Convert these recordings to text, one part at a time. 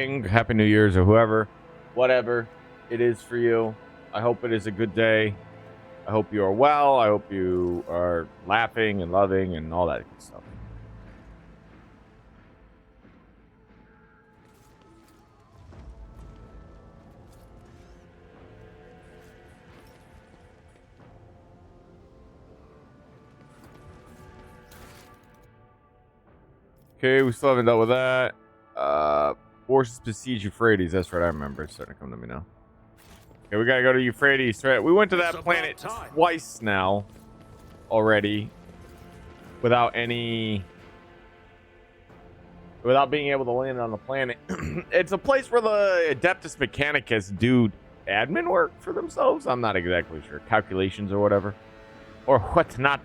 morning, Happy New Year's, or whatever it is for you. I hope it is a good day. I hope you are well. I hope you are laughing and loving and all that good stuff. Okay, we still haven't dealt with that. Forces besiege Euphrates. That's right, I remember. It's starting to come to me now. Okay, we gotta go to Euphrates. Right, we went to that planet twice now already without being able to land on the planet. It's a place where the Adeptus Mechanicus do admin work for themselves. I'm not exactly sure. Calculations or whatever. Or whatnot.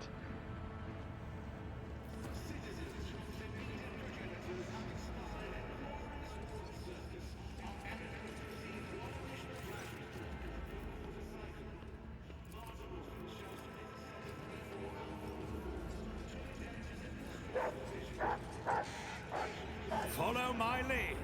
Follow my lead.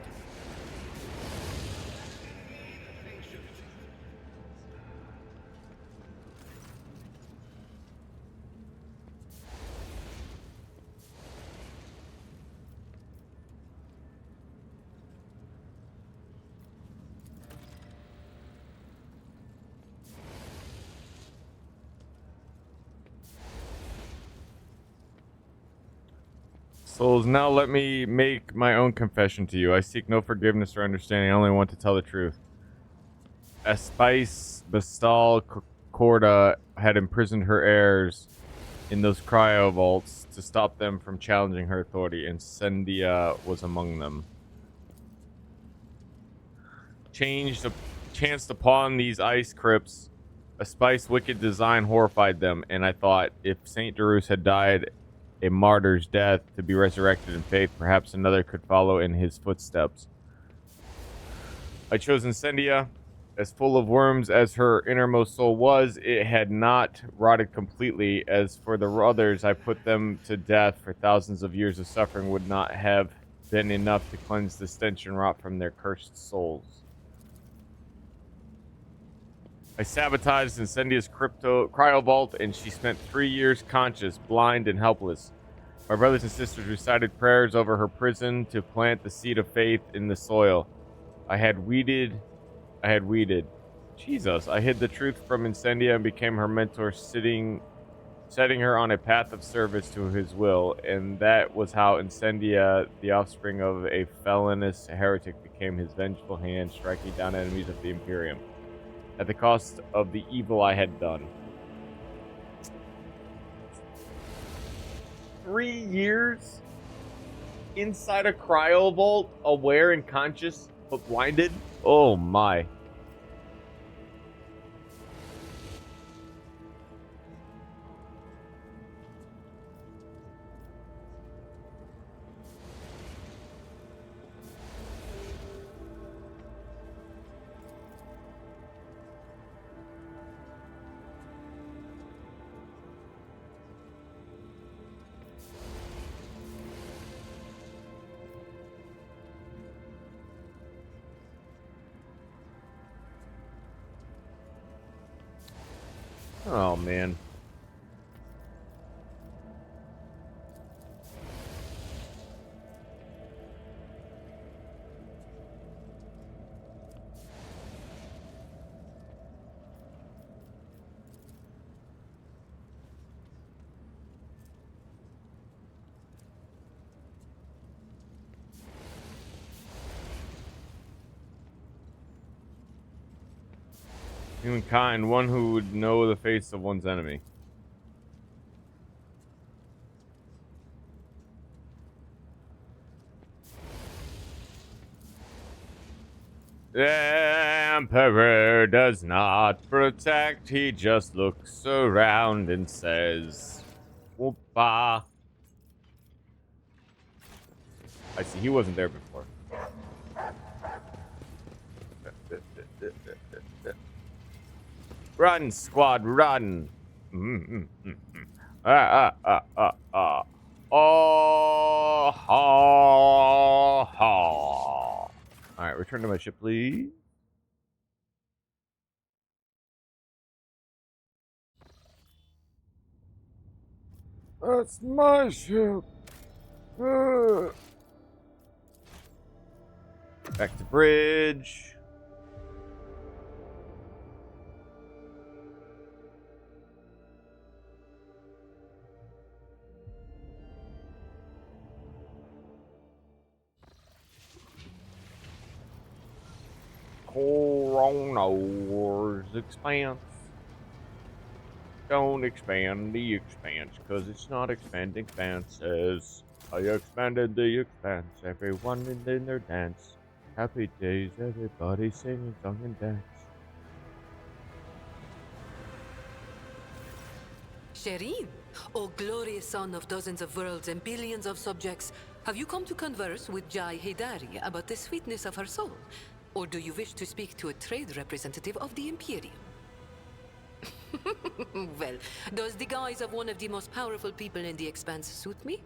Souls, now let me make my own confession to you. I seek no forgiveness or understanding. I only want to tell the truth. Aspice Bastal Corda had imprisoned her heirs in those cryo vaults to stop them from challenging her authority, and Sendia was among them. Chanced upon these ice crypts, Aspice's wicked design horrified them, and I thought, if Saint Darus had died a martyr's death to be resurrected in faith, perhaps another could follow in his footsteps. I chose Incendia. As full of worms as her innermost soul was, it had not rotted completely. As for the others, I put them to death, for thousands of years of suffering would not have been enough to cleanse the stench and rot from their cursed souls. I sabotaged Incendia's cryo vault, and she spent 3 years conscious, blind, and helpless. My brothers and sisters recited prayers over her prison to plant the seed of faith in the soil. I had weeded. Jesus, I hid the truth from Incendia and became her mentor, setting her on a path of service to his will, and that was how Incendia, the offspring of a felonious heretic, became his vengeful hand, striking down enemies of the Imperium at the cost of the evil I had done. 3 years inside a cryo vault, aware and conscious, but blinded? Oh my. Oh, man. Humankind, one who would know the face of one's enemy. The Emperor does not protect, he just looks around and says, "Whoopa." I see, he wasn't there before. Run, squad, run! Oh, ha, ha. Alright, return to my ship, please. That's my ship. Back to bridge. Corona's expanse. Don't expand the expanse, cause it's not expanding expanses. I expanded the expanse, everyone in their dance. Happy days, everybody singing song and dance. Shireen, O glorious son of dozens of worlds and billions of subjects, have you come to converse with Jai Haidari about the sweetness of her soul? Or do you wish to speak to a trade representative of the Imperium? Well, does the guise of one of the most powerful people in the Expanse suit me?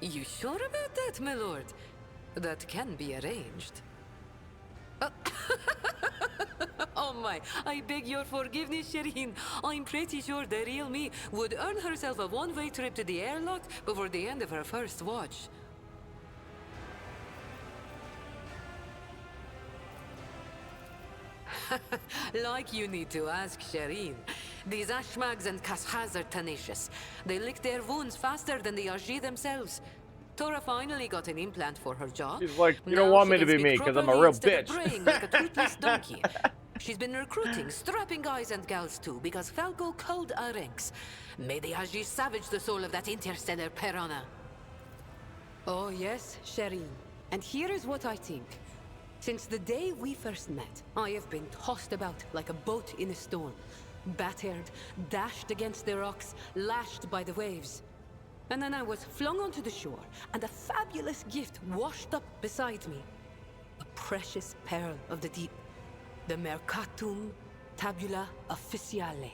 You sure about that, my lord? That can be arranged. Oh my, I beg your forgiveness, Shireen. I'm pretty sure the real me would earn herself a one-way trip to the airlock before the end of her first watch. Like you need to ask Shireen. These Ashmags and Kashaz are tenacious. They lick their wounds faster than the Ajji themselves. Tora finally got an implant for her jaw. She's like, you Now don't want she me to can be speak me, because I'm a properly real instead bitch. of braying like a toothless donkey. She's been recruiting strapping guys and gals too, because Falco culled our ranks. May the Ajji savage the soul of that interstellar piranha. Oh yes, Shireen. And here is what I think. Since the day we first met, I have been tossed about like a boat in a storm. Battered, dashed against the rocks, lashed by the waves. And then I was flung onto the shore, and a fabulous gift washed up beside me. A precious pearl of the deep. The Mercatum Tabula Officiale.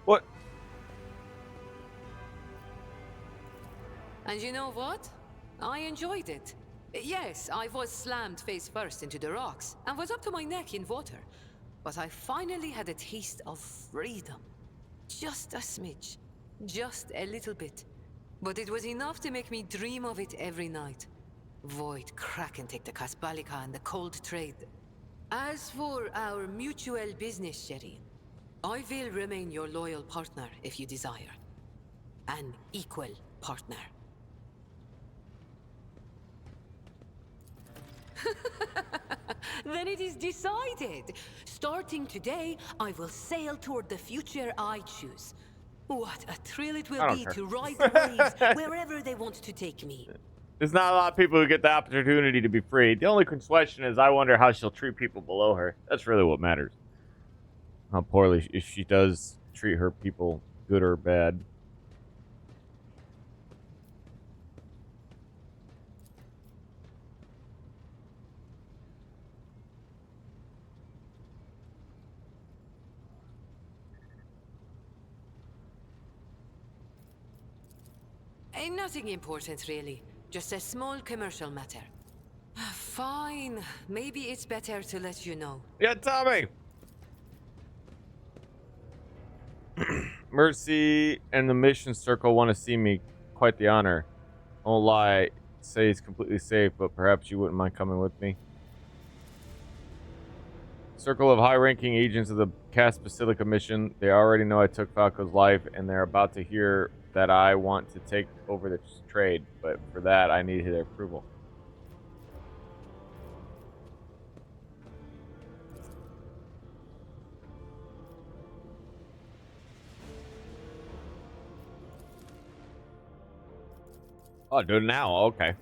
What? And you know what? I enjoyed it. Yes, I was slammed face first into the rocks, and was up to my neck in water. But I finally had a taste of freedom. Just a smidge. Just a little bit. But it was enough to make me dream of it every night. Void, crack and take the Kasbalika and the cold trade. As for our mutual business, Shireen, I will remain your loyal partner if you desire. An equal partner. Then it is decided. Starting today, I will sail toward the future I choose. What a thrill it will be care. to ride the waves wherever they want to take me. There's not a lot of people who get the opportunity to be free. The only question is, I wonder how she'll treat people below her. That's really what matters. How poorly, if she does treat her people good or bad. Nothing important, really. Just a small commercial matter. Fine. Maybe it's better to let you know. Yeah, Tommy! Mercy and the mission circle want to see me. Quite the honor. Won't lie, say it's completely safe, but perhaps you wouldn't mind coming with me. Circle of high-ranking agents of the Cast Basilica mission. They already know I took Falco's life, and they're about to hear that I want to take over the trade, but for that, I need their approval. Oh, do it now. Okay.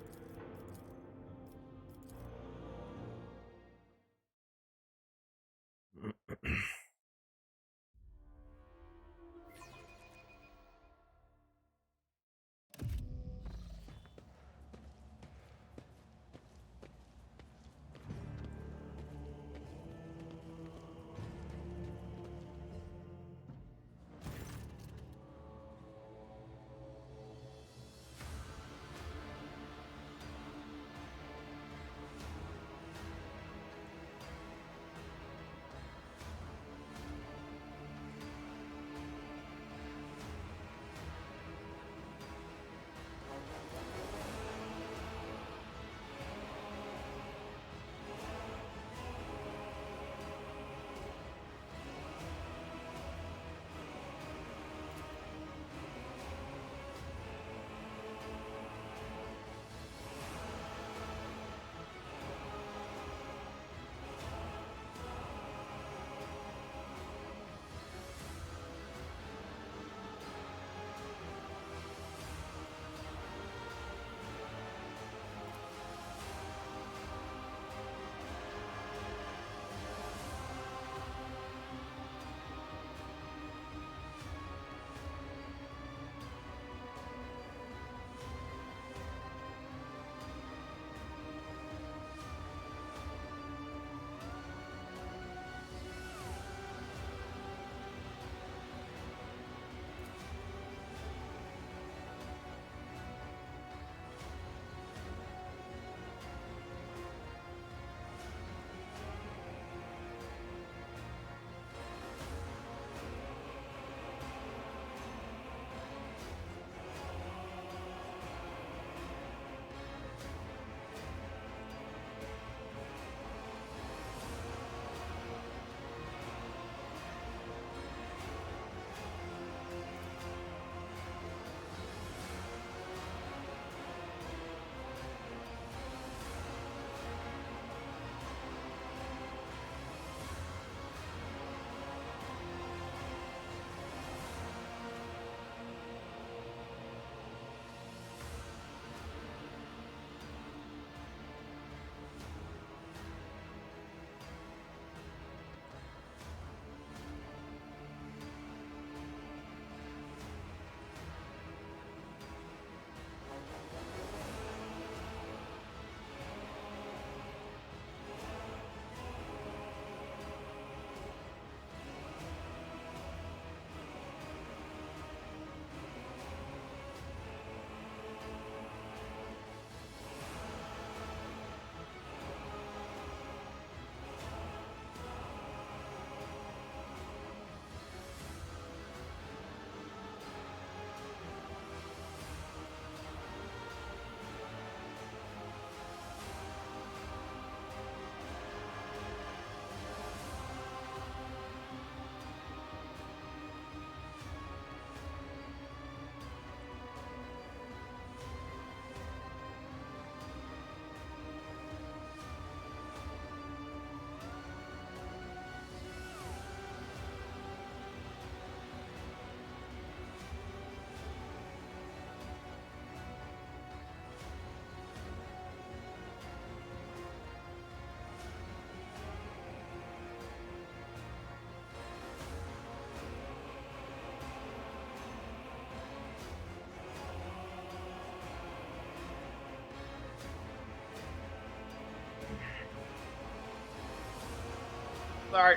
Sorry.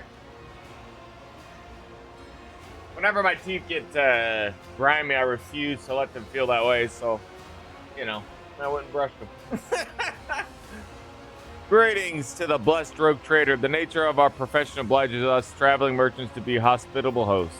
Whenever my teeth get grimy, I refuse to let them feel that way. So, you know, I wouldn't brush them. Greetings to the blessed rogue trader. The nature of our profession obliges us traveling merchants to be hospitable hosts.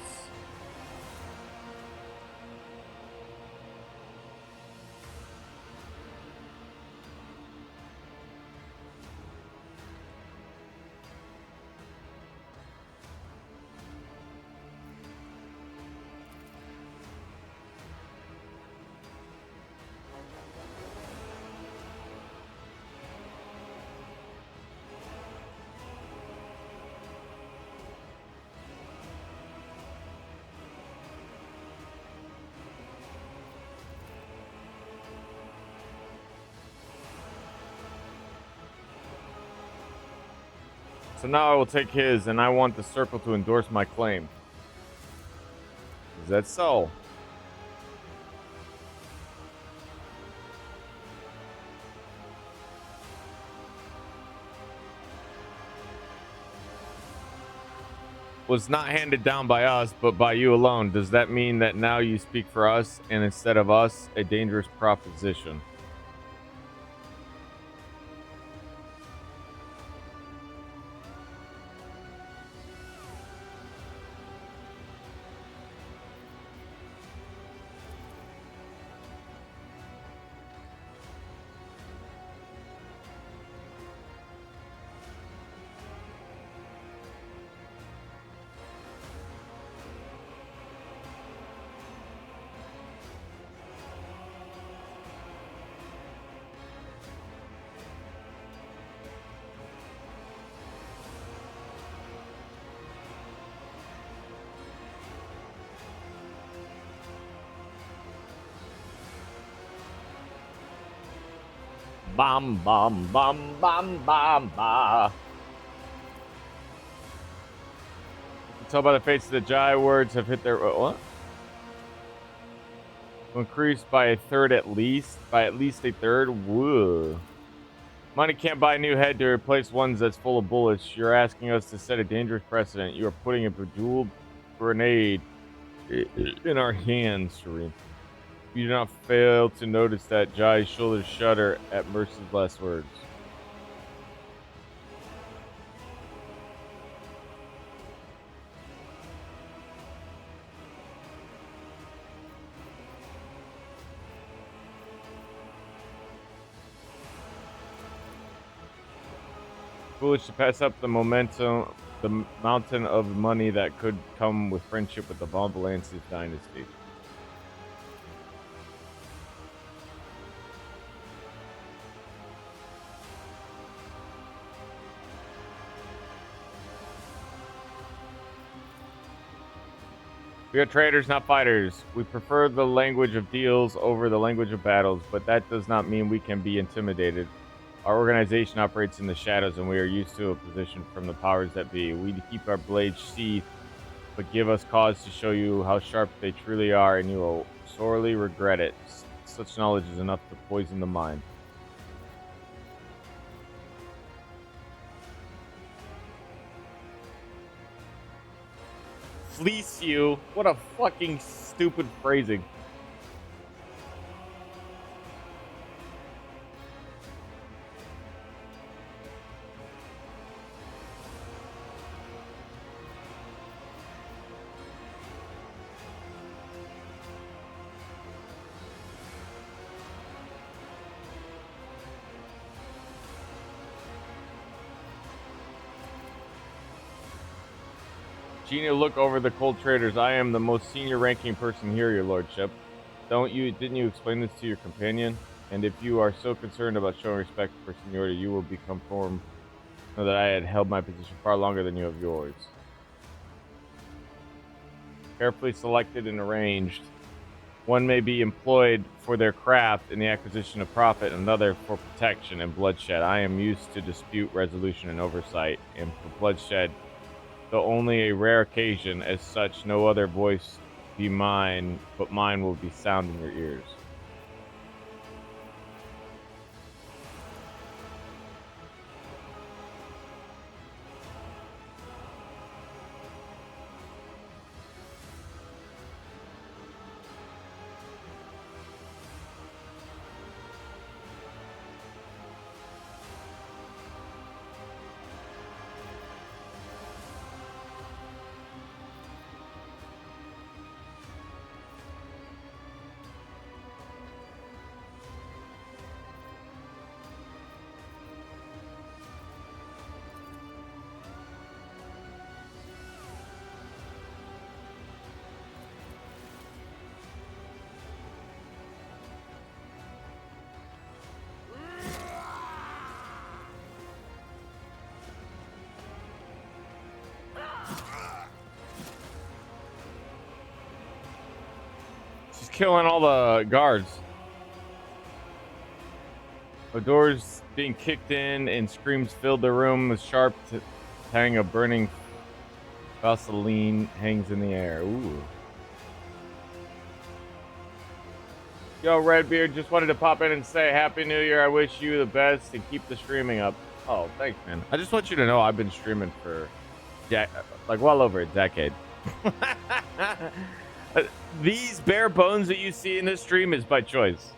So now I will take his, and I want the circle to endorse my claim. Is that so? Was not handed down by us, but by you alone. Does that mean that now you speak for us, and instead of us, a dangerous proposition? Bam, bam, bam, bam, bam, ba. You can tell by the face of the Jai words have hit their... What? Increased by a third at least. By at least a third? Whoa. Money can't buy a new head to replace ones that's full of bullets. You're asking us to set a dangerous precedent. You are putting a bejeweled grenade in our hands, Serene. You do not fail to notice that Jai's shoulders shudder at Mercy's last words. Foolish to pass up the mountain of money that could come with friendship with the Von Valancius dynasty. We are traders, not fighters. We prefer the language of deals over the language of battles, but that does not mean we can be intimidated. Our organization operates in the shadows, and we are used to a position from the powers that be. We keep our blades sheathed, but give us cause to show you how sharp they truly are, and you will sorely regret it. Such knowledge is enough to poison the mind. Fleece you? What a fucking stupid phrasing. Gina, look over the cold traders. I am the most senior ranking person here, your lordship. Didn't you explain this to your companion? And if you are so concerned about showing respect for seniority, you will become informed know that I had held my position far longer than you have yours. Carefully selected and arranged. One may be employed for their craft in the acquisition of profit, and another for protection and bloodshed. I am used to dispute resolution and oversight, and for bloodshed, though only a rare occasion, as such, no other voice be mine, but mine will be sound in your ears. killing all the guards. The doors being kicked in and screams filled the room with sharp tang of burning Vaseline hangs in the air. Ooh. Yo, Redbeard, just wanted to pop in and say Happy New Year. I wish you the best and keep the streaming up. Oh, thanks, man. I just want you to know I've been streaming for like well over a decade. These bare bones that you see in this stream is by choice.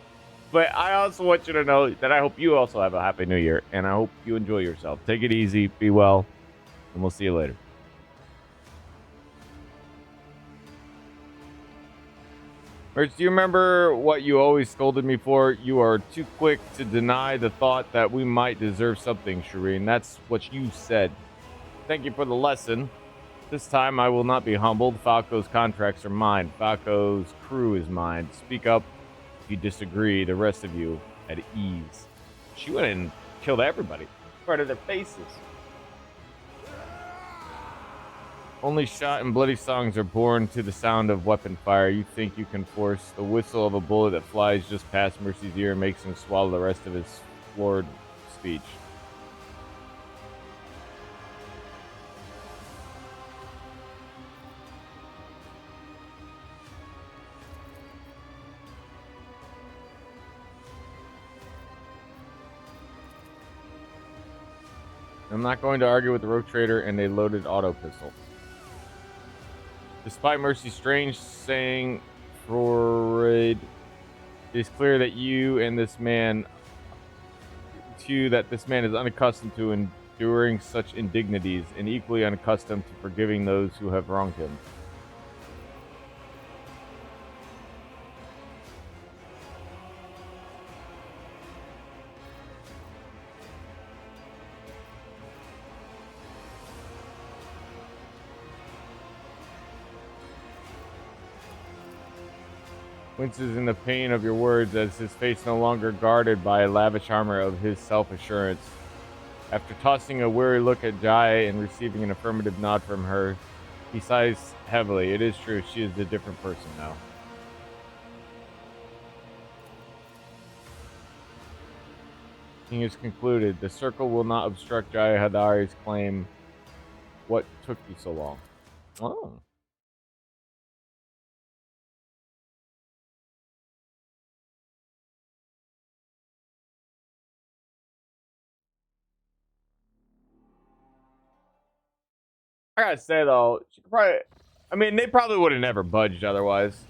But I also want you to know that I hope you also have a Happy New Year, and I hope you enjoy yourself. Take it easy, be well, and we'll see you later. Merch, do you remember what you always scolded me for? You are too quick to deny the thought that we might deserve something, Shireen. That's what you said. Thank you for the lesson. This time I will not be humbled. Falco's contracts are mine. Falco's crew is mine. Speak up if you disagree. The rest of you at ease. She went and killed everybody in front of their faces. Only shot and bloody songs are born to the sound of weapon fire. You think you can force the whistle of a bullet that flies just past Mercy's ear and makes him swallow the rest of his floored speech. I'm not going to argue with the rogue trader and a loaded auto pistol. Despite Mercy's strange saying, Freud, it is clear that this man is unaccustomed to enduring such indignities and equally unaccustomed to forgiving those who have wronged him. Winces in the pain of your words as his face no longer guarded by a lavish armor of his self-assurance. After tossing a weary look at Jai and receiving an affirmative nod from her, he sighs heavily. It is true, she is a different person now. King has concluded. The circle will not obstruct Jai Hadari's claim. What took you so long? Oh. I gotta say though, she could probably. I mean, they probably would have never budged otherwise.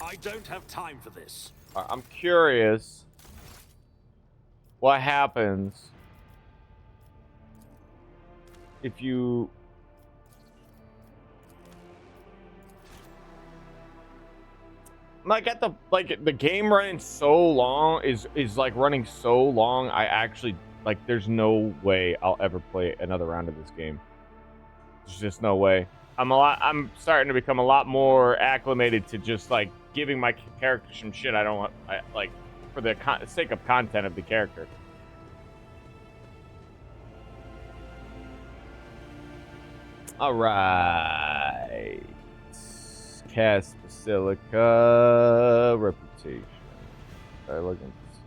I don't have time for this. I'm curious what happens if you the game running so long is like running so long. I actually there's no way I'll ever play another round of this game. There's just no way. I'm starting to become a lot more acclimated to just giving my character some shit I don't want, for the sake of content of the character. All right. Cast Basilica reputation. Start looking to see.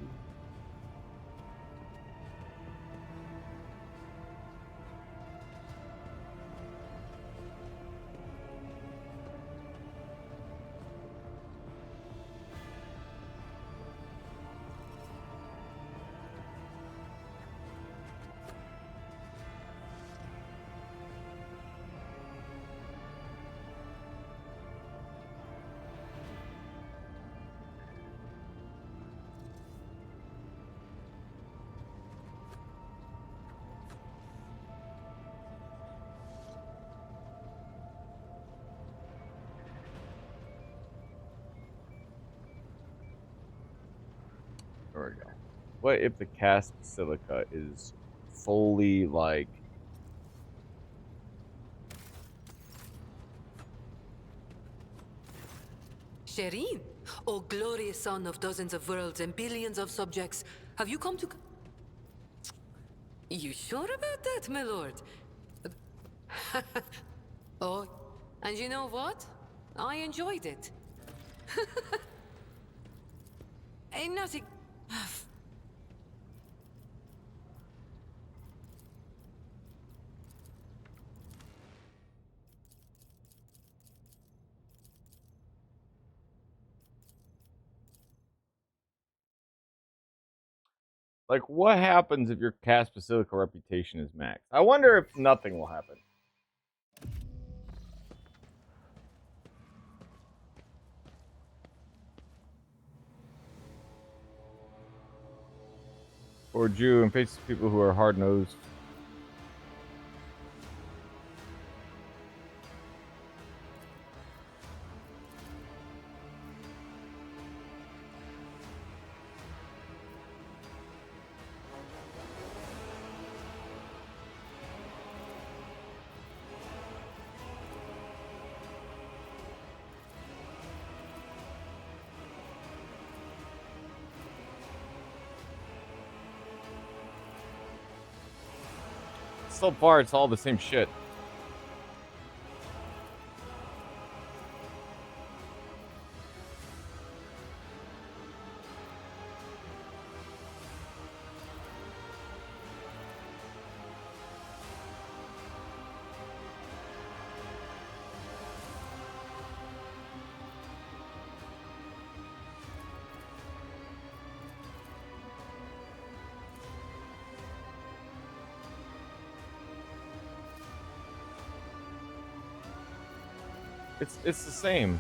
There we go. What if the cast Basilica is fully Shireen, O glorious son of dozens of worlds and billions of subjects, have you come to... You sure about that, my lord? Oh, and you know what? I enjoyed it. Ain't nothing... Like, what happens if your cast Basilica reputation is maxed? I wonder if nothing will happen. Or Jew and faces people who are hard nosed. So far, it's all the same shit. It's the same.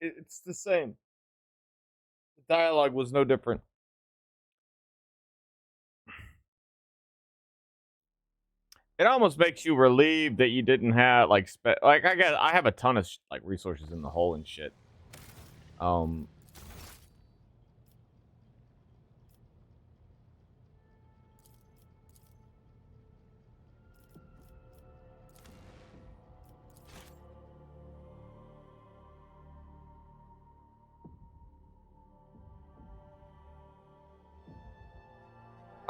It's the same. The dialogue was no different. It almost makes you relieved that you didn't have like I guess I have a ton of like resources in the hole and shit.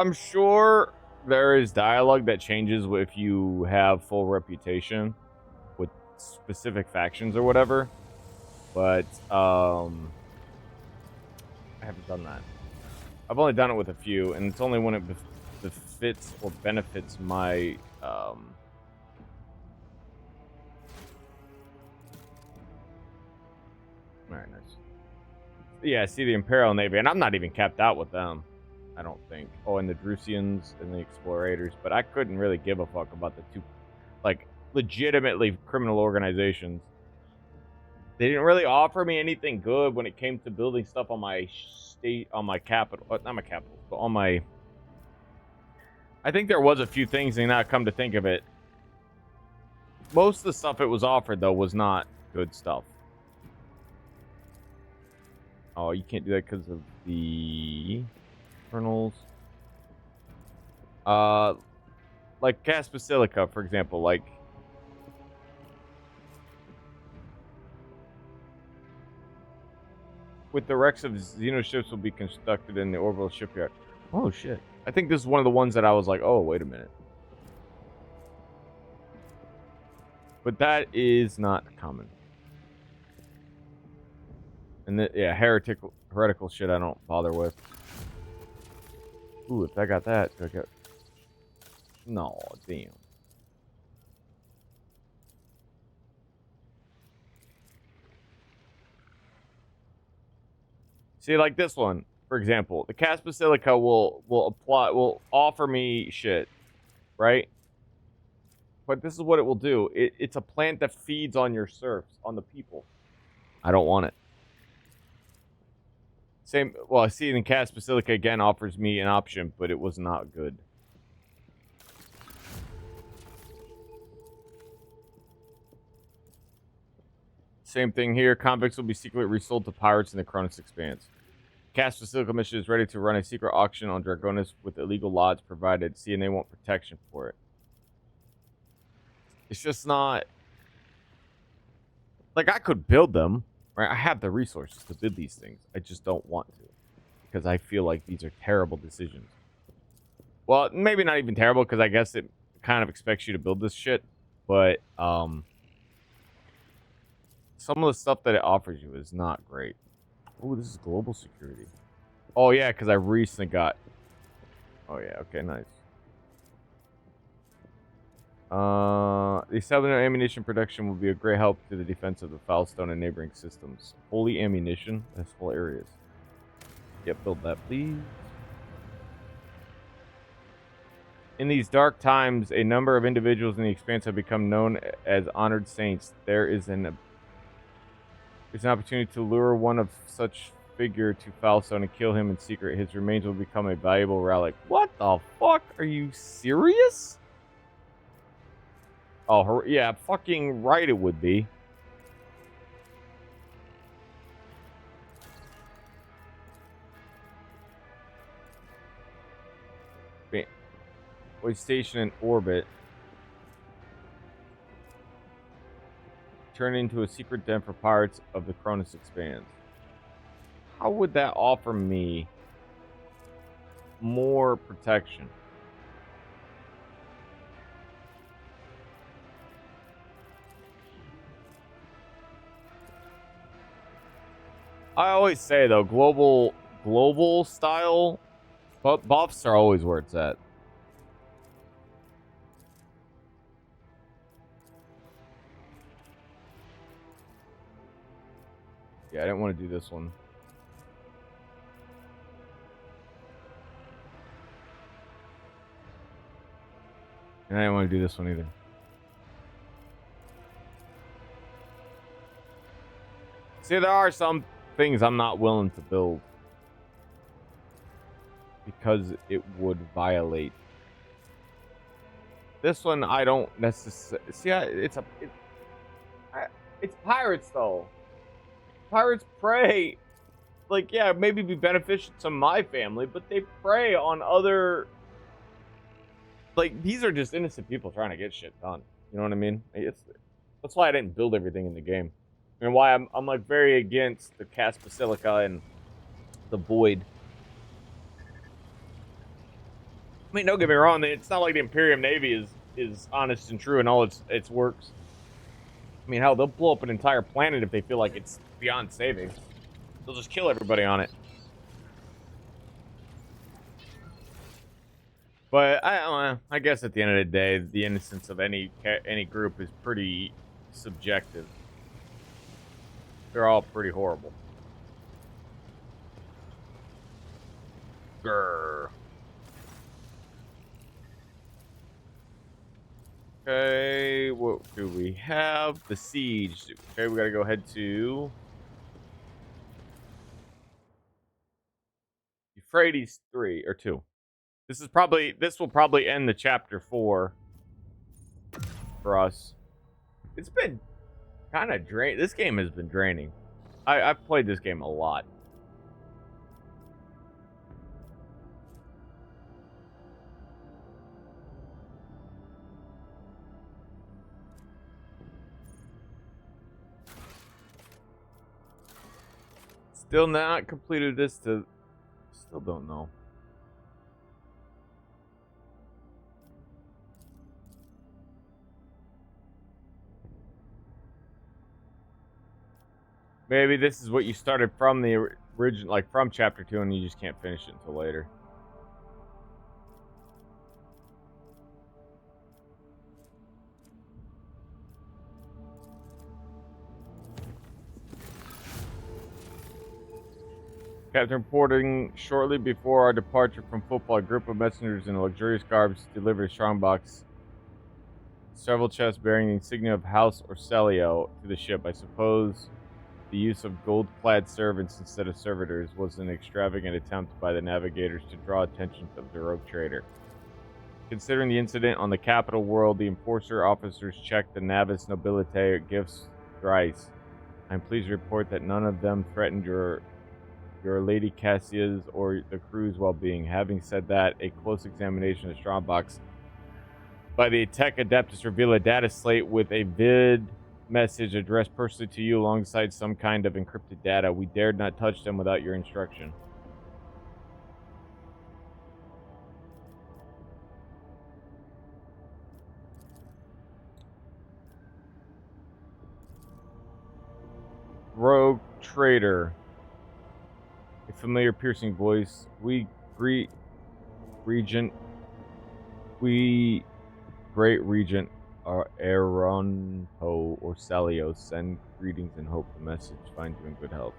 I'm sure there is dialogue that changes if you have full reputation with specific factions or whatever, but I haven't done that. I've only done it with a few, and it's only when it befits or benefits my Very nice. Yeah, see the Imperial Navy, and I'm not even capped out with them. I don't think. Oh, and the Drusians and the Explorators, but I couldn't really give a fuck about the two, like, legitimately criminal organizations. They didn't really offer me anything good when it came to building stuff on my on my capital, not my capital, but on my. I think there was a few things, and now come to think of it, most of the stuff it was offered though was not good stuff. Oh, you can't do that because of the kernels. Like Gas Basilica, for example, like with the wrecks of Xeno ships will be constructed in the orbital shipyard. Oh shit. I think this is one of the ones that I was like, oh, wait a minute. But that is not common. And yeah, heretical shit I don't bother with. Ooh, if I got that, do I get... No, damn. See, like this one, for example, the Cast Basilica will offer me shit, right? But this is what it will do. It's a plant that feeds on your serfs, on the people. I don't want it. Same, well, I see it in Cast Basilica again offers me an option, but it was not good. Same thing here. Convicts will be secretly resold to pirates in the Cronus Expanse. Cast Basilica mission is ready to run a secret auction on Dragonis with illegal lots provided. CNA want protection for it. It's just not... Like, I could build them, right? I have the resources to build these things. I just don't want to. Because I feel like these are terrible decisions. Well, maybe not even terrible, because I guess it kind of expects you to build this shit. But, some of the stuff that it offers you is not great. Oh, this is global security. Oh, yeah, because I recently got... Oh, yeah, okay, nice. The establishment of ammunition production will be a great help to the defense of the Foulstone and neighboring systems. Holy ammunition? That's whole areas. Yep, build that, please. In these dark times, a number of individuals in the Expanse have become known as honored saints. There is an opportunity to lure one of such figure to Foulstone and kill him in secret. His remains will become a valuable relic. What the fuck? Are you serious? Oh, yeah, fucking right it would be. Wait, station in orbit. Turn into a secret den for pirates of the Cronus Expanse. How would that offer me more protection? I always say though, global style buffs are always where it's at. Yeah, I didn't want to do this one. And I didn't want to do this one either. See, there are some things I'm not willing to build because it would violate. This one I don't necessarily see. It's pirates though. Pirates prey, like, yeah, maybe be beneficial to my family, but they prey on other. Like, these are just innocent people trying to get shit done. You know what I mean? That's why I didn't build everything in the game. And why I'm like very against the Cast Basilica and the Void. I mean, don't get me wrong, it's not like the Imperium Navy is honest and true in all its works. I mean, hell, they'll blow up an entire planet if they feel like it's beyond saving. They'll just kill everybody on it. But I guess at the end of the day, the innocence of any group is pretty subjective. They're all pretty horrible. Grr. Okay, what do we have? The siege. Okay, we gotta go ahead to Euphrates 3 or 2. This will probably end the chapter 4 for us. It's been kind of this game has been draining. I've played this game a lot. Still not completed this to... Still don't know. Maybe this is what you started from the original, like from chapter 2, and you just can't finish it until later. Captain reporting shortly before our departure from football, a group of messengers in luxurious garbs delivered a strongbox, several chests bearing the insignia of House Orselio to the ship. I suppose the use of gold-clad servants instead of servitors was an extravagant attempt by the navigators to draw attention to the rogue trader. Considering the incident on the capital world, the enforcer officers checked the Navis Nobilitae gifts thrice. I'm pleased to report that none of them threatened your Lady Cassia's or the crew's well-being. Having said that, a close examination of the strongbox by the Tech Adeptus revealed a data slate with a vid message addressed personally to you alongside some kind of encrypted data. We dared not touch them without your instruction. Rogue Trader. A familiar piercing voice. We greet Regent. We Great Regent Aeronto Orselio send greetings and hope the message finds you in good health.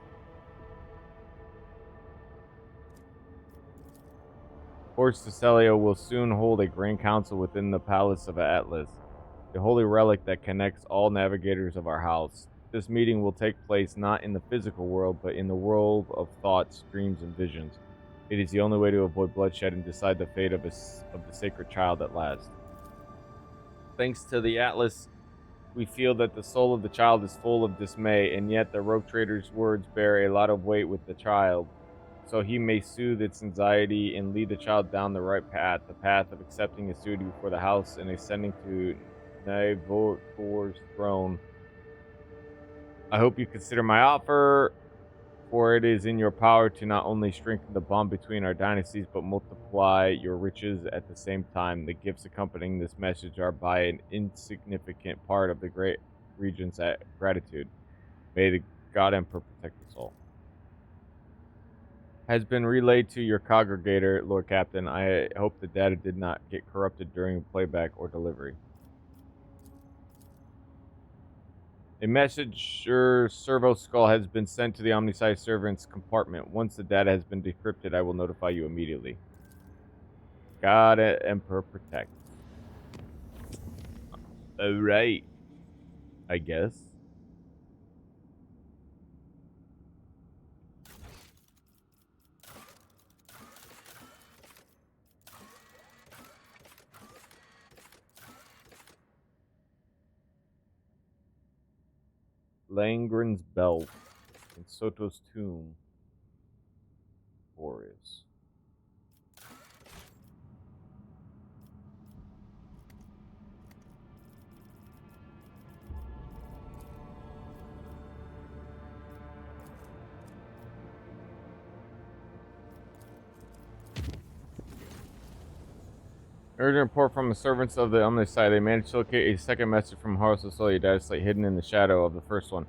Horst Orselio will soon hold a grand council within the palace of Atlas, the holy relic that connects all navigators of our house. This meeting will take place not in the physical world, but in the world of thoughts, dreams, and visions. It is the only way to avoid bloodshed and decide the fate of the sacred child at last. Thanks to the Atlas, we feel that the soul of the child is full of dismay, and yet the rogue trader's words bear a lot of weight with the child, so he may soothe its anxiety and lead the child down the right path, the path of accepting his duty before the house and ascending to Naivor's throne. I hope you consider my offer, for it is in your power to not only strengthen the bond between our dynasties, but multiply your riches at the same time. The gifts accompanying this message are by an insignificant part of the great regent's gratitude. May the God Emperor protect us all. Has been relayed to your congregator, Lord Captain. I hope the data did not get corrupted during playback or delivery. A messenger servo skull has been sent to the Omnisci servant's compartment. Once the data has been decrypted, I will notify you immediately. God Emperor protect. Alright. I guess. Langren's belt and Soto's tomb. Boreas. Urgent report from the servants of the Omnisci. They managed to locate a second message from Horus Solia data slate hidden in the shadow of the first one.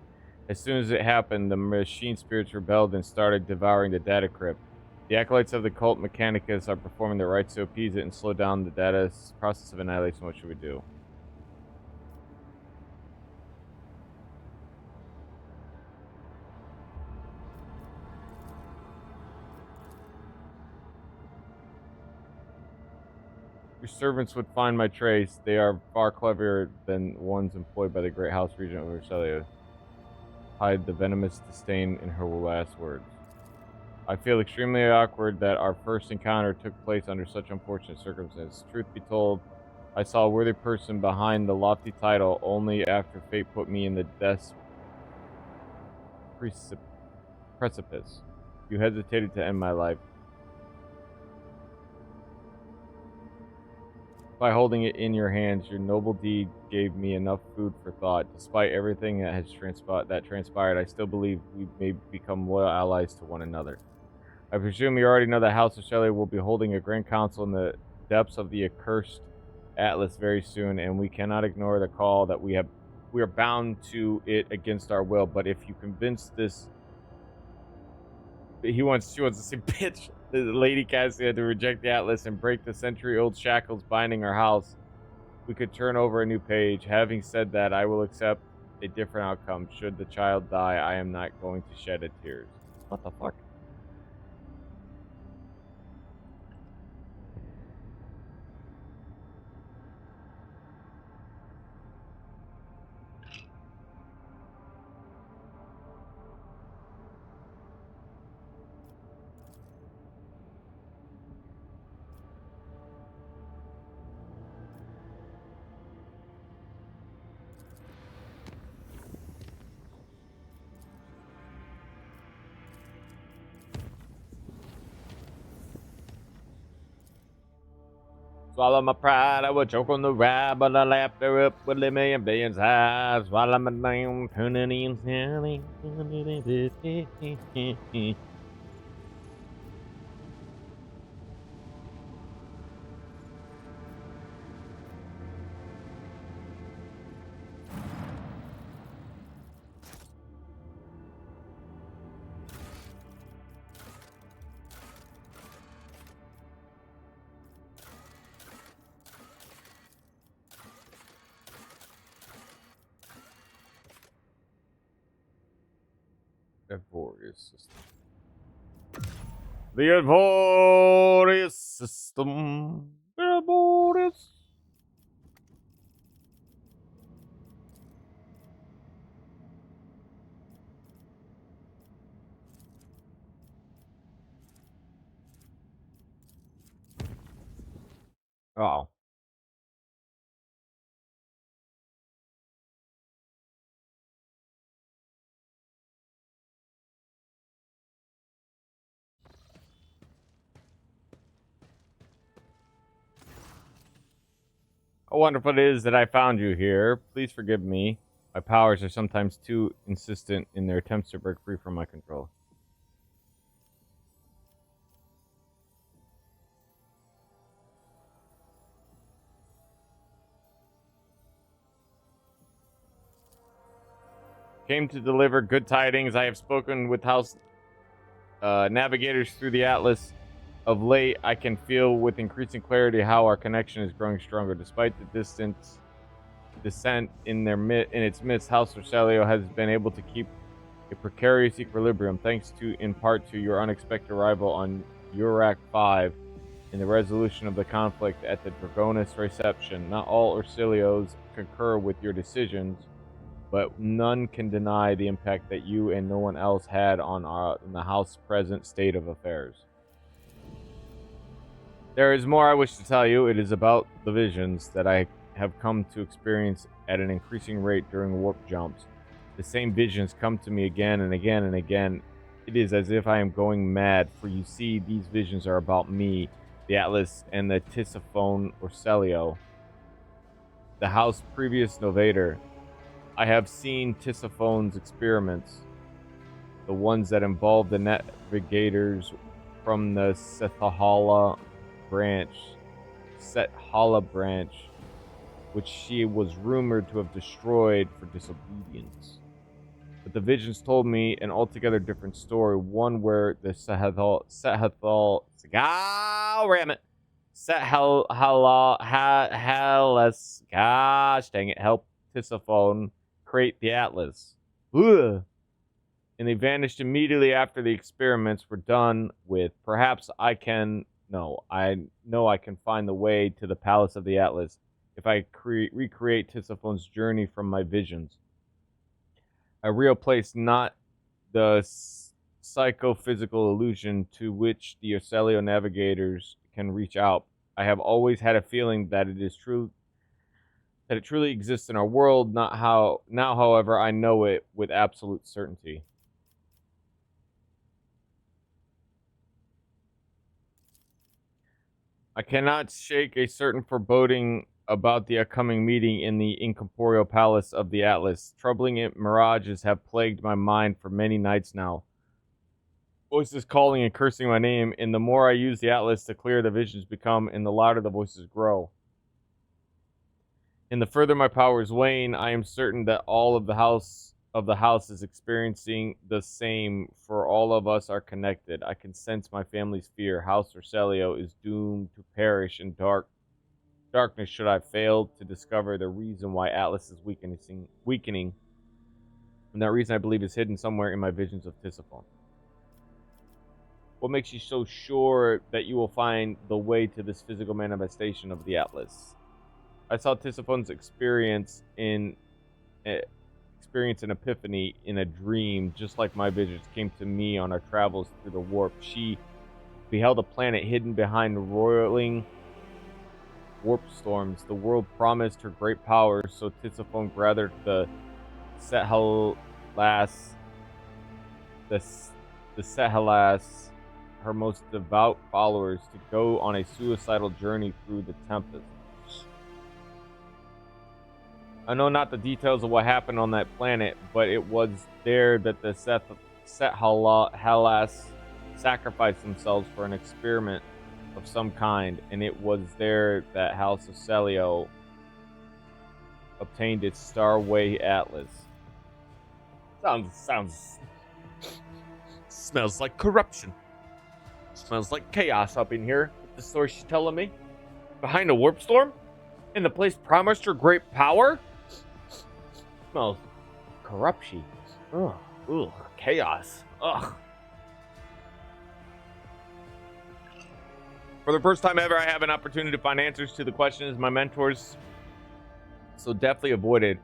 As soon as it happened, the machine spirits rebelled and started devouring the data crypt. The acolytes of the cult Mechanicus are performing their rites to appease it and slow down the data process of annihilation. What should we do? Your servants would find my trace. They are far cleverer than ones employed by the great house regent of Urselio. Hide the venomous disdain in her last words. I feel extremely awkward that our first encounter took place under such unfortunate circumstances. Truth be told, I saw a worthy person behind the lofty title only after fate put me in the death's precipice. You hesitated to end my life. By holding it in your hands, your noble deed gave me enough food for thought. Despite everything that has transpired, I still believe we may become loyal allies to one another. I presume you already know that House of Shelley will be holding a grand council in the depths of the accursed Atlas very soon, and we cannot ignore the call that we have we are bound to it against our will. But if you convince this, she wants to say, bitch, the Lady Cassia to reject the Atlas and break the century-old shackles binding our house, we could turn over a new page. Having said that, I will accept a different outcome. Should the child die, I am not going to shed a tear. What the fuck? Swallow my pride, I would choke on the ride, but I lapped her up with a million billions high. Swallow my name, turning insanity. Laborious system. The laborious system. Laborious. Oh. How wonderful it is that I found you here. Please forgive me. My powers are sometimes too insistent in their attempts to break free from my control. Came to deliver good tidings. I have spoken with House navigators through the Atlas. Of late, I can feel with increasing clarity how our connection is growing stronger. Despite the descent in its midst, House Rosalio has been able to keep a precarious equilibrium, thanks in part to your unexpected arrival on Urak 5 in the resolution of the conflict at the Dragonis reception. Not all Ursilios concur with your decisions, but none can deny the impact that you and no one else had on the House's present state of affairs. There is more I wish to tell you. It is about the visions that I have come to experience at an increasing rate during warp jumps. The same visions come to me again and again and again. It is as if I am going mad, for you see, these visions are about me, the Atlas, and the Tisiphone or Celio, the House previous novator. I have seen Tisiphone's experiments, the ones that involve the navigators from the Sethala branch, which she was rumored to have destroyed for disobedience. But the visions told me an altogether different story, one where the gosh dang it, help Tisiphone create the Atlas. Ugh. And they vanished immediately after the experiments were done with. Perhaps I know I can find the way to the Palace of the Atlas if I recreate Tisiphone's journey from my visions. A real place, not the psychophysical illusion to which the Urselio navigators can reach out. I have always had a feeling that it truly exists in our world. Now, however, I know it with absolute certainty. I cannot shake a certain foreboding about the upcoming meeting in the incorporeal palace of the Atlas. Troubling mirages have plagued my mind for many nights now. Voices calling and cursing my name, and the more I use the Atlas, the clearer the visions become, and the louder the voices grow. And the further my powers wane, I am certain that all of the house is experiencing the same, for all of us are connected. I can sense my family's fear. House Orselio is doomed to perish in darkness should I fail to discover the reason why Atlas is weakening. And that reason I believe is hidden somewhere in my visions of Tisiphone. What makes you so sure that you will find the way to this physical manifestation of the Atlas? I saw Tisiphone's experience an epiphany in a dream, just like my visions came to me on our travels through the warp. She beheld a planet hidden behind roiling warp storms. The world promised her great power, so Tisiphone gathered the Sethalas, the Sethalas, her most devout followers, to go on a suicidal journey through the Tempest. I know not the details of what happened on that planet, but it was there that the Sethalas sacrificed themselves for an experiment of some kind, and it was there that House of Celio obtained its Starway Atlas. Sounds smells like corruption. Smells like chaos up in here. The story she's telling me. Behind a warp storm? In the place promised her great power? Smells corruption. Ugh, chaos. Ugh. For the first time ever, I have an opportunity to find answers to the questions my mentors so deftly avoided.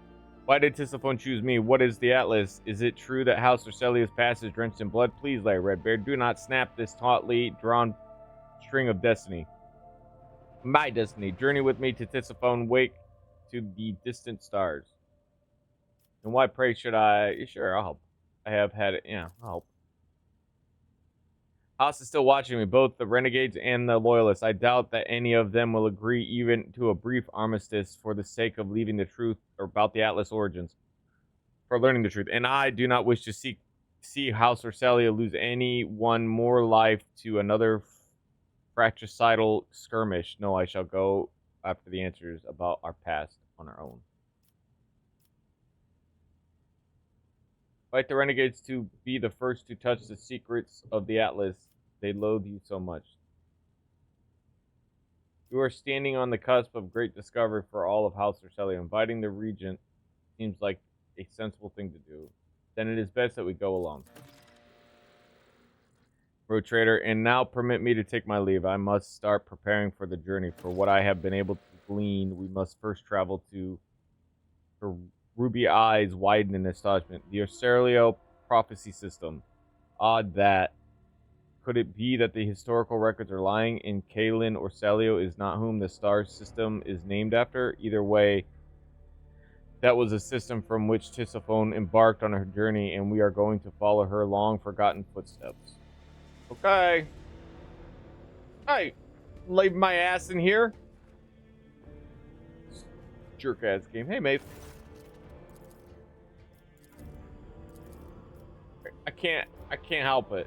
Why did Tisiphone choose me? What is the Atlas? Is it true that House Orcelia's past is drenched in blood? Please, Larry Redbeard, do not snap this tautly drawn string of destiny. My destiny. Journey with me to Tisiphone, wake to the distant stars. And why, pray, should I? Sure, I'll help. I have had it. Yeah, I'll help. House is still watching me, both the renegades and the loyalists. I doubt that any of them will agree even to a brief armistice for the sake of leaving the truth about the Atlas origins, for learning the truth. And I do not wish to see House Orcelia lose any one more life to another fratricidal skirmish. No, I shall go after the answers about our past on our own. Fight the renegades to be the first to touch the secrets of the Atlas. They loathe you so much. You are standing on the cusp of great discovery for all of House Orcelia. Inviting the regent seems like a sensible thing to do. Then it is best that we go along. Road Trader, and now permit me to take my leave. I must start preparing for the journey. For what I have been able to glean, we must first travel to her ruby eyes widen in astonishment. The Orcelio prophecy system. Odd that. Could it be that the historical records are lying and Kaelin Orcelio is not whom the star system is named after? Either way, that was a system from which Tisiphone embarked on her journey, and we are going to follow her long forgotten footsteps. Okay. I laid my ass in here. Jerk ass game. Hey, mate. I can't help it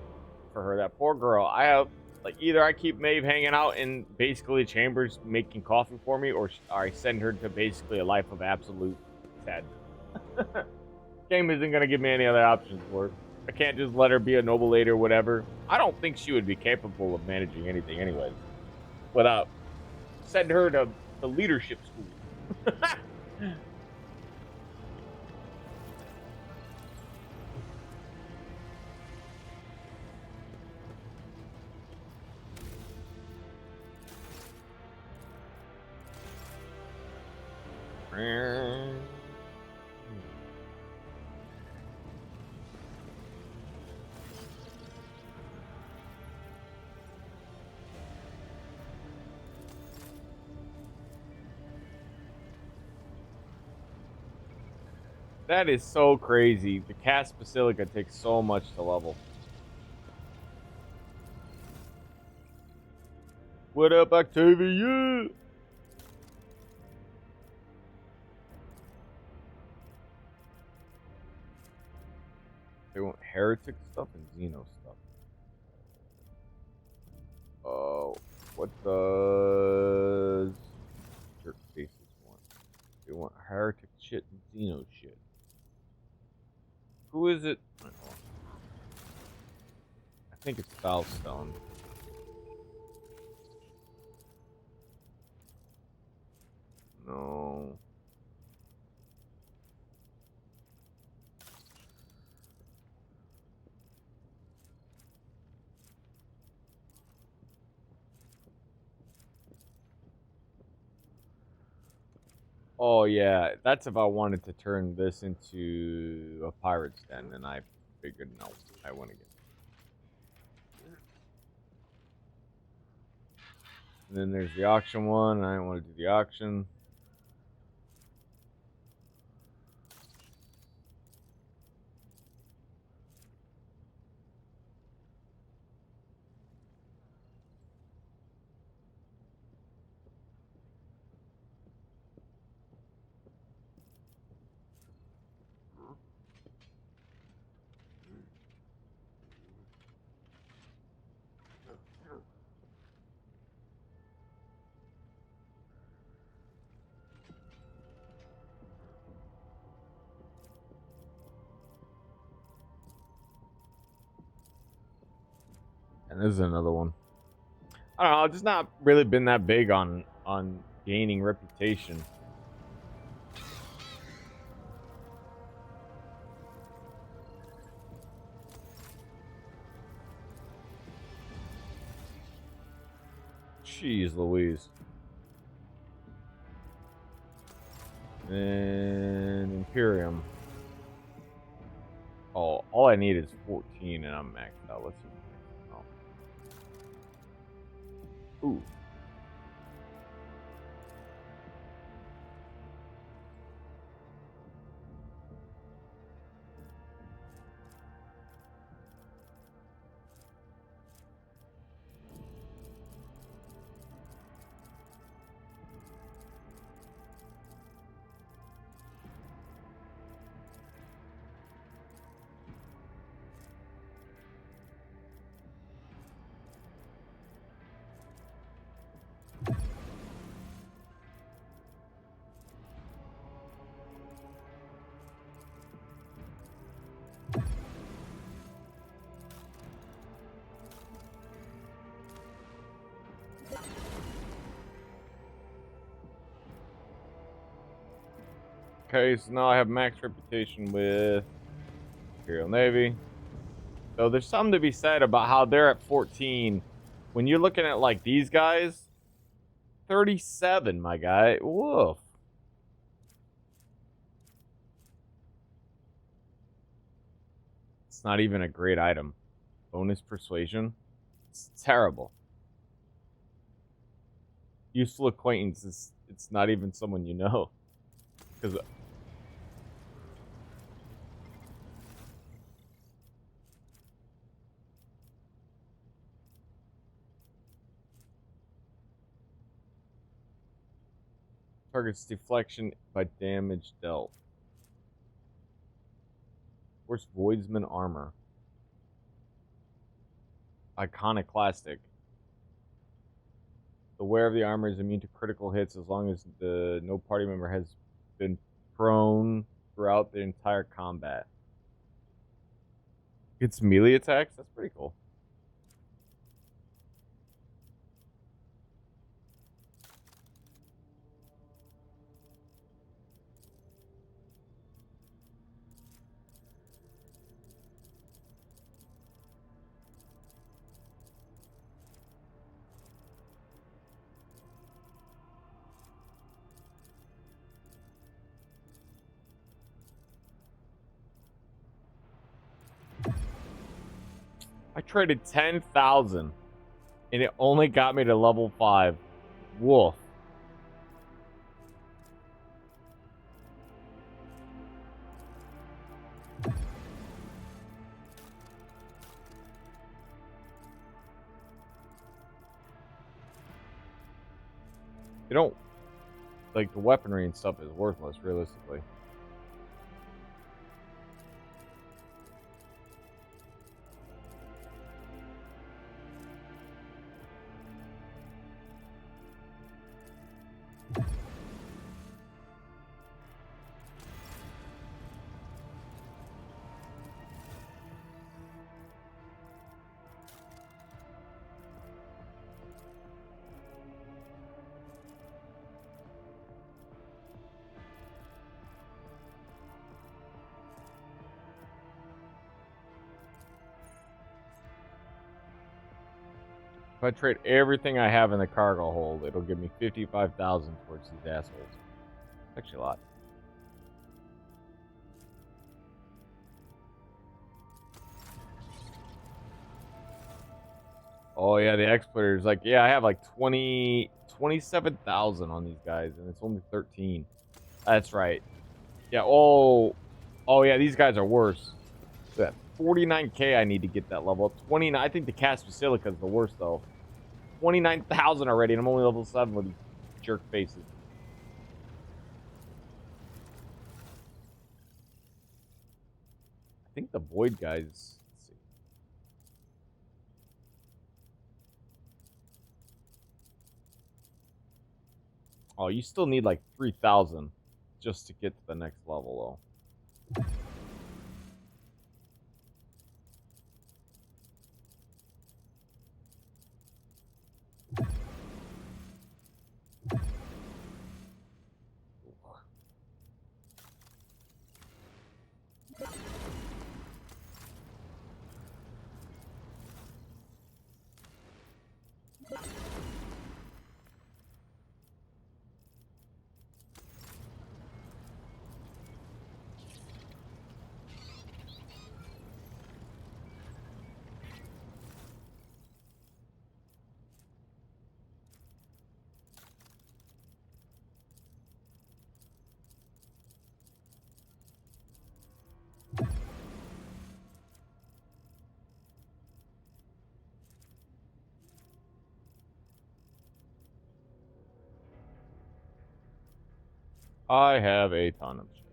for her. That poor girl. I have, like, either I keep Maeve hanging out in basically chambers making coffee for me, or I send her to basically a life of absolute sadness. Game isn't going to give me any other options for her. I can't just let her be a noble lady or whatever. I don't think she would be capable of managing anything anyways. Without sending her to the leadership school. That is so crazy. The cast Basilica takes so much to level. What up, Octavia? They want heretic stuff and Xeno stuff. Oh, what does Jerk Faces want? They heretic shit and Xeno shit. Who is it? I think it's Foulstone. No. Oh yeah, that's if I wanted to turn this into a pirate's den, and I figured no, I want to get. And then there's the auction one. I don't want to do the auction. And this is another one. I don't know. I've just not really been that big on gaining reputation. Jeez Louise. And Imperium. Oh, all I need is 14 and I'm maxed out. Let's see. Oh. Ooh. Okay, so now I have max reputation with Imperial Navy. So there's something to be said about how they're at 14. When you're looking at like these guys, 37, my guy. Woof. It's not even a great item. Bonus persuasion. It's terrible. Useful acquaintance. It's not even someone you know. Because targets deflection by damage dealt. Where's Voidsman armor? Iconoclastic. The wearer of the armor is immune to critical hits as long as no party member has been prone throughout the entire combat. It's melee attacks? That's pretty cool. I traded 10,000 and it only got me to level 5. Woof. They don't, like, the weaponry and stuff is worthless, realistically. If I trade everything I have in the cargo hold, it'll give me 55,000 towards these assholes. Actually, a lot. Oh yeah, the exporters. Like, yeah, I have like 27,000 on these guys, and it's only 13. That's right. Yeah. Oh yeah, these guys are worse. That 49k I need to get that level. 29. I think the cast basilica is the worst though. 29,000 already, and I'm only level 7 with these jerk faces. I think the void guys. Let's see. Oh, you still need like 3,000 just to get to the next level though. I have a ton of shit.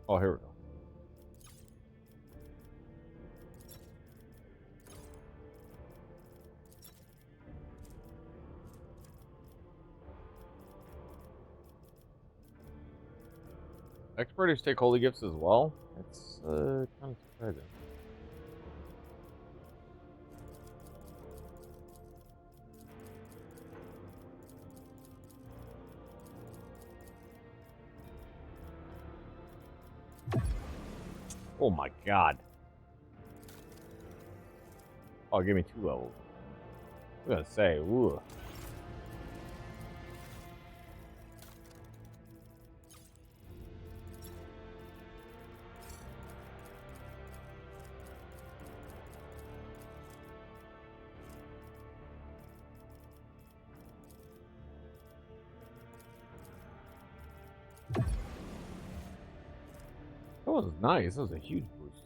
Oh, here we go. Exporters take holy gifts as well? It's kind of surprising. Oh my god. Oh, give me 2 levels. I was gonna say, ooh. That was nice. That was a huge boost.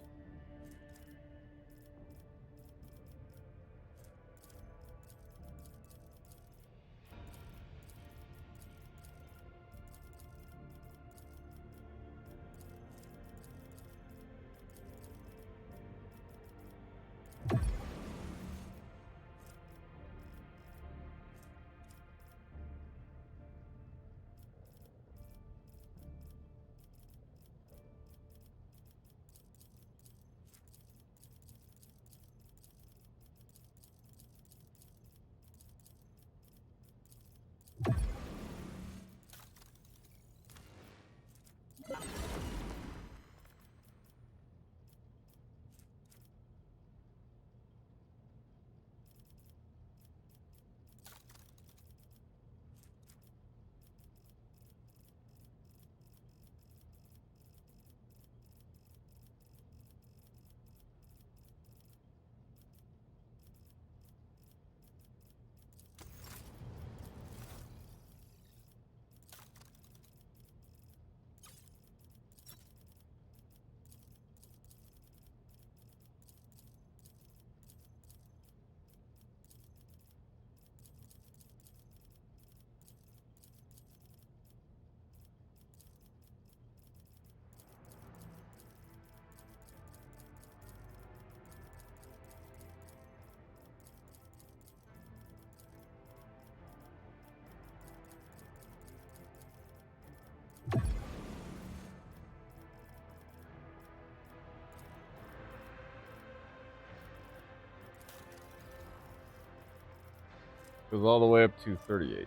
Goes all the way up to 38.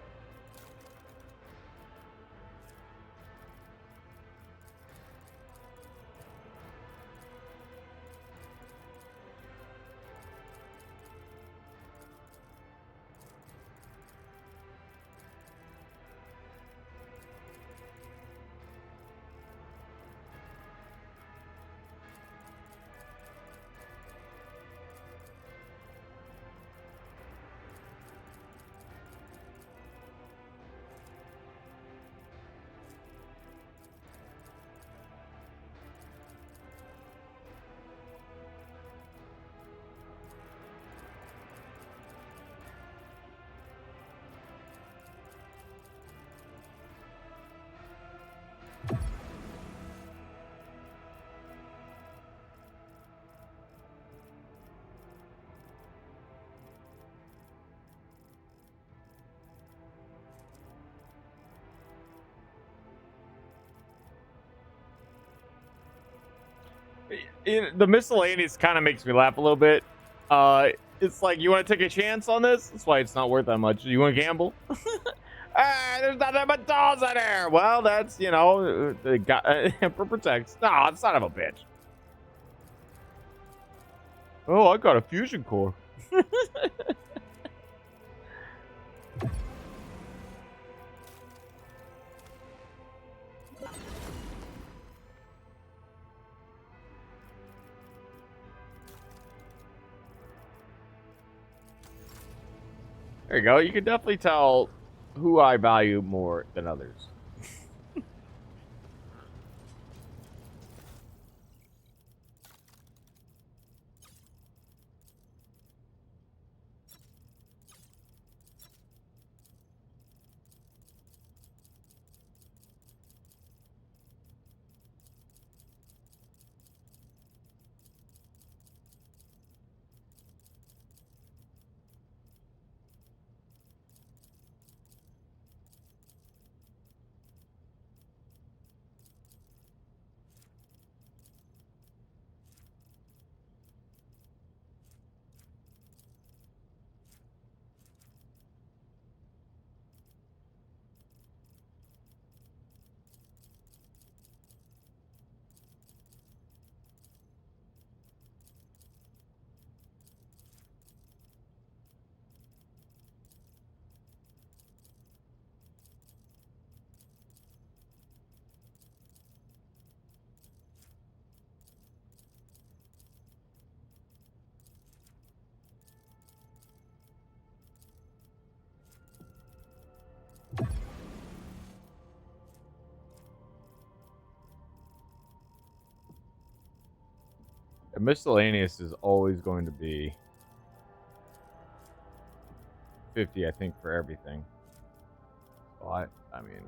The miscellaneous kind of makes me laugh a little bit. It's like, you want to take a chance on this? That's why it's not worth that much. You want to gamble? Ah, there's nothing but dolls in there. Well, that's, you know, the guy Emperor protects. No, son of a bitch. Oh, I got a fusion core. There you go. You can definitely tell who I value more than others. A miscellaneous is always going to be 50, I think, for everything. So I mean,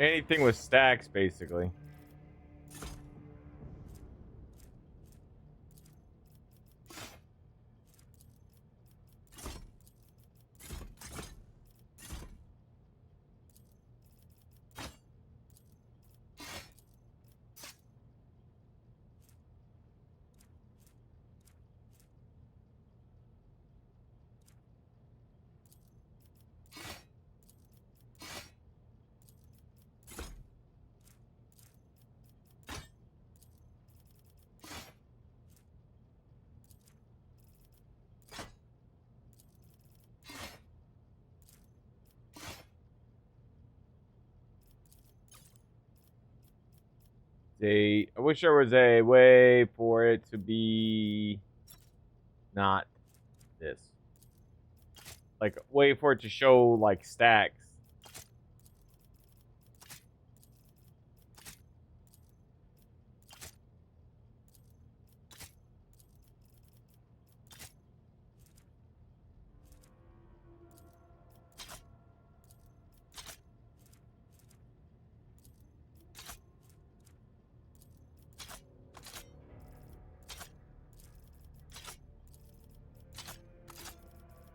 anything with stacks, basically. I wish there was a way for it to be not this. Like, way for it to show, like, stacks.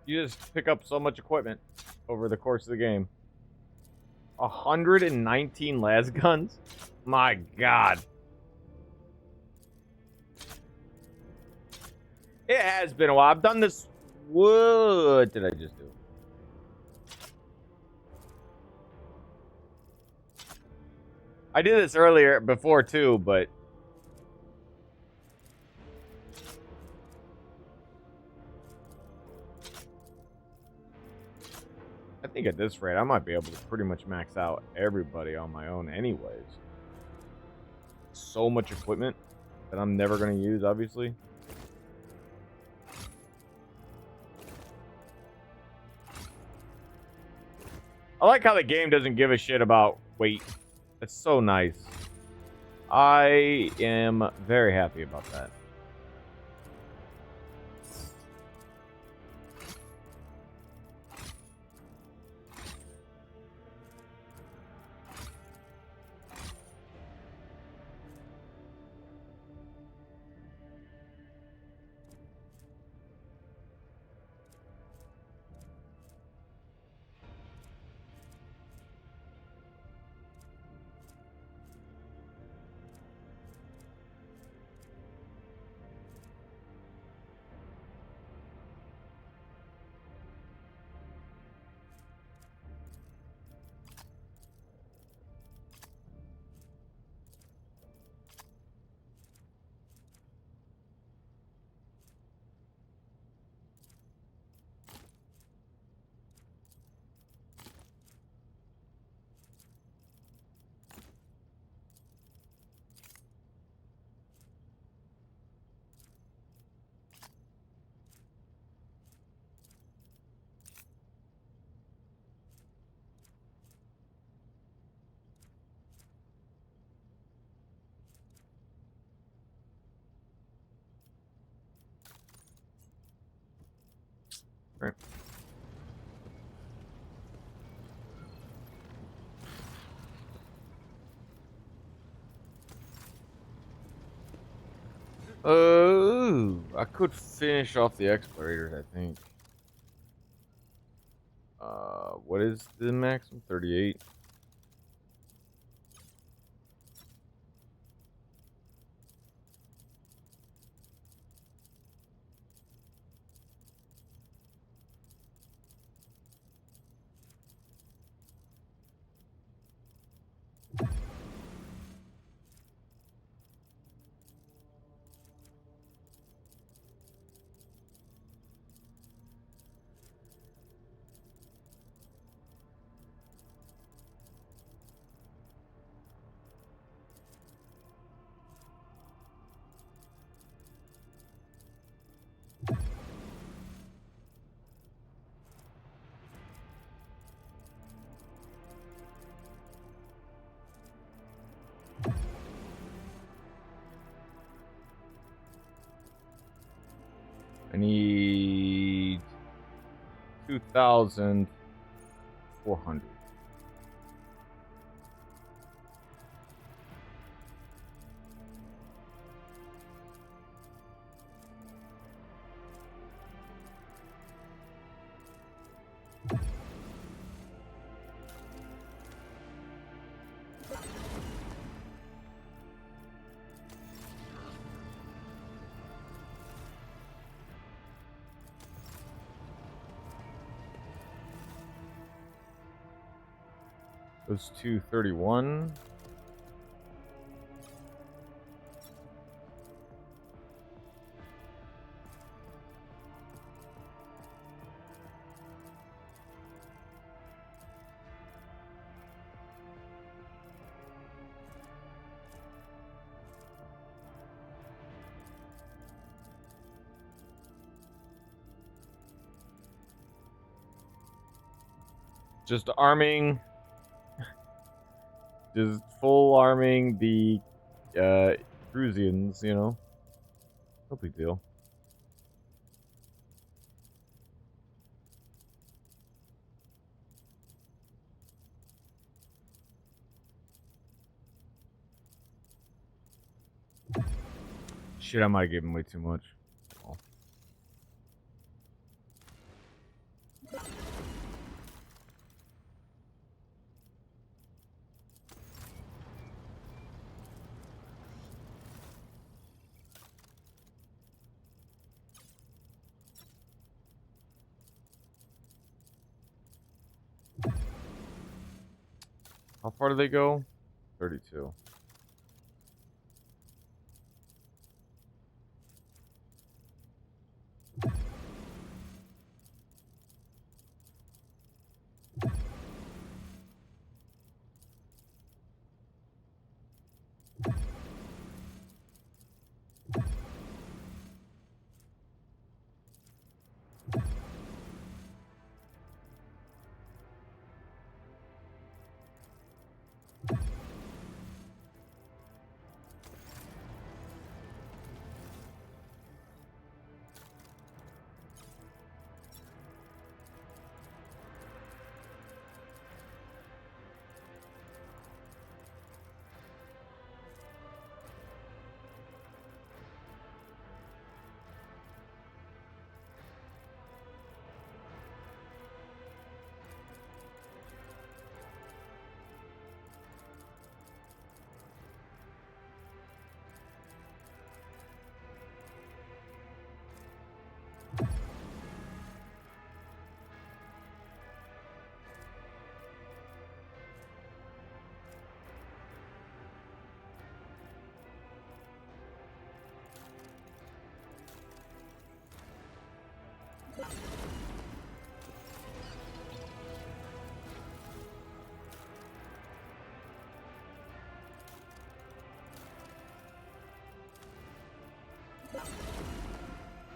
You just pick up so much equipment over the course of the game. 119 las guns? My God. It has been a while. I've done this. What did I just do? I did this earlier before too, but I think at this rate I might be able to pretty much max out everybody on my own anyways. So much equipment that I'm never going to use, obviously. I like how the game doesn't give a shit about weight. It's so nice. I am very happy about that. Right. I could finish off the explorators, I think. What is the maximum? 38. I need 2,400. Those 231. Just arming, just full arming the Cruisians, you know. No big deal. Shit, I might have given way too much. Oh. How far do they go? 32.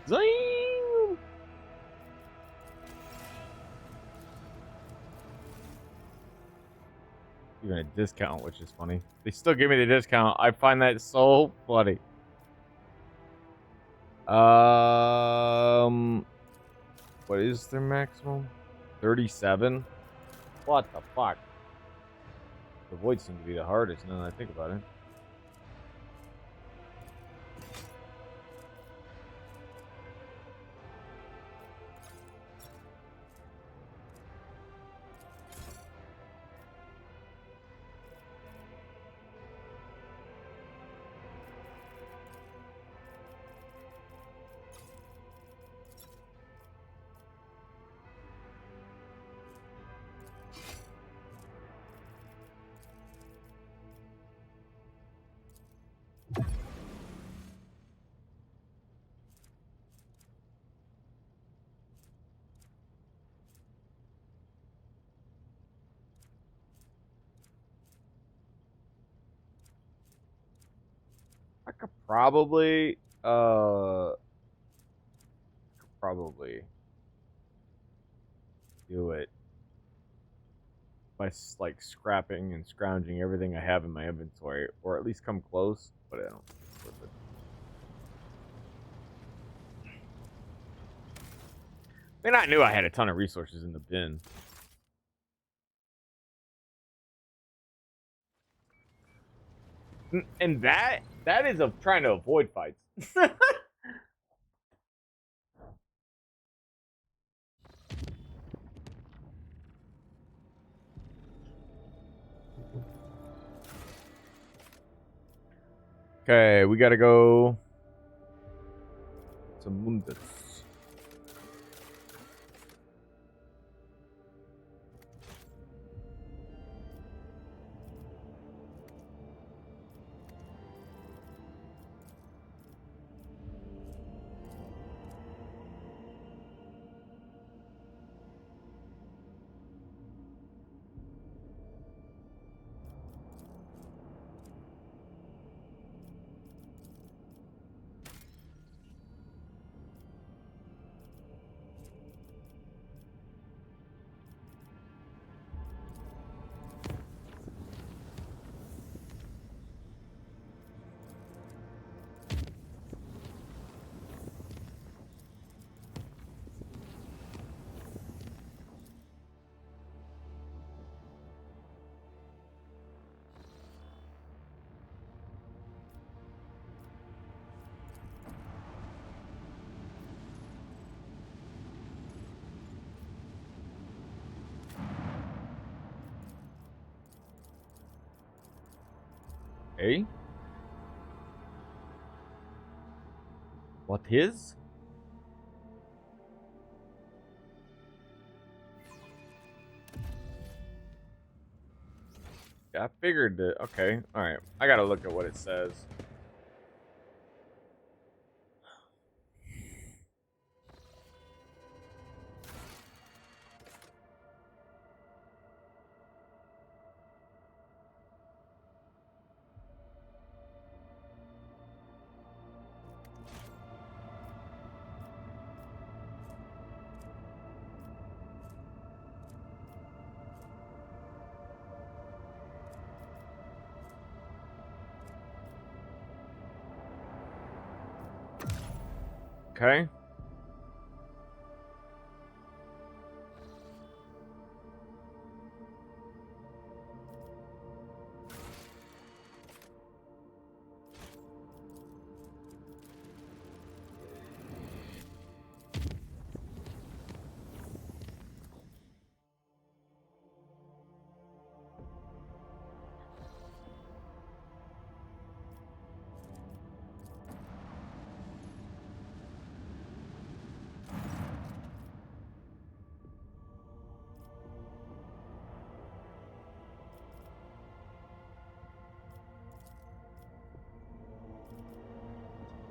Zing! Even a discount, which is funny. They still give me the discount. I find that so funny. What is their maximum? 37? What the fuck? The void seems to be the hardest now that I think about it. I could probably do it by like scrapping and scrounging everything I have in my inventory, or at least come close, but I don't think it's worth it. I mean, I knew I had a ton of resources in the bin. And that is of trying to avoid fights. Okay, we gotta go to Mundus. Hey? What is? I figured that. Okay, all right. I gotta look at what it says. Okay.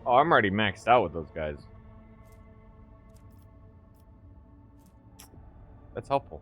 Oh, I'm already maxed out with those guys. That's helpful.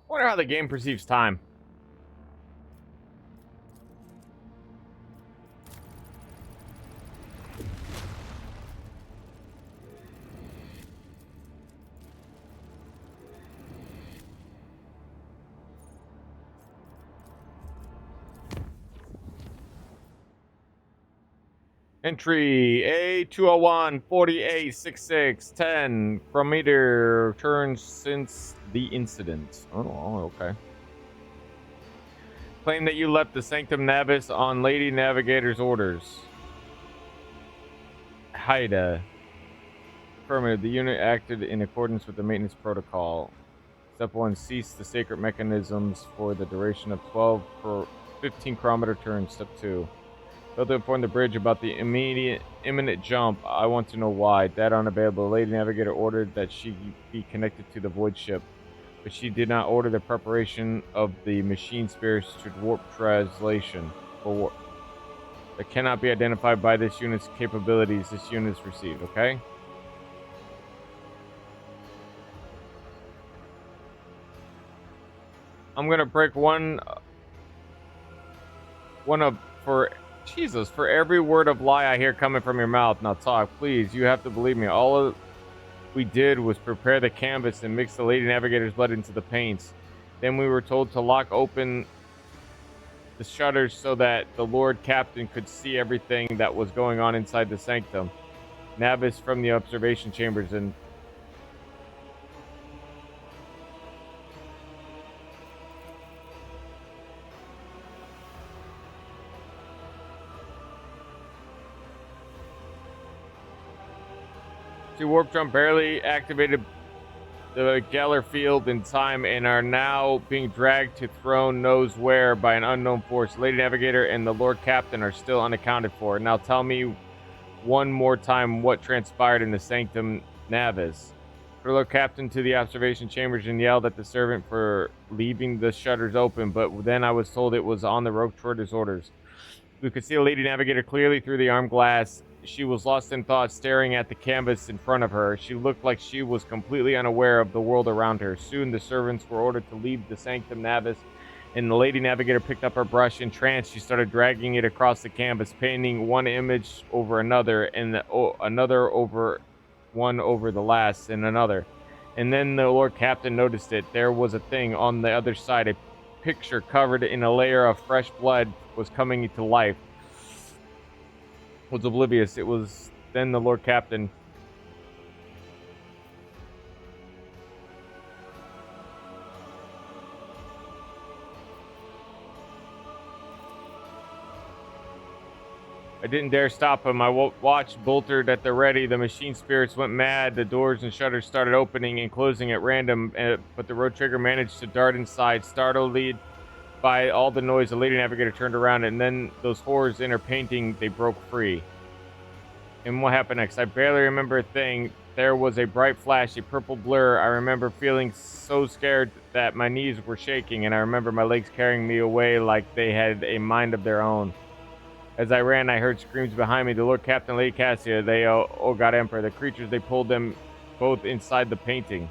I wonder how the game perceives time. Entry A201 486610 chronometer turns since the incident. Oh, okay. Claim that you left the Sanctum Navis on Lady Navigator's orders. Haida. Affirmative. The unit acted in accordance with the maintenance protocol. Step 1. Cease the sacred mechanisms for the duration of 15 chronometer turns. Step 2. Failed to inform the bridge about the imminent jump. I want to know why. Data unavailable. Lady Navigator ordered that she be connected to the void ship, but she did not order the preparation of the machine spirits to warp translation for warp. That cannot be identified by this unit's capabilities. This unit is received. Okay. I'm gonna break one of for. Jesus, for every word of lie I hear coming from your mouth. Now talk, please. You have to believe me. All we did was prepare the canvas and mix the Lady Navigator's blood into the paints. Then we were told to lock open the shutters so that the Lord Captain could see everything that was going on inside the sanctum. Navis from the observation chambers and warp jump barely activated the Geller field in time and are now being dragged to throne knows where by an unknown force. Lady Navigator and the Lord Captain are still unaccounted for. Now tell me one more time what transpired in the Sanctum Navis. The Lord Captain to the observation chambers and yelled at the servant for leaving the shutters open, but then I was told it was on the rope trader's orders. We could see the Lady Navigator clearly through the arm glass. She was lost in thought, staring at the canvas in front of her. She looked like she was completely unaware of the world around her. Soon the servants were ordered to leave the Sanctum Navis, and the Lady Navigator picked up her brush. Entranced, she started dragging it across the canvas, painting one image over another, and another over one over the last, and another. And then the Lord Captain noticed it. There was a thing on the other side. A picture covered in a layer of fresh blood was coming to life. Was oblivious. It was then the Lord Captain. I didn't dare stop him. I watched bolted at the ready. The machine spirits went mad. The doors and shutters started opening and closing at random, but the road trigger managed to dart inside. Startled by all the noise, the Lady Navigator turned around, and then those horrors in her painting, they broke free. And what happened next? I barely remember a thing. There was a bright flash, a purple blur. I remember feeling so scared that my knees were shaking, and I remember my legs carrying me away like they had a mind of their own. As I ran, I heard screams behind me. The Lord Captain, Lady Cassia, they, oh God Emperor, the creatures, they pulled them both inside the painting.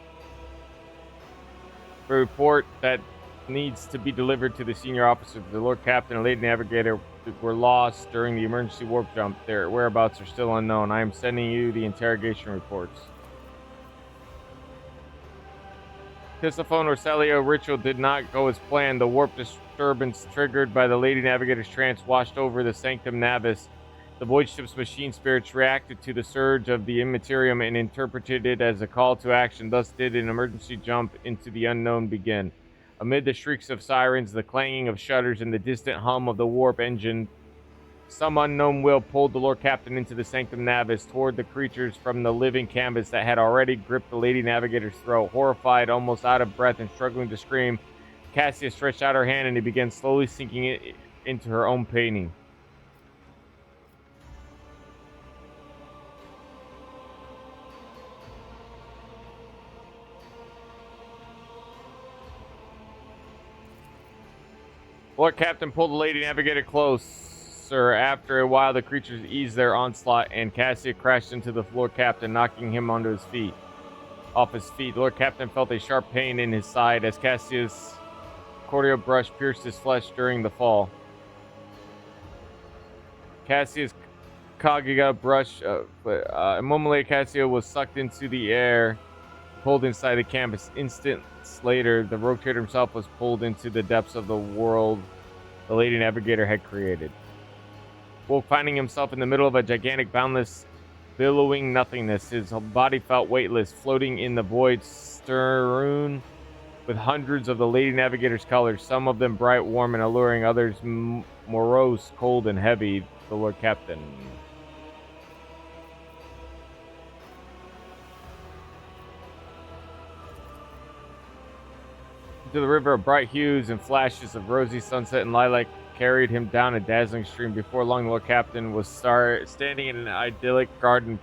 A report that needs to be delivered to the senior officer. The Lord Captain and Lady Navigator were lost during the emergency warp jump. Their whereabouts are still unknown. I am sending you the interrogation reports. Tisiphone or Celio ritual did not go as planned. The warp disturbance triggered by the Lady Navigator's trance washed over the Sanctum Navis. The void ship's machine spirits reacted to the surge of the Immaterium and interpreted it as a call to action. Thus did an emergency jump into the unknown begin. Amid the shrieks of sirens, the clanging of shutters, and the distant hum of the warp engine, some unknown will pulled the Lord Captain into the Sanctum Navis toward the creatures from the living canvas that had already gripped the Lady Navigator's throat. Horrified, almost out of breath, and struggling to scream, Cassia stretched out her hand and it began slowly sinking it into her own painting. Lord Captain pulled the Lady Navigator closer. After a while, the creatures eased their onslaught, and Cassia crashed into the Lord Captain, knocking him onto his feet. Off his feet, Lord Captain felt a sharp pain in his side as Cassia's cordial brush pierced his flesh during the fall. Cassia's Kagiga brush, a moment later, Cassia was sucked into the air, pulled inside the canvas. Instants later, the rotator himself was pulled into the depths of the world the Lady Navigator had created. Woke finding himself in the middle of a gigantic, boundless, billowing nothingness. His body felt weightless, floating in the void, strewn with hundreds of the Lady Navigator's colors, some of them bright, warm, and alluring, others morose, cold, and heavy. The Lord Captain. To the river of bright hues and flashes of rosy sunset and lilac carried him down a dazzling stream. Before long, the Lord Captain was standing in an idyllic garden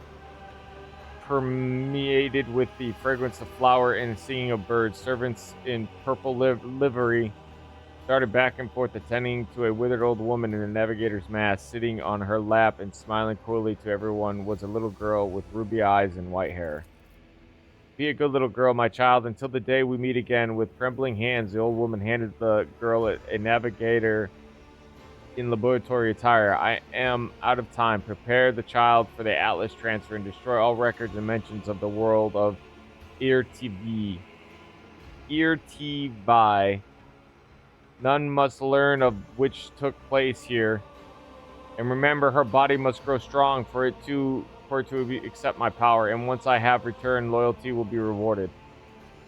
permeated with the fragrance of flower and singing of birds. Servants in purple livery darted back and forth, attending to a withered old woman in a navigator's mask. Sitting on her lap and smiling cruelly to everyone was a little girl with ruby eyes and white hair. Be a good little girl, my child, until the day we meet again. With trembling hands, the old woman handed the girl a navigator in laboratory attire. I am out of time. Prepare the child for the Atlas transfer and destroy all records and mentions of the world of Irtivi. None must learn of which took place here. And remember, her body must grow strong for it to accept my power. And once I have returned, loyalty will be rewarded.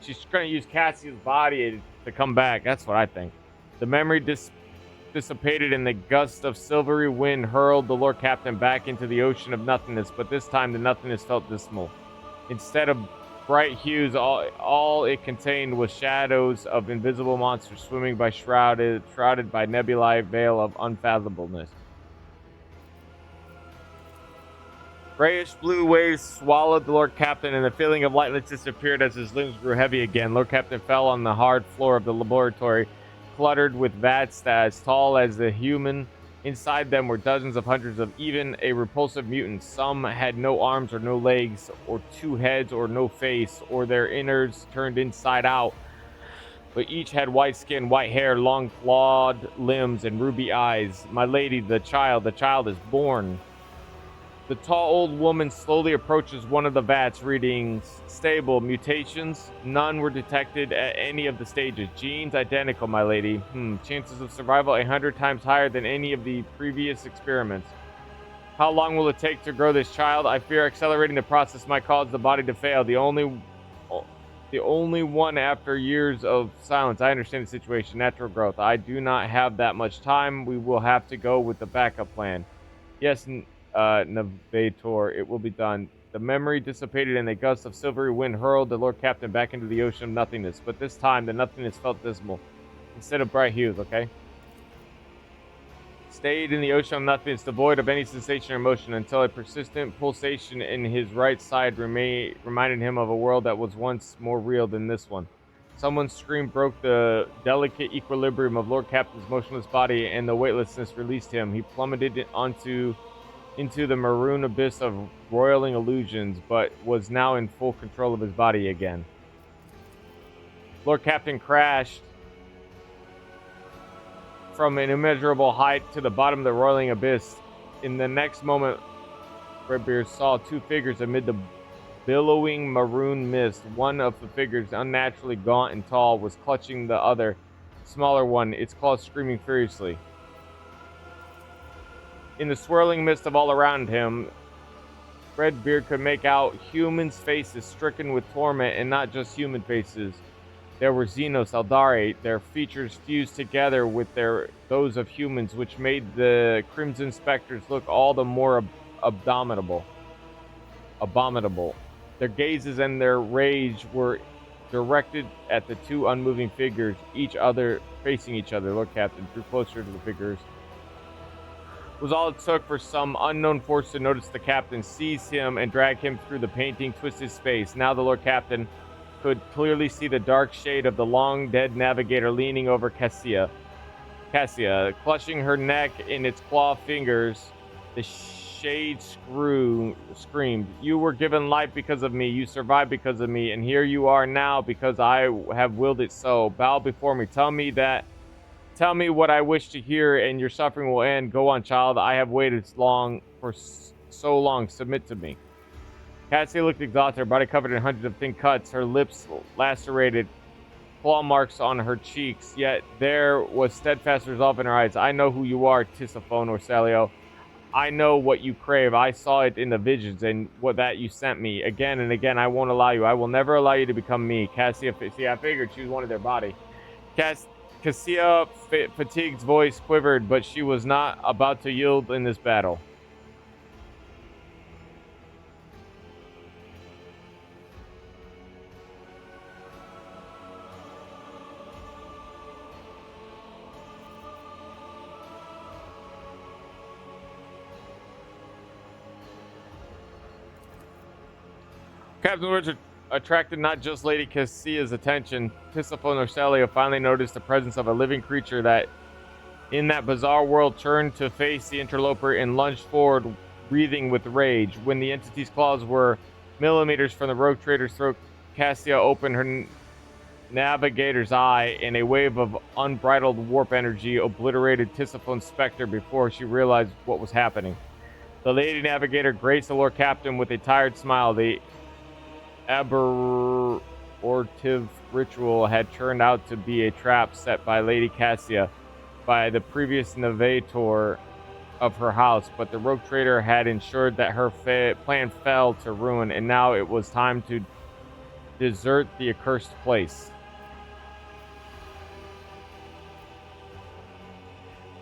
She's going to use Cassia's body to come back. That's what I think. The memory dissipated, and the gust of silvery wind hurled the Lord Captain back into the ocean of nothingness. But this time, the nothingness felt dismal. Instead of bright hues, all it contained was shadows of invisible monsters swimming by shrouded by nebulae veil of unfathomableness. Grayish blue waves swallowed the Lord Captain, and the feeling of lightness disappeared as his limbs grew heavy again. Lord Captain fell on the hard floor of the laboratory, cluttered with vats as tall as the human. Inside them were dozens of hundreds of even a repulsive mutants. Some had no arms or no legs, or two heads or no face, or their innards turned inside out. But each had white skin, white hair, long clawed limbs, and ruby eyes. My lady, the child is born. The tall old woman slowly approaches one of the vats, reading stable mutations. None were detected at any of the stages. Genes identical, my lady. Chances of survival 100 times higher than any of the previous experiments. How long will it take to grow this child? I fear accelerating the process might cause the body to fail. The only one after years of silence. I understand the situation. Natural growth. I do not have that much time. We will have to go with the backup plan. Yes, Navigator, it will be done. The memory dissipated and a gust of silvery wind hurled the Lord Captain back into the ocean of nothingness. But this time, the nothingness felt dismal instead of bright hues, okay? Stayed in the ocean of nothingness, devoid of any sensation or motion, until a persistent pulsation in his right side reminded him of a world that was once more real than this one. Someone's scream broke the delicate equilibrium of Lord Captain's motionless body, and the weightlessness released him. He plummeted into the maroon abyss of roiling illusions, but was now in full control of his body again. Lord Captain crashed from an immeasurable height to the bottom of the roiling abyss. In the next moment, Redbeard saw two figures amid the billowing maroon mist. One of the figures, unnaturally gaunt and tall, was clutching the other, smaller one, its claws screaming furiously. In the swirling mist of all around him, Redbeard could make out humans' faces stricken with torment, and not just human faces. There were Xenos, Eldari, their features fused together with those of humans, which made the Crimson Spectres look all the more abominable. Their gazes and their rage were directed at the two unmoving figures, facing each other. Lord Captain drew closer to the figures. It was all it took for some unknown force to notice the captain, seize him, and drag him through the painting twisted space. Now the Lord Captain could clearly see the dark shade of the long-dead navigator leaning over Cassia, clutching her neck in its claw fingers. The shade screamed, "You were given life because of me. You survived because of me. And here you are now because I have willed it so. Bow before me. Tell me what I wish to hear, and your suffering will end. Go on, child. I have waited for so long. Submit to me." Cassie looked exhausted, her body covered in hundreds of thin cuts, her lips lacerated, claw marks on her cheeks, yet there was steadfast resolve in her eyes. "I know who you are, Tisiphone or Salio. I know what you crave. I saw it in the visions and what that you sent me. Again and again, I won't allow you. I will never allow you to become me." Cassia, see, I figured she was one of their body. Cassia, fatigue's voice quivered, but she was not about to yield in this battle. Captain words attracted not just Lady Cassia's attention. Tisiphone or Celio finally noticed the presence of a living creature that, in that bizarre world, turned to face the interloper and lunged forward, breathing with rage. When the entity's claws were millimeters from the rogue trader's throat, Cassia opened her navigator's eye, and a wave of unbridled warp energy obliterated Tisiphone's specter before she realized what was happening. The Lady Navigator graced the Lord Captain with a tired smile. The abortive ritual had turned out to be a trap set by Lady Cassia by the previous navigator of her house, but the rogue trader had ensured that her plan fell to ruin, and now it was time to desert the accursed place.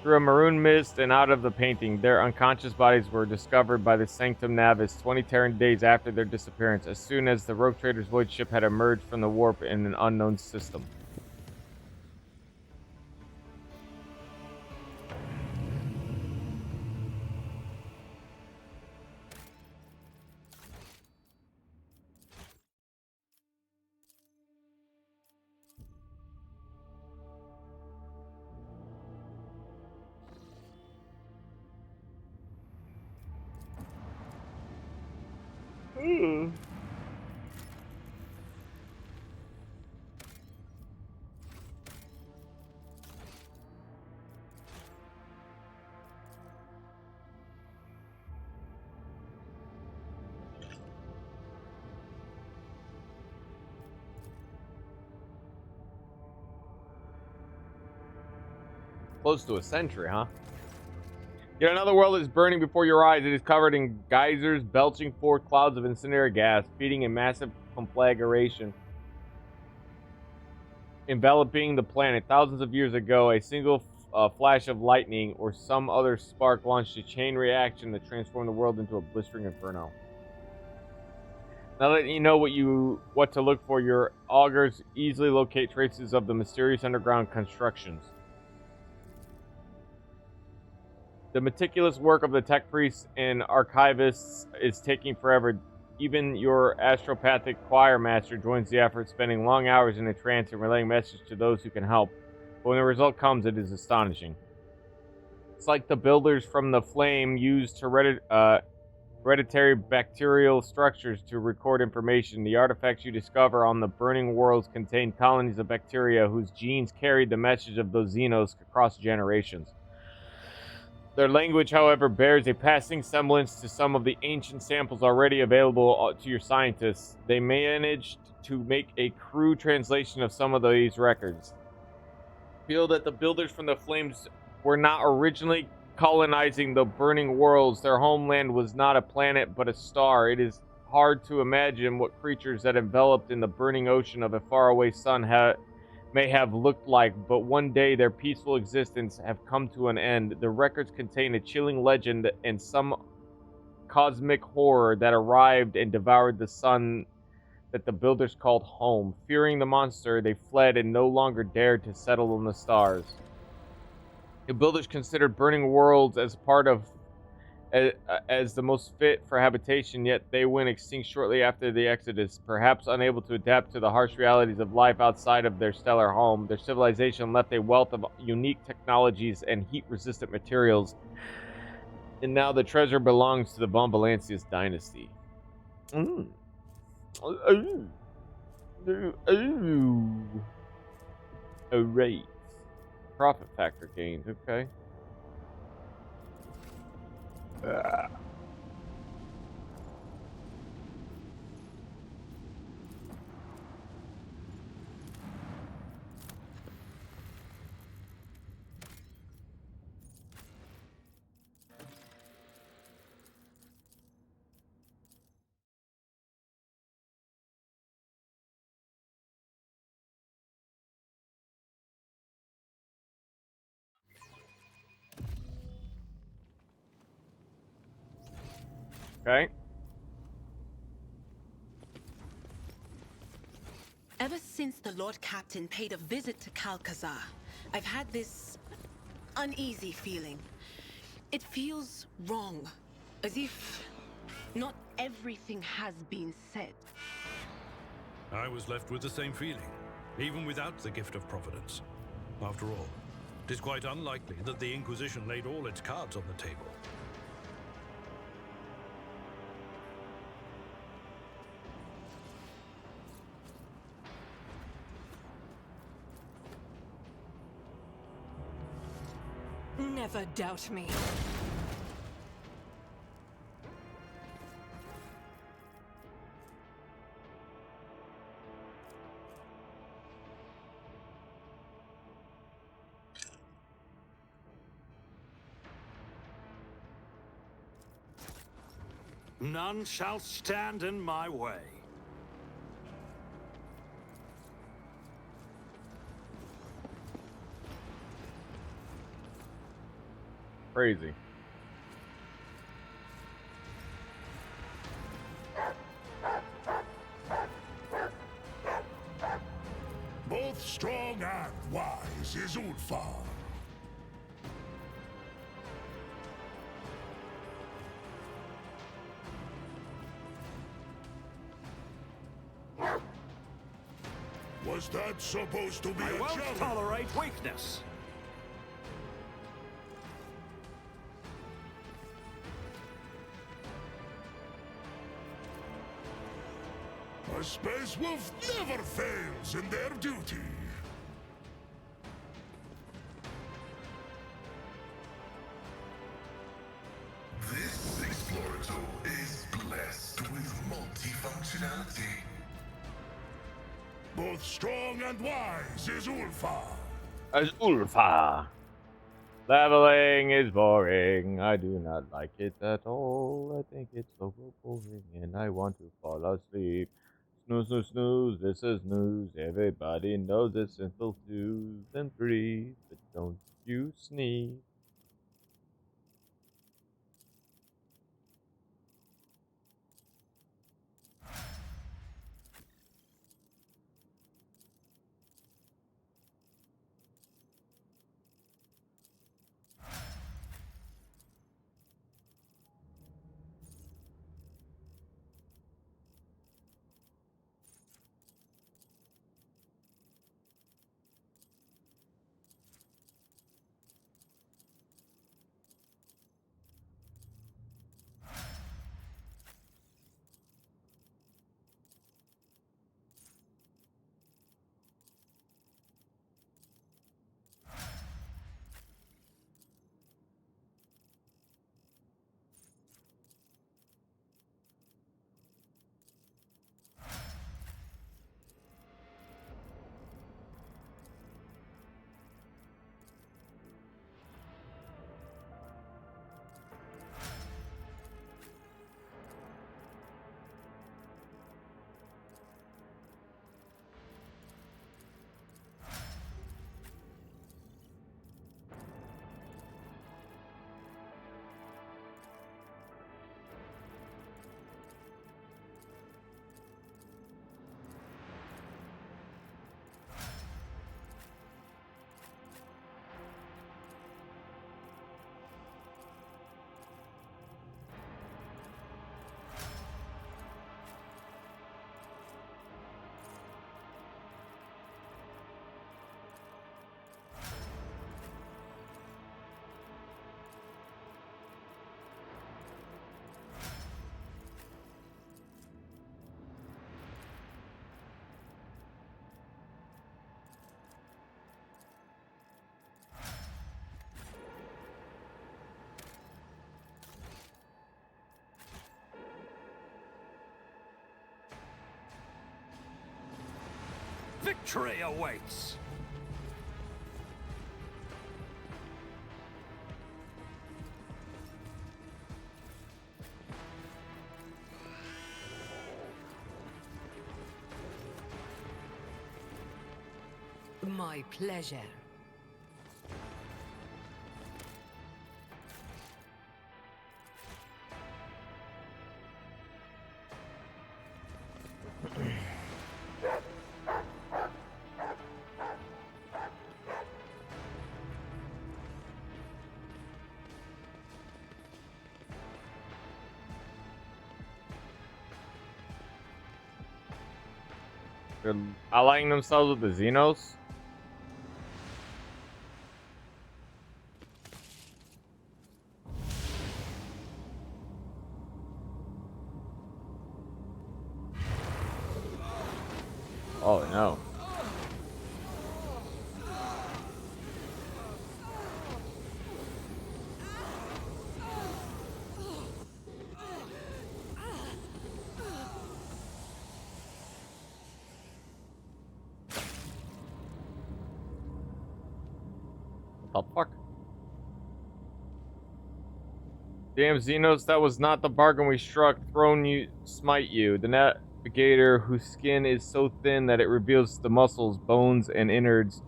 Through a maroon mist and out of the painting, their unconscious bodies were discovered by the Sanctum Navis 20 Terran days after their disappearance, as soon as the rogue trader's void ship had emerged from the warp in an unknown system. Close to a century, huh? Yet another world is burning before your eyes. It is covered in geysers, belching forth clouds of incendiary gas, feeding a massive conflagration, enveloping the planet. Thousands of years ago, a single flash of lightning or some other spark launched a chain reaction that transformed the world into a blistering inferno. Now that you know what to look for, your augurs easily locate traces of the mysterious underground constructions. The meticulous work of the tech priests and archivists is taking forever. Even your astropathic choir master joins the effort, spending long hours in a trance and relaying messages to those who can help. But when the result comes, it is astonishing. It's like the builders from the flame used hereditary bacterial structures to record information. The artifacts you discover on the burning worlds contain colonies of bacteria whose genes carried the message of those Xenos across generations. Their language, however, bears a passing semblance to some of the ancient samples already available to your scientists. They managed to make a crude translation of some of these records. Feel that the builders from the flames were not originally colonizing the burning worlds. Their homeland was not a planet but a star. It is hard to imagine what creatures that enveloped in the burning ocean of a faraway sun may have looked like, but one day their peaceful existence have come to an end. The records contain a chilling legend and some cosmic horror that arrived and devoured the sun that the builders called home. Fearing the monster, they fled and no longer dared to settle in the stars. The builders considered burning worlds as part of as the most fit for habitation, yet they went extinct shortly after the Exodus. Perhaps unable to adapt to the harsh realities of life outside of their stellar home, their civilization left a wealth of unique technologies and heat-resistant materials, and now the treasure belongs to the Von Valancius dynasty. Alright. Profit factor gained, okay. Okay. Ever since the Lord Captain paid a visit to Calcazar, I've had this uneasy feeling. It feels wrong, as if not everything has been said. I was left with the same feeling, even without the gift of Providence. After all, it is quite unlikely that the Inquisition laid all its cards on the table. Never doubt me. None shall stand in my way. Crazy. Both strong and wise is Ulfar. Was that supposed to be I a won't challenge? tolerate weakness. A space wolf never fails in their duty. This Explorator is blessed with multifunctionality. Both strong and wise is Ulfar. As Ulfa. Leveling is boring. I do not like it at all. I think it's so boring and I want to fall asleep. Snooze, snooze, snooze. This is news. Everybody knows it's simple 2s and 3s, but don't you sneeze. Victory awaits! My pleasure. They're allying themselves with the Xenos. Oh no. What the fuck? Damn Xenos, that was not the bargain we struck. Throne you, smite you. The navigator whose skin is so thin that it reveals the muscles, bones, and innards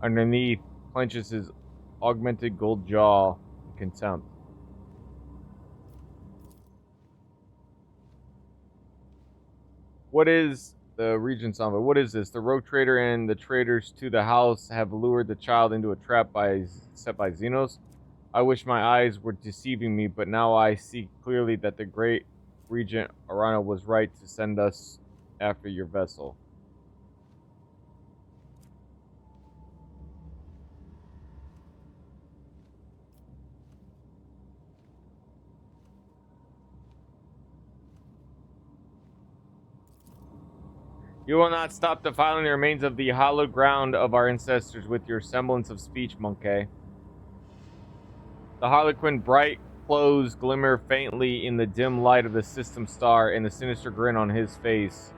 underneath clenches his augmented gold jaw in contempt. What is the Regent's Envoy? What is this? The rogue trader and the traitors to the house have lured the child into a trap set by Xenos. I wish my eyes were deceiving me, but now I see clearly that the great Regent Arana was right to send us after your vessel. You will not stop defiling the remains of the hallowed ground of our ancestors with your semblance of speech, monkey. The Harlequin bright clothes glimmer faintly in the dim light of the system star and the sinister grin on his face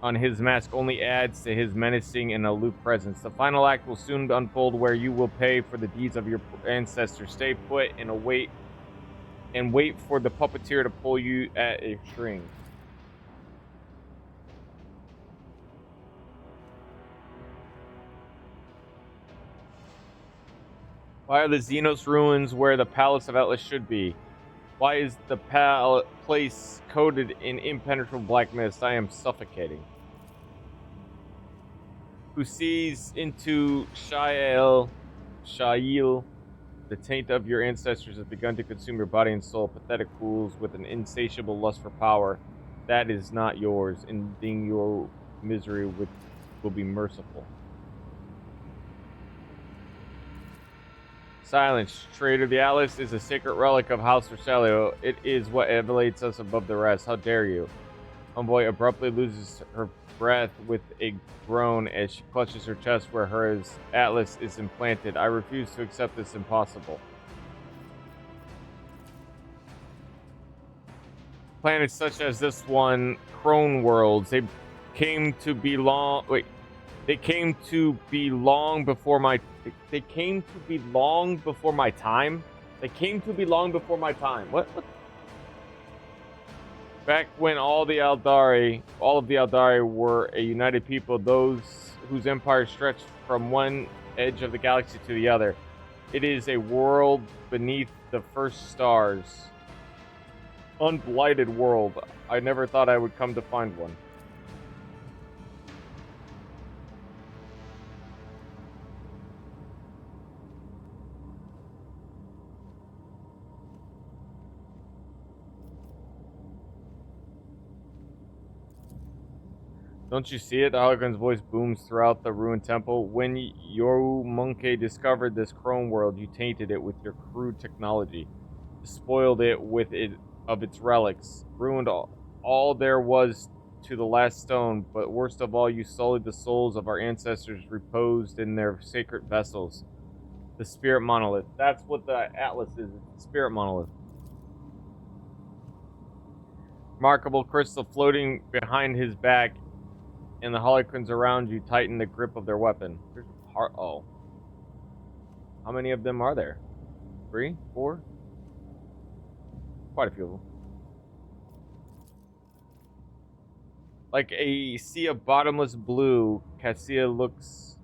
on his mask only adds to his menacing and aloof presence. The final act will soon unfold, where you will pay for the deeds of your ancestors. Stay put and wait for the puppeteer to pull you at a string. Why are the Xenos ruins where the Palace of Atlas should be? Why is the place coated in impenetrable black mist? I am suffocating. Who sees into Shael, the taint of your ancestors has begun to consume your body and soul. Pathetic fools with an insatiable lust for power. That is not yours. Ending your misery will be merciful. Silence. Traitor, the Atlas is a sacred relic of House Versalio. It is what elevates us above the rest. How dare you? Homeboy abruptly loses her breath with a groan as she clutches her chest where her Atlas is implanted. I refuse to accept this impossible. Planets such as this one, Crone worlds, they came to be long before my time. What? Back when all of the Aldari were a united people, those whose empire stretched from one edge of the galaxy to the other. It is a world beneath the first stars. Unblighted world. I never thought I would come to find one. Don't you see it? The hologram's voice booms throughout the ruined temple. When Yoru Monkey discovered this Crone world, you tainted it with your crude technology. Spoiled it of its relics. Ruined all there was to the last stone. But worst of all, you sullied the souls of our ancestors reposed in their sacred vessels. The spirit monolith. That's what the Atlas is. It's the spirit monolith. Remarkable crystal floating behind his back, and the holocrons around you tighten the grip of their weapon. Oh. How many of them are there? 3? 4? Quite a few of them. Like a sea of bottomless blue, Cassia looks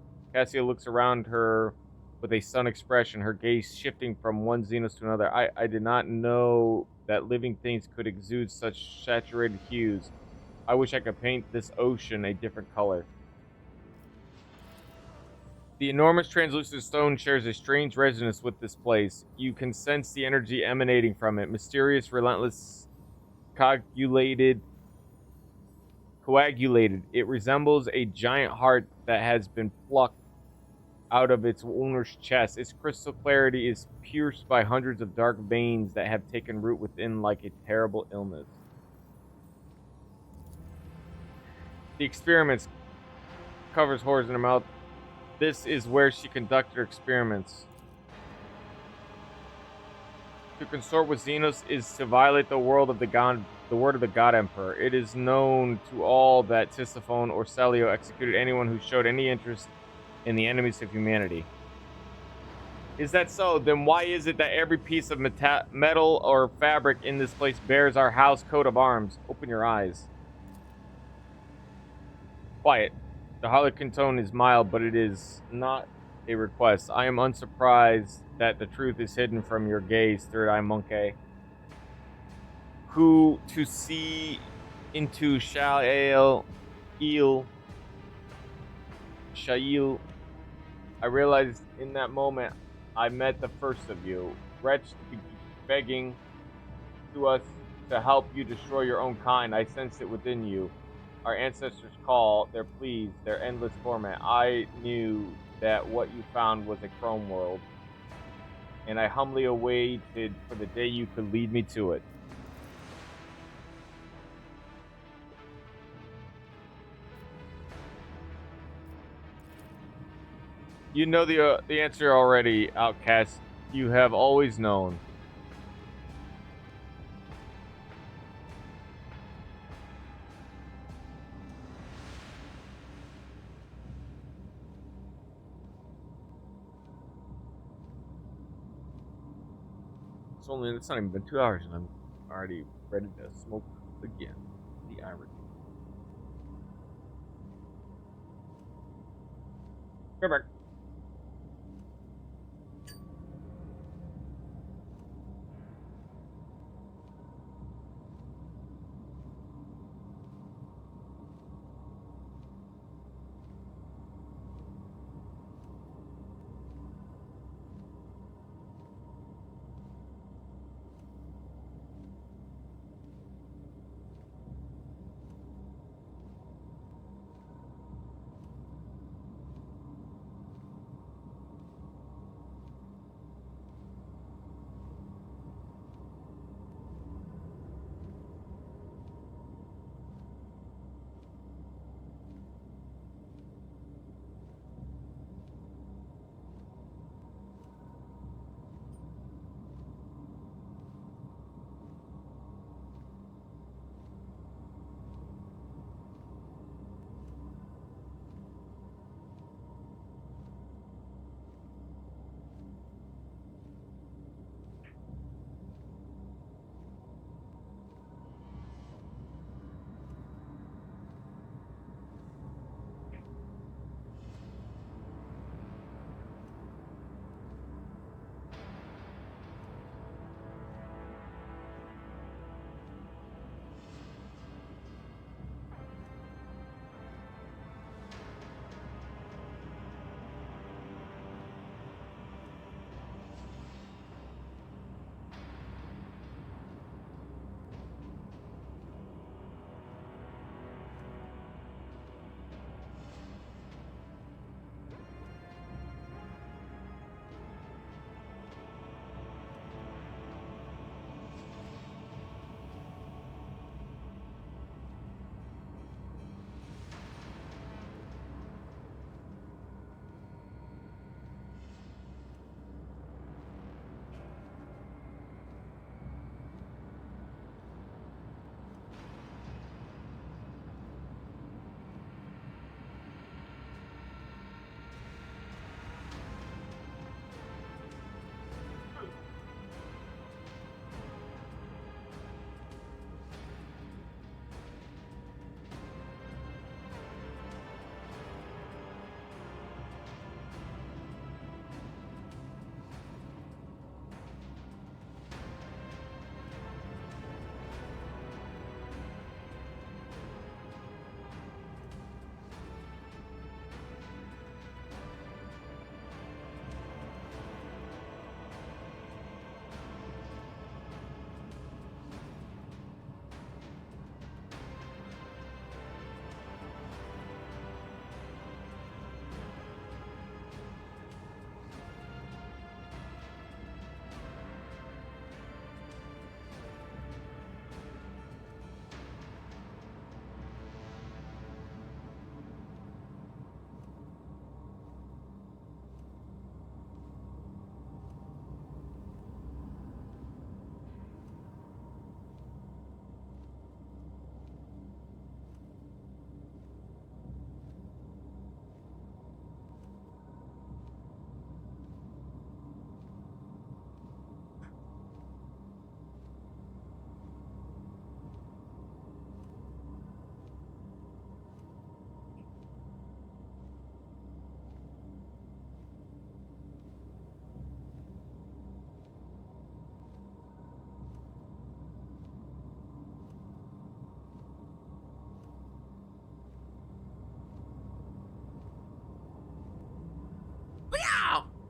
around her with a stunned expression, her gaze shifting from one Xenos to another. I did not know that living things could exude such saturated hues. I wish I could paint this ocean a different color. The enormous translucent stone shares a strange resonance with this place. You can sense the energy emanating from it. Mysterious, relentless, coagulated. It resembles a giant heart that has been plucked out of its owner's chest. Its crystal clarity is pierced by hundreds of dark veins that have taken root within like a terrible illness. The experiments covers horrors in her mouth. This is where she conducted her experiments. To consort with Xenos is to violate the word of the God Emperor. It is known to all that Tisiphone or Celio executed anyone who showed any interest in the enemies of humanity. Is that so? Then why is it that every piece of metal or fabric in this place bears our house coat of arms? Open your eyes. Quiet. The Harlequin tone is mild, but it is not a request. I am unsurprised that the truth is hidden from your gaze, third-eye monkey. Who to see into Shael. I realized in that moment I met the first of you. Wretched, begging to us to help you destroy your own kind. I sensed it within you. Our ancestors' call, their pleas, their endless torment. I knew that what you found was a Crone world, and I humbly awaited for the day you could lead me to it. You know the answer already, outcast. You have always known. It's not even been 2 hours and I'm already ready to smoke again. The irony. Come back.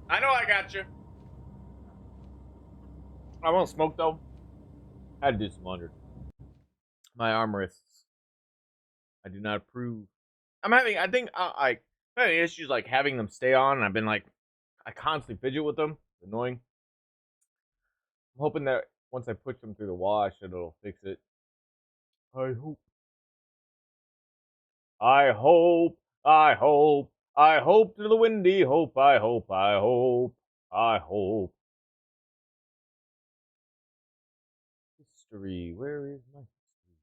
I know I got you. I won't smoke though. I had to do some laundry. My arm wrists. I do not approve. I think I'm having issues like having them stay on. And I've been like, I constantly fidget with them. It's annoying. I'm hoping that once I push them through the wash, it'll fix it. I hope. I hope. I hope. I hope to the windy hope. I hope. I hope. I hope. History. Where is my history?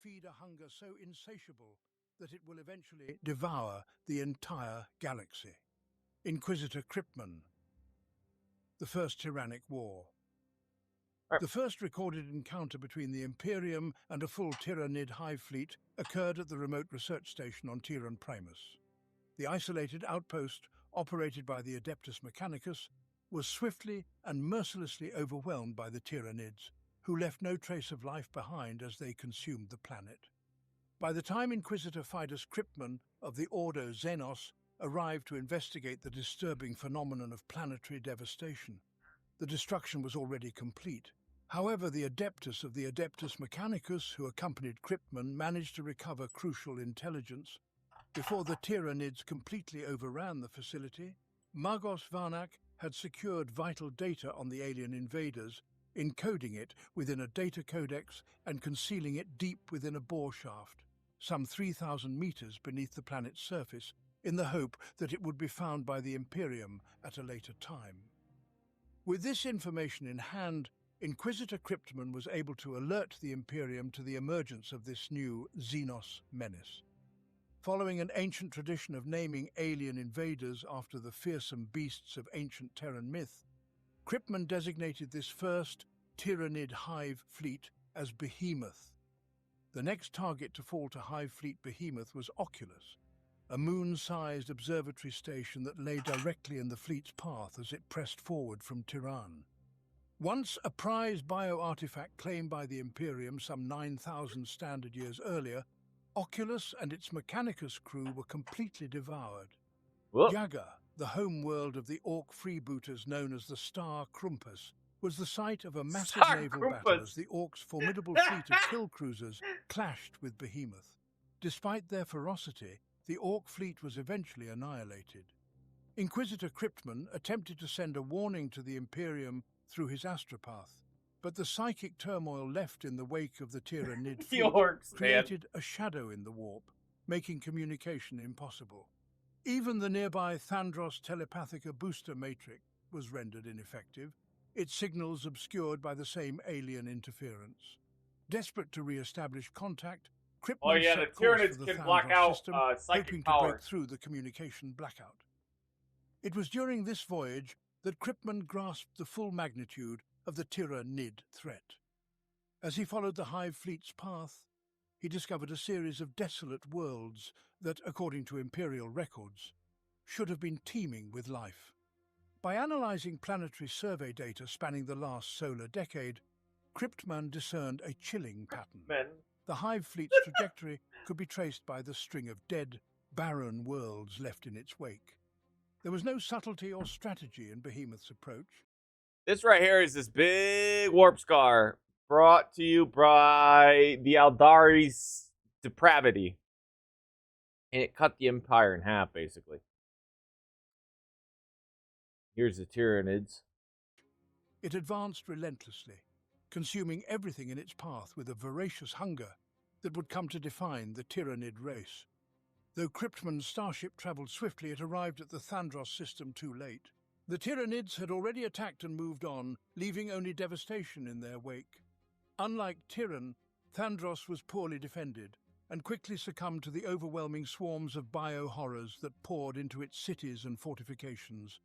Feed a hunger so insatiable that it will eventually devour the entire galaxy. Inquisitor Kryptman. The First Tyrannic War. The first recorded encounter between the Imperium and a full Tyranid hive fleet occurred at the remote research station on Tiran Primus. The isolated outpost, operated by the Adeptus Mechanicus, was swiftly and mercilessly overwhelmed by the Tyranids, who left no trace of life behind as they consumed the planet. By the time Inquisitor Fidus Kryptman of the Ordo Xenos arrived to investigate the disturbing phenomenon of planetary devastation, the destruction was already complete. However, the Adeptus of the Adeptus Mechanicus who accompanied Kryptman managed to recover crucial intelligence. Before the Tyranids completely overran the facility, Magos Varnak had secured vital data on the alien invaders, encoding it within a data codex and concealing it deep within a bore shaft, some 3,000 meters beneath the planet's surface, in the hope that it would be found by the Imperium at a later time. With this information in hand, Inquisitor Kryptman was able to alert the Imperium to the emergence of this new Xenos menace. Following an ancient tradition of naming alien invaders after the fearsome beasts of ancient Terran myth, Kryptman designated this first Tyranid hive fleet as Behemoth. The next target to fall to hive fleet Behemoth was Oculus, a moon-sized observatory station that lay directly in the fleet's path as it pressed forward from Tiran. Once a prized bio-artifact claimed by the Imperium some 9,000 standard years earlier, Oculus and its Mechanicus crew were completely devoured. Whoop. Yaga, the home world of the Orc freebooters known as the Star Krumpus, was the site of a massive Star naval Krumpus. battle as the Orcs' formidable fleet of kill cruisers clashed with Behemoth. Despite their ferocity, the Orc fleet was eventually annihilated. Inquisitor Kryptman attempted to send a warning to the Imperium through his astropath, but the psychic turmoil left in the wake of the Tyranid The fleet orcs, man. created a shadow in the warp, making communication impossible. Even the nearby Thandros Telepathica booster matrix was rendered ineffective, its signals obscured by the same alien interference. Desperate to re-establish contact, Kryptman Oh yeah, the set course Tyranids for the can block Thandros out system, psychic hoping to power. break through the communication blackout. It was during this voyage that Kryptman grasped the full magnitude of the Tyranid threat. As he followed the Hive Fleet's path, he discovered a series of desolate worlds that, according to Imperial records, should have been teeming with life. By analyzing planetary survey data spanning the last solar decade, Kryptman discerned a chilling pattern. Men. The Hive Fleet's trajectory could be traced by the string of dead, barren worlds left in its wake. There was no subtlety or strategy in Behemoth's approach. This right here is this big warp scar brought to you by the Aldari's depravity. And it cut the Empire in half, basically. Here's the Tyranids. It advanced relentlessly, consuming everything in its path with a voracious hunger that would come to define the Tyranid race. Though Kryptman's starship traveled swiftly, it arrived at the Thandros system too late. The Tyranids had already attacked and moved on, leaving only devastation in their wake. Unlike Tyran, Thandros was poorly defended and quickly succumbed to the overwhelming swarms of bio-horrors that poured into its cities and fortifications.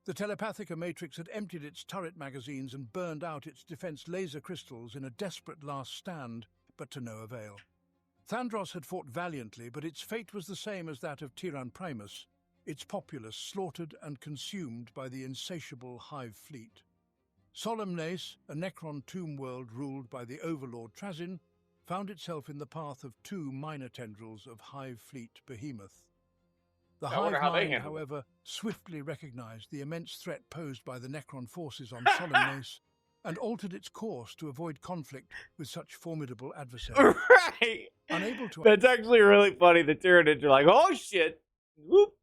The Telepathica Matrix had emptied its turret magazines and burned out its defense laser crystals in a desperate last stand, but to no avail. Thandros had fought valiantly, but its fate was the same as that of Tiran Primus, its populace slaughtered and consumed by the insatiable Hive Fleet. Solemnes, a Necron tomb world ruled by the overlord Trazin, found itself in the path of two minor tendrils of Hive Fleet Behemoth. The I wonder Hive how they mind, handled it. however, swiftly recognized the immense threat posed by the Necron forces on Solemnes and altered its course to avoid conflict with such formidable adversaries. Right! Unable to... That's actually really funny. The Tyranids are like, oh shit! Whoop!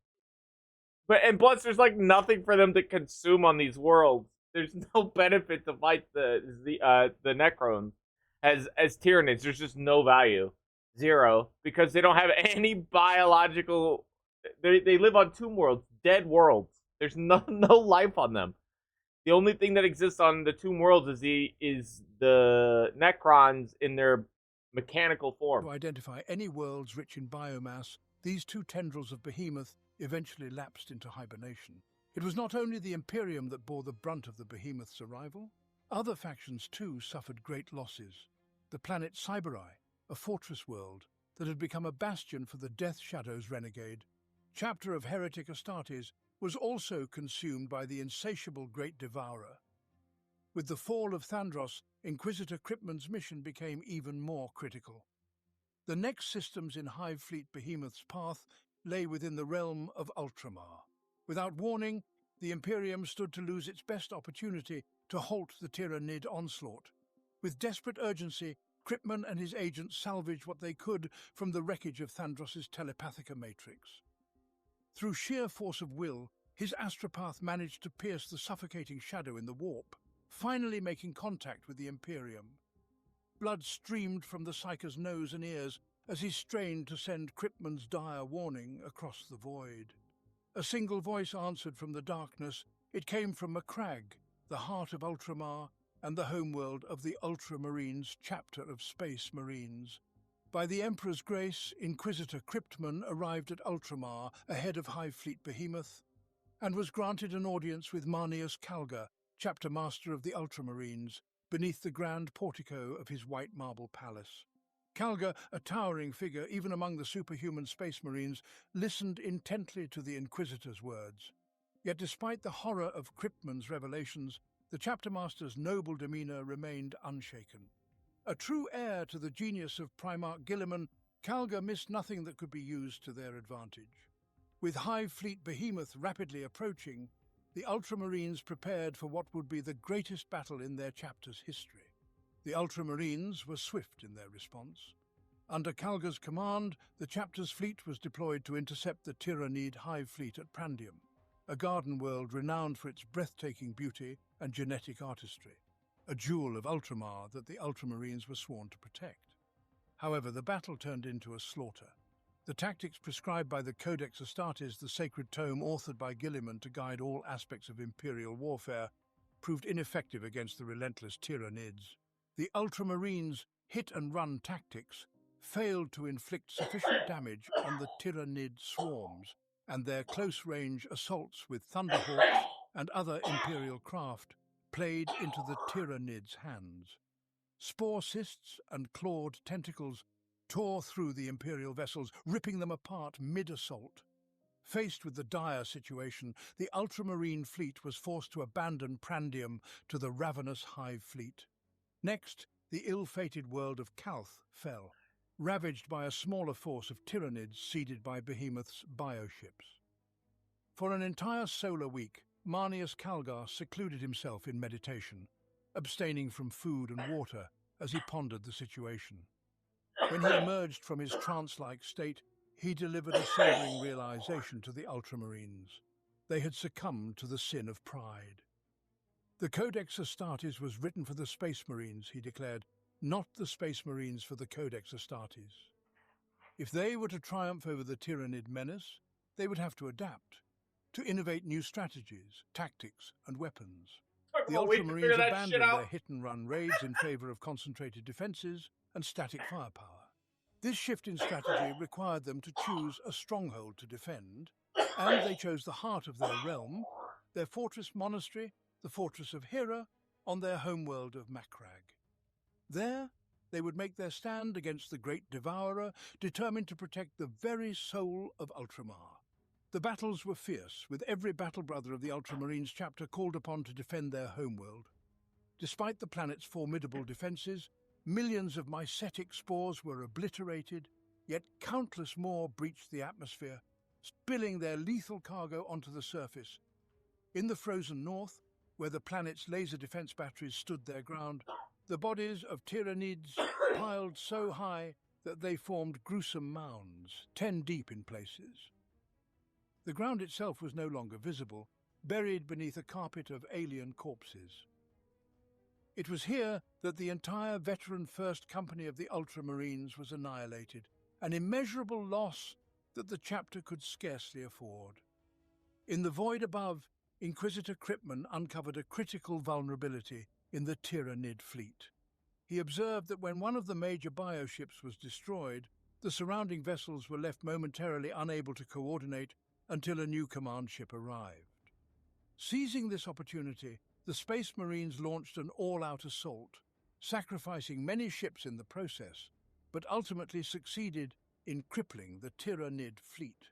And plus, there's like nothing for them to consume on these worlds. There's no benefit to fight the Necrons as Tyranids. There's just no value, zero, because they don't have any biological. They live on tomb worlds, dead worlds. There's no life on them. The only thing that exists on the tomb worlds is the Necrons in their mechanical form. To identify any worlds rich in biomass, these two tendrils of behemoth eventually lapsed into hibernation. It was not only the Imperium that bore the brunt of the behemoth's arrival. Other factions too suffered great losses. The planet Cyberai, a fortress world that had become a bastion for the Death Shadow's renegade, chapter of Heretic Astartes, was also consumed by the insatiable Great Devourer. With the fall of Thandros, Inquisitor Kryptman's mission became even more critical. The next systems in Hive Fleet Behemoth's path lay within the realm of Ultramar. Without warning, the Imperium stood to lose its best opportunity to halt the Tyranid onslaught. With desperate urgency, Kryptman and his agents salvaged what they could from the wreckage of Thandros's telepathica matrix. Through sheer force of will, his astropath managed to pierce the suffocating shadow in the warp, finally making contact with the Imperium. Blood streamed from the Psyker's nose and ears as he strained to send Kryptman's dire warning across the void. A single voice answered from the darkness. It came from Macragge, the heart of Ultramar and the homeworld of the Ultramarines chapter of Space Marines. By the Emperor's grace, Inquisitor Kryptman arrived at Ultramar ahead of Hive Fleet Behemoth and was granted an audience with Marneus Calgar, chapter master of the Ultramarines, beneath the grand portico of his white marble palace. Calgar, a towering figure even among the superhuman Space Marines, listened intently to the Inquisitor's words. Yet despite the horror of Kryptman's revelations, the chapter master's noble demeanor remained unshaken. A true heir to the genius of Primarch Guilliman, Calgar missed nothing that could be used to their advantage. With Hive Fleet Behemoth rapidly approaching, the Ultramarines prepared for what would be the greatest battle in their chapter's history. The Ultramarines were swift in their response. Under Calgar's command, the chapter's fleet was deployed to intercept the Tyranid Hive Fleet at Prandium, a garden world renowned for its breathtaking beauty and genetic artistry, a jewel of Ultramar that the Ultramarines were sworn to protect. However, the battle turned into a slaughter. The tactics prescribed by the Codex Astartes, the sacred tome authored by Guilliman to guide all aspects of Imperial warfare, proved ineffective against the relentless Tyranids. The Ultramarines' hit-and-run tactics failed to inflict sufficient damage on the Tyranid swarms, and their close-range assaults with Thunderhawks and other Imperial craft played into the Tyranids' hands. Spore cysts and clawed tentacles tore through the Imperial vessels, ripping them apart mid-assault. Faced with the dire situation, the Ultramarine fleet was forced to abandon Prandium to the ravenous Hive Fleet. Next, the ill-fated world of Calth fell, ravaged by a smaller force of Tyranids seeded by Behemoth's bioships. For an entire solar week, Marneus Calgar secluded himself in meditation, abstaining from food and water as he pondered the situation. When he emerged from his trance-like state, he delivered a sobering realization to the Ultramarines. They had succumbed to the sin of pride. The Codex Astartes was written for the Space Marines, he declared, not the Space Marines for the Codex Astartes. If they were to triumph over the Tyranid menace, they would have to adapt, to innovate new strategies, tactics, and weapons. The Ultramarines abandoned their hit-and-run raids in favor of concentrated defenses and static firepower. This shift in strategy required them to choose a stronghold to defend, and they chose the heart of their realm, their fortress monastery, the fortress of Hera, on their homeworld of Macragge. There, they would make their stand against the Great Devourer, determined to protect the very soul of Ultramar. The battles were fierce, with every battle brother of the Ultramarines chapter called upon to defend their homeworld. Despite the planet's formidable defenses, millions of mycetic spores were obliterated, yet countless more breached the atmosphere, spilling their lethal cargo onto the surface. In the frozen north, where the planet's laser defense batteries stood their ground, the bodies of Tyranids piled so high that they formed gruesome mounds, 10 deep in places. The ground itself was no longer visible, buried beneath a carpet of alien corpses. It was here that the entire veteran First Company of the Ultramarines was annihilated, an immeasurable loss that the chapter could scarcely afford. In the void above, Inquisitor Kryptman uncovered a critical vulnerability in the Tyranid fleet. he observed that when one of the major bioships was destroyed, the surrounding vessels were left momentarily unable to coordinate until a new command ship arrived. Seizing this opportunity, the Space Marines launched an all-out assault, sacrificing many ships in the process, but ultimately succeeded in crippling the Tyranid fleet.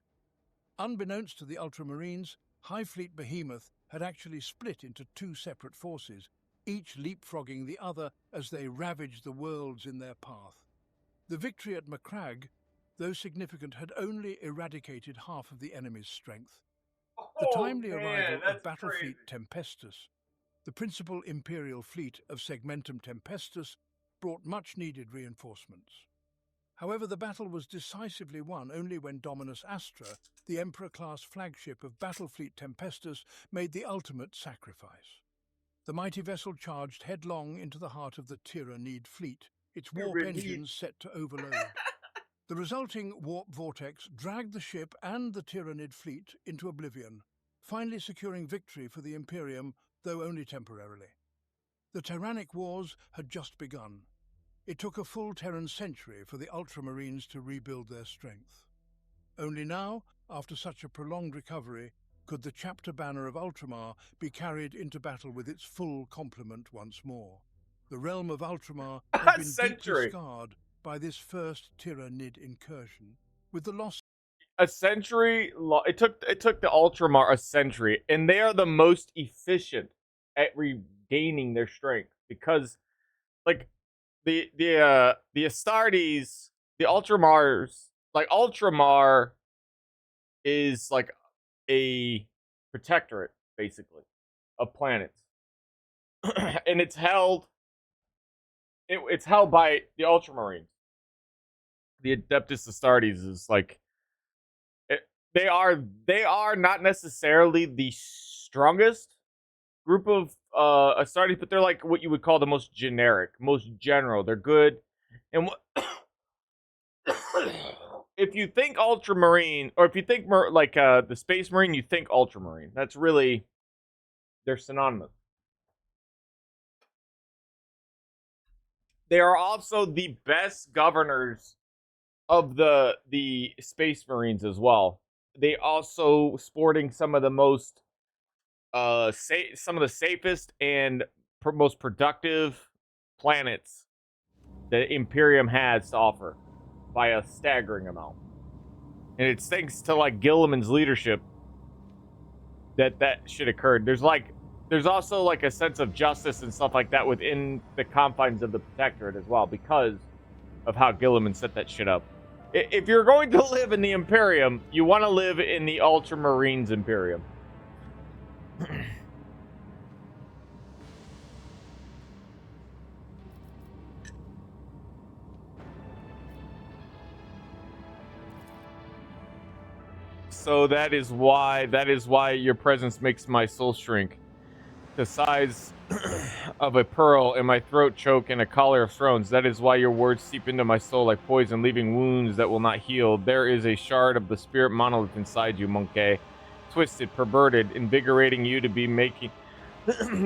Unbeknownst to the Ultramarines, High Fleet Behemoth had actually split into two separate forces, each leapfrogging the other as they ravaged the worlds in their path. The victory at Macragge, though significant, had only eradicated half of the enemy's strength. The timely arrival of Battlefleet Tempestus, the principal Imperial fleet of Segmentum Tempestus, brought much-needed reinforcements. However, the battle was decisively won only when Dominus Astra, the Emperor-class flagship of Battlefleet Tempestus, made the ultimate sacrifice. The mighty vessel charged headlong into the heart of the Tyranid fleet, its warp engines set to overload. The resulting warp vortex dragged the ship and the Tyranid fleet into oblivion, finally securing victory for the Imperium, though only temporarily. The Tyrannic Wars had just begun. It took a full Terran century for the Ultramarines to rebuild their strength. Only now, after such a prolonged recovery, could the chapter banner of Ultramar be carried into battle with its full complement once more. The realm of Ultramar had been deeply scarred by this first Tyranid incursion, with the loss. A century. It took the Ultramar a century, and they are the most efficient at regaining their strength because, like, the Astartes, the Ultramars, like Ultramar is like a protectorate basically of planets, and it's held by the Ultramarines. The Adeptus Astartes is like they are not necessarily the strongest group of Astartes, but they're like what you would call the most generic, most general. They're good, and if you think Ultramarine, or if you think the Space Marine, you think Ultramarine. That's really, they're synonymous. They are also the best governors of the Space Marines as well. They also sporting some of the most some of the safest and most productive planets that Imperium has to offer by a staggering amount. And it's thanks to like Gilliman's leadership that shit occurred. There's also like a sense of justice and stuff like that within the confines of the Protectorate as well, because of how Gilliman set that shit up. If you're going to live in the Imperium, you want to live in the Ultramarines Imperium. So that is why your presence makes my soul shrink. The size of a pearl and my throat choke and a collar of thrones. That is why your words seep into my soul like poison, leaving wounds that will not heal. There is a shard of the spirit monolith inside you, Monkey. Twisted, perverted, invigorating you to be making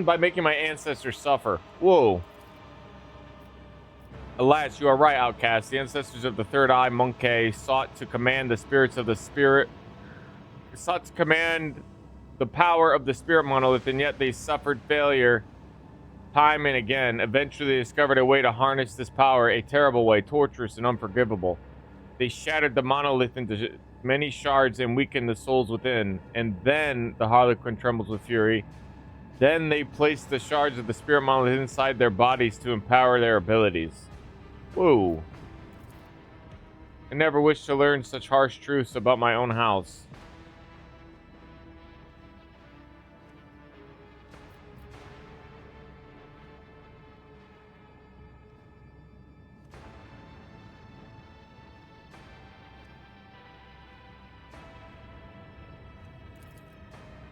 by making my ancestors suffer. Whoa. Alas, you are right, outcast. The ancestors of the third eye, Monkey, sought to command the spirits of the spirit, sought to command the power of the spirit monolith, and yet they suffered failure time and again. Eventually they discovered a way to harness this power, a terrible way, torturous and unforgivable. They shattered the monolith into many shards and weakened the souls within, and then the Harlequin trembles with fury. Then they placed the shards of the spirit monolith inside their bodies to empower their abilities. Whoa. I never wished to learn such harsh truths about my own house.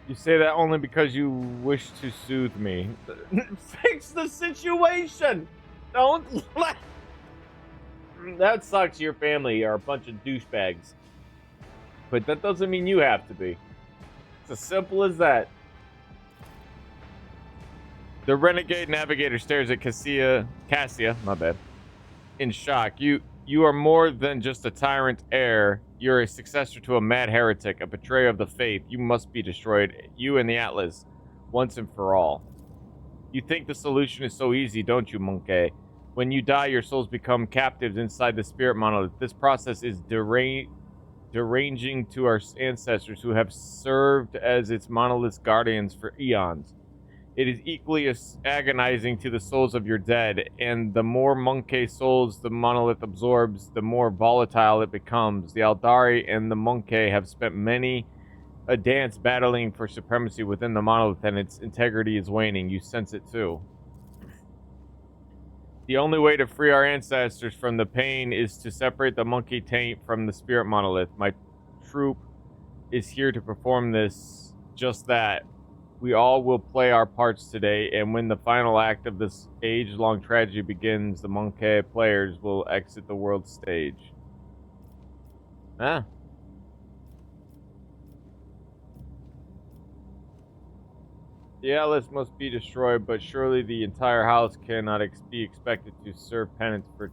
You say that only because you wish to soothe me. Fix the situation! Don't let... That sucks. Your family are a bunch of douchebags. But that doesn't mean you have to be. It's as simple as that. The renegade navigator stares at Cassia Cassia, my bad, in shock. You are more than just a tyrant heir. You're a successor to a mad heretic, a betrayer of the faith. You must be destroyed, you and the Atlas, once and for all. You think the solution is so easy, don't you, Monkey? When you die, your souls become captives inside the spirit monolith. This process is deranging to our ancestors who have served as its monolith's guardians for eons. It is equally as agonizing to the souls of your dead, and the more Monkey souls the monolith absorbs, the more volatile it becomes. The Aldari and the Monkey have spent many a dance battling for supremacy within the monolith, and its integrity is waning. You sense it too. The only way to free our ancestors from the pain is to separate the monkey taint from the spirit monolith. My troop is here to perform this, just that. We all will play our parts today, and when the final act of this age-long tragedy begins, the monkey players will exit the world stage. Ah. The Atlas must be destroyed, but surely the entire house cannot be expected to serve penance for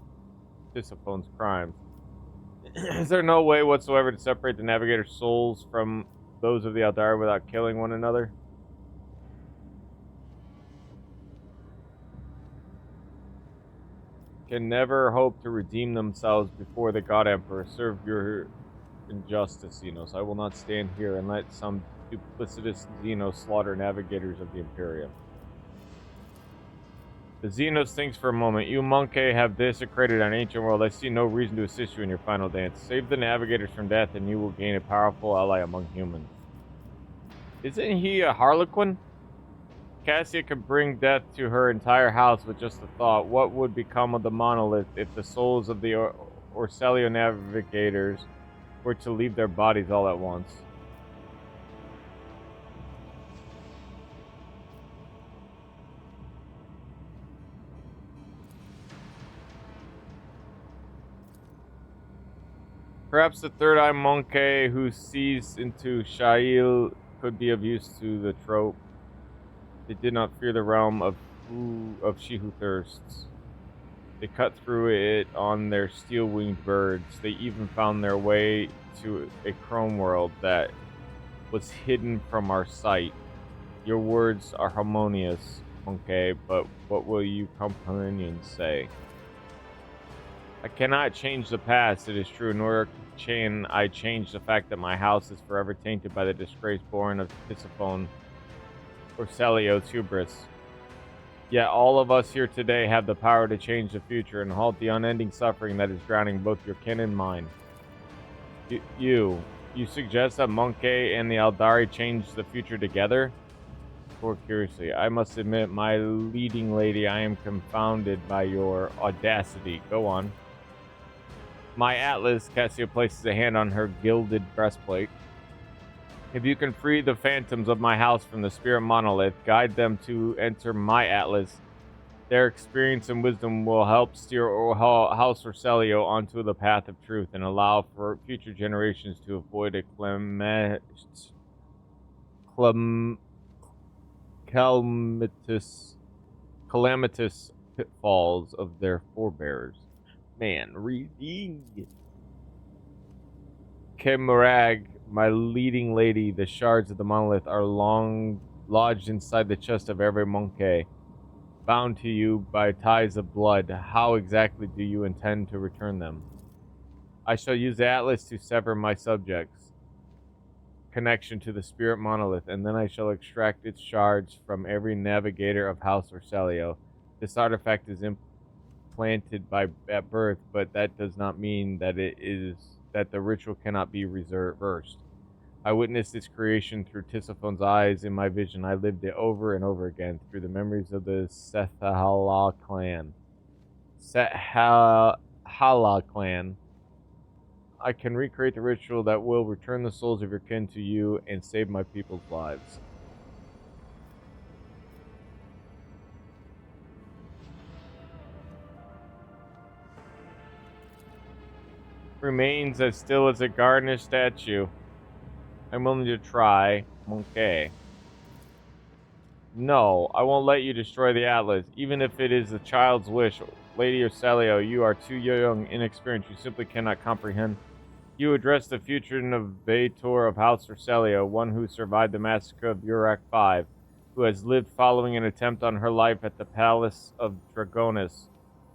Tisophone's crimes. Is there no way whatsoever to separate the Navigator's souls from those of the Aldari without killing one another? Can never hope to redeem themselves before the God Emperor. Serve your injustice, Xenos. I will not stand here and let some duplicitous Xenos slaughter navigators of the Imperium. The Xenos thinks for a moment. You, Monkey, have desecrated an ancient world. I see no reason to assist you in your final dance. Save the navigators from death, and you will gain a powerful ally among humans. Isn't he a harlequin? Cassia could bring death to her entire house with just a thought. What would become of the monolith if the souls of the Orcelio navigators were to leave their bodies all at once? Perhaps the third-eye monkey who sees into Shail could be of use to the trope. They did not fear the realm of she who thirsts. They cut through it on their steel-winged birds. They even found their way to a chrome world that was hidden from our sight. Your words are harmonious, monkey, but what will you companions say? I cannot change the past, it is true, nor can I change the fact that my house is forever tainted by the disgrace born of Tisiphone Orcelio's hubris. Yet all of us here today have the power to change the future and halt the unending suffering that is drowning both your kin and mine. You suggest that Monkey and the Aldari change the future together? More curiously, I must admit, my leading lady, I am confounded by your audacity. Go on. My Atlas, Cassia places a hand on her gilded breastplate. If you can free the phantoms of my house from the spirit monolith, guide them to enter my Atlas. Their experience and wisdom will help steer House Orcelio onto the path of truth and allow for future generations to avoid a calamitous pitfalls of their forebears. Man, reading. Kemerag, my leading lady, the shards of the monolith are long lodged inside the chest of every monkey, bound to you by ties of blood. How exactly do you intend to return them? I shall use the Atlas to sever my subjects' connection to the spirit monolith, and then I shall extract its shards from every navigator of House Orcelio. This artifact is implanted at birth, but that does not mean that the ritual cannot be reversed. I witnessed its creation through Tisophone's eyes in my vision. I lived it over and over again through the memories of the Sethala clan. Sethala clan. I can recreate the ritual that will return the souls of your kin to you and save my people's lives. Remains as still as a gardener's statue. I'm willing to try, monkey. No, I won't let you destroy the Atlas, even if it is a child's wish. Lady Ursalio, you are too young, inexperienced. You simply cannot comprehend. You address the future Novator of House Ursalio, one who survived the massacre of Urak V, who has lived following an attempt on her life at the Palace of Dragonis,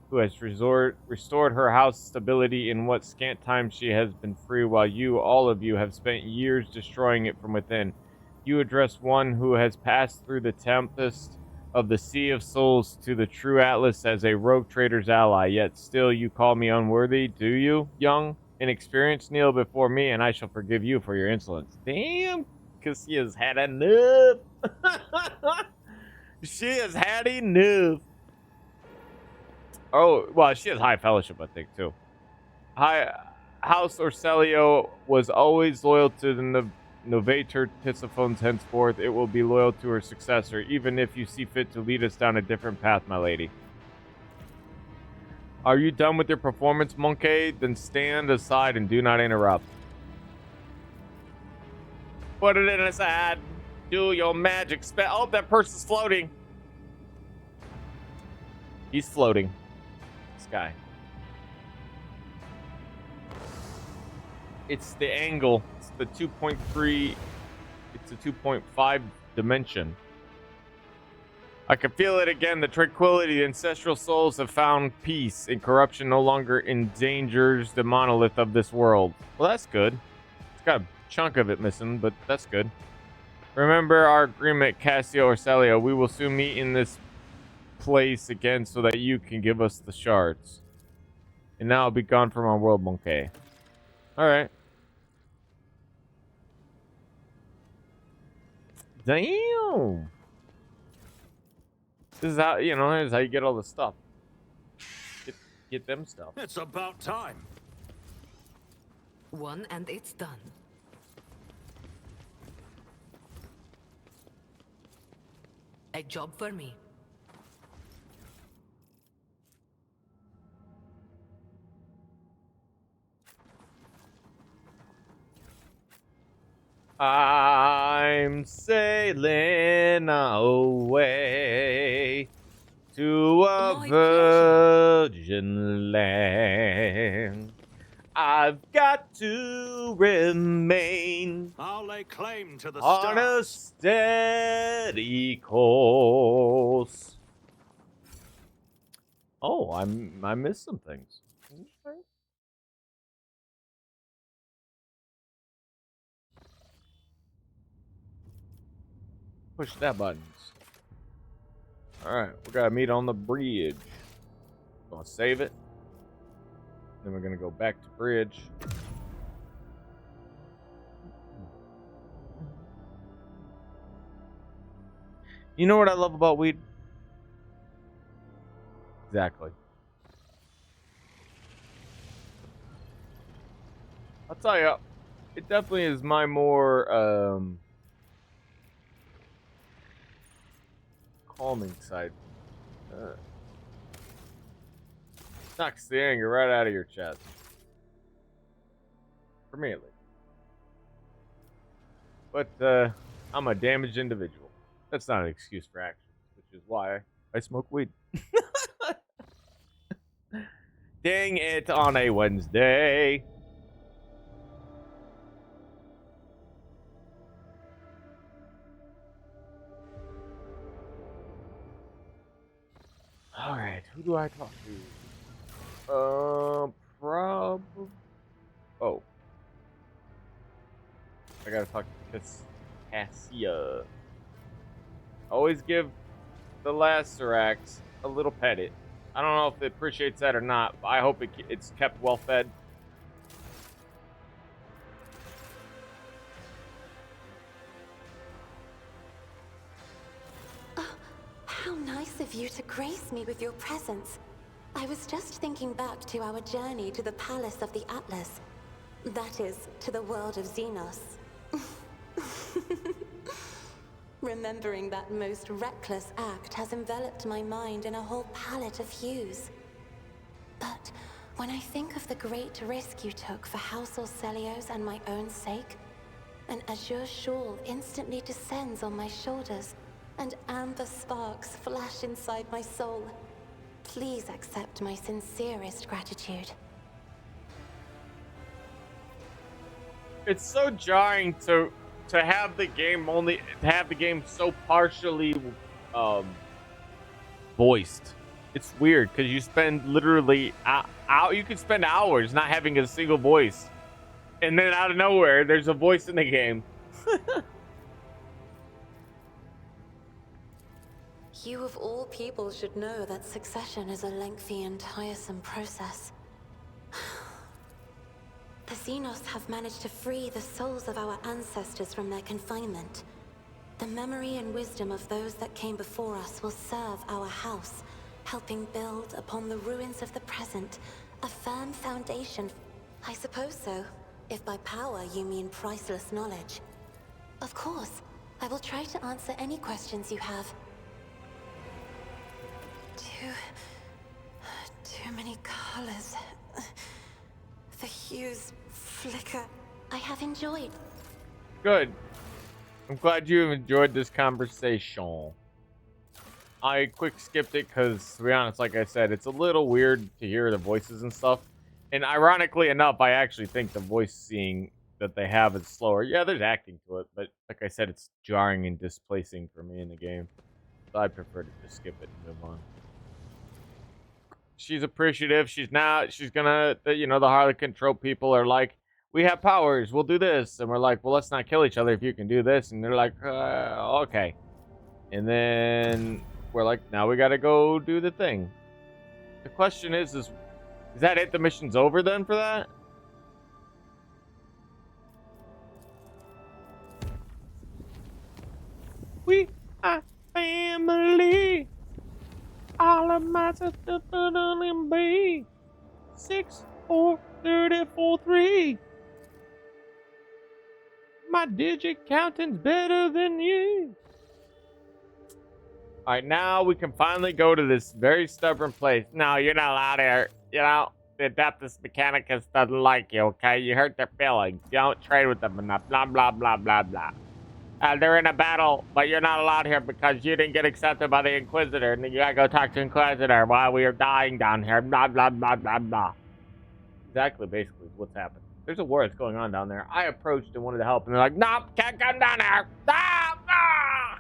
who has restored her house stability in what scant time she has been free, while you, all of you, have spent years destroying it from within. You address one who has passed through the tempest of the Sea of Souls to the true Atlas as a rogue trader's ally, yet still you call me unworthy, do you, young, inexperienced? Kneel before me, and I shall forgive you for your insolence. Damn, because she has had enough. She has had enough. Oh, well, she has high fellowship, I think, too. House Ursalio was always loyal to the Novator Tisophones. Henceforth, it will be loyal to her successor, even if you see fit to lead us down a different path, my lady. Are you done with your performance, Monkey? Then stand aside and do not interrupt. Put it in his hand. Do your magic spell. Oh, that person's floating. He's floating. This guy. It's the angle. It's the 2.3. It's a 2.5 dimension. I can feel it again. The tranquility, the ancestral souls have found peace, and corruption no longer endangers the monolith of this world. Well, that's good. It's got a chunk of it missing, but that's good. Remember our agreement, Cassio Ursalio. We will soon meet in this place again so that you can give us the shards. And now I'll be gone from our world, Monkey. Alright. Damn. This is how, this is how you get all the stuff. Get them stuff. It's about time. One and it's done. A job for me. I'm sailing away to a virgin land. I've got to remain I'll lay claim to the on a stars. steady course. Oh, I missed some things. Okay. Push that buttons. Alright, we gotta meet on the bridge. Gonna save it. Then we're gonna go back to bridge. You know what I love about weed? Exactly. I'll tell you, it definitely is my more calming side. Knocks the anger right out of your chest. For me, at least. But I'm a damaged individual. That's not an excuse for actions, which is why I smoke weed. Dang it on a Wednesday. Alright, who do I talk to? Probably. Oh. I gotta talk to Cassia. Always give the Lacerax a little pettit. I don't know if it appreciates that or not, but I hope it's kept well fed. How nice of you to grace me with your presence. I was just thinking back to our journey to the Palace of the Atlas. That is, to the world of Xenos. Remembering that most reckless act has enveloped my mind in a whole palette of hues. But when I think of the great risk you took for House Ursalio's and my own sake, an azure shawl instantly descends on my shoulders, and amber sparks flash inside my soul. Please accept my sincerest gratitude. It's so jarring to have the game so partially voiced. It's weird because you spend literally you could spend hours not having a single voice, and then out of nowhere there's a voice in the game. You of all people should know that succession is a lengthy and tiresome process. The Xenos have managed to free the souls of our ancestors from their confinement. The memory and wisdom of those that came before us will serve our house, helping build upon the ruins of the present a firm foundation. I suppose so, if by power you mean priceless knowledge. Of course, I will try to answer any questions you have. Too many colors. The hues flicker. I have enjoyed. Good. I'm glad you enjoyed this conversation. I quick skipped it because, to be honest, like I said, it's a little weird to hear the voices and stuff. And ironically enough, I actually think the voice seeing that they have is slower. Yeah, there's acting to it, but like I said, it's jarring and displacing for me in the game. So I prefer to just skip it and move on. She's appreciative. She's gonna, the Harlequin trope people are like, we have powers, we'll do this. And we're like, well, let's not kill each other if you can do this. And they're like, okay. And then we're like, now we gotta go do the thing. The question is that it? The mission's over then for that? We are family. All of my sisters in B. 6, 4, 34, 3. My digit counting's better than you. Alright, now we can finally go to this very stubborn place. No, you're not allowed here. You know, the Adeptus Mechanicus doesn't like you, okay? You hurt their feelings. You don't trade with them enough. Blah, blah, blah, blah, blah. They're in a battle, but you're not allowed here because you didn't get accepted by the Inquisitor. And you gotta go talk to Inquisitor while we are dying down here. Blah, blah, blah, blah, blah. Exactly, basically, what's happening. There's a war that's going on down there. I approached and wanted to help, and they're like, nope, can't come down there. Stop! Ah!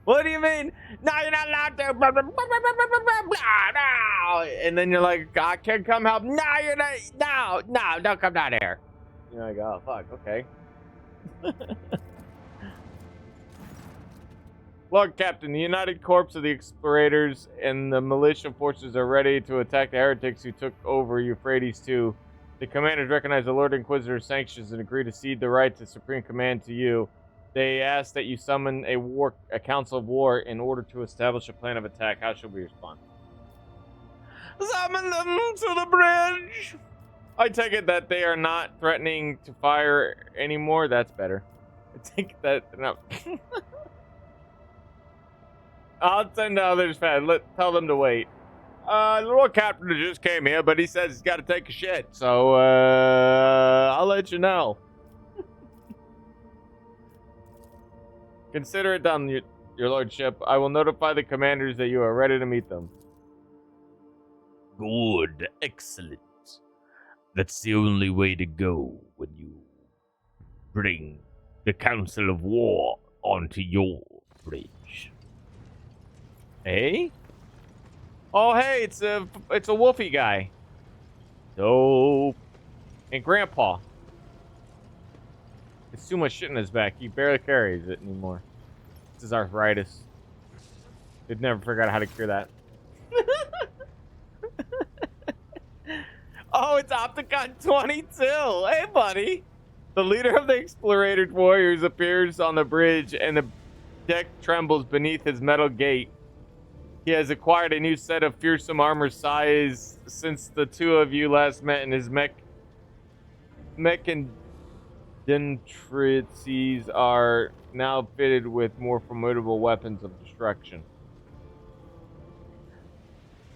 What do you mean? No, you're not allowed to. Blah, blah, blah, blah, blah, blah, blah, blah, no. And then you're like, I can come help. No, you're not. No, don't come down here. You're like, oh, fuck, okay. Lord Captain, the United Corps of the Explorators and the militia forces are ready to attack the heretics who took over Euphrates II. The commanders recognize the Lord Inquisitor's sanctions and agree to cede the right to supreme command to you. They ask that you summon a council of war in order to establish a plan of attack. How should we respond? Summon them to the bridge! I take it that they are not threatening to fire anymore. That's better. I take that. No. I'll send others fast. Tell them to wait. The Lord Captain just came here, but he says he's got to take a shit. So, I'll let you know. Consider it done, your lordship. I will notify the commanders that you are ready to meet them. Good. Excellent. That's the only way to go when you bring the Council of War onto your bridge. Hey? Oh, hey, it's a wolfy guy. Dope. And Grandpa. It's too much shit in his back. He barely carries it anymore. This is arthritis. They'd never figure out how to cure that. Oh, it's Opticon 22. Hey, buddy. The leader of the Explorator Warriors appears on the bridge, and the deck trembles beneath his metal gate. He has acquired a new set of fearsome armor size since the two of you last met in his mech and dentrices are now fitted with more formidable weapons of destruction.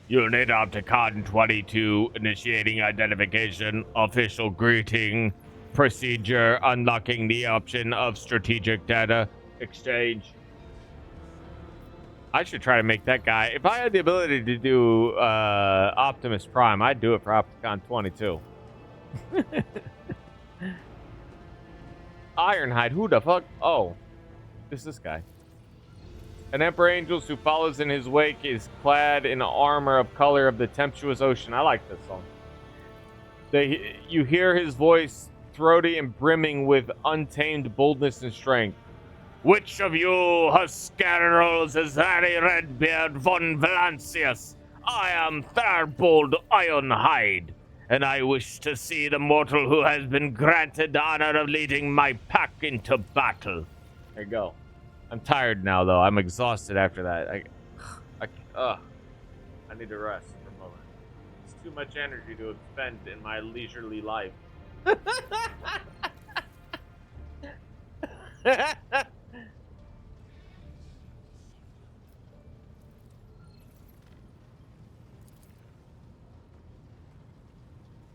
Unit Opticon 22 initiating identification, official greeting, procedure unlocking the option of strategic data. exchange. I should try to make that guy. If I had the ability to do Optimus Prime, I'd do it for Opticon 22. Ironhide, who the fuck? Oh, it's this guy. An Emperor Angels who follows in his wake is clad in armor of color of the tempestuous ocean. I like this song. You hear his voice throaty and brimming with untamed boldness and strength. Which of you Huscarls is Harry Redbeard von Valancius? I am Thirbold Ironhide, and I wish to see the mortal who has been granted the honor of leading my pack into battle. There you go. I'm tired now, though. I'm exhausted after that. I need to rest for a moment. It's too much energy to expend in my leisurely life.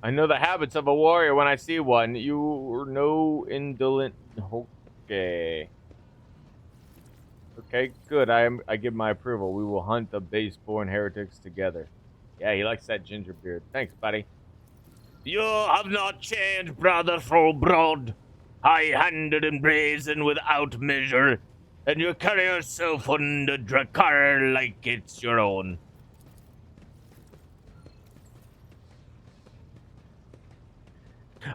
I know the habits of a warrior when I see one. You no indolent. Okay. Okay, good. I give my approval. We will hunt the base-born heretics together. Yeah, he likes that ginger beard. Thanks, buddy. You have not changed, brother Frobrod. High-handed and brazen without measure, and you carry yourself on the Drakkar like it's your own.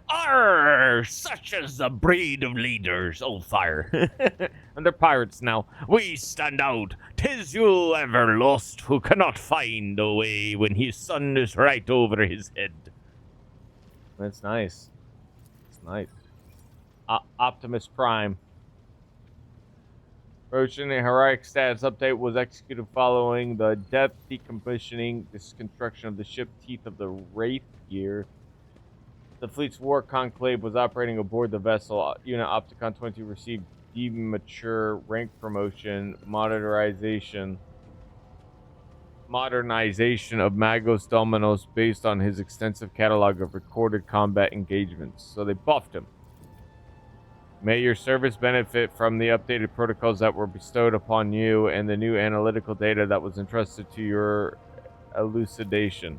Arr! Such is the breed of leaders, old fire. And they're pirates now. We stand out. 'Tis you ever lost who cannot find a way when his sun is right over his head. That's nice. It's nice. Optimus Prime. Ocean, the heroic status update was executed following the death, decommissioning, deconstruction of the ship Teeth of the Wraith Gear. The fleet's war conclave was operating aboard the vessel. Unit Opticon 20 received demature, rank promotion, modernization of Magos Dominos based on his extensive catalog of recorded combat engagements. So they buffed him. May your service benefit from the updated protocols that were bestowed upon you and the new analytical data that was entrusted to your elucidation.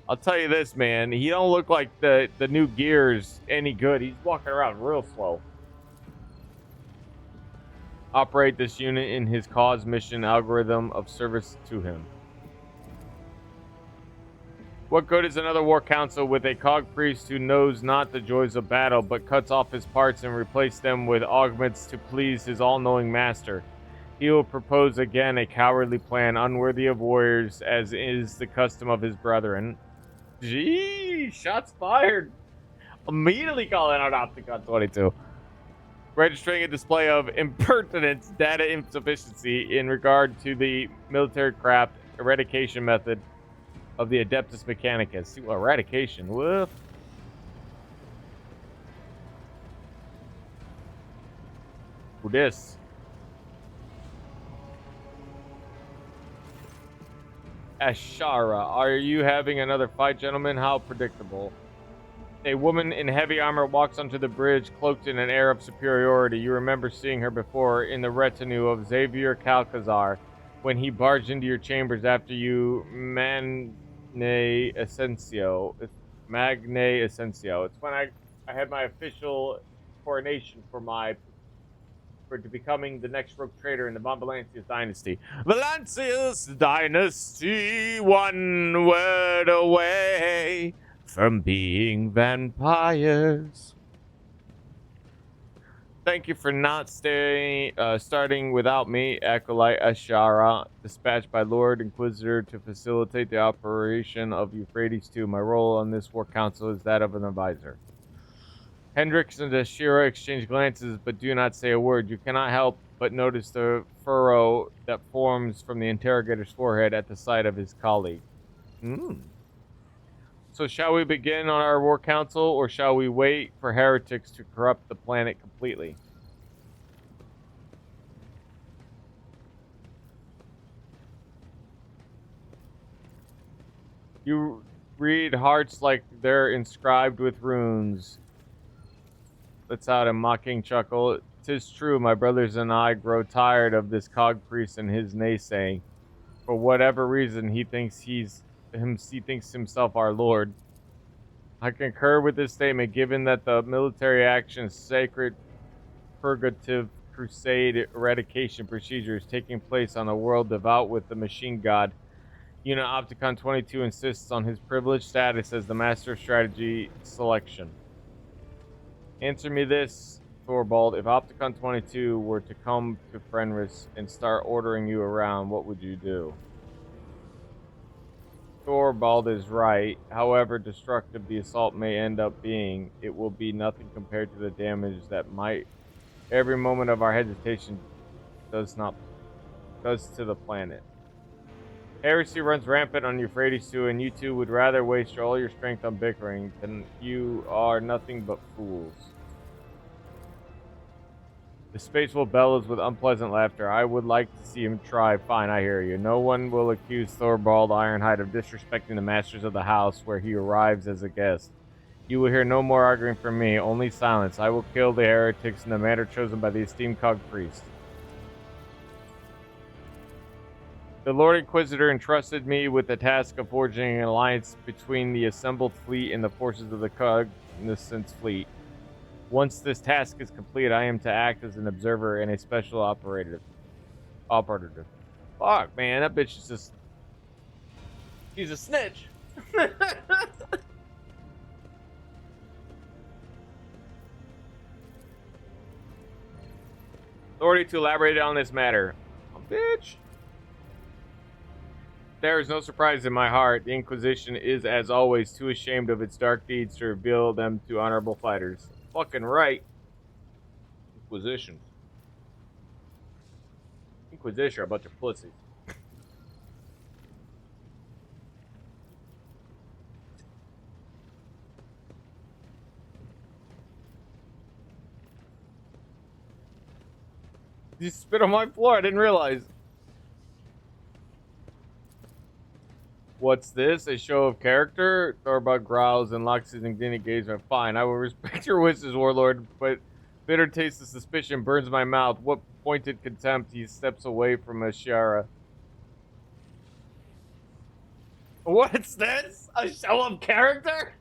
I'll tell you this, man. He don't look like the new gear's any good. He's walking around real slow. Operate this unit in his cause mission algorithm of service to him. What good is another war council with a cog priest who knows not the joys of battle, but cuts off his parts and replaces them with augments to please his all-knowing master? He will propose again a cowardly plan unworthy of warriors, as is the custom of his brethren. Gee, shots fired. Immediately calling out Opticon 22. Registering a display of impertinence data insufficiency in regard to the military craft eradication method of the Adeptus Mechanicus. See, well, eradication, woof. Who this? Ashara, are you having another fight, gentlemen? How predictable. A woman in heavy armor walks onto the bridge, cloaked in an air of superiority. You remember seeing her before in the retinue of Xavier Calcazar when he barged into your chambers after you Magne Ascensio. It's when I had my official coronation for becoming the next rogue trader in the Von Valancius dynasty. Valancius dynasty, one word away from being vampires. Thank you for not starting without me, Acolyte Ashara, dispatched by Lord Inquisitor to facilitate the operation of Euphrates II. My role on this war council is that of an advisor. Hendrix and Ashira exchange glances, but do not say a word. You cannot help but notice the furrow that forms from the interrogator's forehead at the sight of his colleague. So shall we begin on our war council, or shall we wait for heretics to corrupt the planet completely? You read hearts like they're inscribed with runes. Lets out a mocking chuckle. 'tis true, my brothers and I grow tired of this cog priest and his naysaying. For whatever reason, he thinks he thinks himself our lord. I concur with this statement, given that the military action's sacred purgative crusade eradication procedure is taking place on a world devout with the machine god. Unit Opticon 22 insists on his privileged status as the master of strategy selection. Answer me this, Thorvald. If Opticon 22 were to come to Fenris and start ordering you around, what would you do? Thorvald is right. However destructive the assault may end up being, it will be nothing compared to the damage that might every moment of our hesitation does to the planet. Heresy runs rampant on Euphrates too, and you two would rather waste all your strength on bickering than you are nothing but fools. The space wolf bellows with unpleasant laughter. I would like to see him try. Fine, I hear you. No one will accuse Thorvald Ironhide of disrespecting the masters of the house where he arrives as a guest. You will hear no more arguing from me, only silence. I will kill the heretics in the manner chosen by the esteemed cog priest. The Lord Inquisitor entrusted me with the task of forging an alliance between the assembled fleet and the forces of the Cognizance fleet. Once this task is complete, I am to act as an observer and a special operative. Fuck, man, that bitch is just... He's a snitch. Authority to elaborate on this matter. Oh, bitch. There is no surprise in my heart. The Inquisition is, as always, too ashamed of its dark deeds to reveal them to honorable fighters. Fucking right. Inquisition are a bunch of pussies. You spit on my floor, I didn't realize. What's this? A show of character? Thorvald growls and locks his indignant gaze. Fine, I will respect your wishes, warlord, but bitter taste of suspicion burns my mouth. What pointed contempt? He steps away from Ashara. What's this? A show of character?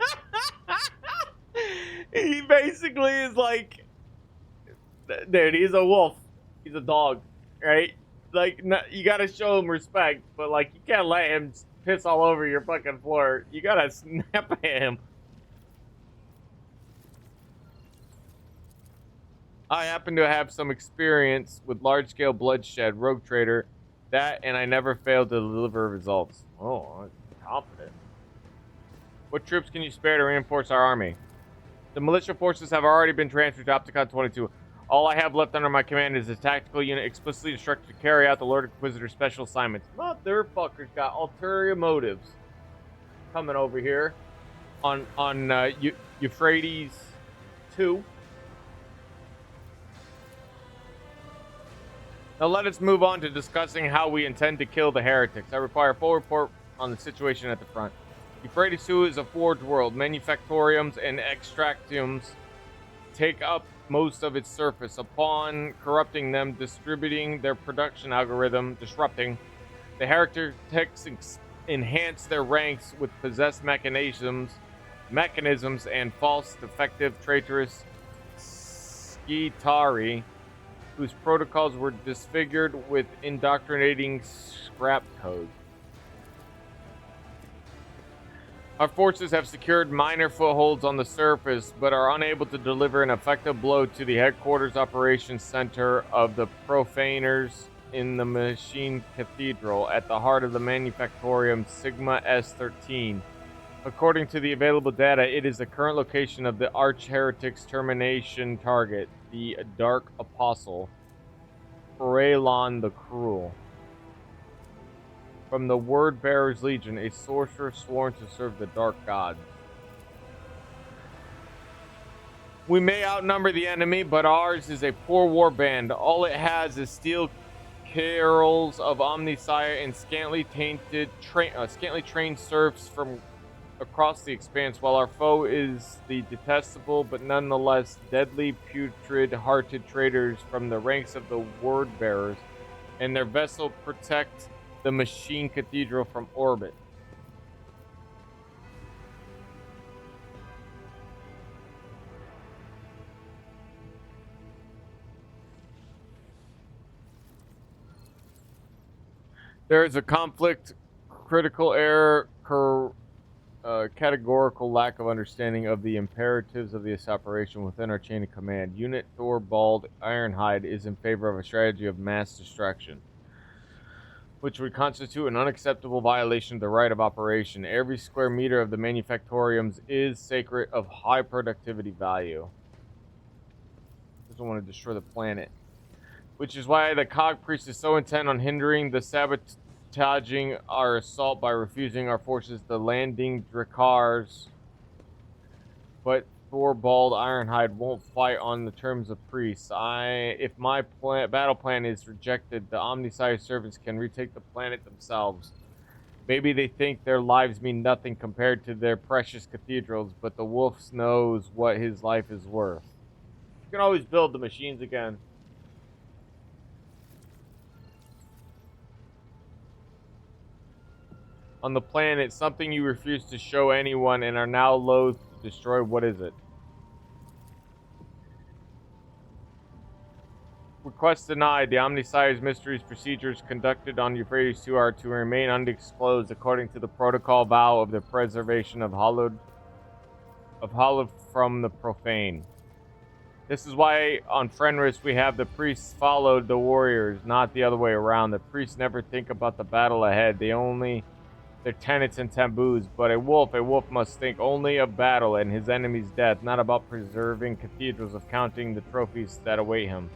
He basically is like, dude, he's a wolf. He's a dog, right? Like, you gotta show him respect, but like, you can't let him piss all over your fucking floor. You gotta snap at him. I happen to have some experience with large-scale bloodshed, rogue trader. That, and I never failed to deliver results. Oh, I'm confident. What troops can you spare to reinforce our army? The militia forces have already been transferred to Opticon 22. All I have left under my command is a tactical unit explicitly instructed to carry out the Lord Inquisitor's special assignments. Motherfuckers got ulterior motives coming over here on Euphrates 2. Now let us move on to discussing how we intend to kill the heretics. I require a full report on the situation at the front. Euphrates 2 is a forged world. Manufactoriums and extractiums take up most of its surface. Upon corrupting them, disrupting the heretics enhance their ranks with possessed mechanisms and false, defective, traitorous Skitari, whose protocols were disfigured with indoctrinating scrap code. Our forces have secured minor footholds on the surface, but are unable to deliver an effective blow to the headquarters operations center of the profaners in the Machine Cathedral at the heart of the Manufactorium Sigma S13. According to the available data, it is the current location of the arch-heretic's termination target, the Dark Apostle, Raylon the Cruel. From the Word Bearer's Legion, a sorcerer sworn to serve the Dark Gods. We may outnumber the enemy, but ours is a poor warband. All it has is steel carols of Omnissiah and scantily trained serfs from across the expanse, while our foe is the detestable but nonetheless deadly putrid-hearted traitors from the ranks of the word bearers, and their vessel protect the machine cathedral from orbit. There is a conflict, critical error, categorical lack of understanding of the imperatives of this operation within our chain of command. Unit Thorvald Ironhide is in favor of a strategy of mass destruction, which would constitute an unacceptable violation of the right of operation. Every square meter of the manufactoriums is sacred of high productivity value. Doesn't want to destroy the planet. Which is why the Cog Priest is so intent on hindering the sabotaging our assault by refusing our forces the landing Drakars. But Thorvald Ironhide won't fight on the terms of priests. If my battle plan is rejected, the Omniscience servants can retake the planet themselves. Maybe they think their lives mean nothing compared to their precious cathedrals, but the wolf knows what his life is worth. You can always build the machines again. On the planet, something you refuse to show anyone and are now loath to destroy. What is it? Request denied. The Omniscience Mysteries procedures conducted on Euphrates 2 are to remain undisclosed according to the protocol vow of the preservation of hallowed from the profane. This is why on Fenris we have the priests followed the warriors, not the other way around. The priests never think about the battle ahead. They only their tenets and taboos, but a wolf must think only of battle and his enemy's death, not about preserving cathedrals of counting the trophies that await him.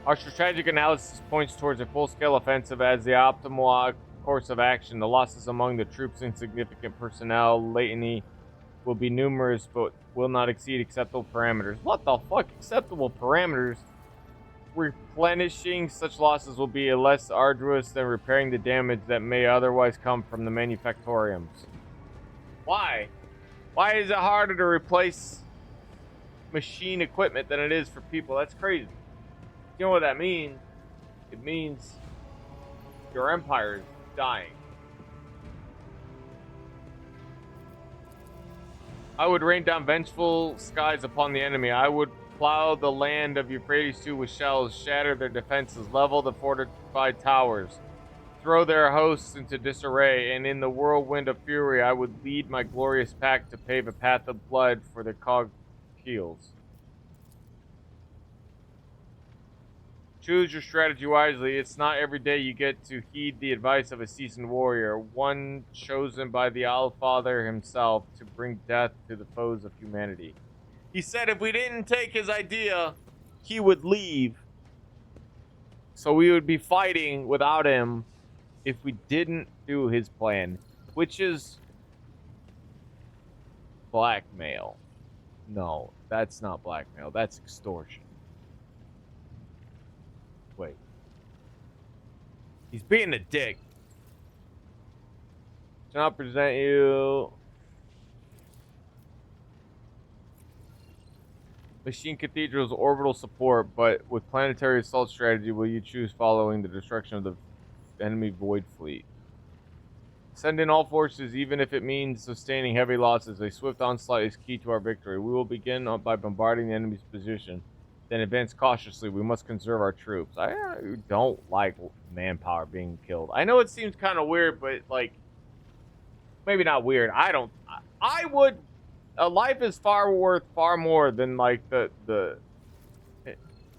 Our strategic analysis points towards a full-scale offensive as the optimal course of action. The losses among the troops' insignificant personnel latently will be numerous, but will not exceed acceptable parameters. What the fuck? Acceptable parameters? Replenishing such losses will be less arduous than repairing the damage that may otherwise come from the manufactoriums. Why? Why is it harder to replace machine equipment than it is for people? That's crazy. You know what that means? It means your empire is dying. I would rain down vengeful skies upon the enemy. I would plow the land of Euphrates 2 with shells, shatter their defenses, level the fortified towers, throw their hosts into disarray, and in the whirlwind of fury I would lead my glorious pack to pave a path of blood for the cog keels. Choose your strategy wisely. It's not every day you get to heed the advice of a seasoned warrior, one chosen by the Allfather himself to bring death to the foes of humanity. He said if we didn't take his idea, he would leave. So we would be fighting without him if we didn't do his plan, which is blackmail. No, that's not blackmail. That's extortion. Wait. He's being a dick. Shall I present you Machine Cathedral's orbital support, but with planetary assault strategy will you choose following the destruction of the enemy void fleet? Send in all forces, even if it means sustaining heavy losses. A swift onslaught is key to our victory. We will begin by bombarding the enemy's position, then advance cautiously. We must conserve our troops. I don't like manpower being killed. I know it seems kind of weird, but like, maybe not weird. I would. A life is worth far more than like the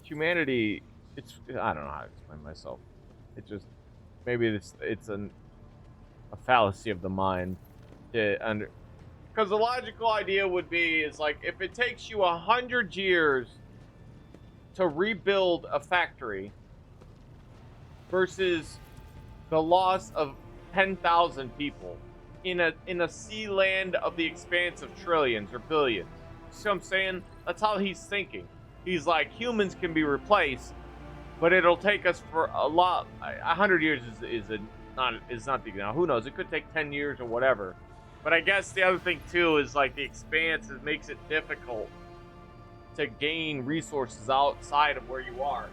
humanity. I don't know how to explain myself. It just maybe it's a fallacy of the mind because the logical idea would be is like if it takes you 100 years to rebuild a factory versus the loss of 10,000 people in a sea land of the expanse of trillions or billions. See what I'm saying? That's how he's thinking. He's like, humans can be replaced, but it'll take us for 100 years is not the now. Who knows? It could take 10 years or whatever. But I guess the other thing too is like the expanse makes it difficult to gain resources outside of where you are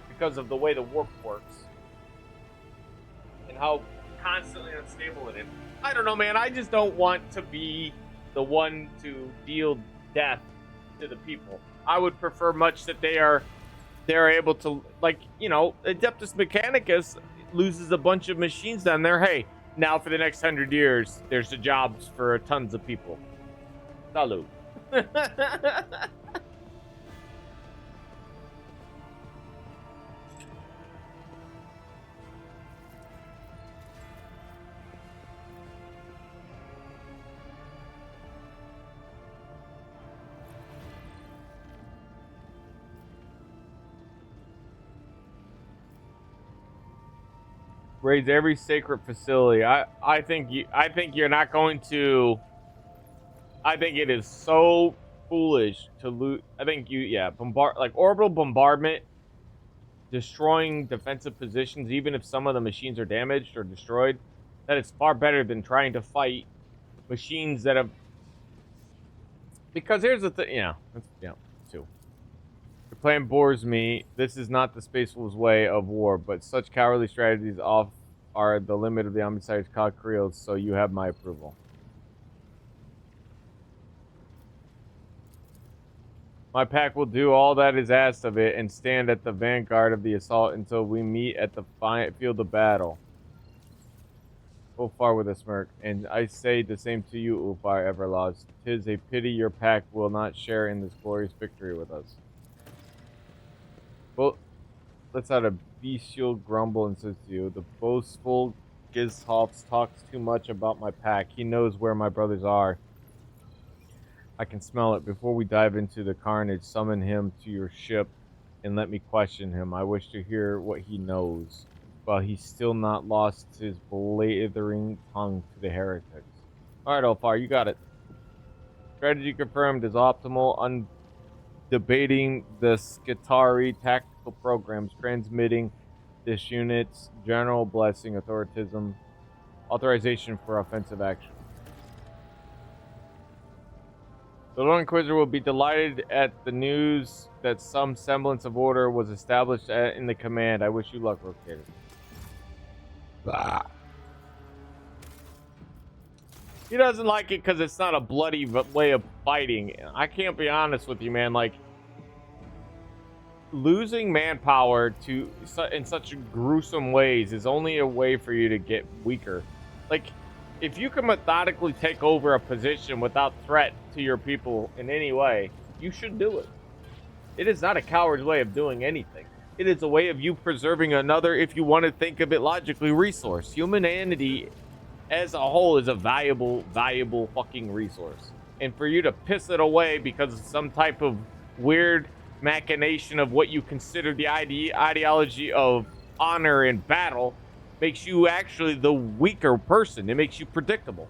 because of the way the warp works and how constantly unstable it is. I don't know, man. I just don't want to be the one to deal death to the people. I would prefer much that they're able to, like, you know, Adeptus Mechanicus loses a bunch of machines down there. Hey, now for the next 100 years, there's the jobs for tons of people. Salud. Raise every sacred facility. I think you're not going to. I think it is so foolish to loot. I think bombard, like orbital bombardment, destroying defensive positions, even if some of the machines are damaged or destroyed. That is far better than trying to fight machines that have. Because here's the thing, too. The plan bores me. This is not the Space Wolves' way of war, but such cowardly strategies are the limit of the Omnissiah's cockcreels, so you have my approval. My pack will do all that is asked of it and stand at the vanguard of the assault until we meet at the field of battle. Ulfar with a smirk, and I say the same to you, Ulfar Everlost. 'Tis a pity your pack will not share in this glorious victory with us. Well, let's out a bestial grumble and says to you, the boastful Gizhoff talks too much about my pack. He knows where my brothers are. I can smell it. Before we dive into the carnage, summon him to your ship and let me question him. I wish to hear what he knows, while he's still not lost his blathering tongue to the heretics. Alright, Ulfar, you got it. Strategy confirmed is optimal, debating the Skitari tactical programs, transmitting this unit's general blessing, authorization for offensive action. The Lord Inquisitor will be delighted at the news that some semblance of order was established in the command. I wish you luck, Rotator. Bah. He doesn't like it because it's not a bloody way of fighting. I can't be honest with you, man. Like, losing manpower in such gruesome ways is only a way for you to get weaker. Like, if you can methodically take over a position without threat to your people in any way, you should do it. It is not a coward's way of doing anything. It is a way of you preserving another, if you want to think of it logically, resource. Humanity as a whole is a valuable fucking resource. And for you to piss it away because of some type of weird machination of what you consider the ideology of honor in battle makes you actually the weaker person. It makes you predictable.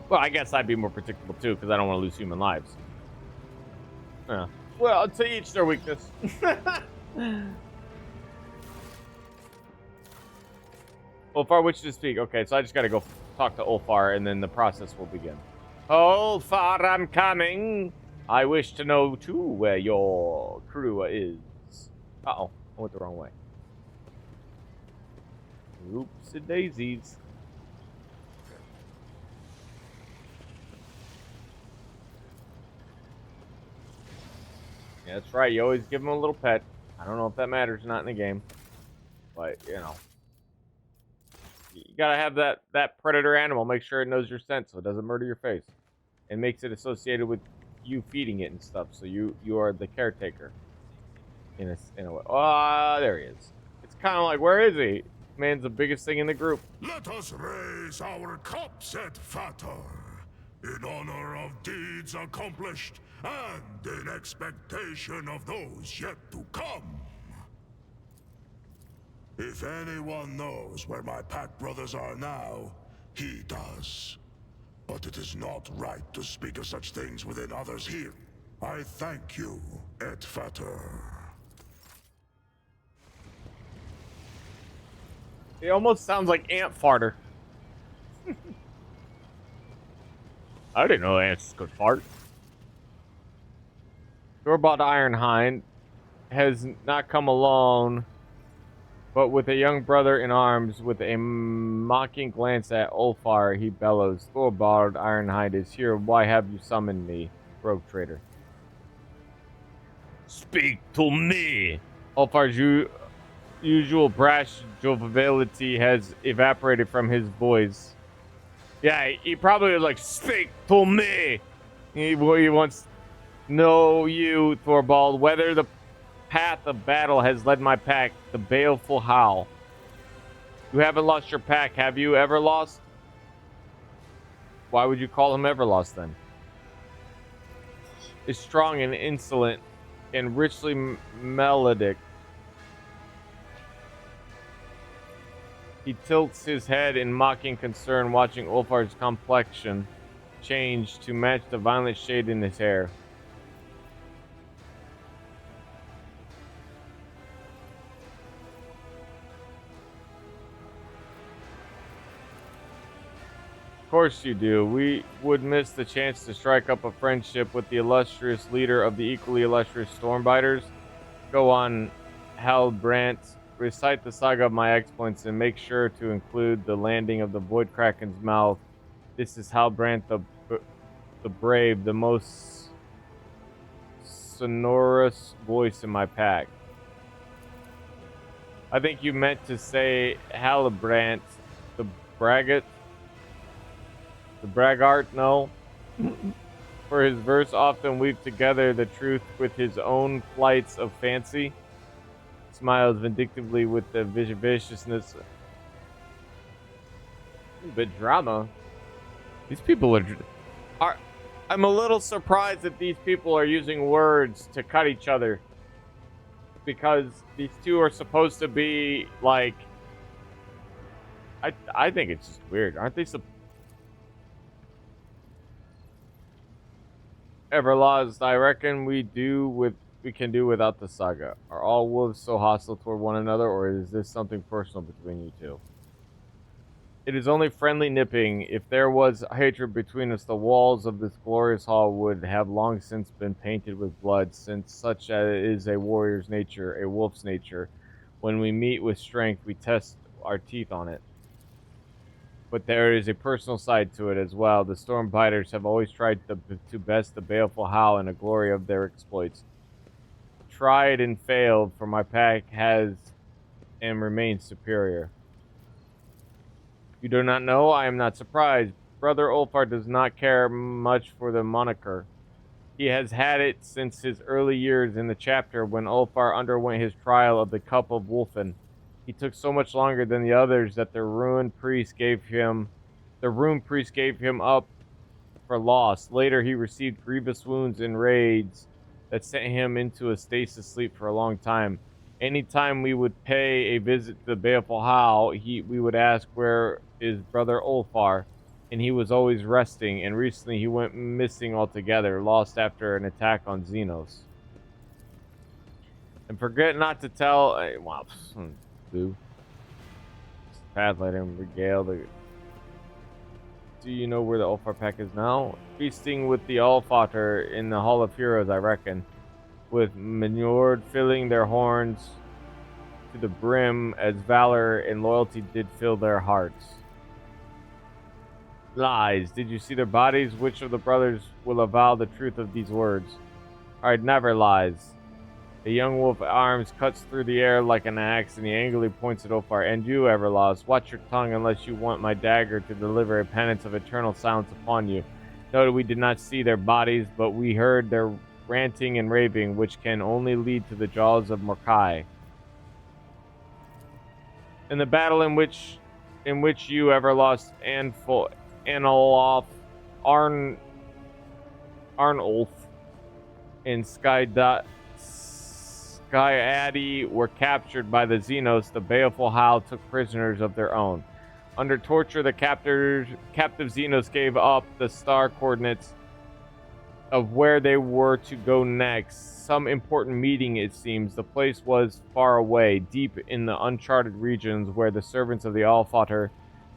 Well, I guess I'd be more predictable too, because I don't want to lose human lives. Yeah. Well, to each their weakness. Ulfar wishes to speak. Okay, so I just gotta go talk to Ulfar, and then the process will begin. Ulfar, I'm coming. I wish to know too where your crew is. Uh-oh, I went the wrong way. Oopsie daisies. Yeah, that's right. You always give him a little pet. I don't know if that matters or not in the game, but you know, you gotta have that predator animal. Make sure it knows your scent so it doesn't murder your face, and makes it associated with you feeding it and stuff. So you are the caretaker. In a way. Oh, there he is. It's kind of like, where is he? Man's the biggest thing in the group. Let us raise our cups at Fator, in honor of deeds accomplished and in expectation of those yet to come. If anyone knows where my pack brothers are now, he does. But it is not right to speak of such things within others here. I thank you, Et Fator. It almost sounds like ant farter. I didn't know ants could fart. Thorvald Ironhide has not come alone, but with a young brother in arms. With a mocking glance at Ulfar, he bellows, Thorvald Ironhide is here. Why have you summoned me, rogue traitor? Speak to me! Ulfar's usual brash joviality has evaporated from his voice. Yeah, he probably was like, speak to me! He wants to know you, Thorvald, whether the path of battle has led my pack, the baleful howl. You haven't lost your pack, have you? Everlost? Why would you call him Everlost then? Is strong and insolent and richly melodic. He tilts his head in mocking concern, watching Ulfar's complexion change to match the violent shade in his hair. Of course you do. We would miss the chance to strike up a friendship with the illustrious leader of the equally illustrious Stormbiters. Go on, Halbrand. Recite the saga of my exploits and make sure to include the landing of the Void Kraken's mouth. This is Halbrand the Brave, the most sonorous voice in my pack. I think you meant to say Halbrand the Braggart. The braggart, no. For his verse often weave together the truth with his own flights of fancy. Smiles vindictively with the viciousness. A bit drama. These people are. I'm a little surprised that these people are using words to cut each other. Because these two are supposed to be like. I think it's just weird. Aren't they supposed Everlost, I reckon we can do without the saga. Are all wolves so hostile toward one another, or is this something personal between you two? It is only friendly nipping. If there was hatred between us, the walls of this glorious hall would have long since been painted with blood, since such is a warrior's nature, a wolf's nature. When we meet with strength, we test our teeth on it. But there is a personal side to it as well. The Stormbiters have always tried to best the baleful howl in the glory of their exploits. Tried and failed, for my pack has and remains superior. You do not know? I am not surprised. Brother Ulfar does not care much for the moniker. He has had it since his early years in the chapter when Ulfar underwent his trial of the Cup of Wolfen. He took so much longer than the others that the rune priest gave him up for lost. Later, he received grievous wounds and raids that sent him into a stasis sleep for a long time. Anytime we would pay a visit to the baleful howl, we would ask, where is Brother Ulfar? And he was always resting, and recently he went missing altogether, lost after an attack on Xenos. And forget not to tell... Well, do. Path let him regale the... Do you know where the Ulfar pack is now? Feasting with the Allfather in the Hall of Heroes, I reckon. With Menord filling their horns to the brim as valor and loyalty did fill their hearts. Lies. Did you see their bodies? Which of the brothers will avow the truth of these words? Alright, never lies. The young wolf arms cuts through the air like an axe, and he angrily points at Ulfar. And you, Everlost, watch your tongue unless you want my dagger to deliver a penance of eternal silence upon you. Note we did not see their bodies, but we heard their ranting and raving, which can only lead to the jaws of Morkai. In the battle in which you, Everlost, Anolf, Arnulf, and Skyaddy were captured by the Xenos, the baleful howl took prisoners of their own. Under torture, the captive Xenos gave up the star coordinates of where they were to go next. Some important meeting, it seems. The place was far away, deep in the uncharted regions where the servants of the Allfather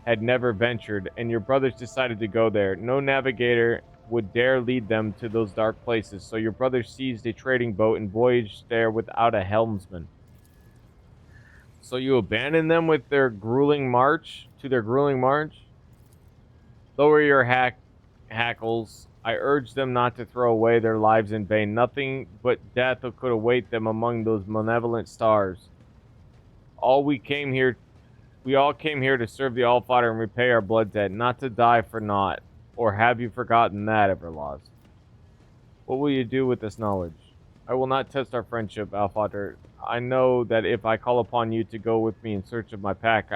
had never ventured, and your brothers decided to go there. No navigator would dare lead them to those dark places, so your brothers seized a trading boat and voyaged there without a helmsman. So you abandoned them with their grueling march, to their grueling march? Lower your hackles. I urge them not to throw away their lives in vain. Nothing but death could await them among those malevolent stars. We all came here to serve the Allfather and repay our blood debt, not to die for naught. Or have you forgotten that, Everlost? What will you do with this knowledge? I will not test our friendship, Allfather. I know that if I call upon you to go with me in search of my pack,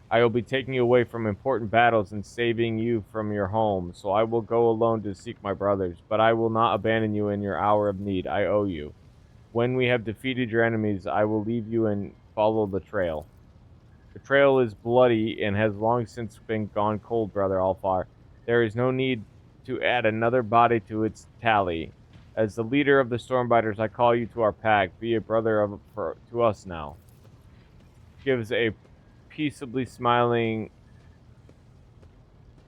I will be taking you away from important battles and saving you from your home, so I will go alone to seek my brothers, but I will not abandon you in your hour of need. I owe you. When we have defeated your enemies, I will leave you and follow the trail. The trail is bloody and has long since been gone cold, Brother Alfar. There is no need to add another body to its tally. As the leader of the Stormbiters, I call you to our pack. Be a brother to us now. Gives a peaceably smiling,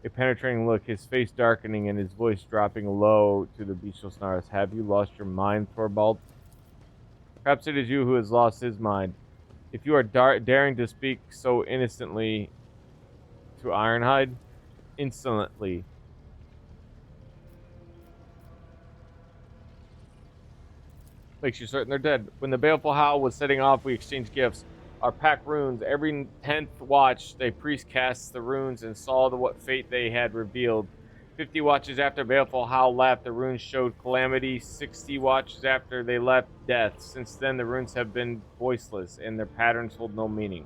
a penetrating look, his face darkening and his voice dropping low to the bestial snarls. Have you lost your mind, Thorvald? Perhaps it is you who has lost his mind. If you are daring to speak so innocently to Ironhide, insolently. Makes you certain they're dead. When the baleful howl was setting off, we exchanged gifts. Our pack runes. Every 10th watch, a priest casts the runes and saw what fate they had revealed. 50 watches after baleful howl left, the runes showed calamity. 60 watches after they left, death. Since then, the runes have been voiceless, and their patterns hold no meaning.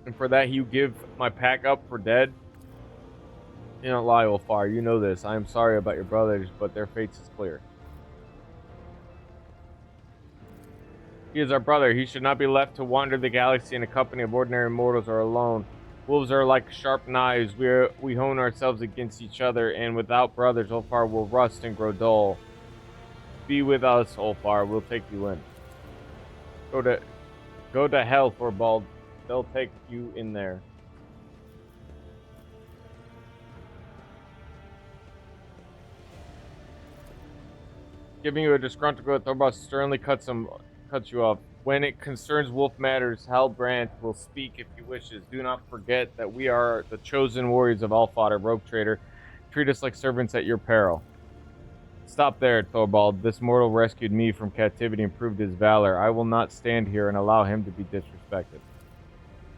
And for that, you give my pack up for dead? You don't lie, Ulfar. You know this. I am sorry about your brothers, but their fate is clear. He is our brother. He should not be left to wander the galaxy in a company of ordinary mortals or alone. Wolves are like sharp knives. We hone ourselves against each other, and without brothers, Ulfar will rust and grow dull. Be with us, Ulfar. We'll take you in. Go to hell, Thorvald. They'll take you in there. Giving you a disgruntled look, Thorvald sternly cuts you off. When it concerns wolf matters, Halbrand will speak if he wishes. Do not forget that we are the chosen warriors of Allfather, rogue trader. Treat us like servants at your peril. Stop there, Thorvald. This mortal rescued me from captivity and proved his valor. I will not stand here and allow him to be disrespected.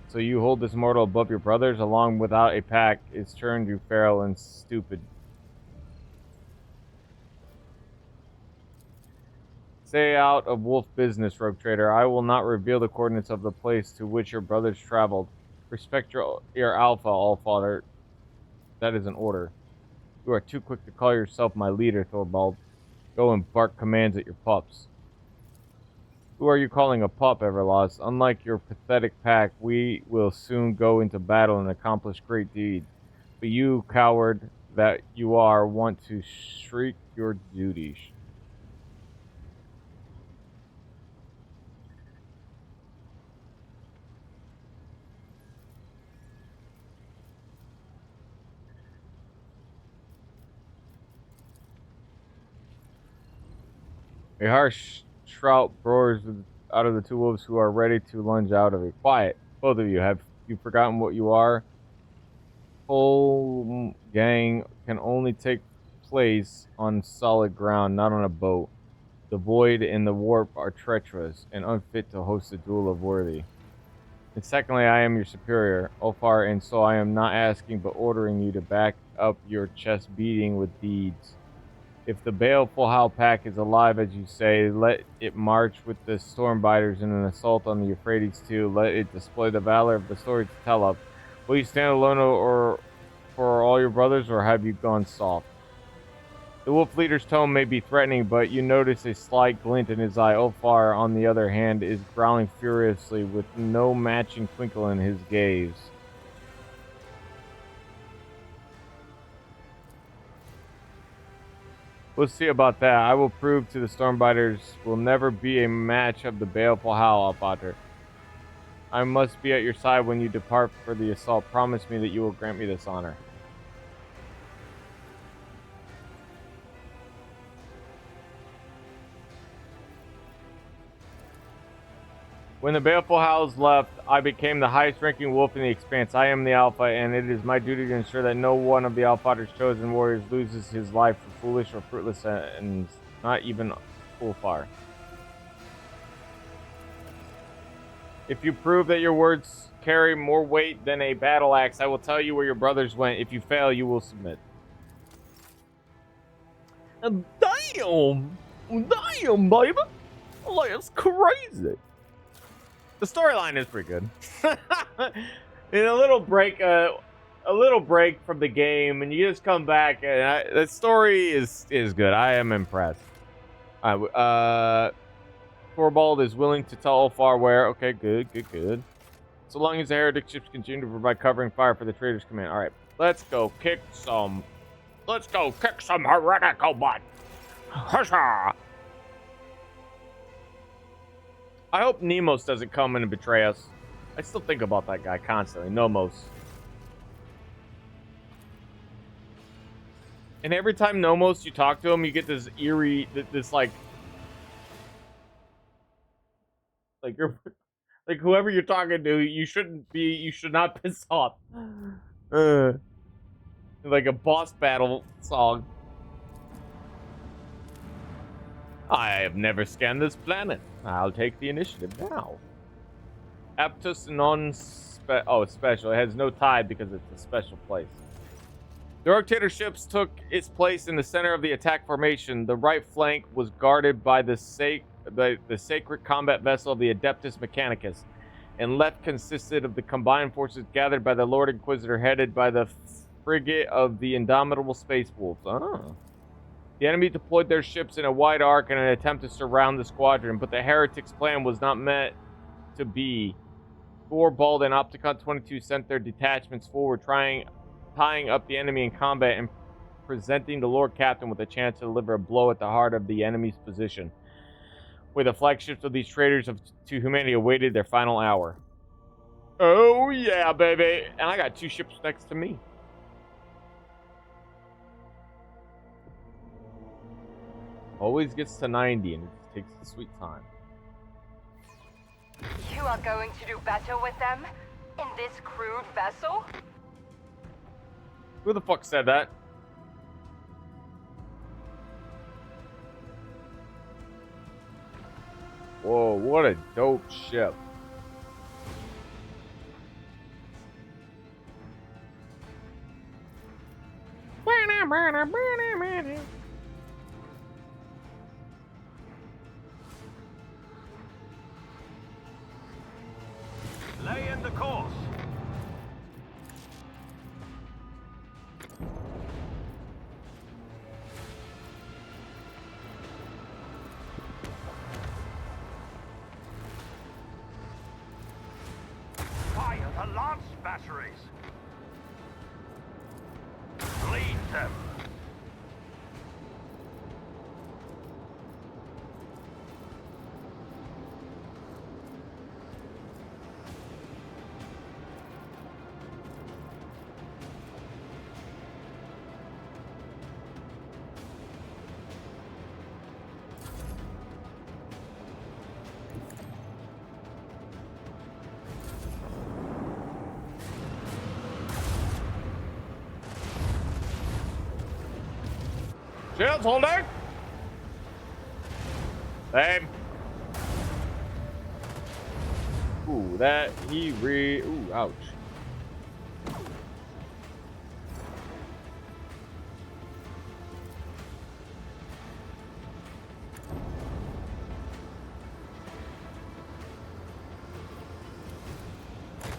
So you hold this mortal above your brothers, along without a pack, is turned you feral and stupid. Stay out of wolf business, rogue trader. I will not reveal the coordinates of the place to which your brothers traveled. Respect your alpha, Allfather. That is an order. You are too quick to call yourself my leader, Thorvald. Go and bark commands at your pups. Who are you calling a pup, Everlost? Unlike your pathetic pack, we will soon go into battle and accomplish great deeds. But you, coward that you are, want to shirk your duties. A harsh shout roars out of the two wolves who are ready to lunge out of it. Quiet, both of you. Have you forgotten what you are? Whole gang can only take place on solid ground, not on a boat. The void and the warp are treacherous and unfit to host a duel of worthy. And secondly, I am your superior, Ulfar, and so I am not asking but ordering you to back up your chest beating with deeds. If the baleful Howl Pack is alive, as you say, let it march with the Stormbiters in an assault on the Euphrates too. Let it display the valor of the story to tell of. Will you stand alone or for all your brothers, or have you gone soft? The wolf leader's tone may be threatening, but you notice a slight glint in his eye. Ulfar, on the other hand, is growling furiously with no matching twinkle in his gaze. We'll see about that. I will prove to the Stormbiters will never be a match of the baleful Howl, Alpater. I must be at your side when you depart for the assault. Promise me that you will grant me this honor. When the baleful Howls left, I became the highest-ranking wolf in the Expanse. I am the Alpha, and it is my duty to ensure that no one of the Alpater's chosen warriors loses his life for foolish or fruitless ends, not even Ulfar. If you prove that your words carry more weight than a battle axe, I will tell you where your brothers went. If you fail, you will submit. Damn! Damn, baby! Like, that's crazy. The storyline is pretty good. In a little break from the game, and you just come back, and the story is good. I am impressed. Thorvald is willing to tell Ulfar where. Okay, good. So long as the heretic ships continue to provide covering fire for the Traitors' command. All right, let's go kick some heretical butt. Huzzah! I hope Nemos doesn't come in and betray us. I still think about that guy constantly. Nomos. And every time Nomos, you talk to him, you get this eerie, this like you're, like whoever you're talking to, you should not piss off. Like a boss battle song. I have never scanned this planet. I'll take the initiative now. Aptus special. It has no tide because it's a special place. The Rotator ships took its place in the center of the attack formation. The right flank was guarded by the sacred combat vessel of the Adeptus Mechanicus, and left consisted of the combined forces gathered by the Lord Inquisitor, headed by the frigate of the Indomitable Space Wolves. Oh. The enemy deployed their ships in a wide arc in an attempt to surround the squadron, but the heretics' plan was not meant to be. Thorvald and Opticon 22 sent their detachments forward, tying up the enemy in combat and presenting the Lord Captain with a chance to deliver a blow at the heart of the enemy's position, where the flagships of these traitors to humanity awaited their final hour. Oh yeah, baby! And I got 2 ships next to me. Always gets to 90 and it takes a sweet time. You are going to do better with them? In this crude vessel? Who the fuck said that? Whoa, what a dope ship. Lay in the course. Fire the lance batteries. Bleed them. Shields holding. Same. Ooh, that ooh, ouch.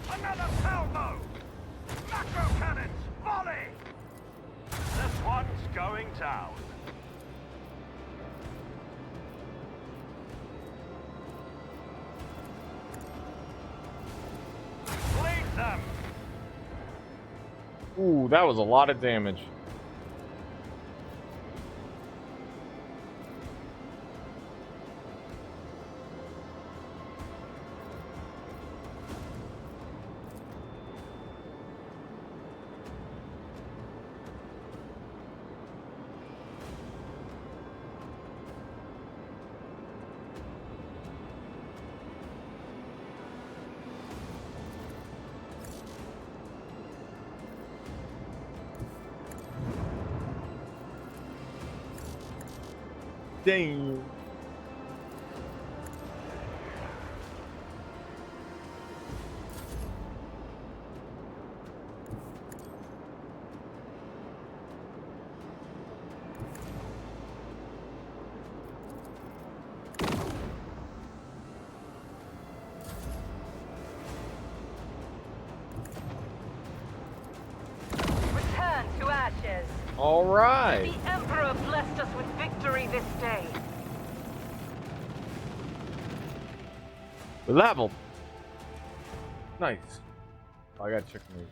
Another salvo! Macro cannons, volley! This one's going down. Ooh, that was a lot of damage. Damn. Return to ashes. All right. The Emperor blessed us with victory this day. We leveled. Nice. Oh, I gotta check me.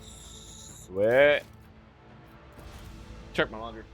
Sweat. Check my laundry.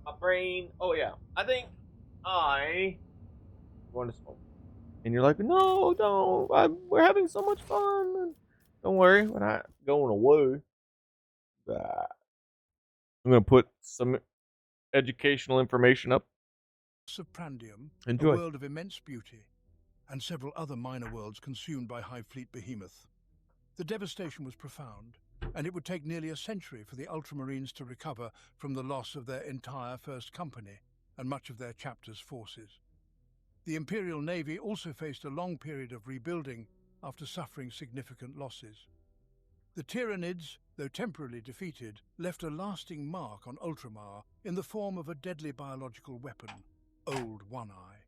My brain. Oh yeah, I think I want to smoke. And you're like, no, don't. We're having so much fun. Don't worry, we're not going away. I'm gonna put some educational information up. Of Prandium, Enjoy. a world of immense beauty, and several other minor worlds consumed by Hive Fleet Behemoth. The devastation was profound, and it would take nearly a century for the Ultramarines to recover from the loss of their entire First Company and much of their chapter's forces. The Imperial Navy also faced a long period of rebuilding after suffering significant losses. The Tyranids, though temporarily defeated, left a lasting mark on Ultramar in the form of a deadly biological weapon, Old One-Eye.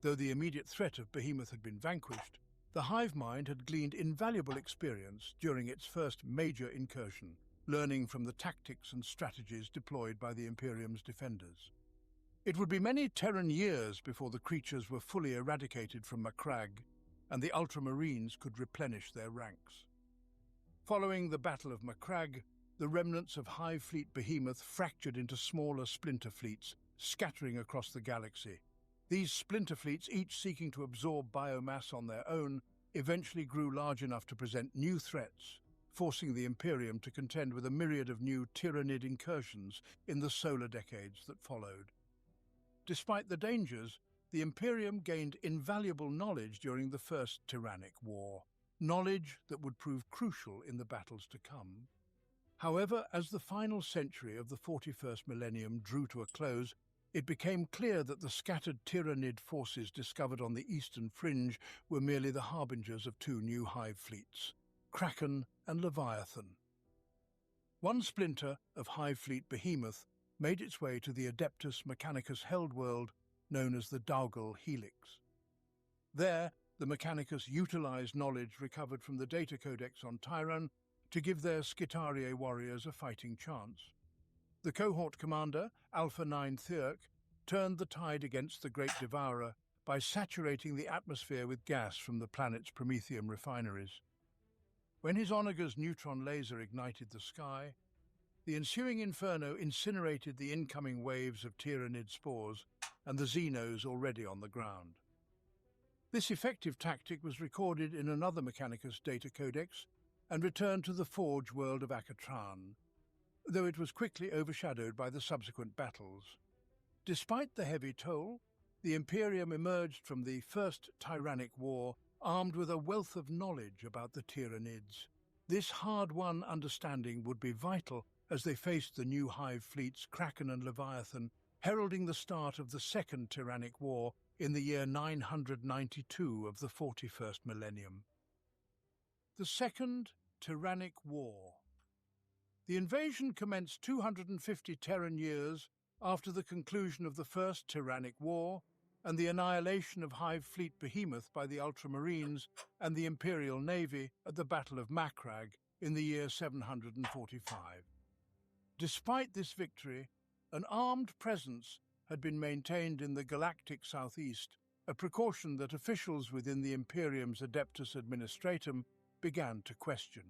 Though the immediate threat of Behemoth had been vanquished, the hive mind had gleaned invaluable experience during its first major incursion, learning from the tactics and strategies deployed by the Imperium's defenders. It would be many Terran years before the creatures were fully eradicated from Macragge, and the Ultramarines could replenish their ranks. Following the Battle of Macragge, the remnants of Hive Fleet Behemoth fractured into smaller splinter fleets, scattering across the galaxy. These splinter fleets, each seeking to absorb biomass on their own, eventually grew large enough to present new threats, forcing the Imperium to contend with a myriad of new Tyranid incursions in the solar decades that followed. Despite the dangers, the Imperium gained invaluable knowledge during the First Tyrannic War, knowledge that would prove crucial in the battles to come. However, as the final century of the 41st millennium drew to a close, it became clear that the scattered Tyranid forces discovered on the eastern fringe were merely the harbingers of two new hive fleets, Kraken and Leviathan. One splinter of Hive Fleet Behemoth made its way to the Adeptus Mechanicus held world known as the Daugal Helix. There, the Mechanicus utilized knowledge recovered from the data codex on Tyran to give their Skitarii warriors a fighting chance. The cohort commander, Alpha 9 Thurk, turned the tide against the Great Devourer by saturating the atmosphere with gas from the planet's Prometheum refineries. When his Omega's neutron laser ignited the sky, the ensuing inferno incinerated the incoming waves of Tyranid spores and the Xenos already on the ground. This effective tactic was recorded in another Mechanicus data codex and returned to the Forge world of Akatran, though it was quickly overshadowed by the subsequent battles. Despite the heavy toll, the Imperium emerged from the First Tyrannic War armed with a wealth of knowledge about the Tyranids. This hard-won understanding would be vital as they faced the new hive fleets Kraken and Leviathan, heralding the start of the Second Tyrannic War in the year 992 of the 41st millennium. The Second Tyrannic War. The invasion commenced 250 Terran years after the conclusion of the First Tyrannic War and the annihilation of Hive Fleet Behemoth by the Ultramarines and the Imperial Navy at the Battle of Macragge in the year 745. Despite this victory, an armed presence had been maintained in the galactic southeast, a precaution that officials within the Imperium's Adeptus Administratum began to question.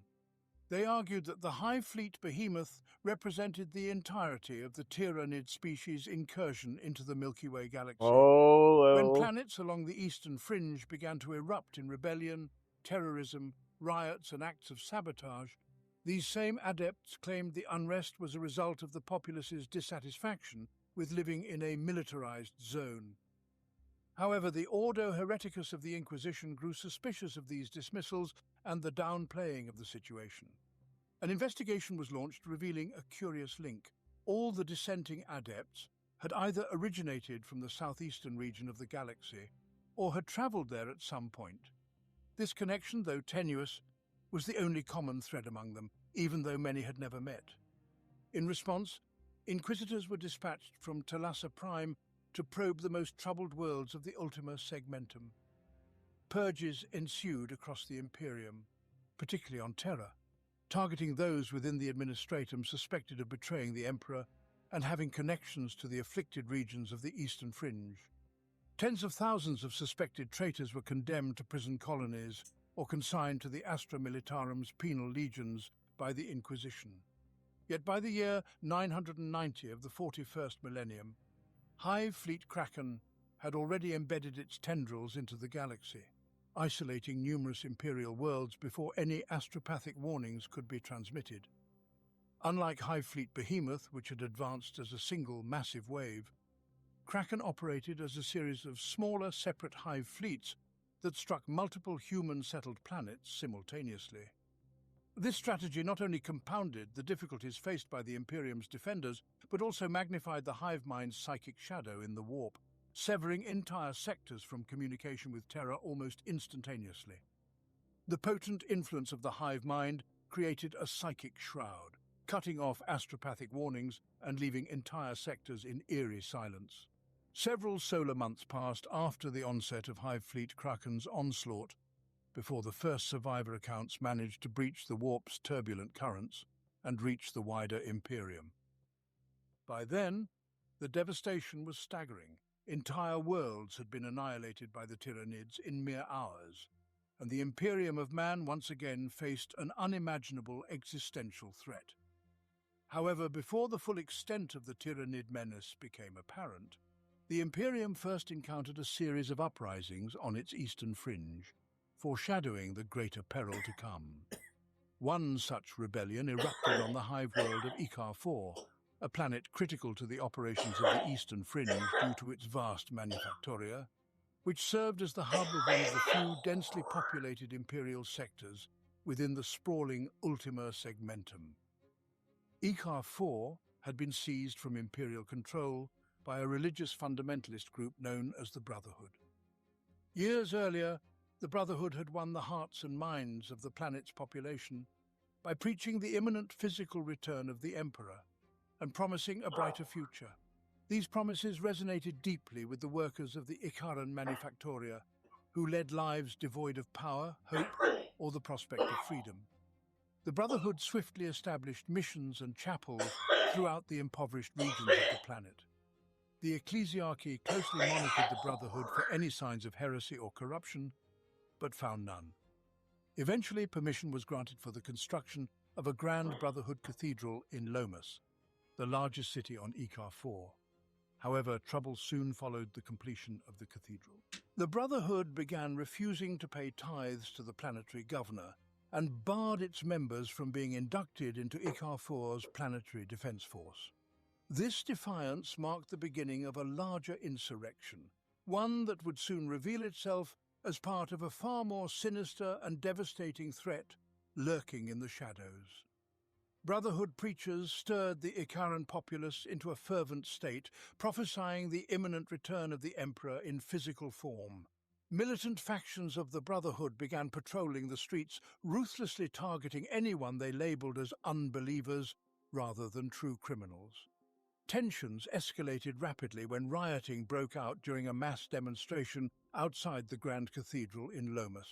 They argued that the Hive Fleet Behemoth represented the entirety of the Tyranid species' incursion into the Milky Way galaxy. When planets along the eastern fringe began to erupt in rebellion, terrorism, riots and acts of sabotage, these same adepts claimed the unrest was a result of the populace's dissatisfaction with living in a militarized zone. However, the Ordo Hereticus of the Inquisition grew suspicious of these dismissals and the downplaying of the situation. An investigation was launched revealing a curious link. All the dissenting adepts had either originated from the southeastern region of the galaxy or had traveled there at some point. This connection, though tenuous, was the only common thread among them, even though many had never met. In response, Inquisitors were dispatched from Thalassa Prime to probe the most troubled worlds of the Ultima Segmentum. Purges ensued across the Imperium, particularly on Terra, targeting those within the Administratum suspected of betraying the Emperor and having connections to the afflicted regions of the Eastern Fringe. Tens of thousands of suspected traitors were condemned to prison colonies or consigned to the Astra Militarum's penal legions by the Inquisition. Yet by the year 990 of the 41st millennium, Hive Fleet Kraken had already embedded its tendrils into the galaxy, isolating numerous Imperial worlds before any astropathic warnings could be transmitted. Unlike Hive Fleet Behemoth, which had advanced as a single massive wave, Kraken operated as a series of smaller separate hive fleets that struck multiple human-settled planets simultaneously. This strategy not only compounded the difficulties faced by the Imperium's defenders, but also magnified the hive mind's psychic shadow in the warp, severing entire sectors from communication with Terra almost instantaneously. The potent influence of the hive mind created a psychic shroud, cutting off astropathic warnings and leaving entire sectors in eerie silence. Several solar months passed after the onset of Hive Fleet Kraken's onslaught, before the first survivor accounts managed to breach the warp's turbulent currents and reach the wider Imperium. By then, the devastation was staggering. Entire worlds had been annihilated by the Tyranids in mere hours, and the Imperium of Man once again faced an unimaginable existential threat. However, before the full extent of the Tyranid menace became apparent, the Imperium first encountered a series of uprisings on its eastern fringe, foreshadowing the greater peril to come. One such rebellion erupted on the hive world of Ikar IV, a planet critical to the operations of the eastern fringe due to its vast manufactoria, which served as the hub of one of the few densely populated imperial sectors within the sprawling Ultima Segmentum. Ikar IV had been seized from imperial control by a religious fundamentalist group known as the Brotherhood. Years earlier, the Brotherhood had won the hearts and minds of the planet's population by preaching the imminent physical return of the Emperor and promising a brighter future. These promises resonated deeply with the workers of the Ikaran Manufactoria, who led lives devoid of power, hope, or the prospect of freedom. The Brotherhood swiftly established missions and chapels throughout the impoverished regions of the planet. The ecclesiarchy closely monitored the Brotherhood for any signs of heresy or corruption, but found none. Eventually, permission was granted for the construction of a Grand Brotherhood Cathedral in Lomas, the largest city on Ikar IV. However, trouble soon followed the completion of the cathedral. The Brotherhood began refusing to pay tithes to the planetary governor and barred its members from being inducted into Ikar IV's planetary defense force. This defiance marked the beginning of a larger insurrection, one that would soon reveal itself as part of a far more sinister and devastating threat lurking in the shadows. Brotherhood preachers stirred the Ikaran populace into a fervent state, prophesying the imminent return of the Emperor in physical form. Militant factions of the Brotherhood began patrolling the streets, ruthlessly targeting anyone they labeled as unbelievers rather than true criminals. Tensions escalated rapidly when rioting broke out during a mass demonstration outside the Grand Cathedral in Lomas.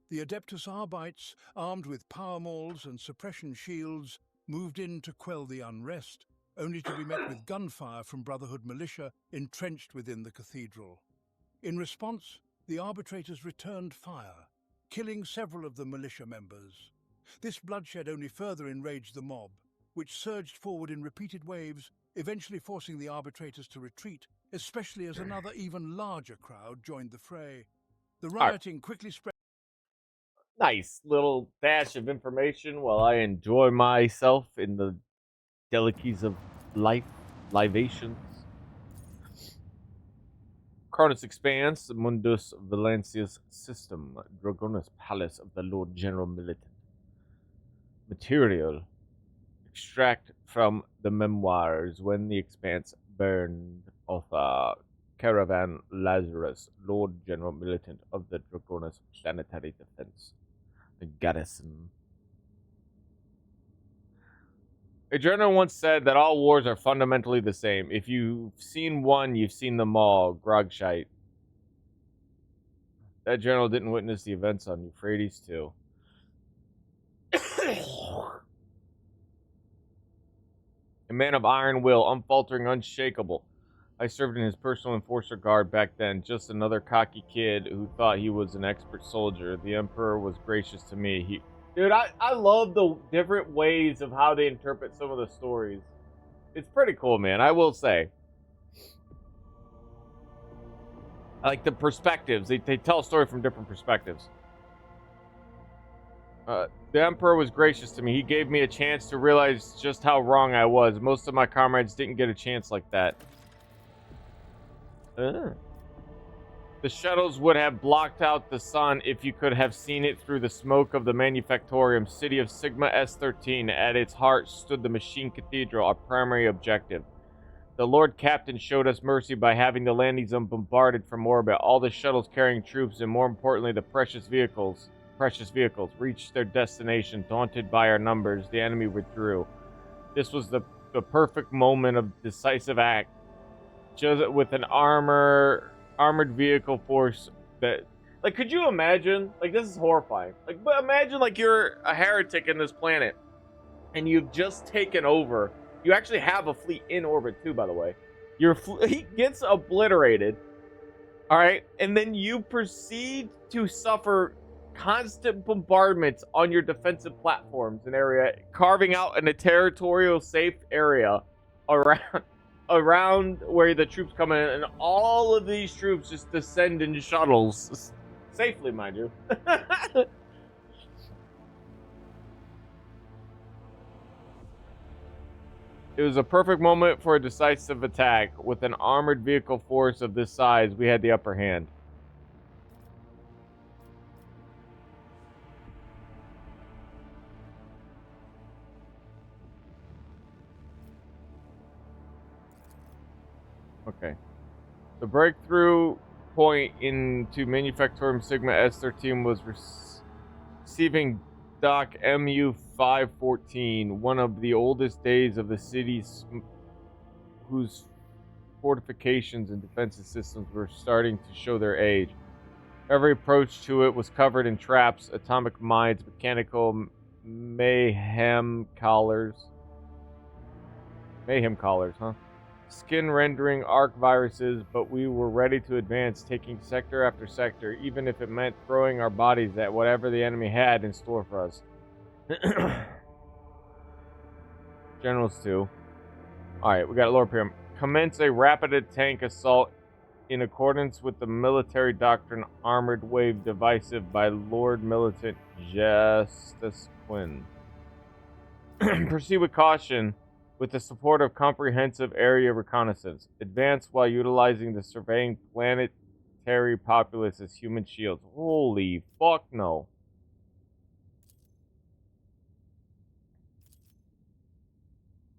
The Adeptus Arbites, armed with power mauls and suppression shields, moved in to quell the unrest, only to be met with gunfire from Brotherhood militia entrenched within the cathedral. In response, the arbitrators returned fire, killing several of the militia members. This bloodshed only further enraged the mob, which surged forward in repeated waves, eventually forcing the arbitrators to retreat, especially as another even larger crowd joined the fray. The rioting quickly spread. Nice little dash of information while I enjoy myself in the delicacies of life, libations. Cronus expands the Mundus Valencius system, Dragonus Palace of the Lord General Militant. Material. Extract from the memoirs when the expanse burned author Caravan Lazarus, Lord General Militant of the Dragonus Planetary Defense. The garrison. A general once said that all wars are fundamentally the same. If you've seen one, you've seen them all. Grogshite. That general didn't witness the events on Euphrates too. A man of iron will, unfaltering, unshakable. I served in his personal enforcer guard back then, just another cocky kid who thought he was an expert soldier. The Emperor was gracious to me. Dude, I love the different ways of how they interpret some of the stories. It's pretty cool, man, I will say. I like the perspectives. They tell a story from different perspectives. The Emperor was gracious to me. He gave me a chance to realize just how wrong I was. Most of my comrades didn't get a chance like that. The shuttles would have blocked out the sun if you could have seen it through the smoke of the Manufactorium. City of Sigma S13. At its heart stood the Machine Cathedral, our primary objective. The Lord Captain showed us mercy by having the landing zone bombarded from orbit. All the shuttles carrying troops and, more importantly, the precious vehicles reached their destination. Daunted by our numbers, the enemy withdrew. This was the perfect moment of decisive act. Just with an armored vehicle force that, like, could you imagine? Like, this is horrifying. Like, but imagine like you're a heretic in this planet, and you've just taken over. You actually have a fleet in orbit too, by the way. Your fleet gets obliterated, all right, and then you proceed to suffer constant bombardments on your defensive platforms and area, carving out in a territorial safe area around where the troops come in, and all of these troops just descend in shuttles safely, mind you. It was a perfect moment for a decisive attack. With an armored vehicle force of this size, we had the upper hand. Okay. The breakthrough point into Manufactorum Sigma S13 was receiving Dock MU-514, one of the oldest days of the cities whose fortifications and defensive systems were starting to show their age. Every approach to it was covered in traps, atomic mines, mechanical mayhem collars, skin-rendering arc viruses, but we were ready to advance, taking sector after sector, even if it meant throwing our bodies at whatever the enemy had in store for us. Generals 2. Alright, we got a lower pyramid. Commence a rapid tank assault in accordance with the military doctrine Armored Wave Divisive by Lord Militant Justice Quinn. Proceed with caution with the support of comprehensive area reconnaissance. Advance while utilizing the surveying planetary populace as human shields. Holy fuck no.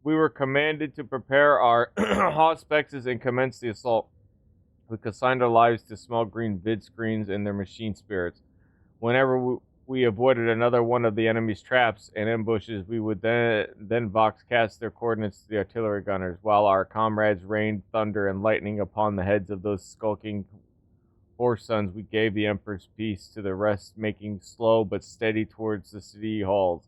We were commanded to prepare our hospexes and commence the assault. We consigned our lives to small green vid screens and their machine spirits. Whenever we avoided another one of the enemy's traps and ambushes, we would then vox cast their coordinates to the artillery gunners, while our comrades rained thunder and lightning upon the heads of those skulking horse sons. We gave the Emperor's peace to the rest, making slow but steady towards the city halls.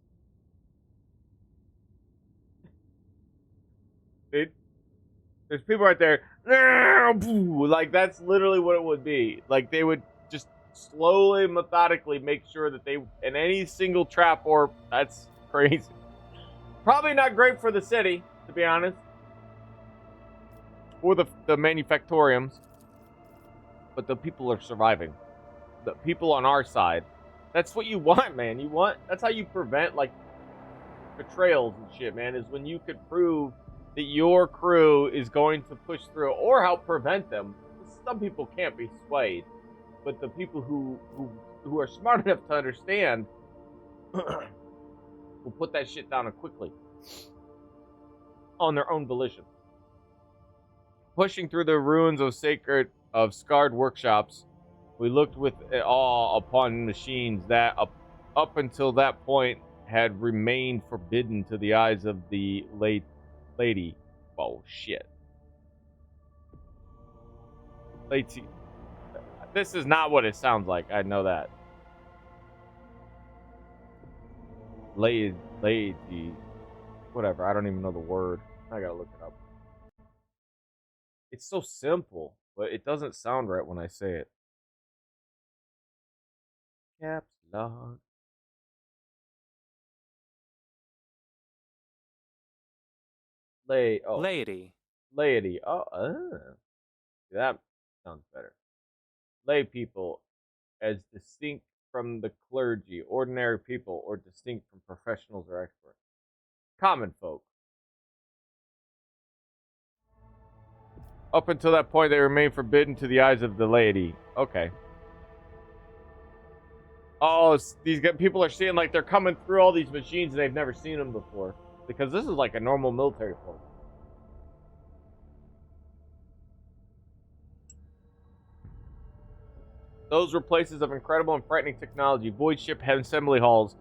There's people right there, like that's literally what it would be. Like they would just slowly, methodically make sure that they, in any single trap, or that's crazy. Probably not great for the city, to be honest, or the manufactoriums, but the people are surviving. The people on our side, that's what you want, man. That's how you prevent like betrayals and shit, man, is when you could prove that your crew is going to push through or help prevent them. Some people can't be swayed, but the people who are smart enough to understand will put that shit down quickly on their own volition. Pushing through the ruins of scarred workshops, we looked with awe upon machines that up until that point had remained forbidden to the eyes of the lady. Oh shit. Lady. This is not what it sounds like. I know that. Lady. Whatever. I don't even know the word. I gotta look it up. It's so simple, but it doesn't sound right when I say it. Caps lock. Laity. That sounds better. Lay people, as distinct from the clergy, ordinary people, or distinct from professionals or experts. Common folk. Up until that point, they remained forbidden to the eyes of the laity. Okay. Oh, these people are seeing like they're coming through all these machines and they've never seen them before. Because this is like a normal military force. Those were places of incredible and frightening technology, void ship assembly halls,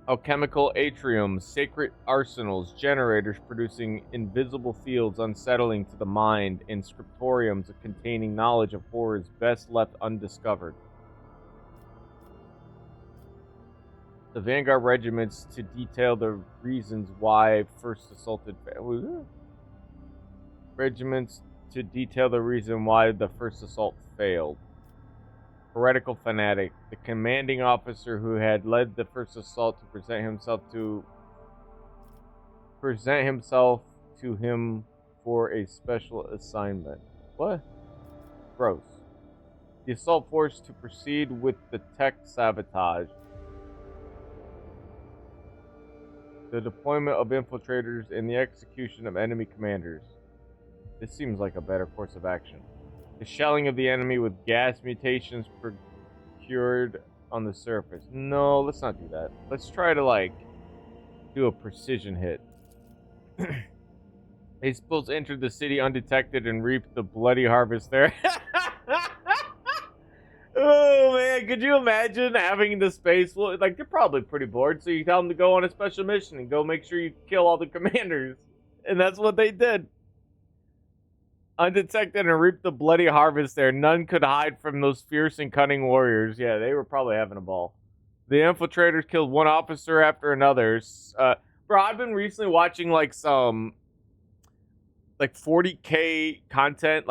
alchemical atriums, sacred arsenals, generators producing invisible fields unsettling to the mind, and scriptoriums containing knowledge of horrors best left undiscovered. The Vanguard regiments to detail the reasons why first assaulted regiments to detail the reason why the first assault failed. Heretical fanatic, the commanding officer who had led the first assault to present himself to him for a special assignment. What? Gross. The assault force to proceed with the tech sabotage. The deployment of infiltrators and the execution of enemy commanders. This seems like a better course of action. The shelling of the enemy with gas mutations procured on the surface. No, let's not do that. Let's try to, do a precision hit. They supposed to enter the city undetected and reap the bloody harvest there. Oh, man, could you imagine having the space? They're probably pretty bored, so you tell them to go on a special mission and go make sure you kill all the commanders. And that's what they did. Undetected and reap the bloody harvest there. None could hide from those fierce and cunning warriors. Yeah, they were probably having a ball. The infiltrators killed one officer after another. Bro, I've been recently watching, some 40K content,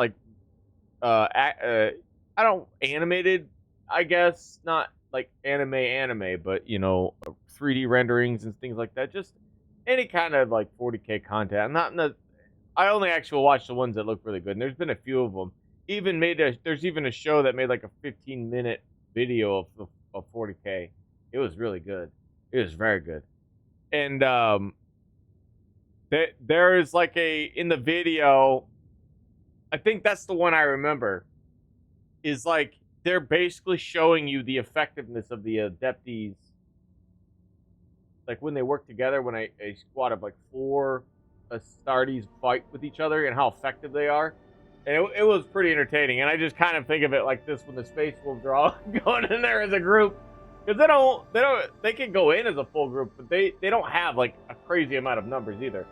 animated, I guess, not like anime, but 3D renderings and things like that. Just any kind of 40K content. I'm not in the. I only actually watch the ones that look really good, and there's been a few of them. There's even a show that made a 15-minute video of 40K. It was really good. It was very good, and there is in the video. I think that's the one I remember. Is they're basically showing you the effectiveness of the Adepties. When they work together, when a squad of 4 Astartes fight with each other and how effective they are. And it was pretty entertaining. And I just kind of think of it like this when the Space Wolves are all going in there as a group. Because they can go in as a full group, but they don't have a crazy amount of numbers either.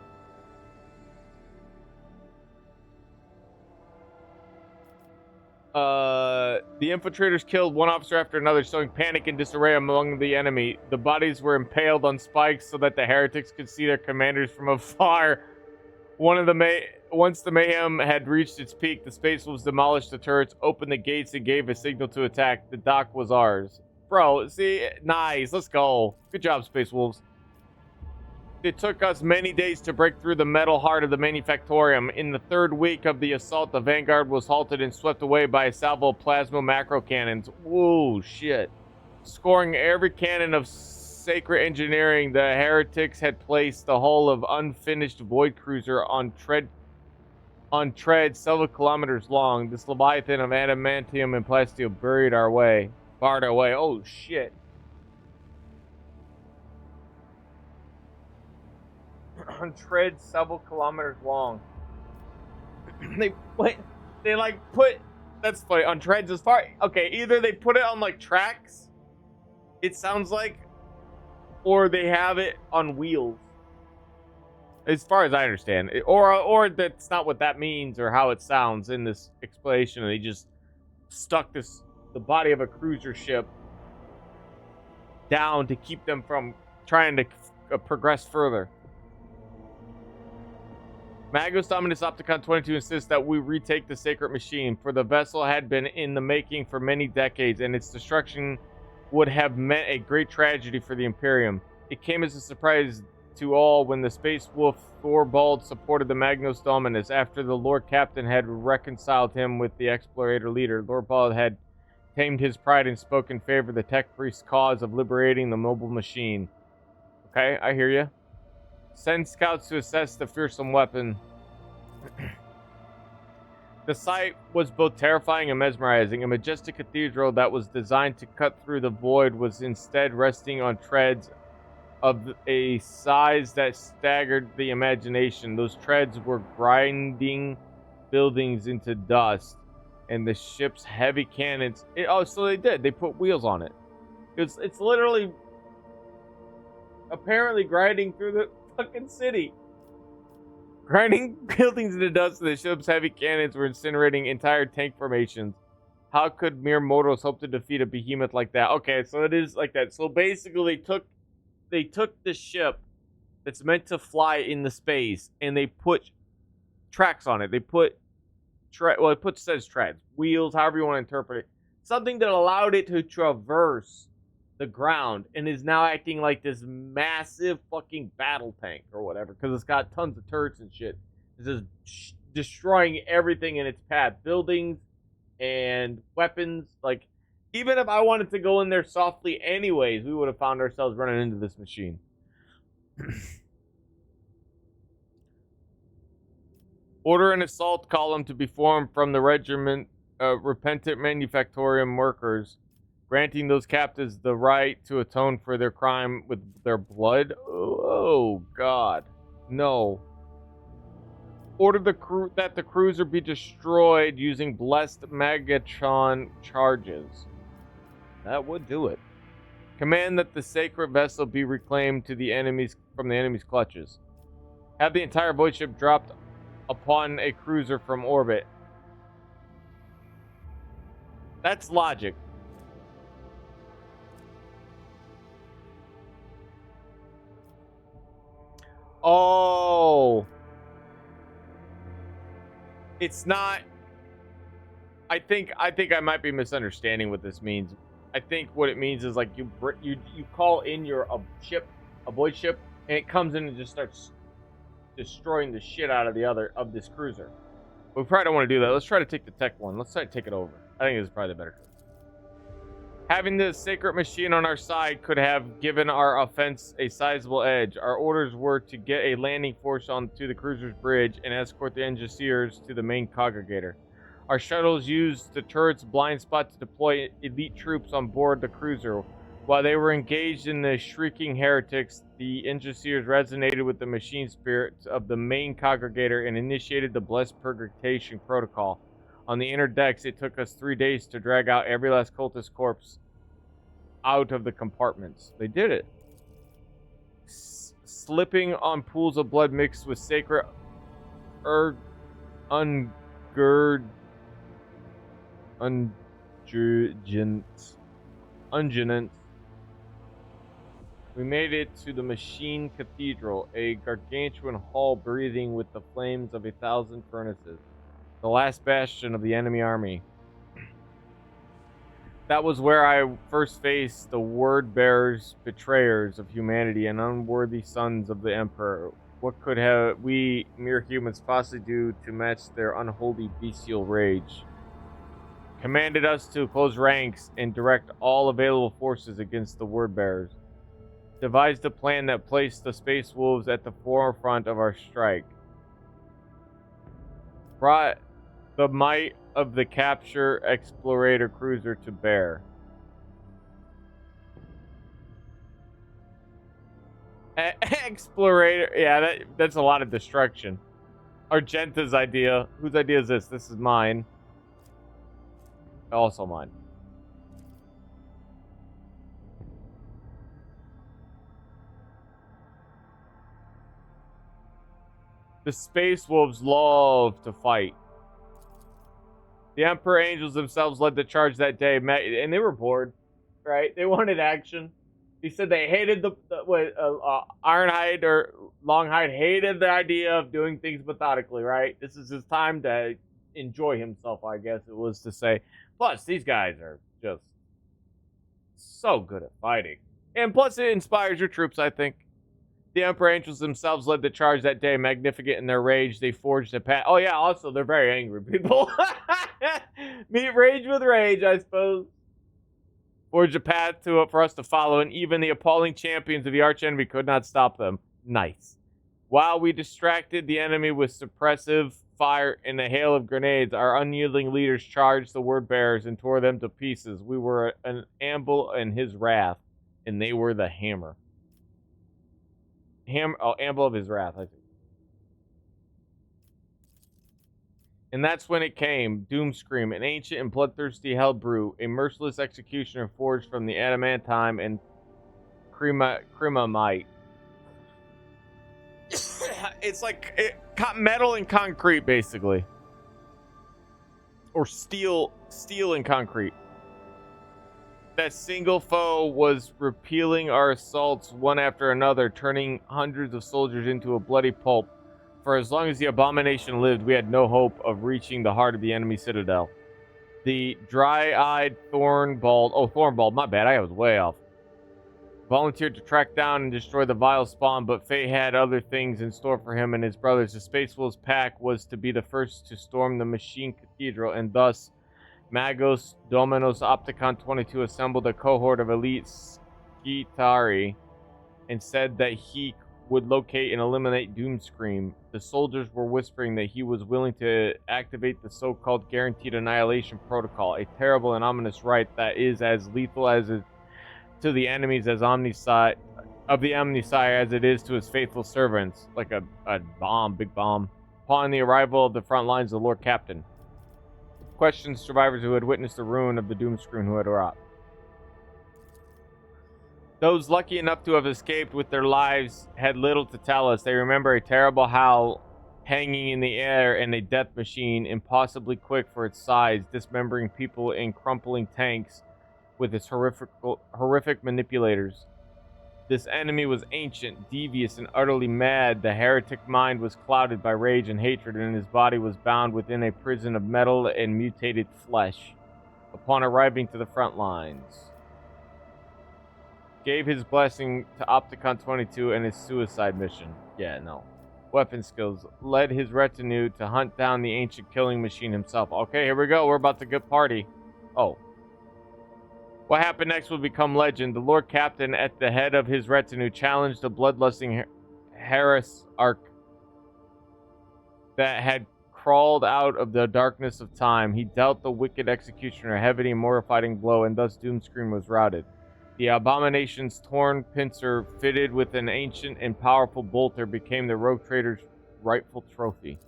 The infiltrators killed one officer after another, showing panic and disarray among the enemy. The bodies were impaled on spikes so that the heretics could see their commanders from afar. Once the mayhem had reached its peak, the Space Wolves demolished the turrets, opened the gates, and gave a signal to attack. The dock was ours. Bro, see? Nice. Let's go. Good job, Space Wolves. It took us many days to break through the metal heart of the Manufactorium. In the third week of the assault, the Vanguard was halted and swept away by a salvo of plasma macro cannons. Whoa, shit. Scoring every cannon of sacred engineering, the heretics had placed the hull of unfinished void cruiser on tread several kilometers long. This leviathan of adamantium and plasteel barred our way. Oh, shit. On tread several kilometers long. That's funny, on treads as far. Okay, either they put it on tracks, it sounds like, or they have it on wheels. As far as I understand, or that's not what that means or how it sounds in this explanation. They just stuck the body of a cruiser ship down to keep them from trying to progress further. Magnus Dominus Opticon 22 insists that we retake the sacred machine, for the vessel had been in the making for many decades, and its destruction would have meant a great tragedy for the Imperium. It came as a surprise to all when the Space Wolf Thorvald supported the Magnus Dominus. After the Lord Captain had reconciled him with the Explorator leader, Thorvald had tamed his pride and spoke in favor of the Tech Priest's cause of liberating the mobile machine. Okay, I hear you. Send scouts to assess the fearsome weapon. The sight was both terrifying and mesmerizing. A majestic cathedral that was designed to cut through the void was instead resting on treads of a size that staggered the imagination. Those treads were grinding buildings into dust. and the ship's heavy cannons. So they did. They put wheels on it. It's literally apparently grinding through the fucking city. Grinding buildings into dust, and the ship's heavy cannons were incinerating entire tank formations. How could mere mortals hope to defeat a behemoth like that? Okay, so it is like that. So basically, they took the ship that's meant to fly in the space, and they put tracks on it. They put says treads, wheels, however you want to interpret it. Something that allowed it to traverse the ground and is now acting like this massive fucking battle tank or whatever, because it's got tons of turrets and shit. It's just destroying everything in its path, buildings and weapons. Like, even if I wanted to go in there softly anyways, we would have found ourselves running into this machine. Order an assault column to be formed from the regiment repentant manufactorium workers, granting those captives the right to atone for their crime with their blood. Oh God, no. Order that the cruiser be destroyed using blessed Megatron charges. That would do it. Command that the sacred vessel be reclaimed from the enemy's clutches. Have the entire void ship dropped upon a cruiser from orbit. That's logic. Oh. It's not. I think I might be misunderstanding what this means. I think what it means is like you call in a void ship, and it comes in and just starts destroying the shit out of this cruiser. We probably don't want to do that. Let's try to take the tech one. Let's try to take it over. I think this is probably the better choice. Having the sacred machine on our side could have given our offense a sizable edge. Our orders were to get a landing force onto the cruiser's bridge and escort the engineers to the main congregator. Our shuttles used the turret's blind spot to deploy elite troops on board the cruiser. While they were engaged in the shrieking heretics, the engineers resonated with the machine spirits of the main congregator and initiated the blessed purgation protocol. On the inner decks, it took us 3 days to drag out every last cultist corpse out of the compartments. They did it. Slipping on pools of blood mixed with sacred unguents. We made it to the machine cathedral, a gargantuan hall breathing with the flames of 1,000 furnaces. The last bastion of the enemy army. That was where I first faced the word-bearers, betrayers of humanity, and unworthy sons of the Emperor. What could we mere humans possibly do to match their unholy bestial rage? Commanded us to close ranks and direct all available forces against the word-bearers. Devised a plan that placed the Space Wolves at the forefront of our strike. Brought the might of the capture explorator cruiser to bear. Explorator, yeah, that's a lot of destruction. Argenta's idea. Whose idea is this? This is mine. Also mine. The Space Wolves love to fight. The Emperor Angels themselves led the charge that day, and they were bored, right? They wanted action. He said they hated Ironhide or Longhide hated the idea of doing things methodically, right? This is his time to enjoy himself, I guess it was to say. Plus, these guys are just so good at fighting. And plus, it inspires your troops, I think. The Emperor Angels themselves led the charge that day, magnificent in their rage. They forged a path. Oh, yeah, also, they're very angry people. Meet rage with rage, I suppose. Forged a path for us to follow, and even the appalling champions of the archenemy could not stop them. Nice. While we distracted the enemy with suppressive fire and a hail of grenades, our unyielding leaders charged the word bearers and tore them to pieces. We were an amble in his wrath, and they were the hammer. Amble of his wrath, I think. And that's when it came. Doomscream, an ancient and bloodthirsty hellbrew, a merciless executioner forged from the adamantine and cremamite. It's like metal and concrete, basically. Or steel and concrete. That single foe was repealing our assaults one after another, turning hundreds of soldiers into a bloody pulp. For as long as the abomination lived, we had no hope of reaching the heart of the enemy citadel. The dry-eyed Thornbald, my bad, I was way off. Volunteered to track down and destroy the vile spawn, but fate had other things in store for him and his brothers. The Space Wolves pack was to be the first to storm the Machine Cathedral, and thus Magos Dominos Opticon 22 assembled a cohort of elite Skitari and said that he would locate and eliminate Doomscream. The soldiers were whispering that he was willing to activate the so-called Guaranteed Annihilation Protocol, a terrible and ominous rite that is as lethal as to the enemies as Omnisci of the Omnisci as it is to his faithful servants, like a big bomb. Upon the arrival of the front lines, the Lord Captain questioned survivors who had witnessed the ruin of the Doomscream who had wrought. Those lucky enough to have escaped with their lives had little to tell us. They remember a terrible howl hanging in the air and a death machine, impossibly quick for its size, dismembering people in crumpling tanks with its horrific manipulators. This enemy was ancient, devious, and utterly mad. The heretic mind was clouded by rage and hatred, and his body was bound within a prison of metal and mutated flesh. Upon arriving to the front lines, gave his blessing to Opticon 22 and his suicide mission. Weapon skills. Led his retinue to hunt down the ancient killing machine himself. Okay, here we go. We're about to get party. Oh. What happened next will become legend. The Lord Captain, at the head of his retinue, challenged the bloodlusting Arc that had crawled out of the darkness of time. He dealt the wicked executioner a heavy and mortifying blow, and thus Doomscream was routed. The abomination's torn pincer, fitted with an ancient and powerful bolter, became the rogue trader's rightful trophy.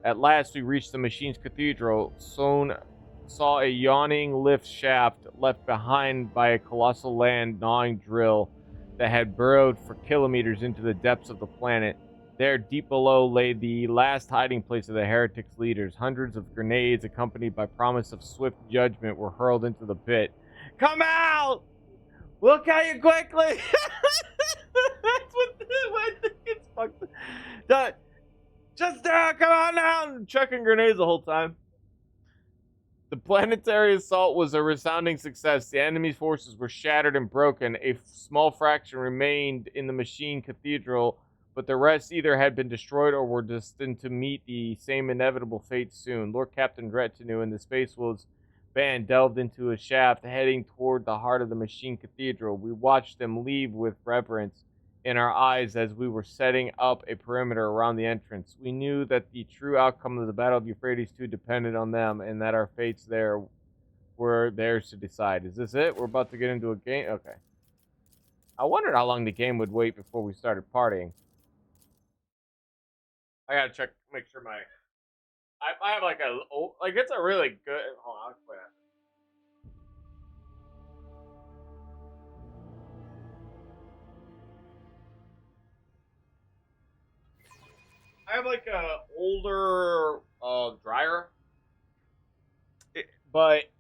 At last, we reached the machine's cathedral. Saw a yawning lift shaft left behind by a colossal land-gnawing drill that had burrowed for kilometers into the depths of the planet. There, deep below, lay the last hiding place of the heretics' leaders. Hundreds of grenades, accompanied by promise of swift judgment, were hurled into the pit. Come out! We'll kill you quickly! That's what I think it's fucked. Just come on now! Chucking grenades the whole time. The planetary assault was a resounding success. The enemy's forces were shattered and broken. A small fraction remained in the Machine Cathedral, but the rest either had been destroyed or were destined to meet the same inevitable fate soon. Lord Captain Retinue and the Space Wolves band delved into a shaft heading toward the heart of the Machine Cathedral. We watched them leave with reverence in our eyes as we were setting up a perimeter around the entrance. We knew that the true outcome of the Battle of Euphrates II depended on them, and that our fates there were theirs to decide. Is this it? We're about to get into a game? Okay. I wondered how long the game would wait before we started partying. I gotta check, make sure my... I have it's a really good... Hold on, I'll explain that. I have like a older dryer, but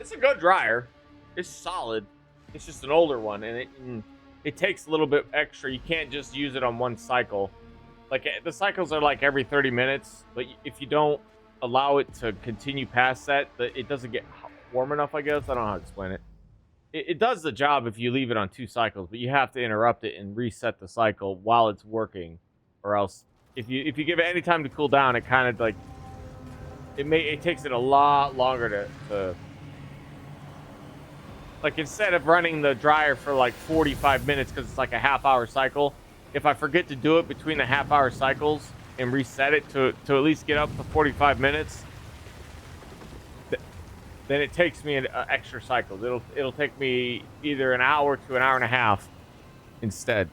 it's a good dryer. It's solid. It's just an older one, and it takes a little bit extra. You can't just use it on one cycle. Like the cycles are like every 30 minutes, but if you don't allow it to continue past that, it doesn't get warm enough. I guess I don't know how to explain it. It does the job if you leave it on 2 cycles, but you have to interrupt it and reset the cycle while it's working. Or else, if you give it any time to cool down, it kind of like it takes it a lot longer to like, instead of running the dryer for like 45 minutes because it's like a half-hour cycle. If I forget to do it between the half-hour cycles and reset it to at least get up to 45 minutes, then it takes me an extra cycles. It'll take me either an hour to an hour and a half instead.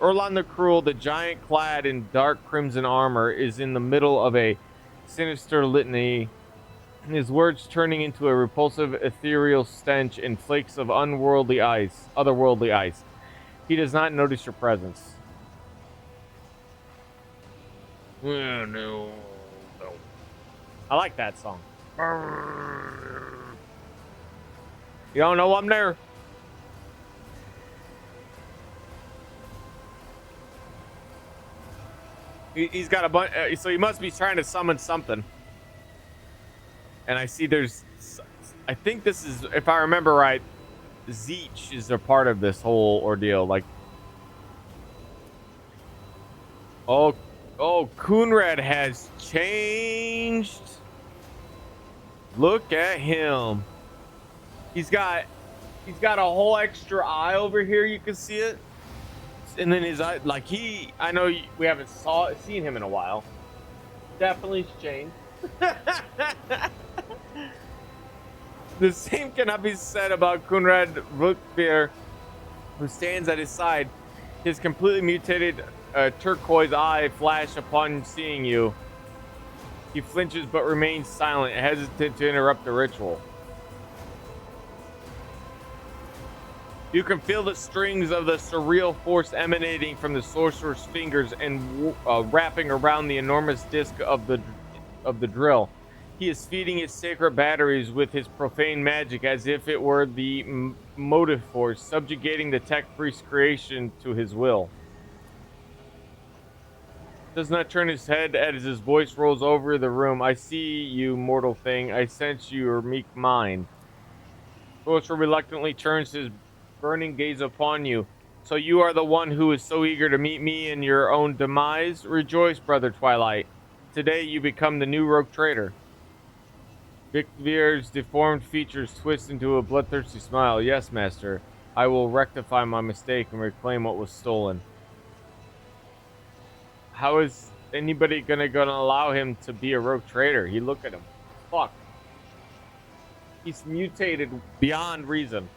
Erlon the Cruel, the giant clad in dark crimson armor, is in the middle of a sinister litany, his words turning into a repulsive ethereal stench and flakes of otherworldly ice. He does not notice your presence. No. I like that song. You don't know I'm there? He's got a bunch, so he must be trying to summon something. And I see I think this is, if I remember right, Zeech is a part of this whole ordeal. Like, oh, Coonrad has changed. Look at him. He's got a whole extra eye over here. You can see it. And then his eye, like I know we haven't seen him in a while. Definitely changed. The same cannot be said about Kunrad Rukbir, who stands at his side. His completely mutated turquoise eye flash upon seeing you. He flinches but remains silent, hesitant to interrupt the ritual. You can feel the strings of the surreal force emanating from the sorcerer's fingers and wrapping around the enormous disc of the drill. He is feeding his sacred batteries with his profane magic as if it were the motive force, subjugating the tech priest creation to his will. Does not turn his head as his voice rolls over the room. I see you, mortal thing. I sense your meek mind. Sorcerer reluctantly turns his burning gaze upon you. So you are the one who is so eager to meet me in your own demise? Rejoice, brother Twilight. Today you become the new rogue trader. Victvir's deformed features twist into a bloodthirsty smile. Yes, master. I will rectify my mistake and reclaim what was stolen. How is anybody gonna allow him to be a rogue trader? He look at him. Fuck. He's mutated beyond reason.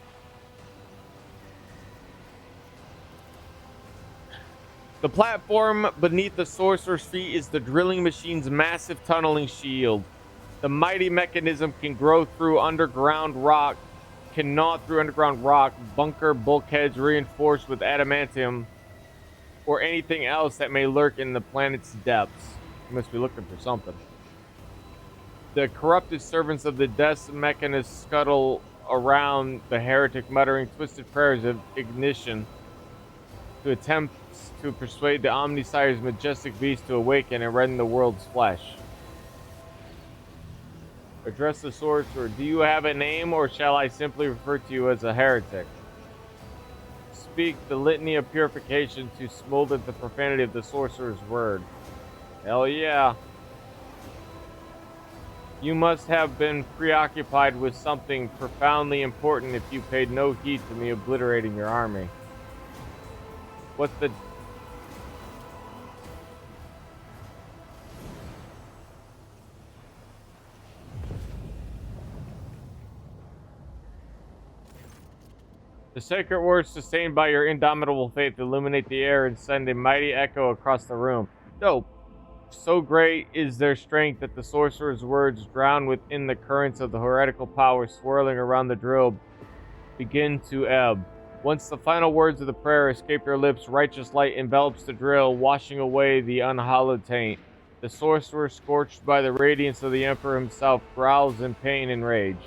The platform beneath the sorcerer's feet is the drilling machine's massive tunneling shield. The mighty mechanism can gnaw through underground rock, bunker bulkheads reinforced with adamantium, or anything else that may lurk in the planet's depths. You must be looking for something. The corrupted servants of the Death Mechanist scuttle around the heretic, muttering twisted prayers of ignition to attempt to persuade the Omnisire's majestic beast to awaken and rend the world's flesh. Address the sorcerer. Do you have a name, or shall I simply refer to you as a heretic? Speak the litany of purification to smother the profanity of the sorcerer's word. Hell yeah. You must have been preoccupied with something profoundly important if you paid no heed to me obliterating your army. What's the... The sacred words sustained by your indomitable faith illuminate the air and send a mighty echo across the room. Dope. So great is their strength that the sorcerer's words, drowned within the currents of the heretical power swirling around the drill, begin to ebb. Once the final words of the prayer escape your lips, righteous light envelops the drill, washing away the unhallowed taint. The sorcerer, scorched by the radiance of the Emperor himself, growls in pain and rage.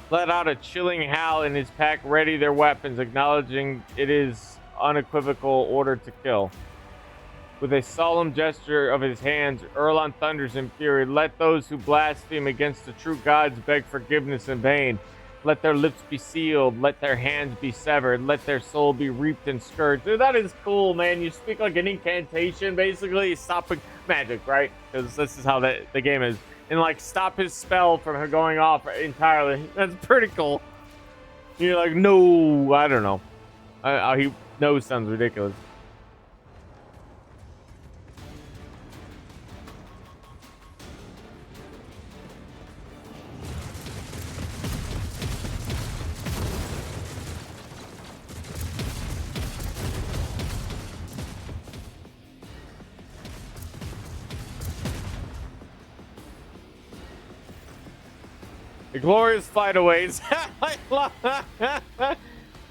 Let out a chilling howl, and his pack ready their weapons, acknowledging it is unequivocal order to kill. With a solemn gesture of his hands, Erlon thunders in fury. Let those who blaspheme against the true gods beg forgiveness in vain. Let their lips be sealed. Let their hands be severed. Let their soul be reaped and scourged. Dude, that is cool, man. You speak like an incantation, basically. Stopping magic, right? Because this is how the game is. And, like, stop his spell from going off entirely. That's pretty cool. You're like, no, I don't know. No sounds ridiculous. The glorious fight awaits.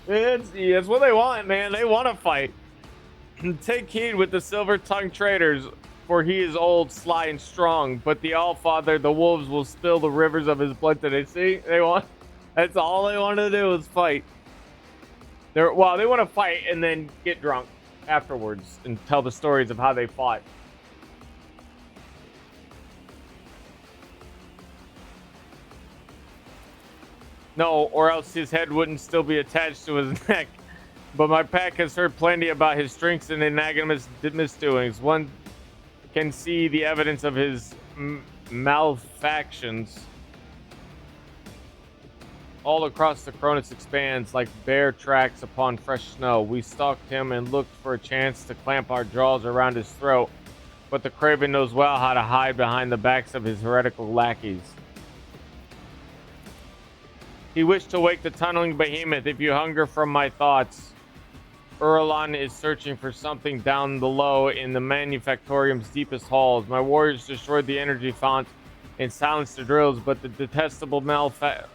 It's what they want, man. They want to fight. Take heed with the silver-tongued traitors, for he is old, sly, and strong. But the All-Father, the wolves, will spill the rivers of his blood today. See, they want. That's all they want to do is fight. They want to fight and then get drunk afterwards and tell the stories of how they fought. No, or else his head wouldn't still be attached to his neck. But my pack has heard plenty about his strengths and enigmatic misdoings. One can see the evidence of his malefactions all across the Cronus expanse like bear tracks upon fresh snow. We stalked him and looked for a chance to clamp our jaws around his throat, but the craven knows well how to hide behind the backs of his heretical lackeys. He wished to wake the tunneling behemoth. If you hunger from my thoughts, Urlon is searching for something down below in the manufactorium's deepest halls. My warriors destroyed the energy font and silenced the drills, but the detestable Malefic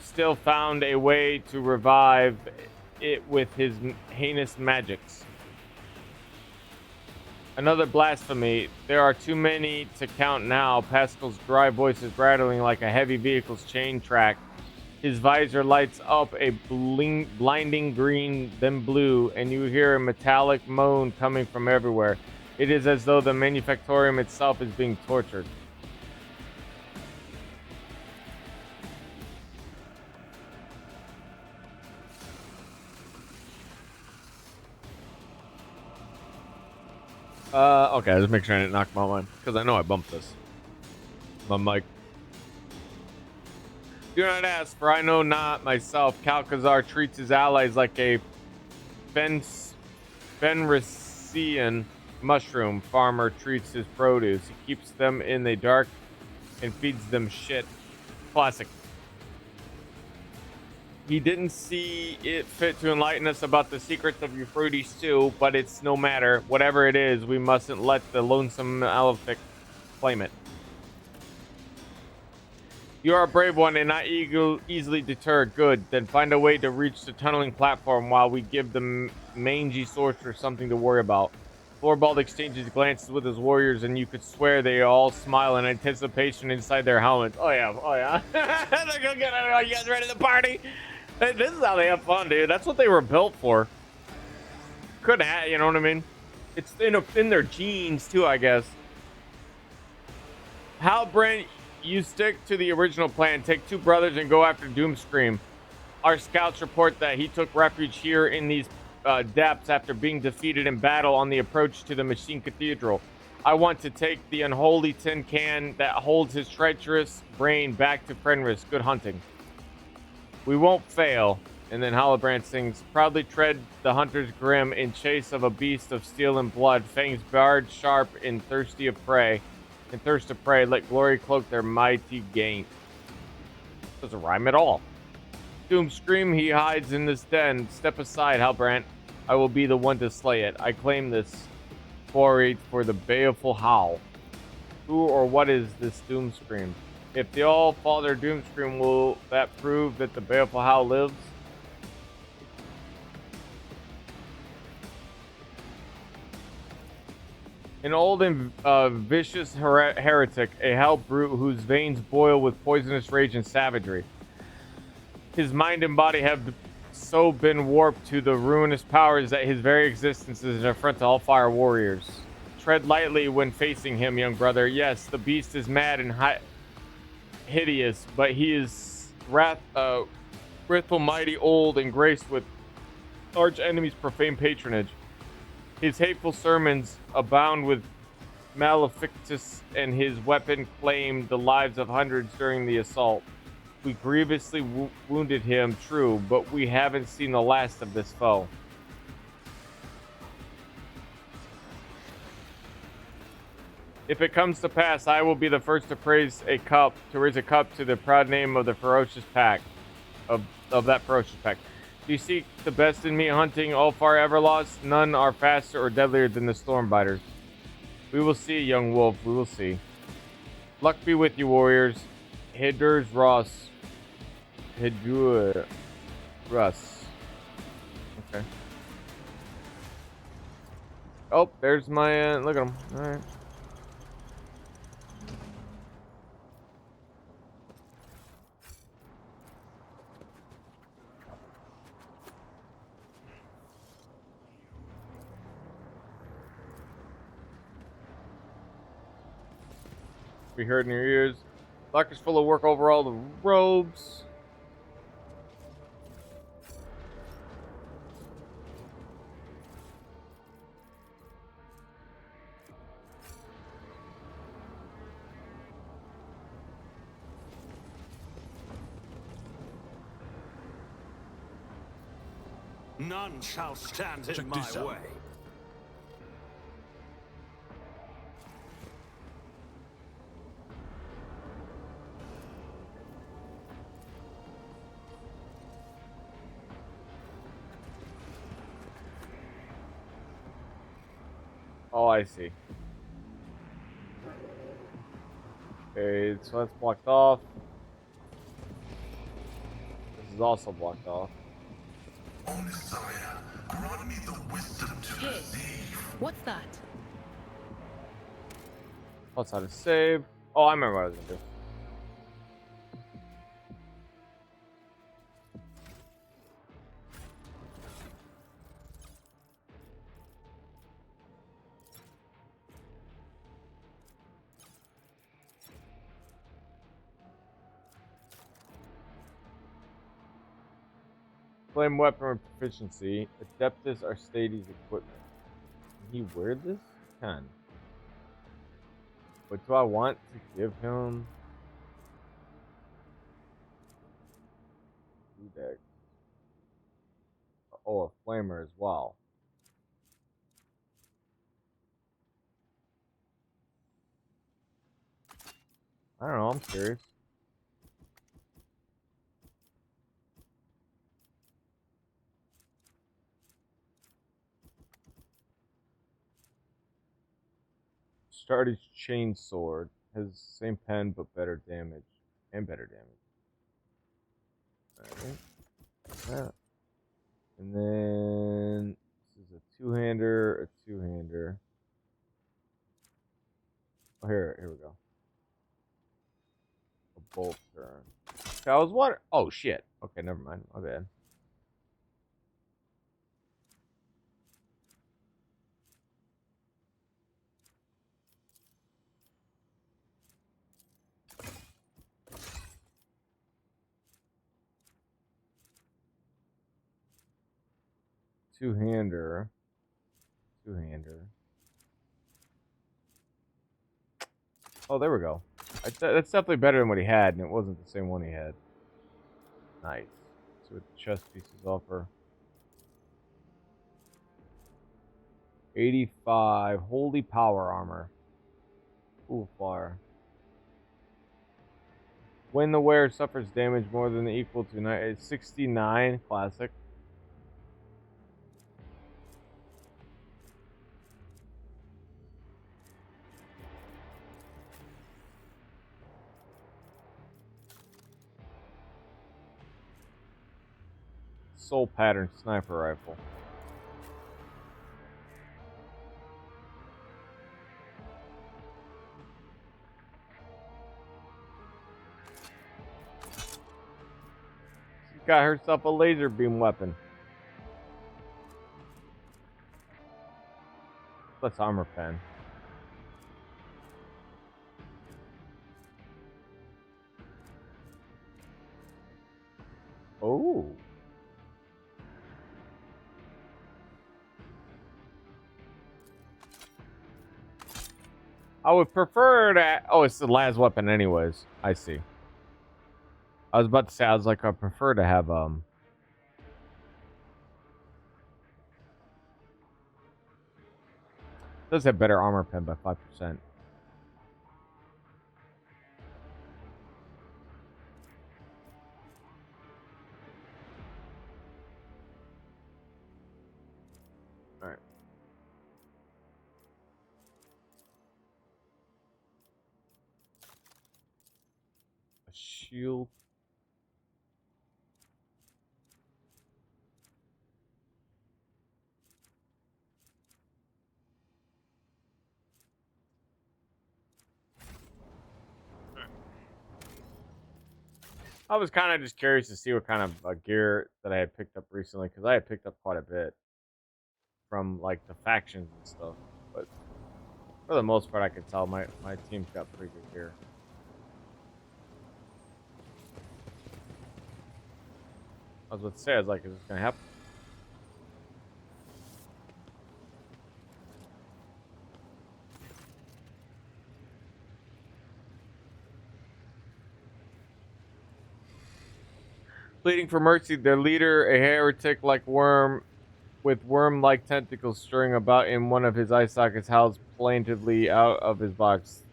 still found a way to revive it with his heinous magics. Another blasphemy. There are too many to count now. Pascal's dry voice is rattling like a heavy vehicle's chain track. His visor lights up a blinding green, then blue, and you hear a metallic moan coming from everywhere. It is as though the manufactorium itself is being tortured. Okay, just make sure I didn't knock my mind, because I know I bumped this. My mic. Do not ask, for I know not myself. Calcazar treats his allies like a Fenrisian mushroom farmer treats his produce. He keeps them in the dark and feeds them shit. Classic. He didn't see it fit to enlighten us about the secrets of your fruity stew, but it's no matter. Whatever it is, we mustn't let the lonesome Malefic claim it. You are a brave one and not easily deterred. Good. Then find a way to reach the tunneling platform while we give the mangy sorcerer something to worry about. Florbald exchanges glances with his warriors, and you could swear they all smile in anticipation inside their helmets. Oh yeah, oh yeah. They're gonna get it. Are you guys ready to party? This is how they have fun, dude. That's what they were built for. Couldn't have, you know what I mean? It's in their genes too, I guess. Halbrand, you stick to the original plan. Take two brothers and go after Doomscream. Our scouts report that he took refuge here in these depths after being defeated in battle on the approach to the Machine Cathedral. I want to take the unholy tin can that holds his treacherous brain back to Fenris. Good hunting. We won't fail. And then Halbrand sings, proudly tread the hunter's grim in chase of a beast of steel and blood, fangs barred sharp in thirsty of prey. In thirst of prey, let glory cloak their mighty gain. Doesn't rhyme at all. Doomscream, he hides in this den. Step aside, Halbrand. I will be the one to slay it. I claim this quarry for the baleful Howl. Who or what is this Doomscream? If the All-Father Doomscream, will that prove that the baleful Howl lives? An old and vicious heretic, a hell brute whose veins boil with poisonous rage and savagery. His mind and body have so been warped to the ruinous powers that his very existence is an affront to all fire warriors. Tread lightly when facing him, young brother. Yes, the beast is mad and hideous, but he is wrathful, mighty, old, and graced with arch enemies' profane patronage. His hateful sermons abound with malefictus, and his weapon claimed the lives of hundreds during the assault. We grievously wounded him, true, but we haven't seen the last of this foe. If it comes to pass, I will be the first to raise a cup to the proud name of the ferocious pack, of that ferocious pack. Do you seek the best in me, hunting all far Everlost? None are faster or deadlier than the Stormbiters. We will see, young wolf, we will see. Luck be with you, warriors. Hidur's Ross. Hidur Russ. Okay. Oh, there's my, look at him. Alright. Be heard in your ears. Lockers full of work over all the robes. None shall stand in my way. Oh, I see. Okay, so that's blocked off. This is also blocked off. O Messiah, grant me the wisdom to perceive. What's that? Plus how to save. Oh, I remember what I was gonna do. Flame weapon proficiency. Adeptus Arstades equipment. Can he wear this? He can. But do I want to give him deck? Oh, a flamer as well. I don't know, I'm curious. Started chainsword. Has the same pen but better damage. And better damage. Alright. And then this is a two-hander, a two-hander. Oh, here we go. A bolt turn. Okay, I was wondering. Oh shit. Okay, never mind. My bad. Two-hander. Two-hander. Oh, there we go. That's definitely better than what he had, and it wasn't the same one he had. Nice. See what the chest pieces offer. 85. Holy power armor. Ooh, fire. When the wearer suffers damage more than equal to 69. Classic. Soul pattern sniper rifle. She got herself a laser beam weapon. Plus armor pen. Oh. I would prefer that. Oh, it's the last weapon anyways. I see. I was about to say, I was like, I prefer to have, does have better armor pen by 5%. Alright. shield. I was kind of just curious to see what kind of gear that I had picked up recently, because I had picked up quite a bit from like the factions and stuff. But for the most part, I could tell my team's got pretty good gear. I was about to say, I was like, is this gonna happen? Pleading for mercy, their leader, a heretic like worm with worm-like tentacles stirring about in one of his eye sockets, howls plaintively out of his box.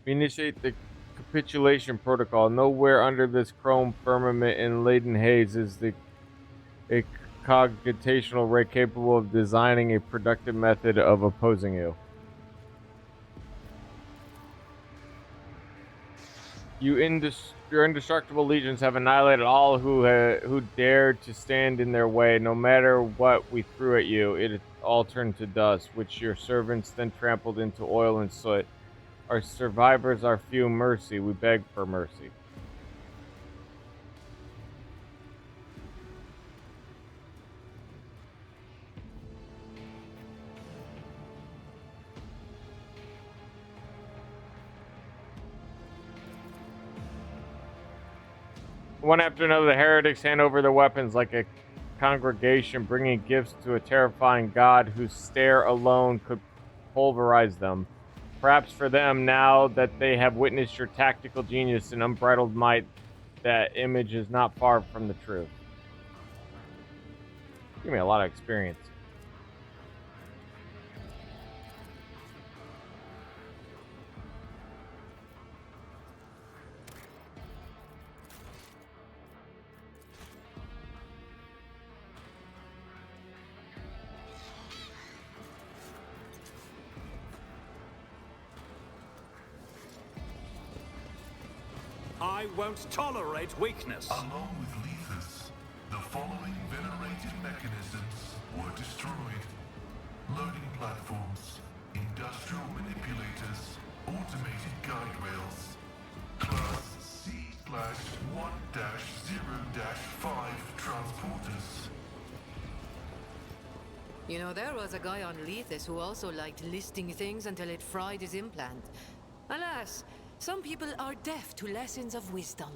We initiate the capitulation protocol. Nowhere under this chrome firmament and laden haze is a cogitational ray capable of designing a productive method of opposing you. Your indestructible legions have annihilated all who dared to stand in their way. No matter what we threw at you, it all turned to dust, which your servants then trampled into oil and soot. Our survivors are few. Mercy, we beg for mercy. One after another, the heretics hand over their weapons like a congregation bringing gifts to a terrifying god whose stare alone could pulverize them. Perhaps for them, now that they have witnessed your tactical genius and unbridled might, that image is not far from the truth. Give me a lot of experience. I won't tolerate weakness. Along with Lethus, the following venerated mechanisms were destroyed. Loading platforms, industrial manipulators, automated guide rails. Class C/1-0-5 transporters. You know, there was a guy on Lethus who also liked listing things until it fried his implant. Alas, some people are deaf to lessons of wisdom.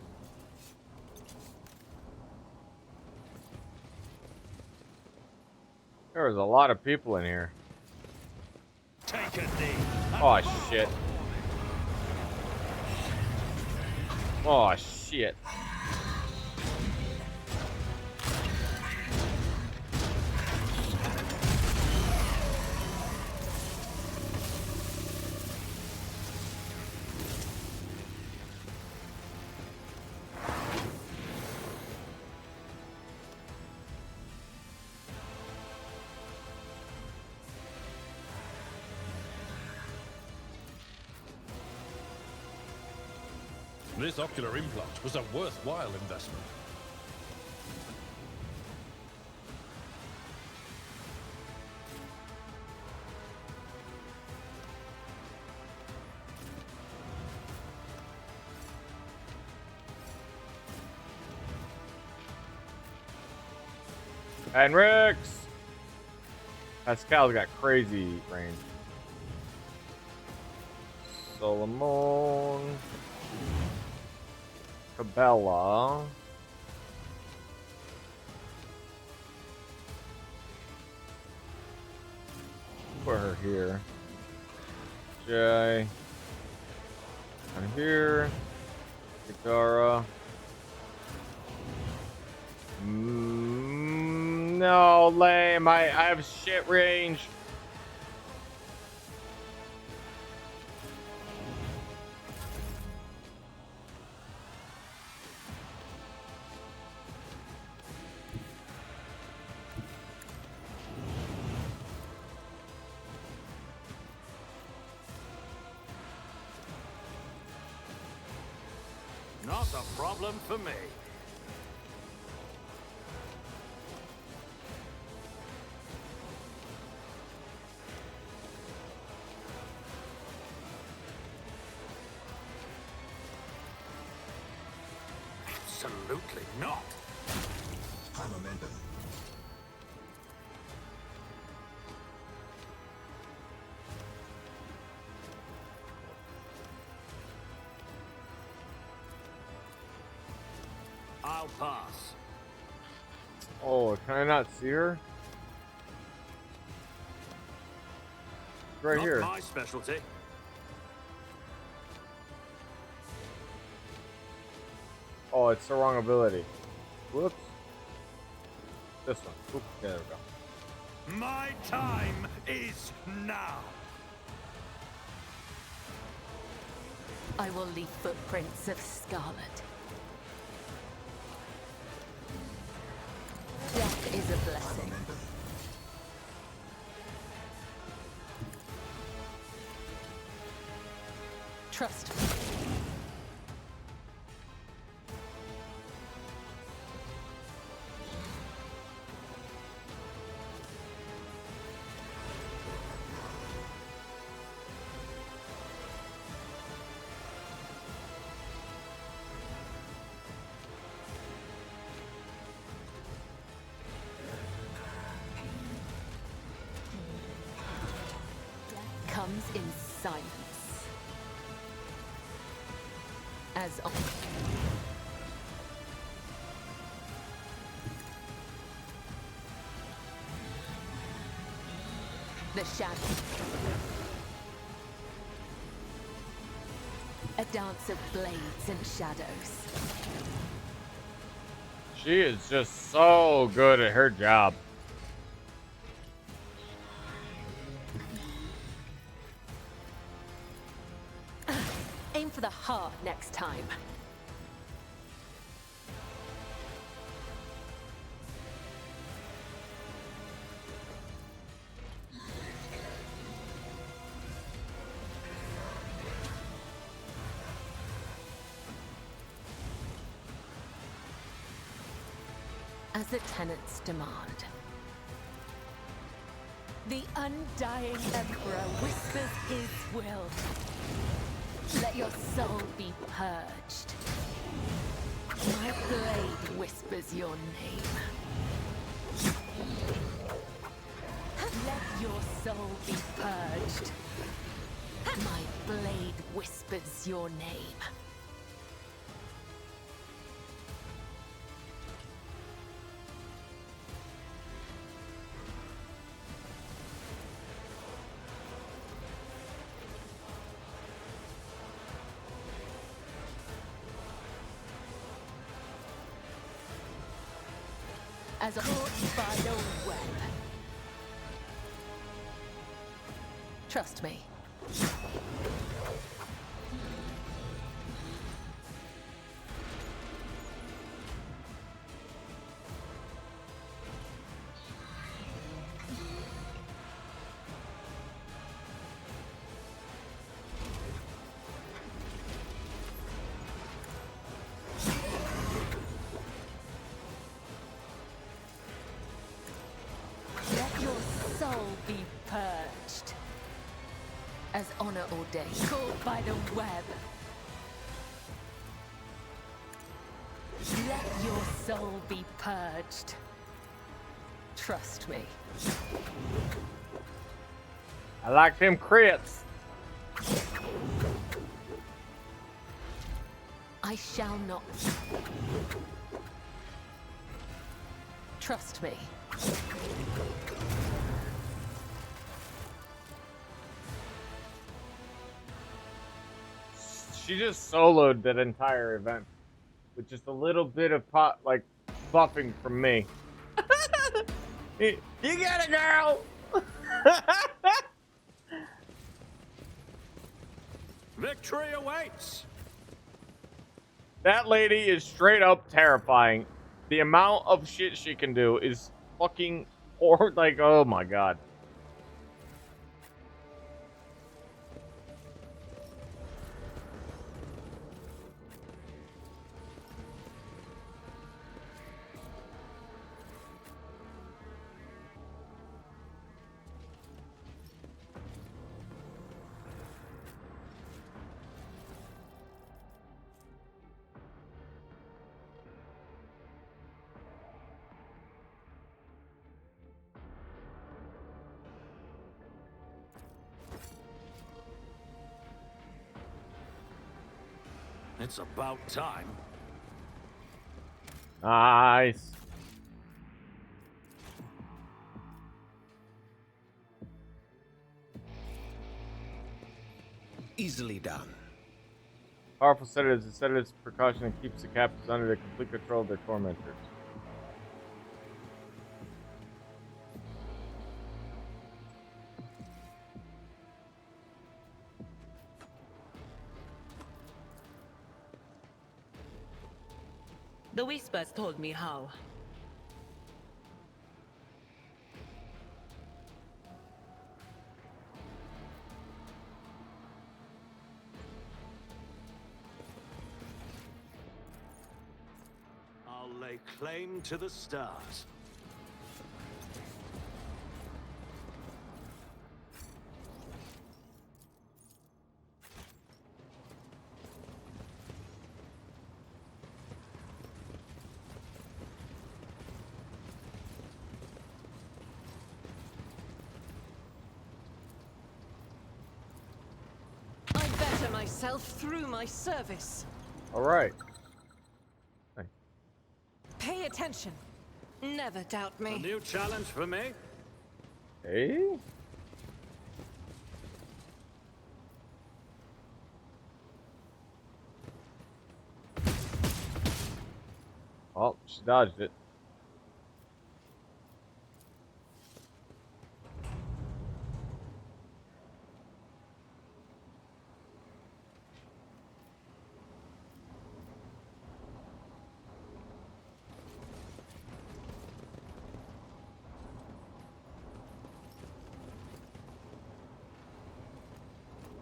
There was a lot of people in here. Take a knee. Oh, shit. Oh, shit. This ocular implant was a worthwhile investment. And Rex! Pascal's got crazy range. Solomon. Cabela. Put her here. Jay. And here. Katara. No, lame. I have shit range. Not a problem for me. Absolutely not. High momentum. I'll pass. Oh, can I not see her? Right Not here. my specialty. Oh, it's the wrong ability. Whoops. This one. Oop, there we go. My time is now. I will leave footprints of scarlet. Death is a blessing. Trust me. Comes in silence. As the shadow. A dance of blades and shadows. She is just so good at her job. Aim for the heart next time. As the tenants demand. The undying emperor whispers his will. Let your soul be purged. My blade whispers your name. Let your soul be purged. My blade whispers your name. As caught by the web. Trust me. Soul be purged. As honor ordained. Caught by the web. Let your soul be purged. Trust me. I like them crits. I shall not. Trust me. She just soloed that entire event with just a little bit of buffing from me. You get it, girl. Victory awaits. That lady is straight up terrifying. The amount of shit she can do is fucking like, oh my god. It's about time. Nice. Easily done. Powerful sedatives. The sedatives precaution and keeps the captives under the complete control of their tormentors. The whispers told me how. I'll lay claim to the stars. I better myself through my service. All right. Pay attention. Never doubt me. A new challenge for me? Hey. Oh, she dodged it.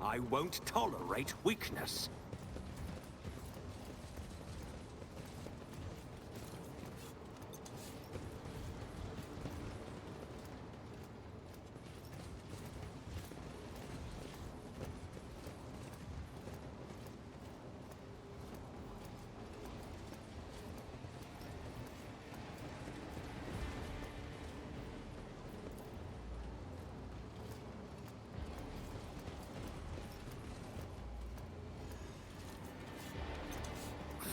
I won't tolerate weakness.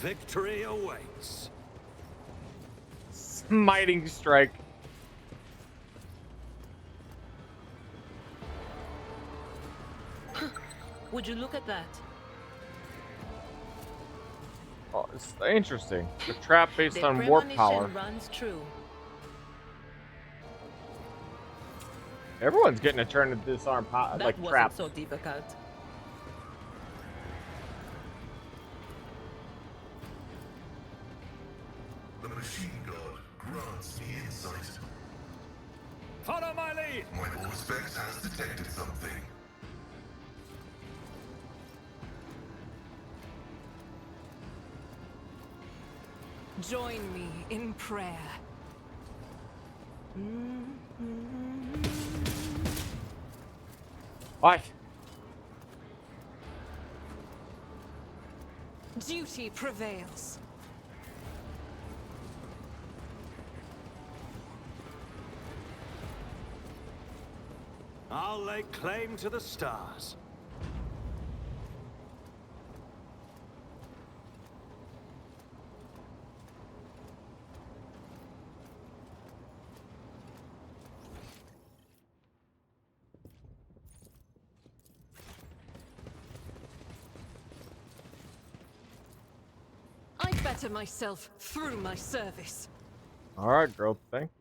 Victory awaits. Smiting strike. Would you look at that? Oh, it's interesting. The trap based The on warp premonition power. runs true. Everyone's getting a turn to disarm That like wasn't traps. so difficult. The machine god grants me insight. Follow my lead! My Auspex has detected something. Join me in prayer. What? Duty prevails. I'll lay claim to the stars. I better myself through my service. All right, girl. Thank you.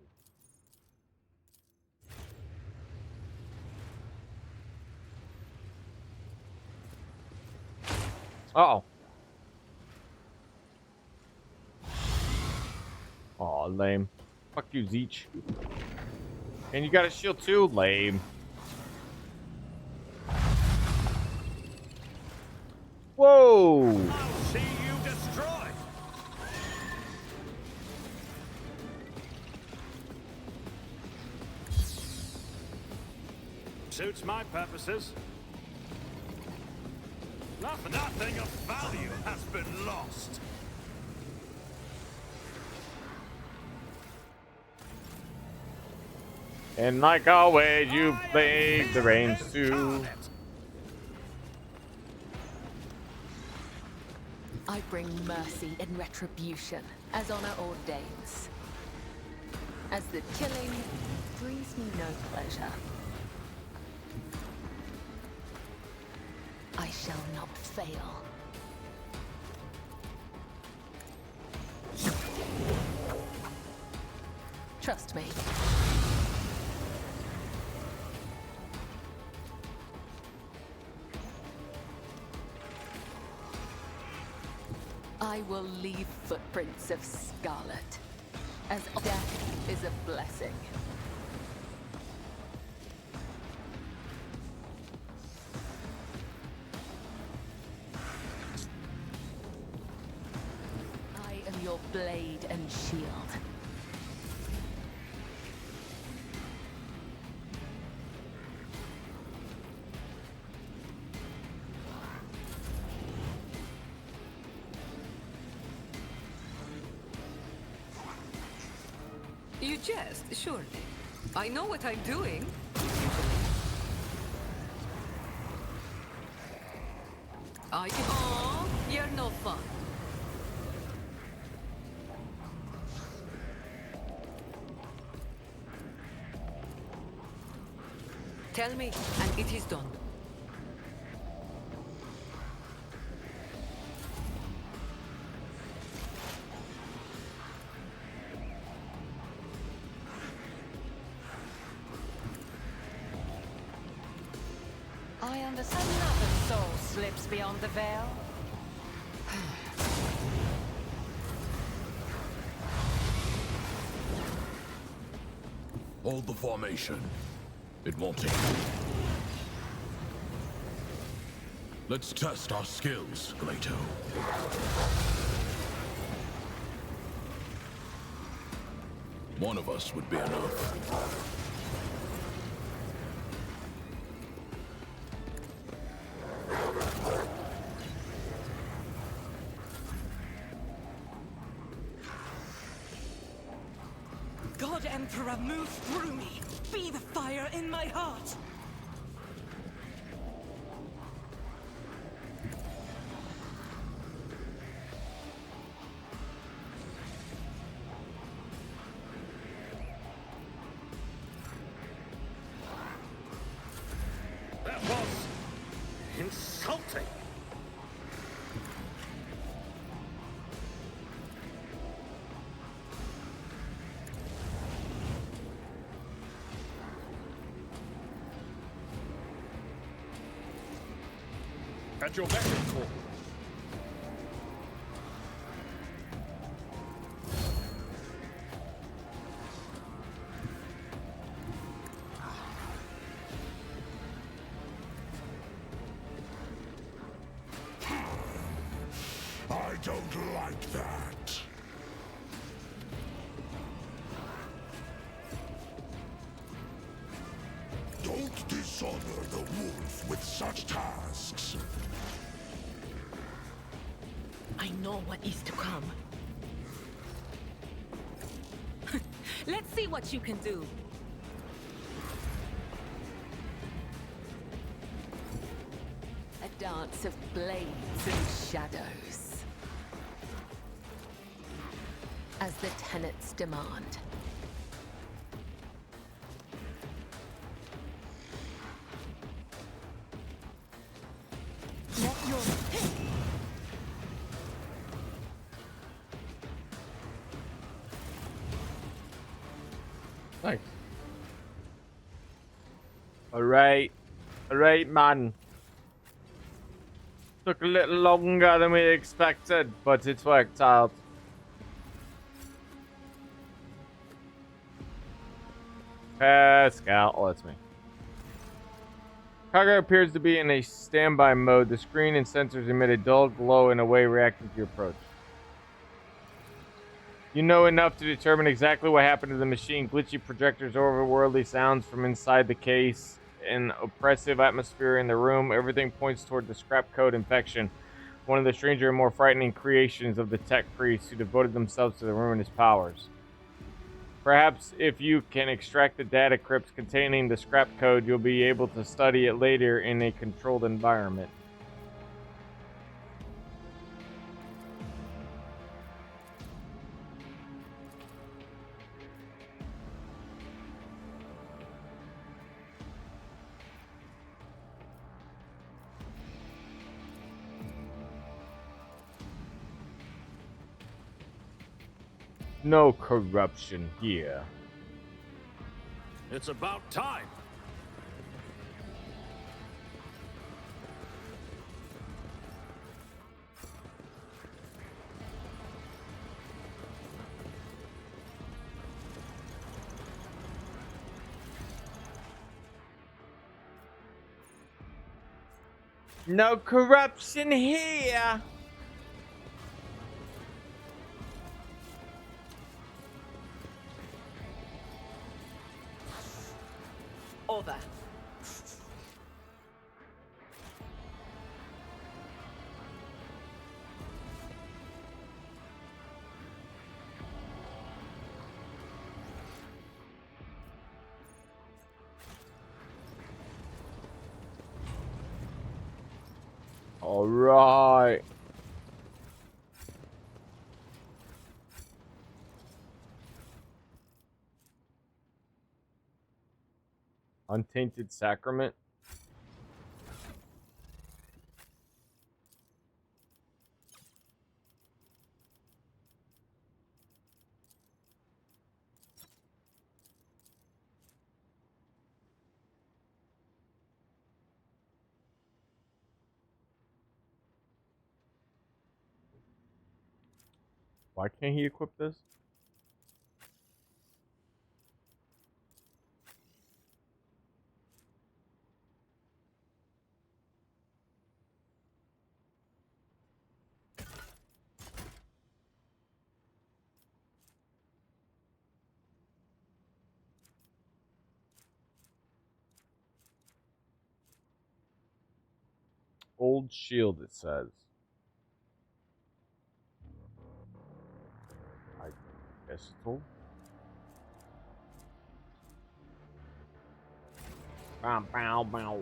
Uh-oh. Aw, lame. Fuck you, Zeech. And you got a shield too? Lame. Whoa! I'll see you destroyed! Suits my purposes. Nothing of value has been lost. And like always, you played the reins too. I bring mercy and retribution, as honor ordains. As the killing brings me no pleasure. I shall not fail. Trust me. I will leave footprints of scarlet, as death is a blessing. I am your blade and shield. You jest, surely. I know what I'm doing. Aw, you're no fun. Tell me, and it is done. I understand another soul slips beyond the veil. Hold the formation. It won't take long. Let's test our skills, Glato. One of us would be enough. God Emperor, move through me. Be the fire in my heart. That was insulting. At your beck and call. I don't like that. Don't dishonor the wolf with such tasks. I know what is to come. Let's see what you can do. A dance of blades and shadows. As the tenets demand. Let your pick. Nice. Alright, man. Took a little longer than we expected, but it's worked out. Pascal, oh, that's me. Cargo appears to be in a standby mode. The screen and sensors emit a dull glow in a way reacting to your approach. You know enough to determine exactly what happened to the machine. Glitchy projectors, overworldly sounds from inside the case, an oppressive atmosphere in the room. Everything points toward the scrap code infection, one of the stranger and more frightening creations of the tech priests who devoted themselves to the ruinous powers. Perhaps if you can extract the data crypts containing the scrap code, you'll be able to study it later in a controlled environment. No corruption here. It's about time. No corruption here. Over. All right. Untainted Sacrament. Why can't he equip this? Old shield, it says. I guess it's old. Bow, bow, bow.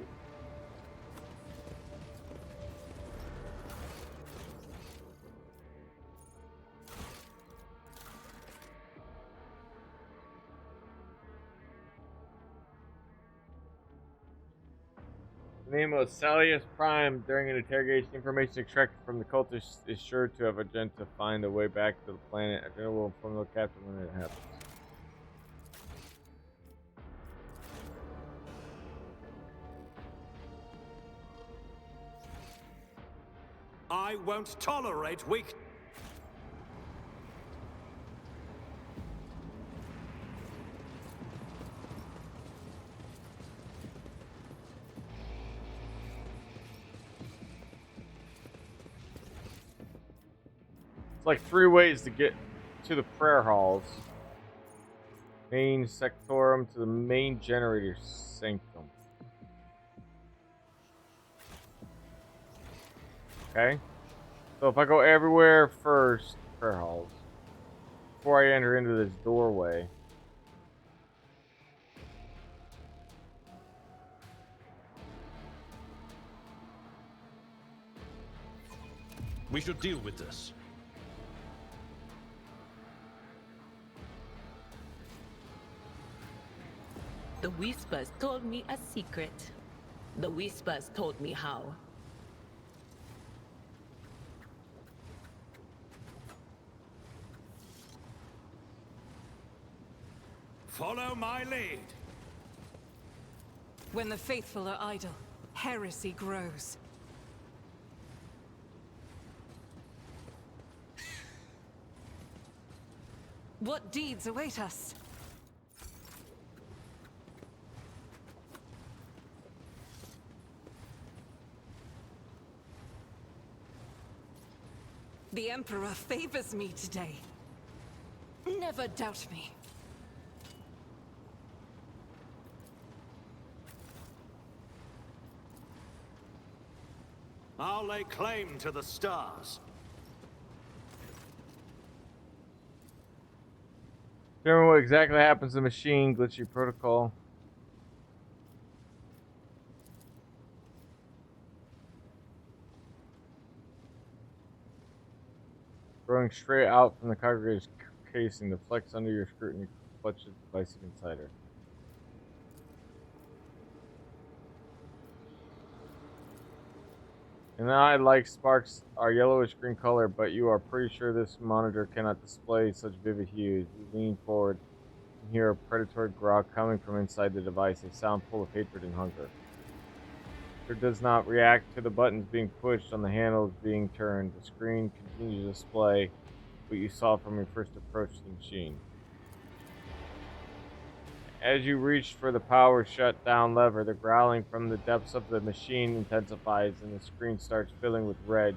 The name of Salius Prime during an interrogation, information extracted from the cultists is sure to have a agenda to find a way back to the planet. A general will inform the captain when it happens. I won't tolerate weak. It's like 3 ways to get to the prayer halls. Main sectorum to the main generator sanctum. Okay. So if I go everywhere first, prayer halls, before I enter into this doorway. We should deal with this. The Whispers told me a secret. The Whispers told me how. Follow my lead. When the faithful are idle, heresy grows. What deeds await us? The Emperor favors me today. Never doubt me. I'll lay claim to the stars. Determine what exactly happens to the machine, glitchy protocol. Growing straight out from the congregator's casing, the flex under your scrutiny clutches the device inside her. An eye like sparks are yellowish green color, but you are pretty sure this monitor cannot display such vivid hues. You lean forward and hear a predatory growl coming from inside the device, a sound full of hatred and hunger. It does not react to the buttons being pushed on the handles being turned. The screen continues to display what you saw from your first approach to the machine. As you reach for the power shutdown lever, the growling from the depths of the machine intensifies and the screen starts filling with red.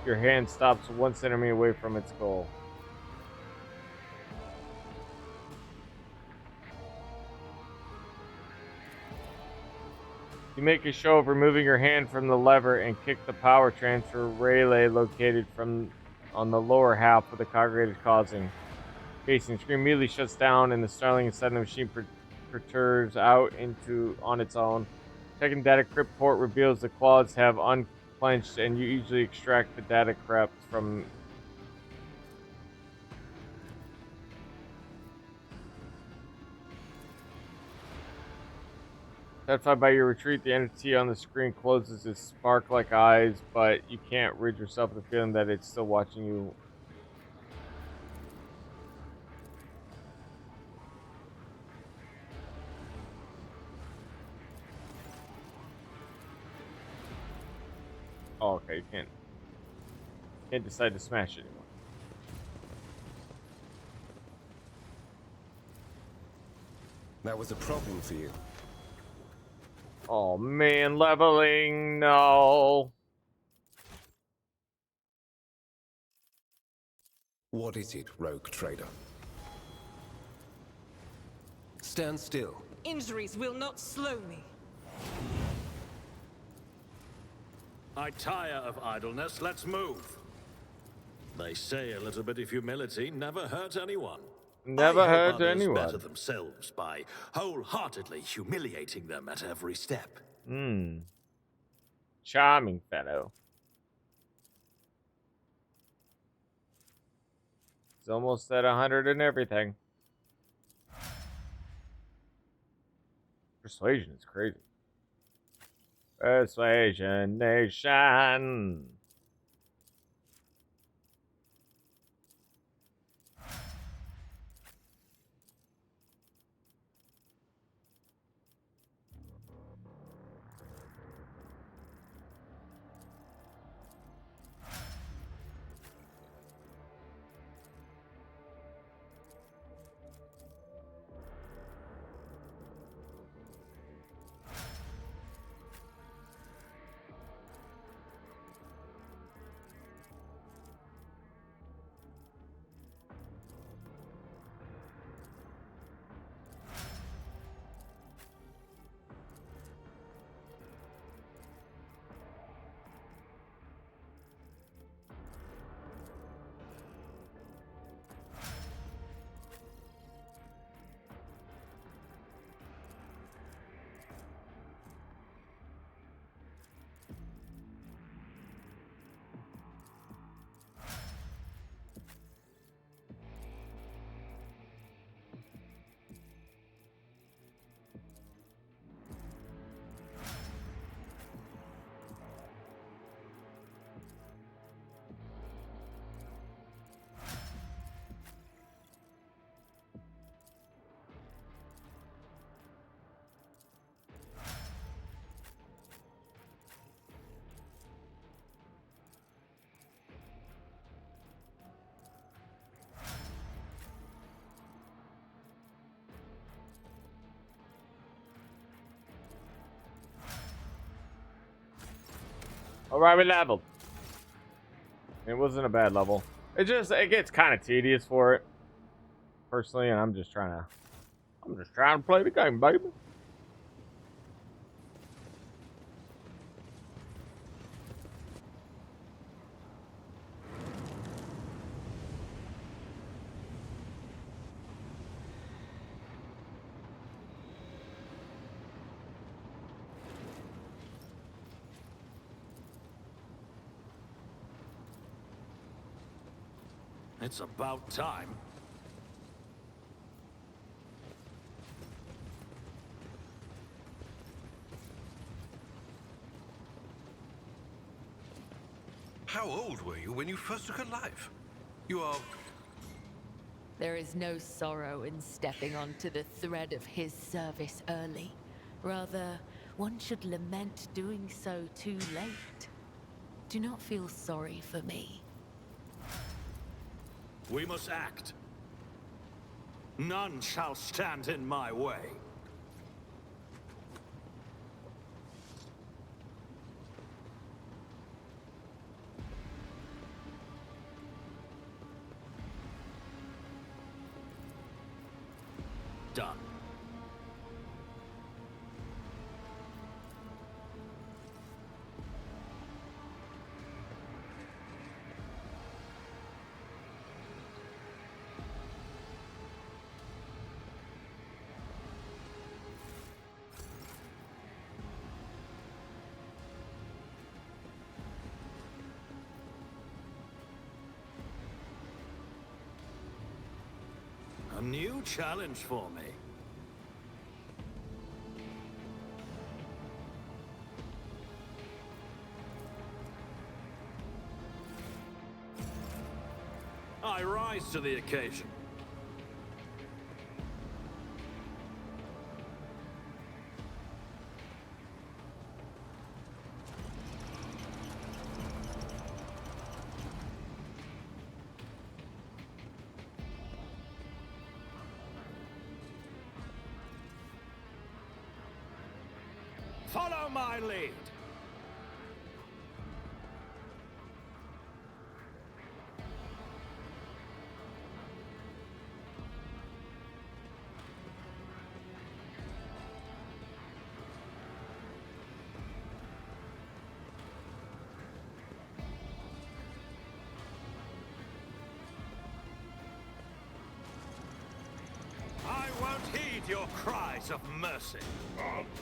Your hand stops 1 centimeter away from its goal. You make a show of removing your hand from the lever and kick the power transfer relay located on the lower half of the congregated casing. The screen immediately shuts down and the startling inside of the machine pertures out on its own. Checking data crypt port reveals the claws have unclenched and you easily extract the data crypt from. Satisfied by your retreat, the entity on the screen closes its spark-like eyes, but you can't rid yourself of the feeling that it's still watching you. Oh, okay, you can't decide to smash it anymore. That was a problem for you. Oh man, leveling, no. What is it, rogue trader? Stand still. Injuries will not slow me. I tire of idleness. Let's move. They say a little bit of humility never hurt anyone. Never hurt anyone. Better themselves by wholeheartedly humiliating them at every step. Charming fellow. It's almost at 100 and everything. Persuasion is crazy. Persuasion Nation. Alright, we leveled. It wasn't a bad level. It gets kind of tedious for it. Personally, and I'm just trying to play the game, baby. It's about time. How old were you when you first took her life? You are... There is no sorrow in stepping onto the thread of his service early. Rather, one should lament doing so too late. Do not feel sorry for me. We must act. None shall stand in my way. Done. A new challenge for me. I rise to the occasion. Follow my lead. I won't heed your cries of mercy.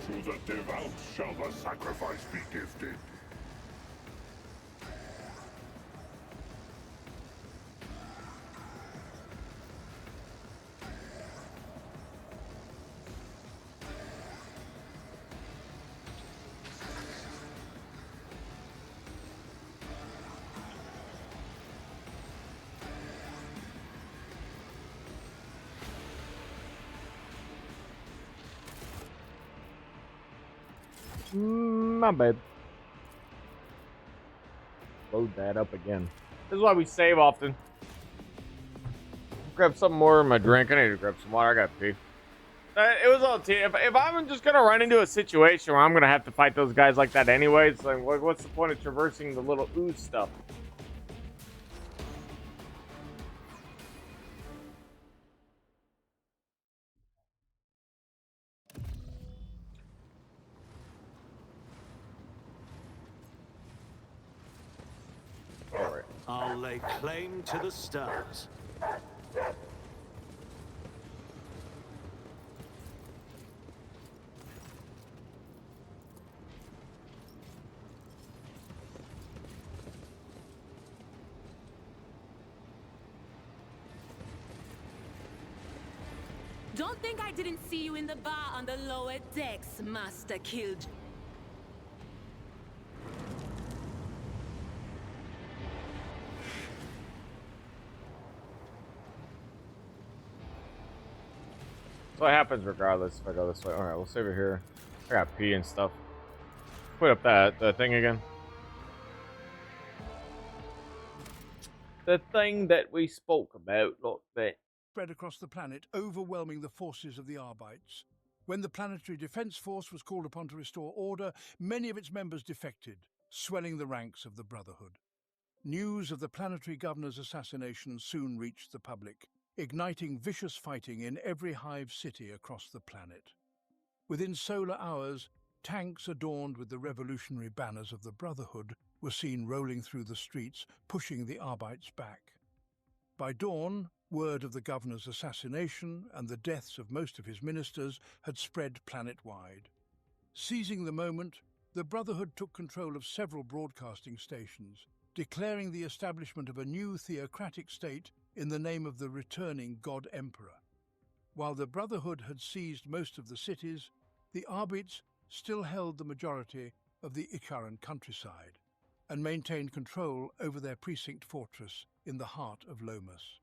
To the devout shall the sacrifice be gifted. My bad. Load that up again. This is why we save often. Grab something more in my drink. I need to grab some water. I got to pee. It was all if I'm just gonna run into a situation where I'm gonna have to fight those guys like that anyway, it's like, what's the point of traversing the little ooze stuff? I'll lay claim to the stars. Don't think I didn't see you in the bar on the lower decks, Master Killjoy. So what happens regardless if I go this way. Alright, we'll save it here. I got pee and stuff. Put up the thing again. The thing that we spoke about, look that. Spread across the planet, overwhelming the forces of the Arbites. When the Planetary Defense Force was called upon to restore order, many of its members defected, swelling the ranks of the Brotherhood. News of the planetary governor's assassination soon reached the public, igniting vicious fighting in every hive city across the planet. Within solar hours, tanks adorned with the revolutionary banners of the Brotherhood were seen rolling through the streets, pushing the Arbites back. By dawn, word of the governor's assassination and the deaths of most of his ministers had spread planet-wide. Seizing the moment, the Brotherhood took control of several broadcasting stations, declaring the establishment of a new theocratic state in the name of the returning God Emperor. While the Brotherhood had seized most of the cities, the Arbites still held the majority of the Ikaran countryside. and maintained control over their precinct fortress in the heart of Lomas.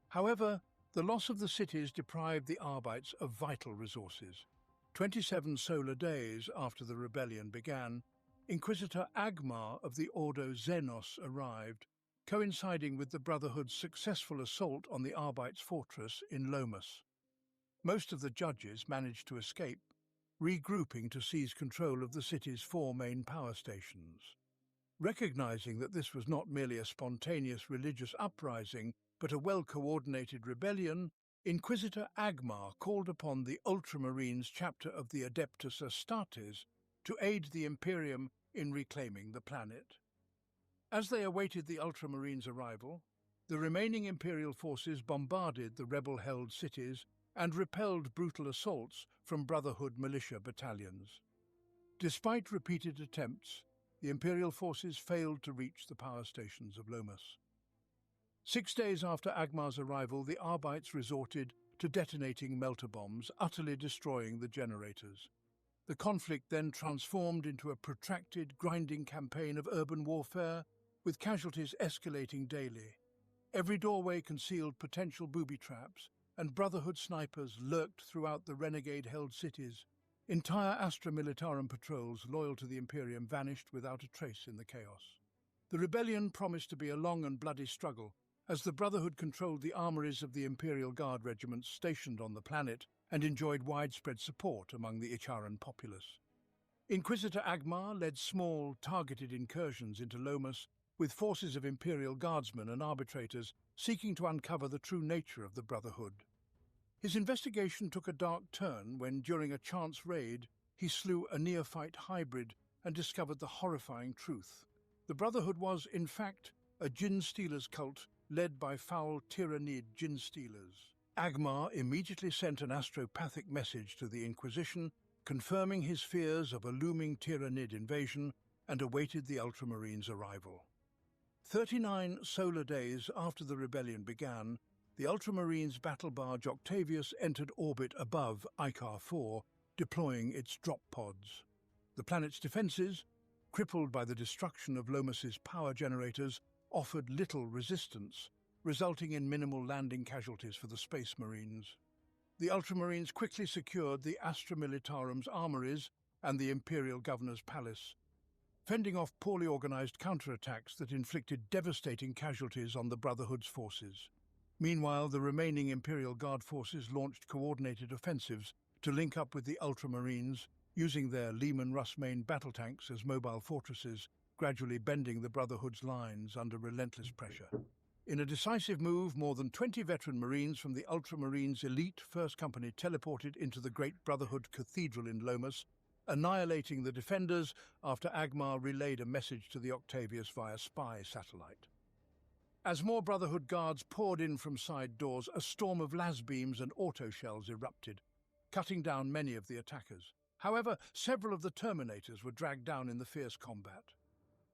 However, the loss of the cities deprived the Arbites of vital resources. 27 solar days after the rebellion began, Inquisitor Agmar of the Ordo Xenos arrived, coinciding with the Brotherhood's successful assault on the Arbites' fortress in Lomas. Most of the judges managed to escape, regrouping to seize control of the city's 4 main power stations. Recognizing that this was not merely a spontaneous religious uprising, but a well-coordinated rebellion, Inquisitor Agmar called upon the Ultramarines chapter of the Adeptus Astartes to aid the Imperium in reclaiming the planet. As they awaited the Ultramarines' arrival, the remaining Imperial forces bombarded the rebel-held cities and repelled brutal assaults from Brotherhood militia battalions. Despite repeated attempts, the Imperial forces failed to reach the power stations of Lomas. 6 days after Agmar's arrival, the Arbites resorted to detonating melter bombs, utterly destroying the generators. The conflict then transformed into a protracted, grinding campaign of urban warfare, with casualties escalating daily. Every doorway concealed potential booby traps, and Brotherhood snipers lurked throughout the renegade-held cities. Entire Astra Militarum patrols loyal to the Imperium vanished without a trace in the chaos. The rebellion promised to be a long and bloody struggle, as the Brotherhood controlled the armories of the Imperial Guard regiments stationed on the planet and enjoyed widespread support among the Icharan populace. Inquisitor Agmar led small, targeted incursions into Lomas, with forces of Imperial Guardsmen and arbitrators seeking to uncover the true nature of the Brotherhood. His investigation took a dark turn when, during a chance raid, he slew a neophyte hybrid and discovered the horrifying truth. The Brotherhood was, in fact, a Djinn Stealers cult led by foul Tyrannid Djinn Stealers. Agmar immediately sent an astropathic message to the Inquisition, confirming his fears of a looming Tyrannid invasion, and awaited the Ultramarines' arrival. 39 solar days after the rebellion began, the Ultramarines' battle barge Octavius entered orbit above Icar 4, deploying its drop pods. The planet's defenses, crippled by the destruction of Lomas's power generators, offered little resistance, resulting in minimal landing casualties for the Space Marines. The Ultramarines quickly secured the Astra Militarum's armories and the Imperial Governor's palace, fending off poorly organized counterattacks that inflicted devastating casualties on the Brotherhood's forces. Meanwhile, the remaining Imperial Guard forces launched coordinated offensives to link up with the Ultramarines, using their Lehman-Russ main battle tanks as mobile fortresses, gradually bending the Brotherhood's lines under relentless pressure. In a decisive move, more than 20 veteran Marines from the Ultramarines' elite First Company teleported into the Great Brotherhood Cathedral in Lomas, annihilating the defenders after Agmar relayed a message to the Octavius via spy satellite. As more Brotherhood guards poured in from side doors, a storm of las beams and auto shells erupted, cutting down many of the attackers. However, several of the Terminators were dragged down in the fierce combat.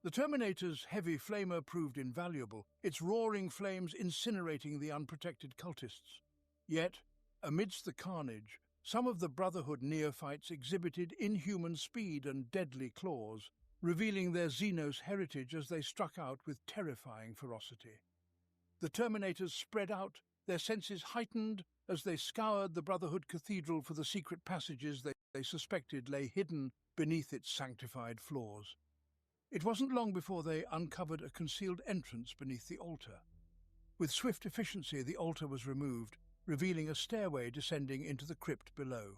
The Terminator's heavy flamer proved invaluable, its roaring flames incinerating the unprotected cultists. Yet, amidst the carnage, some of the Brotherhood neophytes exhibited inhuman speed and deadly claws, revealing their Xenos heritage as they struck out with terrifying ferocity. The Terminators spread out, their senses heightened as they scoured the Brotherhood Cathedral for the secret passages they suspected lay hidden beneath its sanctified floors. It wasn't long before they uncovered a concealed entrance beneath the altar. With swift efficiency, the altar was removed, revealing a stairway descending into the crypt below.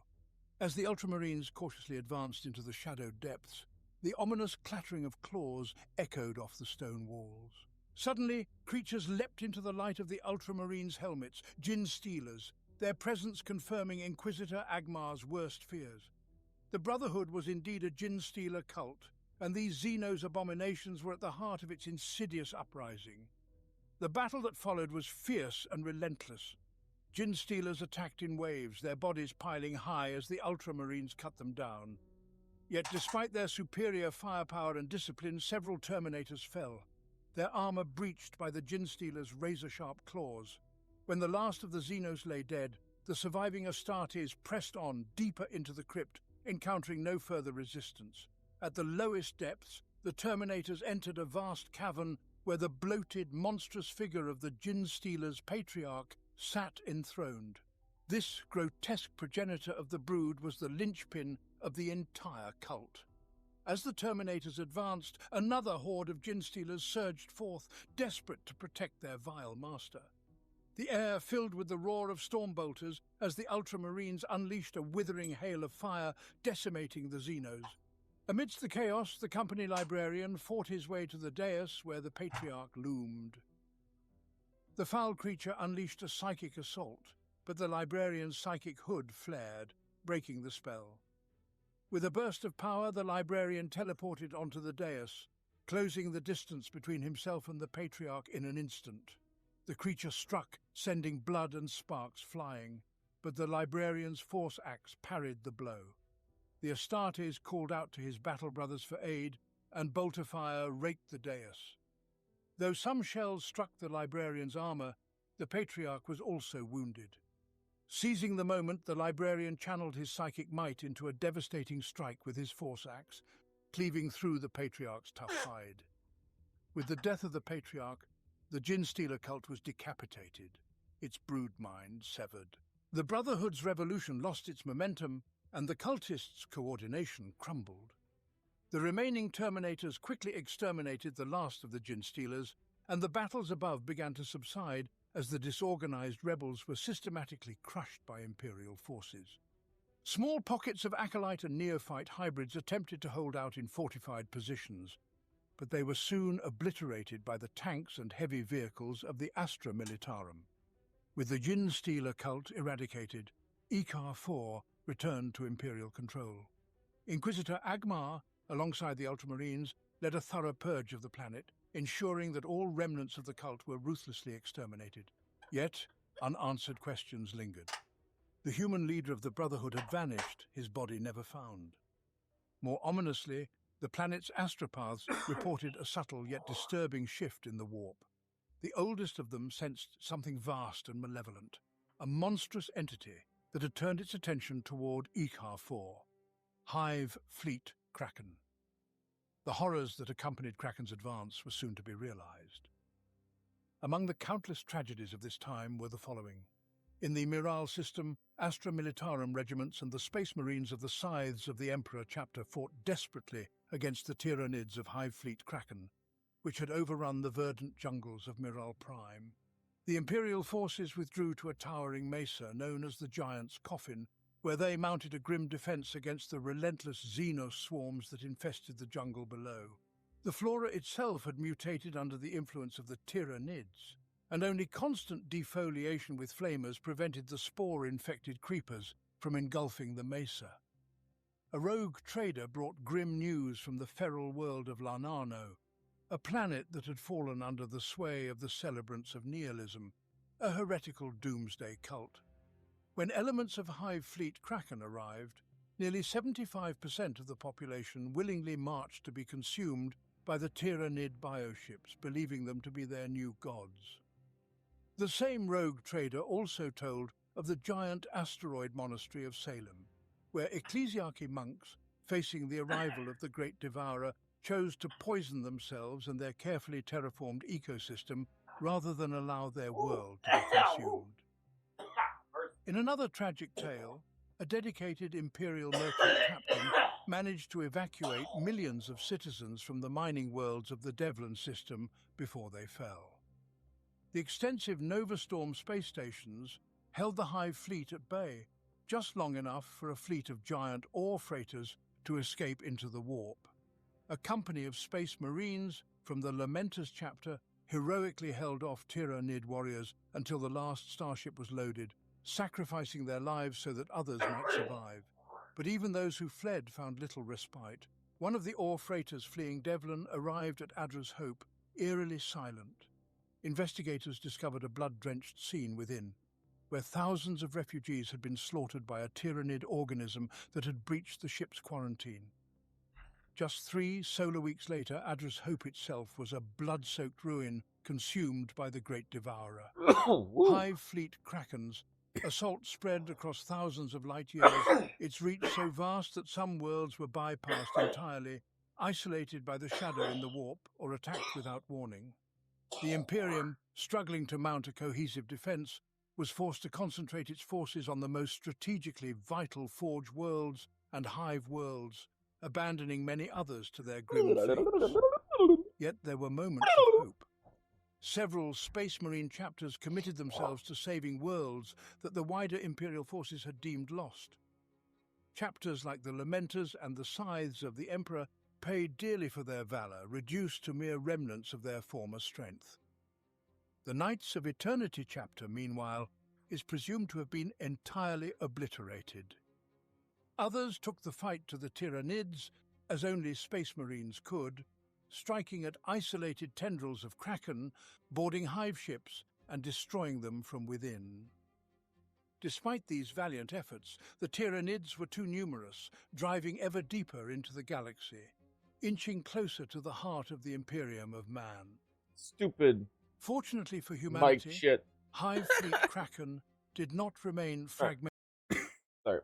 As the Ultramarines cautiously advanced into the shadowed depths, the ominous clattering of claws echoed off the stone walls. Suddenly, creatures leapt into the light of the Ultramarines' helmets, Djinn Stealers, their presence confirming Inquisitor Agmar's worst fears. The Brotherhood was indeed a Djinn Stealer cult, and these Xenos abominations were at the heart of its insidious uprising. The battle that followed was fierce and relentless. Djinn Stealers attacked in waves, their bodies piling high as the Ultramarines cut them down. Yet despite their superior firepower and discipline, several Terminators fell, their armor breached by the Djinn Stealers' razor-sharp claws. When the last of the Xenos lay dead, the surviving Astartes pressed on deeper into the crypt, encountering no further resistance. At the lowest depths, the Terminators entered a vast cavern where the bloated, monstrous figure of the Gin Stealer's patriarch sat enthroned. This grotesque progenitor of the brood was the linchpin of the entire cult. As the Terminators advanced, another horde of Gin Stealers surged forth, desperate to protect their vile master. The air filled with the roar of stormbolters as the Ultramarines unleashed a withering hail of fire, decimating the Xenos. Amidst the chaos, the company librarian fought his way to the dais where the Patriarch loomed. The foul creature unleashed a psychic assault, but the librarian's psychic hood flared, breaking the spell. With a burst of power, the librarian teleported onto the dais, closing the distance between himself and the Patriarch in an instant. The creature struck, sending blood and sparks flying, but the librarian's force axe parried the blow. The Astartes called out to his battle brothers for aid, and bolter fire raked the dais. Though some shells struck the librarian's armor, the Patriarch was also wounded. Seizing the moment, the librarian channeled his psychic might into a devastating strike with his force axe, cleaving through the Patriarch's tough hide. With the death of the Patriarch, the Gin Stealer cult was decapitated, its brood mind severed. The Brotherhood's revolution lost its momentum, and the cultists' coordination crumbled. The remaining Terminators quickly exterminated the last of the Gin Stealers, and the battles above began to subside as the disorganized rebels were systematically crushed by Imperial forces. Small pockets of Acolyte and Neophyte hybrids attempted to hold out in fortified positions, but they were soon obliterated by the tanks and heavy vehicles of the Astra Militarum. With the Gin Stealer cult eradicated, Ikar IV returned to Imperial control. Inquisitor Agmar, alongside the Ultramarines, led a thorough purge of the planet, ensuring that all remnants of the cult were ruthlessly exterminated. Yet, unanswered questions lingered. The human leader of the Brotherhood had vanished, his body never found. More ominously, the planet's astropaths reported a subtle yet disturbing shift in the warp. The oldest of them sensed something vast and malevolent, a monstrous entity that had turned its attention toward Ikar IV, Hive Fleet Kraken. The horrors that accompanied Kraken's advance were soon to be realized. Among the countless tragedies of this time were the following. In the Miral system, Astra Militarum regiments and the Space Marines of the Scythes of the Emperor chapter fought desperately against the Tyranids of Hive Fleet Kraken, which had overrun the verdant jungles of Miral Prime. The Imperial forces withdrew to a towering mesa known as the Giant's Coffin, where they mounted a grim defense against the relentless Xenos swarms that infested the jungle below. The flora itself had mutated under the influence of the Tyranids, and only constant defoliation with flamers prevented the spore-infected creepers from engulfing the mesa. A rogue trader brought grim news from the feral world of Lanarno, a planet that had fallen under the sway of the celebrants of nihilism, a heretical doomsday cult. When elements of Hive Fleet Kraken arrived, nearly 75% of the population willingly marched to be consumed by the Tyranid bioships, believing them to be their new gods. The same rogue trader also told of the giant asteroid monastery of Salem, where ecclesiarchy monks, facing the arrival of the Great Devourer, chose to poison themselves and their carefully terraformed ecosystem rather than allow their world to be consumed. In another tragic tale, a dedicated Imperial merchant captain managed to evacuate millions of citizens from the mining worlds of the Devlin system before they fell. The extensive Novastorm space stations held the Hive fleet at bay, just long enough for a fleet of giant ore freighters to escape into the warp. A company of space marines from the Lamentus chapter heroically held off Tyranid warriors until the last starship was loaded, sacrificing their lives so that others might survive. But even those who fled found little respite. One of the ore freighters fleeing Devlin arrived at Adra's Hope, eerily silent. Investigators discovered a blood-drenched scene within, where thousands of refugees had been slaughtered by a Tyranid organism that had breached the ship's quarantine. Just 3 solar weeks later, Adra's Hope itself was a blood-soaked ruin consumed by the Great Devourer. Hive Fleet Kraken's assault spread across thousands of light years, its reach so vast that some worlds were bypassed entirely, isolated by the shadow in the warp or attacked without warning. The Imperium, struggling to mount a cohesive defense, was forced to concentrate its forces on the most strategically vital Forge worlds and Hive worlds, abandoning many others to their grim fates. Yet there were moments of hope. Several Space Marine chapters committed themselves to saving worlds that the wider Imperial forces had deemed lost. Chapters like the Lamenters and the Scythes of the Emperor paid dearly for their valor, reduced to mere remnants of their former strength. The Knights of Eternity chapter, meanwhile, is presumed to have been entirely obliterated. Others took the fight to the Tyranids, as only Space Marines could, striking at isolated tendrils of Kraken, boarding hive ships and destroying them from within. Despite these valiant efforts, the Tyranids were too numerous, driving ever deeper into the galaxy, inching closer to the heart of the Imperium of Man. Stupid. Fortunately for humanity, shit. Hive Fleet Kraken did not remain fragmented. Sorry.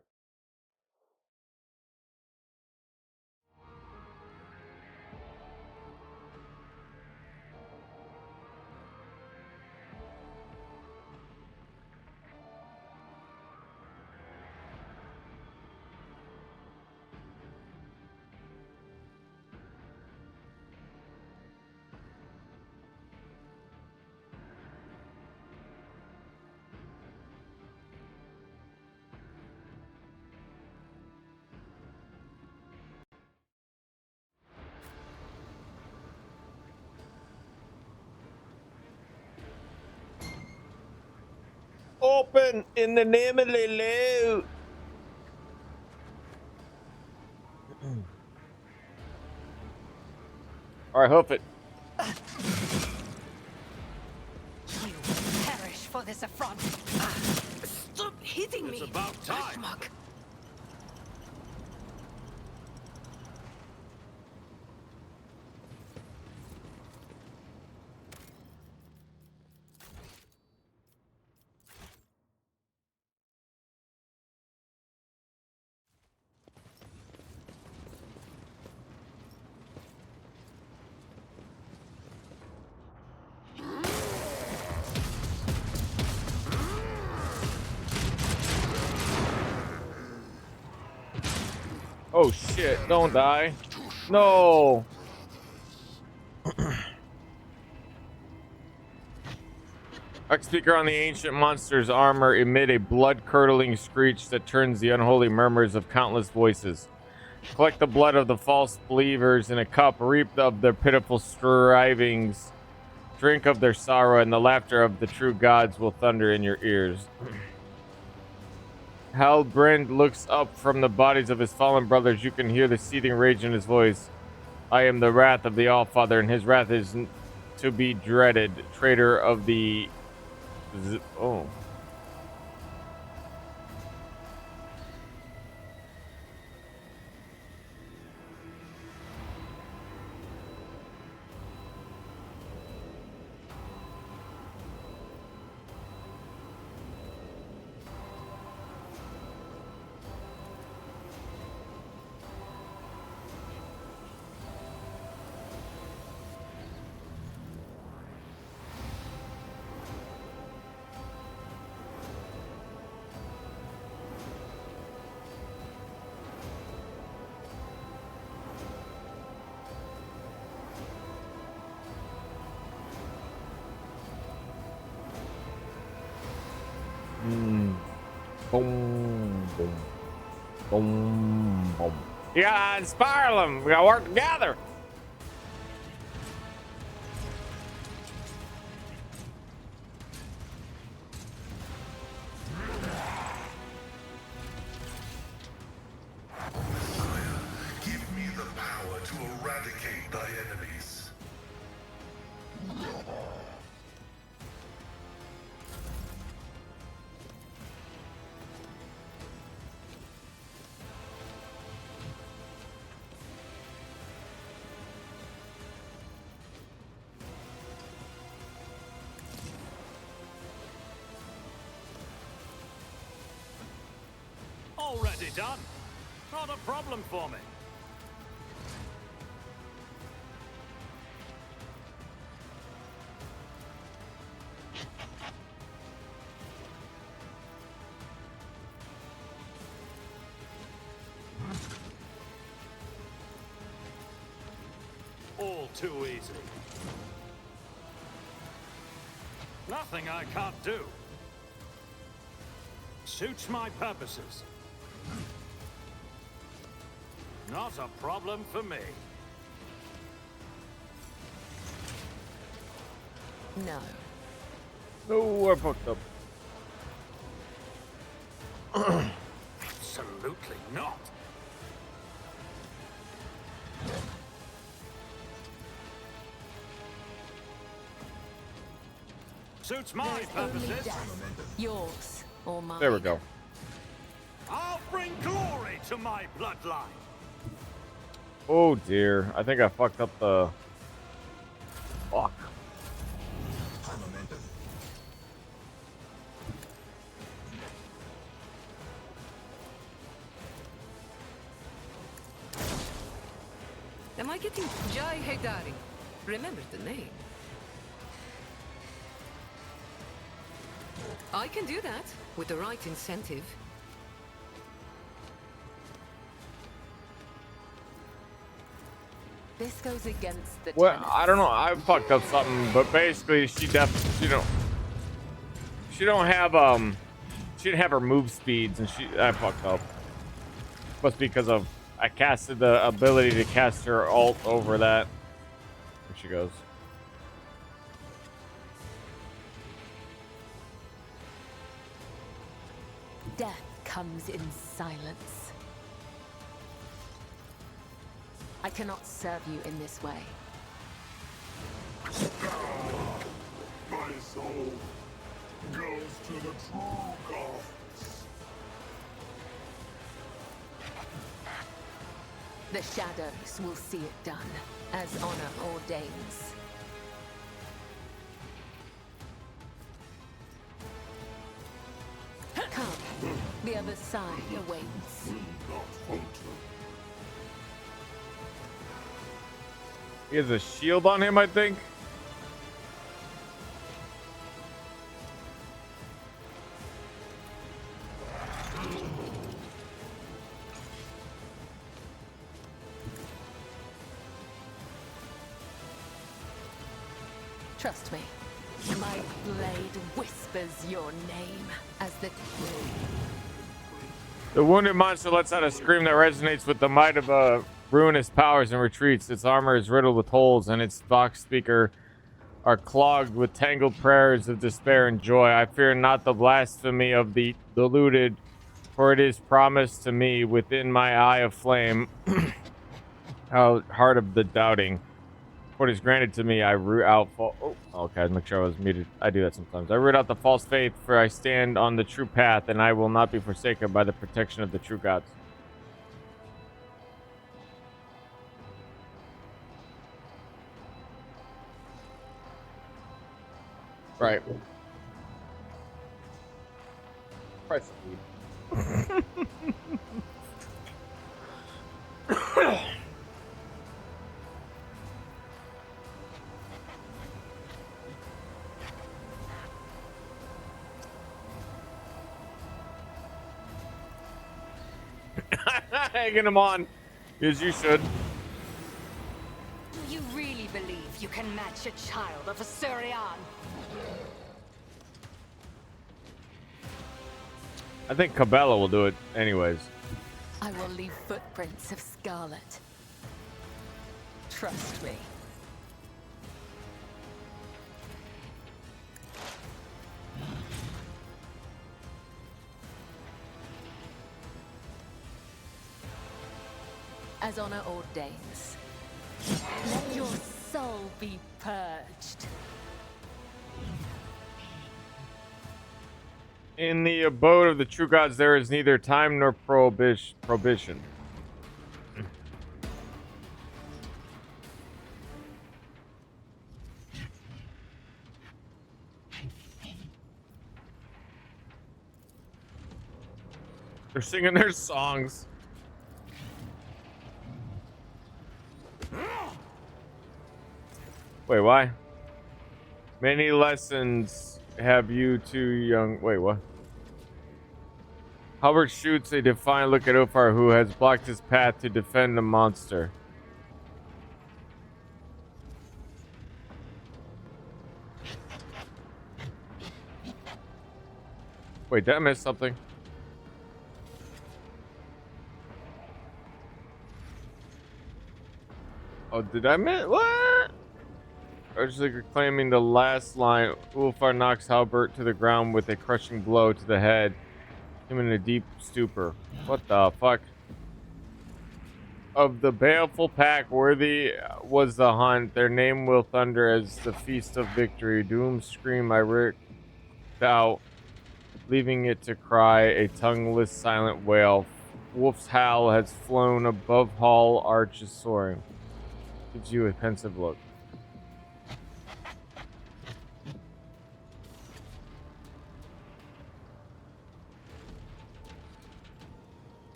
Open in the name of the Lord. All right, hoof it. You perish for this affront. Stop hitting me. It's about time. Schmuck. Oh shit, don't die. No. Arc speaker on the ancient monster's armor emit a blood-curdling screech that turns the unholy murmurs of countless voices. Collect the blood of the false believers in a cup, reap of their pitiful strivings, drink of their sorrow, and the laughter of the true gods will thunder in your ears. Halbrand looks up from the bodies of his fallen brothers. You can hear the seething rage in his voice. I am the wrath of the Allfather, and his wrath is to be dreaded. Traitor of the... Oh. Boom, boom, boom, boom. You gotta inspire them. We gotta work together. Messiah, give me the power to eradicate thy enemies. Already done. Not a problem for me. all too easy. Nothing I can't do. Suits my purposes. Not a problem for me. No. No, we're fucked up. Absolutely not. Suits my There's only purposes. death. Yours or mine. There we go. I'll bring glory to my bloodline. Oh dear, I think I fucked up the. Fuck. Am I getting Jai Haydari? Remember the name. I can do that with the right incentive. This goes against the Well, tenets. I don't know. I fucked up something, but basically, she don't she didn't have her move speeds, and I fucked up. Must be because of I casted the ability to cast her ult over that. There she goes. Death comes in silence. I cannot serve you in this way. My soul goes to the true gods. The shadows will see it done, as honor ordains. Come, the other side awaits. He has a shield on him, I think. Trust me, my blade whispers your name as the... The wounded monster lets out a scream that resonates with the might of ruinous powers and retreats. Its armor is riddled with holes, and its vox speaker are clogged with tangled prayers of despair and joy. I fear not the blasphemy of the deluded, for it is promised to me within my eye of flame, heart of the doubting. What is granted to me, I root out. Oh, okay. Make sure I was muted. I do that sometimes. I root out the false faith, for I stand on the true path, and I will not be forsaken by the protection of the true gods. Right. Press Egging him on, as you should. Do you really believe you can match a child of a Surian? I think Cabela will do it anyways. I will leave footprints of scarlet. Trust me. As honor ordains. Let your soul be purged. In the abode of the true gods, there is neither time nor prohibition. They're singing their songs. Wait, why? Many lessons have you two young... Wait, what? Halbert shoots a defiant look at Ophar, who has blocked his path to defend the monster. Wait, did I miss something? Oh, did I miss what? Urgently reclaiming the last line, Ulfar knocks Halbert to the ground with a crushing blow to the head, him in a deep stupor. What the fuck? Of the baleful pack, worthy was the hunt. Their name will thunder as the feast of victory. Doom's scream I ripped out, leaving it to cry, a tongueless, silent wail. Wolf's howl has flown above hall arches soaring. Gives you a pensive look.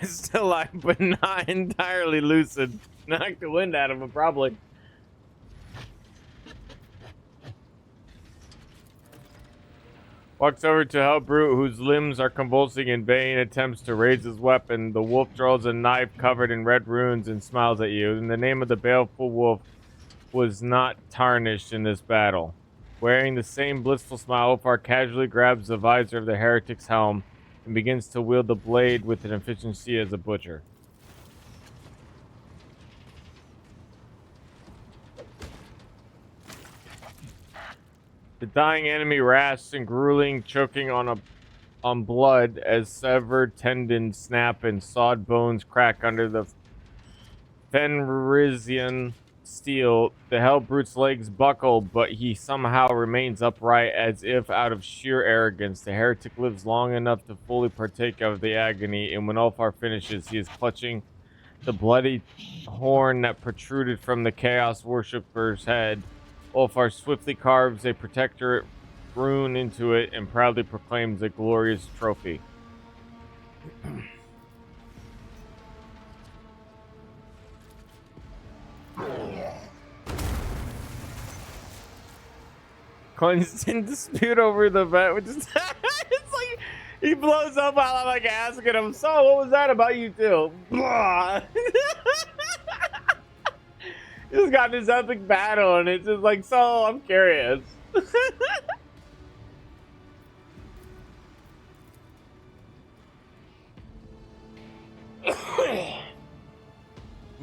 Still alive, but not entirely lucid. Knocked the wind out of him, probably. Walks over to Hellbrute, whose limbs are convulsing in vain attempts to raise his weapon. The wolf draws a knife covered in red runes and smiles at you. In the name of the baleful wolf was not tarnished in this battle. Wearing the same blissful smile, Ulfar casually grabs the visor of the heretic's helm and begins to wield the blade with an efficiency as a butcher. The dying enemy rasps and grueling, choking on blood as severed tendons snap and sawed bones crack under the Fenrisian steel. The Hellbrute's legs buckle, but he somehow remains upright as if out of sheer arrogance. The heretic lives long enough to fully partake of the agony, and when Ulfar finishes, he is clutching the bloody horn that protruded from the Chaos Worshipper's head. Ulfar swiftly carves a protectorate rune into it and proudly proclaims a glorious trophy. Constant dispute over the vet, which is it's like he blows up while I'm like asking him, so what was that about you two? Just got this epic battle and it's just like, so I'm curious.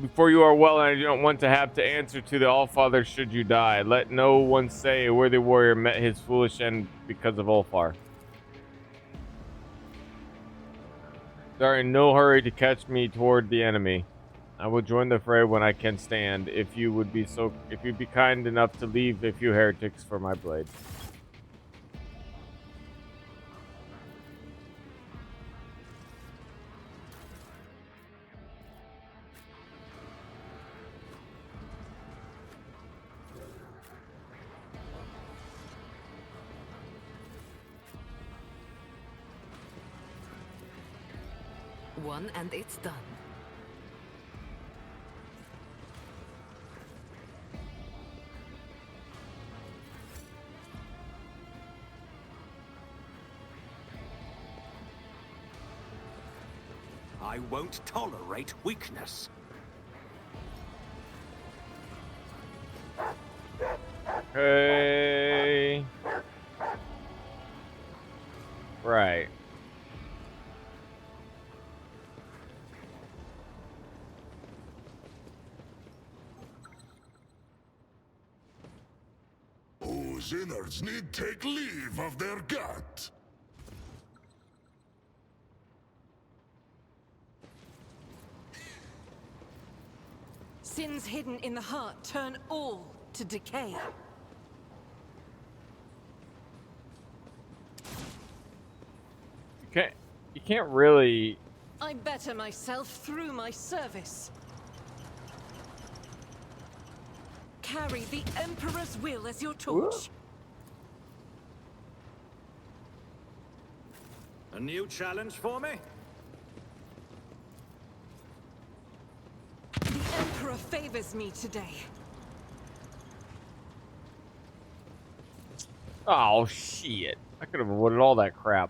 Before you are well, and I don't want to have to answer to the Allfather should you die. Let no one say a worthy warrior met his foolish end because of Ulfar. They are in no hurry to catch me toward the enemy. I will join the fray when I can stand. If you'd be kind enough to leave a few heretics for my blade. One and it's done. I won't tolerate weakness. Okay. Right. Whose innards need take leave of their gut. Sins hidden in the heart turn all to decay. You can't really. I better myself through my service. Carry the Emperor's will as your torch. A new challenge for me? The Emperor favors me today. Oh, shit. I could have avoided all that crap.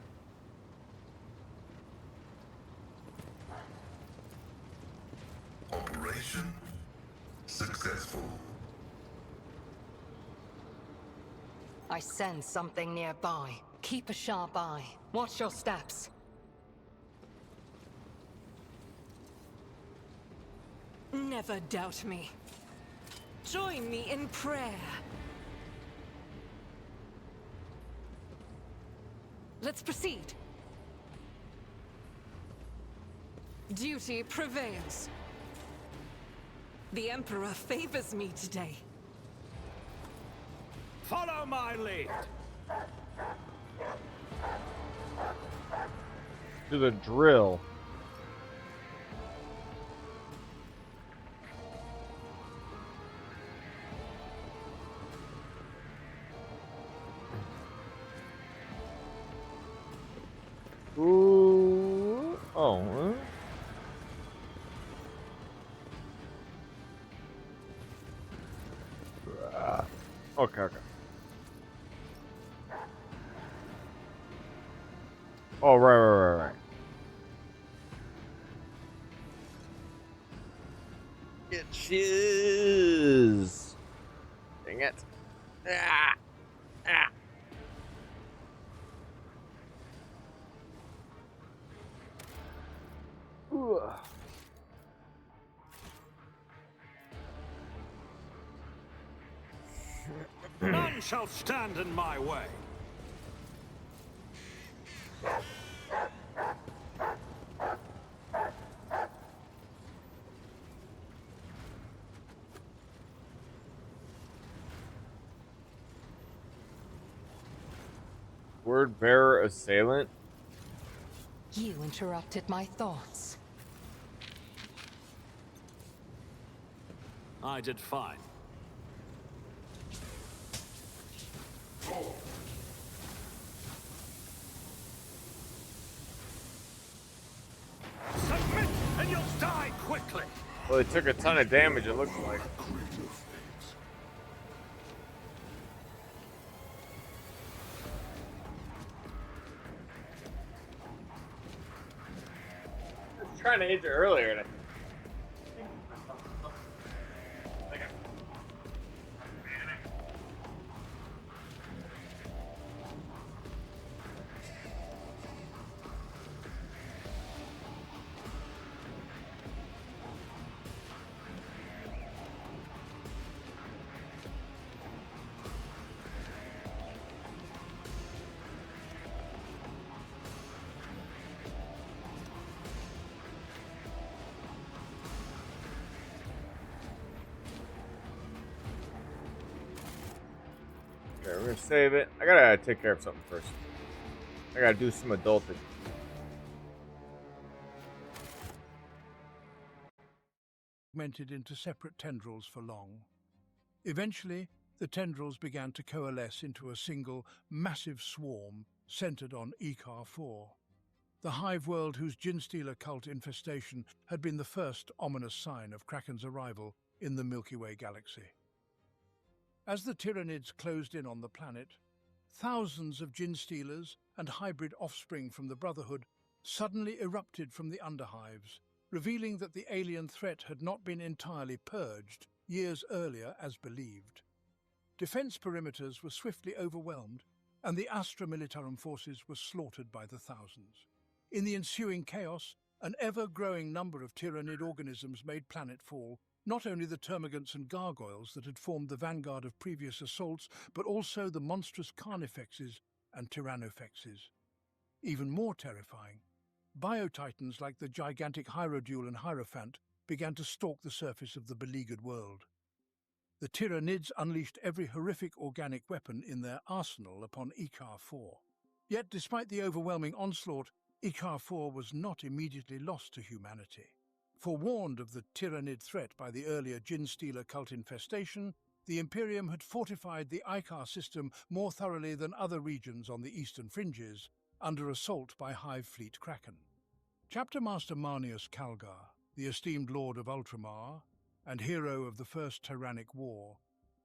Operation successful. I sense something nearby. Keep a sharp eye. Watch your steps. Never doubt me. Join me in prayer. Let's proceed. Duty prevails. The Emperor favors me today. Follow my lead. Do the drill. Ooh. Oh. Okay, okay. Oh, right. It is. Dang it. Ah. Ah. Ooh. None shall stand in my way. Word bearer assailant. You interrupted my thoughts. I did fine. Submit and you'll die quickly. Well, it took a ton of damage, it looks like. I was trying to hit you earlier. And okay, we're gonna save it. I gotta take care of something first. I gotta do some adulting. Segmented into separate tendrils for long. Eventually, the tendrils began to coalesce into a single, massive swarm centered on Ikar 4, the hive world whose Jinstealer cult infestation had been the first ominous sign of Kraken's arrival in the Milky Way galaxy. As the Tyranids closed in on the planet, thousands of Jinstealers and hybrid offspring from the Brotherhood suddenly erupted from the underhives, revealing that the alien threat had not been entirely purged years earlier as believed. Defense perimeters were swiftly overwhelmed, and the Astra Militarum forces were slaughtered by the thousands. In the ensuing chaos, an ever-growing number of Tyranid organisms made planetfall, not only the termagants and gargoyles that had formed the vanguard of previous assaults, but also the monstrous carnifexes and tyrannofexes. Even more terrifying, biotitans like the gigantic Hierodule and Hierophant began to stalk the surface of the beleaguered world. The Tyranids unleashed every horrific organic weapon in their arsenal upon Ikar 4. Yet despite the overwhelming onslaught, Ikar 4 was not immediately lost to humanity. Forewarned of the Tyranid threat by the earlier Jinstealer cult infestation, the Imperium had fortified the Ikar system more thoroughly than other regions on the eastern fringes, under assault by Hive Fleet Kraken. Chapter Master Marneus Calgar, the esteemed Lord of Ultramar and hero of the First Tyrannic War,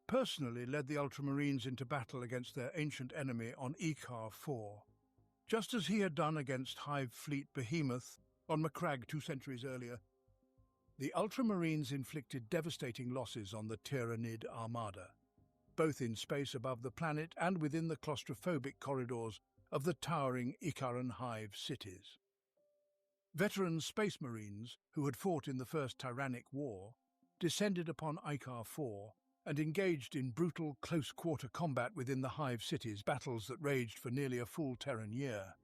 personally led the Ultramarines into battle against their ancient enemy on Ikar IV, just as he had done against Hive Fleet Behemoth on Macragge 2 centuries earlier. The Ultramarines inflicted devastating losses on the Tyranid Armada, both in space above the planet and within the claustrophobic corridors of the towering Ikaran Hive cities. Veteran Space Marines, who had fought in the First Tyrannic War, descended upon Ikar IV and engaged in brutal close-quarter combat within the Hive cities, battles that raged for nearly a full Terran year.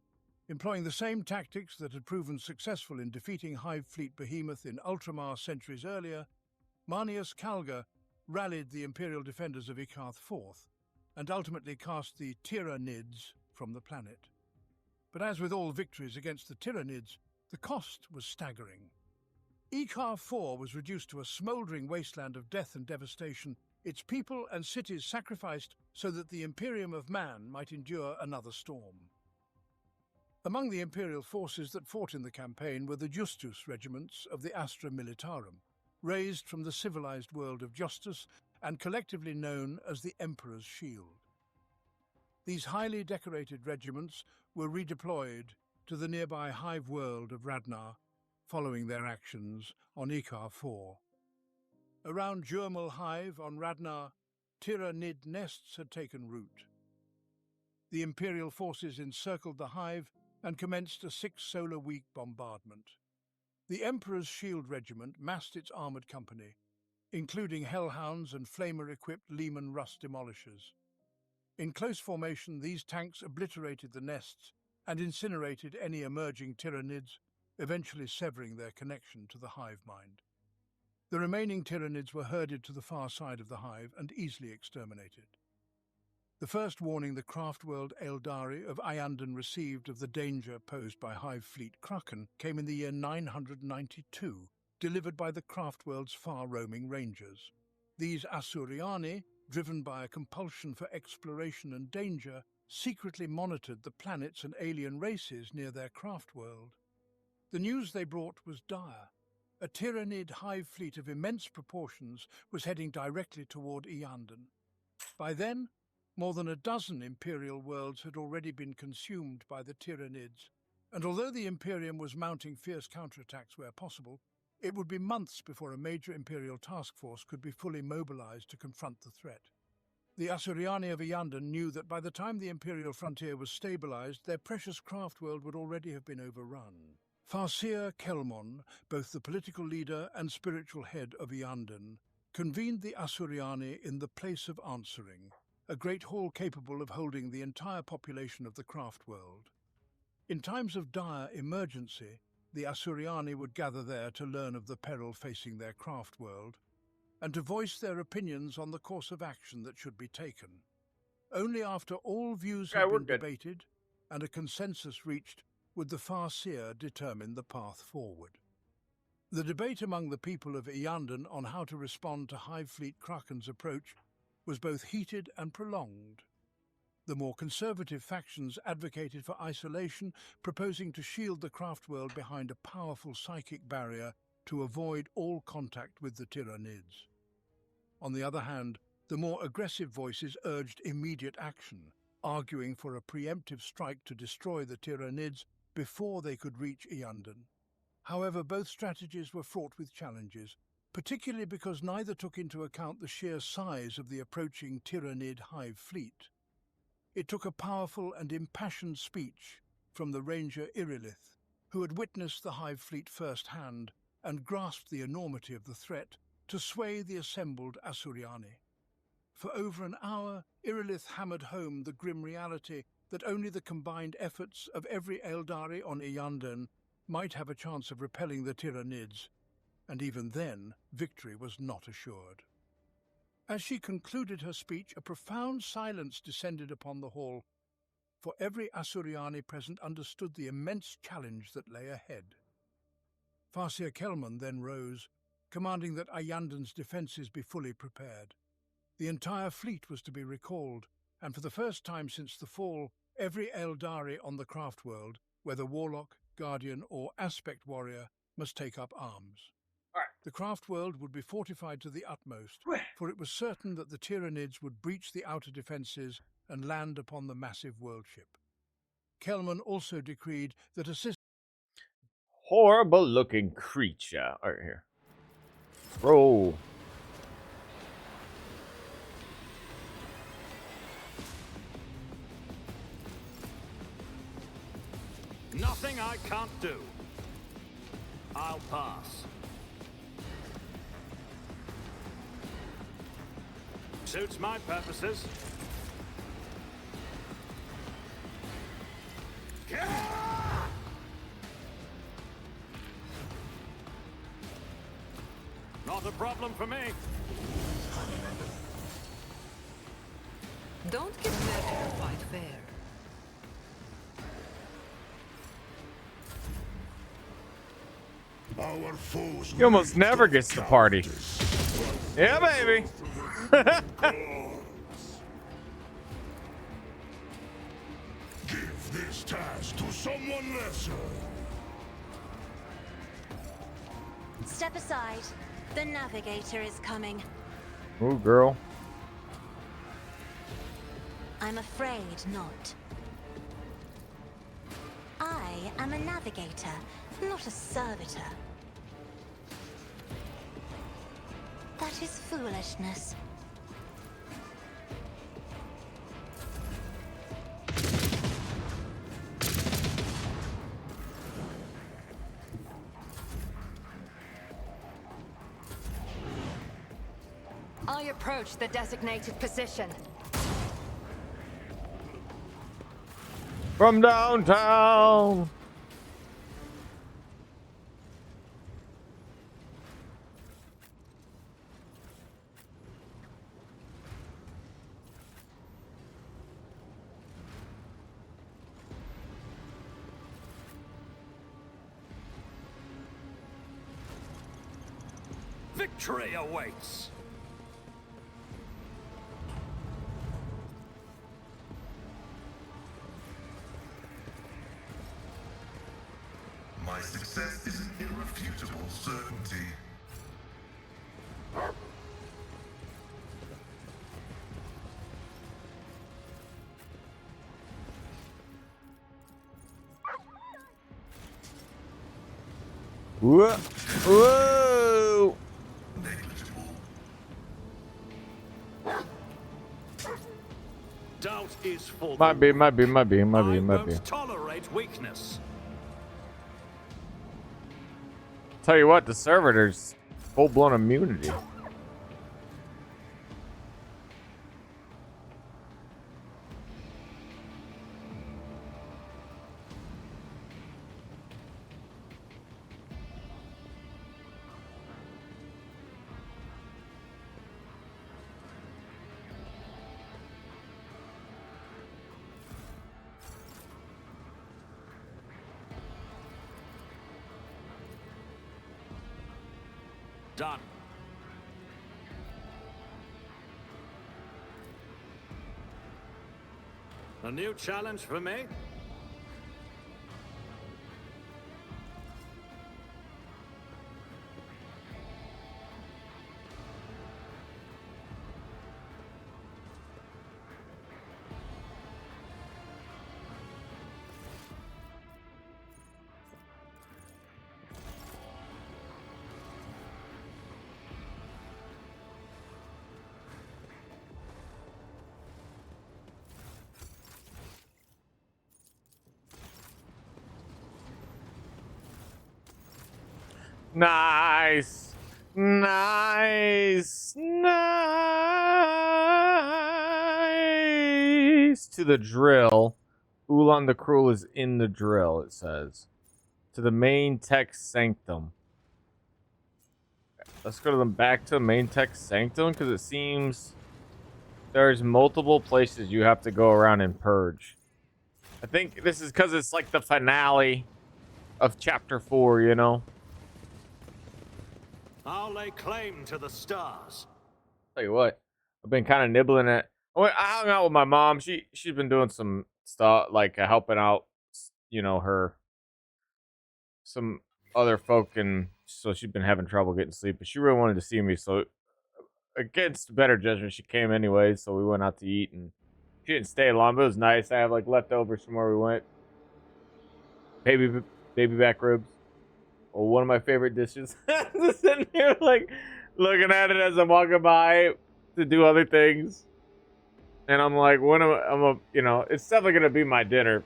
Employing the same tactics that had proven successful in defeating Hive Fleet Behemoth in Ultramar centuries earlier, Marneus Calgar rallied the Imperial defenders of Ikarth IV and ultimately cast the Tyranids from the planet. But as with all victories against the Tyranids, the cost was staggering. Ikar IV was reduced to a smouldering wasteland of death and devastation, its people and cities sacrificed so that the Imperium of Man might endure another storm. Among the Imperial forces that fought in the campaign were the Justus regiments of the Astra Militarum, raised from the civilized world of Justice and collectively known as the Emperor's Shield. These highly decorated regiments were redeployed to the nearby Hive world of Radnar, following their actions on Ikar IV. Around Jurmal Hive on Radnar, Tyranid nests had taken root. The Imperial forces encircled the Hive and commenced a 6-solar-week bombardment. The Emperor's Shield Regiment massed its armoured company, including Hellhounds and flamer-equipped Lehman Russ demolishers. In close formation, these tanks obliterated the nests and incinerated any emerging Tyranids, eventually severing their connection to the hive mind. The remaining Tyranids were herded to the far side of the hive and easily exterminated. The first warning the craft world Eldari of Iyanden received of the danger posed by Hive Fleet Kraken came in the year 992, delivered by the craft world's far-roaming rangers. These Asuriani, driven by a compulsion for exploration and danger, secretly monitored the planets and alien races near their craft world. The news they brought was dire. A Tyranid hive fleet of immense proportions was heading directly toward Iyanden. By then, more than a dozen Imperial worlds had already been consumed by the Tyranids, and although the Imperium was mounting fierce counterattacks where possible, it would be months before a major Imperial task force could be fully mobilized to confront the threat. The Asuriani of Iyanden knew that by the time the Imperial frontier was stabilized, their precious craft world would already have been overrun. Farseer Kelmon, both the political leader and spiritual head of Iyanden, convened the Asuriani in the Place of Answering, a great hall capable of holding the entire population of the craft world. In times of dire emergency, the Asuriani would gather there to learn of the peril facing their craft world, and to voice their opinions on the course of action that should be taken. Only after all views had been debated and a consensus reached would the Farseer determine the path forward. The debate among the people of Iyanden on how to respond to Hive Fleet Kraken's approach was both heated and prolonged. The more conservative factions advocated for isolation, proposing to shield the craft world behind a powerful psychic barrier to avoid all contact with the Tyranids. On the other hand, the more aggressive voices urged immediate action, arguing for a preemptive strike to destroy the Tyranids before they could reach Iyanden. However, both strategies were fraught with challenges, particularly because neither took into account the sheer size of the approaching Tyranid hive fleet. It took a powerful and impassioned speech from the ranger Irilith, who had witnessed the hive fleet firsthand and grasped the enormity of the threat, to sway the assembled Asuriani. For over an hour, Irilith hammered home the grim reality that only the combined efforts of every Eldari on Iyanden might have a chance of repelling the Tyranids, and even then, victory was not assured. As she concluded her speech, a profound silence descended upon the hall, for every Asuriani present understood the immense challenge that lay ahead. Farseer Kelmon then rose, commanding that Iyanden's defences be fully prepared. The entire fleet was to be recalled, and for the first time since the fall, Every Eldari on the craft world, whether warlock, guardian, or aspect warrior, must take up arms. The craft world would be fortified to the utmost, for it was certain that the Tyranids would breach the outer defences and land upon the massive world ship. Kelman also decreed that a horrible looking creature. All right, here. Roll. Nothing I can't do. I'll pass. Suits my purposes. Not a problem for me. Don't get ready to fight fair. Our foes He almost never gets to party. Yeah, baby. Give this task to someone lesser. Step aside. The navigator is coming. Ooh, girl. I'm afraid not. I am a navigator, not a servitor. That is foolishness. I approach the designated position. From downtown. Victory awaits. My success is an irrefutable certainty. Whoa. Whoa. Doubt is for Might be. I won't tolerate weakness. Tell you what, the servitors full-blown immunity. Done. A new challenge for me? Nice. Nice. Nice. To the drill. Ulan the Cruel is in the drill, it says. To the main tech sanctum. Let's go to them back to the main tech sanctum because it seems there's multiple places you have to go around and purge. I think this is because it's like the finale of chapter 4, you know? I'll lay claim to the stars. Tell you what, I've been kind of nibbling at. I hung out with my mom. She's been doing some stuff, like helping out, you know, her some other folk, and so she'd been having trouble getting sleep, but she really wanted to see me, so against better judgment, she came anyway. So we went out to eat, and she didn't stay long, but it was nice. I have like leftovers from where we went. Baby back ribs. Oh, one of my favorite dishes. Just sitting here like looking at it as I'm walking by to do other things. And I'm like, you know, it's definitely gonna be my dinner.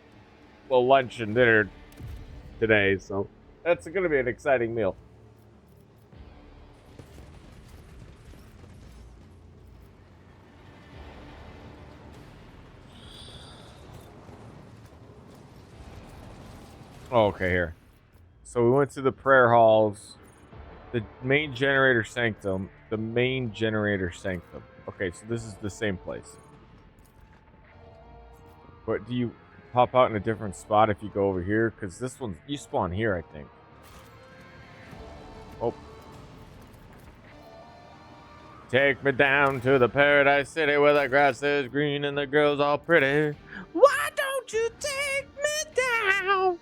Well, lunch and dinner today, so that's gonna be an exciting meal. Oh, okay, here. So we went to the prayer halls, the main generator sanctum, Okay, so this is the same place. But do you pop out in a different spot if you go over here? Because this one, you spawn here, I think. Oh. Take me down to the paradise city where the grass is green and the girls all pretty. Why don't you take me down?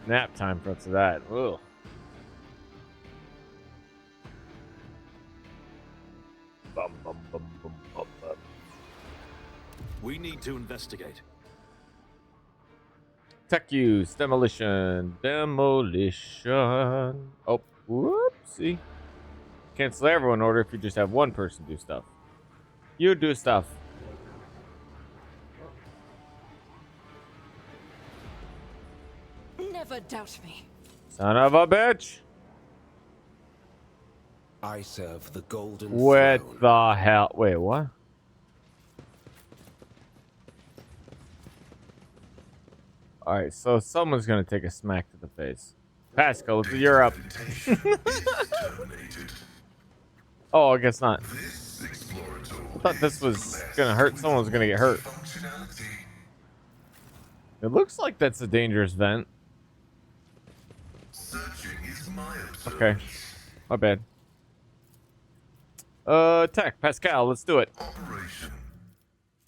Nap time for that. Ugh. Bum, bum, bum, bum, bum, bum. We need to investigate. Tech use, demolition. Oh, whoopsie. Cancel everyone order if you just have one person do stuff. You do stuff. Never doubt me. Son of a bitch. I serve the golden What throne. the hell? Wait, what? Alright, so someone's gonna take a smack to the face. Pascal, you're up. Oh, I guess not. I thought this was gonna hurt. Someone was gonna get hurt. It looks like that's a dangerous vent. Okay. My bad. Tech, Pascal, let's do it. Operation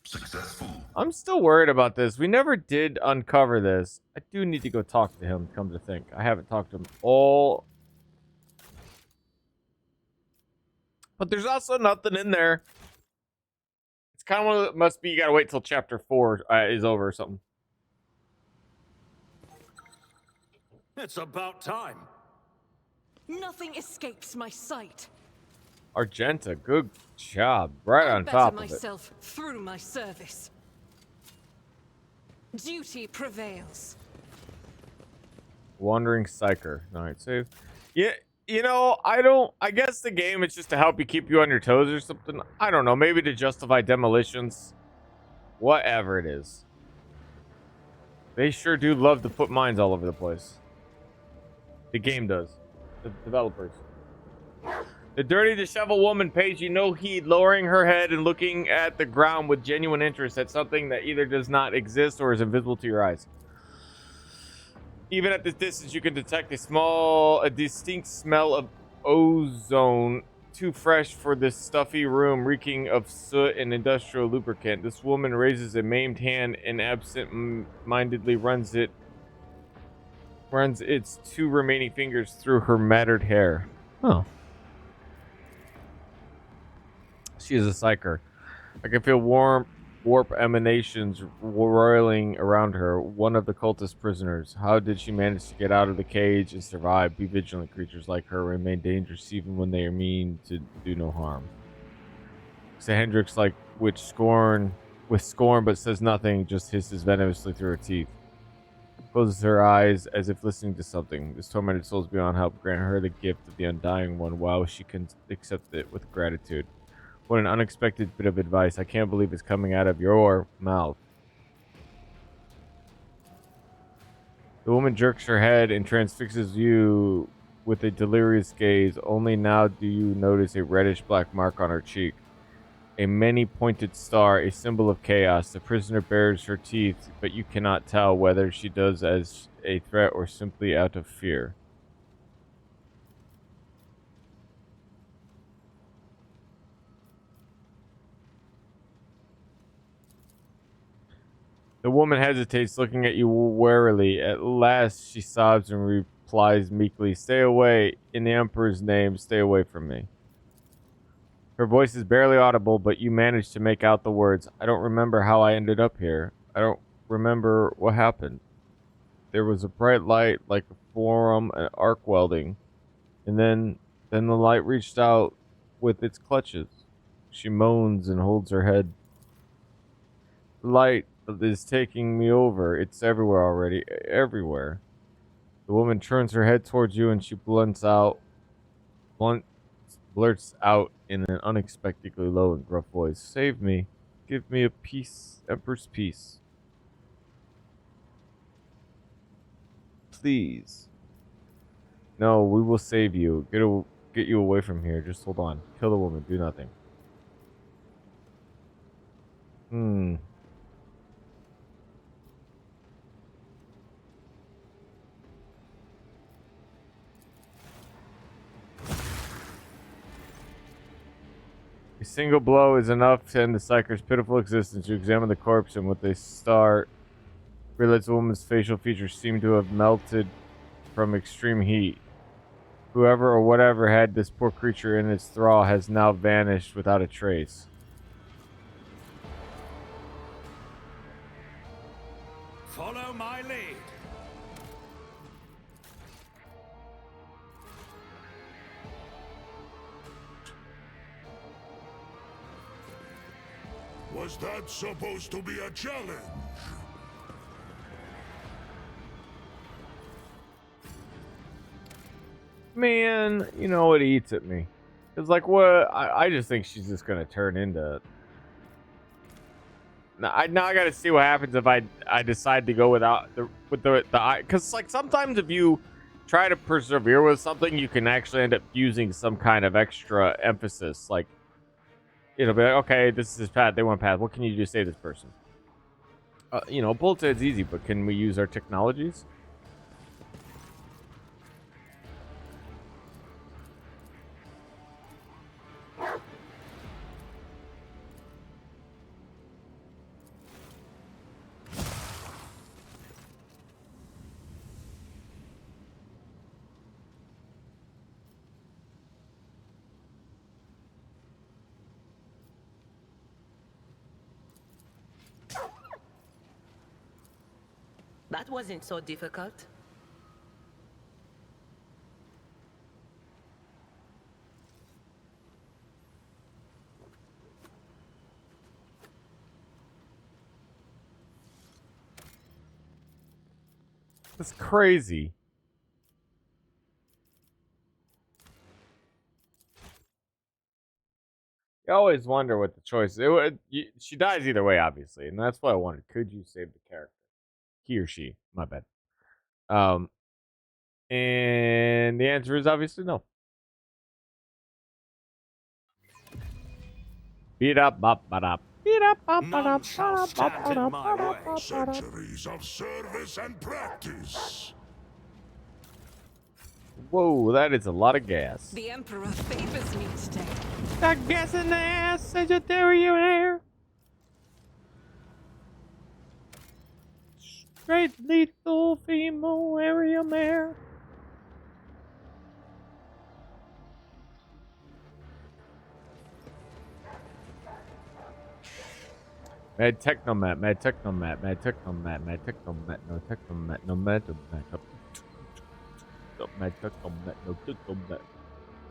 successful. I'm still worried about this. We never did uncover this. I do need to go talk to him, come to think. I haven't talked to him all. But there's also nothing in there. It's kind of one of the, must be you gotta wait till chapter 4 is over or something. It's about time. Nothing escapes my sight. Argenta, good job. Right on better top of it. myself through my service. Duty prevails. Wandering Psyker. Alright, save. Yeah, you know, I guess the game is just to help you keep you on your toes or something. I don't know, maybe to justify demolitions. Whatever it is. They sure do love to put mines all over the place. The game does. The developers. The dirty, disheveled woman pays you no heed, lowering her head and looking at the ground with genuine interest at something that either does not exist or is invisible to your eyes. Even at this distance, you can detect a distinct smell of ozone, too fresh for this stuffy room, reeking of soot and industrial lubricant. This woman raises a maimed hand and absent-mindedly runs its 2 remaining fingers through her matted hair. Oh. She is a psyker. I can feel warm warp emanations roiling around her. One of the cultist prisoners. How did she manage to get out of the cage and survive? Be vigilant. Creatures like her remain dangerous even when they are mean to do no harm. So Hendrix, like with scorn, but says nothing, just hisses venomously through her teeth. Closes her eyes as if listening to something. This tormented soul is beyond help. Grant her the gift of the undying one while she can accept it with gratitude. What an unexpected bit of advice. I can't believe it's coming out of your mouth. The woman jerks her head and transfixes you with a delirious gaze. Only now do you notice a reddish-black mark on her cheek. A many-pointed star, a symbol of chaos. The prisoner bares her teeth, but you cannot tell whether she does as a threat or simply out of fear. The woman hesitates, looking at you warily. At last, she sobs and replies meekly, "Stay away. In the Emperor's name, stay away from me." Her voice is barely audible, but you manage to make out the words, "I don't remember how I ended up here. I don't remember what happened. There was a bright light, like a forum and arc welding, and then the light reached out with its clutches." She moans and holds her head. "The light is taking me over. It's everywhere already. Everywhere." The woman turns her head towards you and she blurts out in an unexpectedly low and gruff voice, "Save me. Give me a peace, Emperor's peace. Please." "No, we will save you. Get you away from here. Just hold on. Kill the woman. Do nothing." A single blow is enough to end the Psyker's pitiful existence. You examine the corpse, and with a start, realize the woman's facial features seem to have melted from extreme heat. Whoever or whatever had this poor creature in its thrall has now vanished without a trace. Follow my lead. Was that supposed to be a challenge? Man, you know, it eats at me. It's like, what? I just think she's just gonna turn into... Now I gotta see what happens if I decide to go without the eye, because like sometimes if you try to persevere with something, you can actually end up using some kind of extra emphasis. Like, it'll be like, okay, this is his path, they want path. What can you do to save this person? You know, bullet head's easy, but can we use our technologies? That wasn't so difficult. That's crazy. You always wonder what the choice is. She dies either way, obviously, and that's what I wanted. Could you save the character? He or she, my bad. And the answer is obviously no. Beat up, bop, ba-dop. Beat up, bop, ba-dop, Centuries of service and practice. Whoa, that is a lot of gas. The Emperor favors me today. Got gas in the ass, Sagittarius air. Straight lethal female area mare. Mad Technomat, Mad Technomat, Mad Technomat, Mad Technomat, no Technomat, no Mad Technomat. Mad Technomat, no Technomat.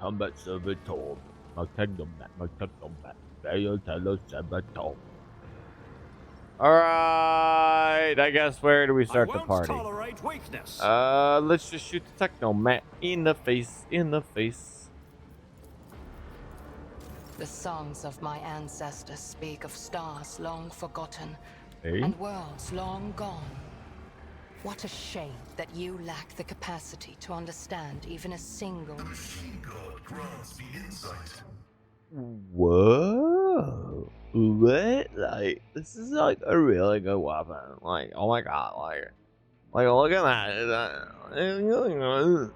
Combat Servitor. Mad Technomat, Mad Technomat. Fail Telo Sabaton. Alright, I guess where do we start the party? Tolerate weakness. Let's just shoot the Technomat in the face, in the face. The songs of my ancestors speak of stars long forgotten Hey? and worlds long gone. What a shame that you lack the capacity to understand even a single... The machine god grants me insight. Whoa. What? Like, this is like a really good weapon. Like, oh my god, like look at that.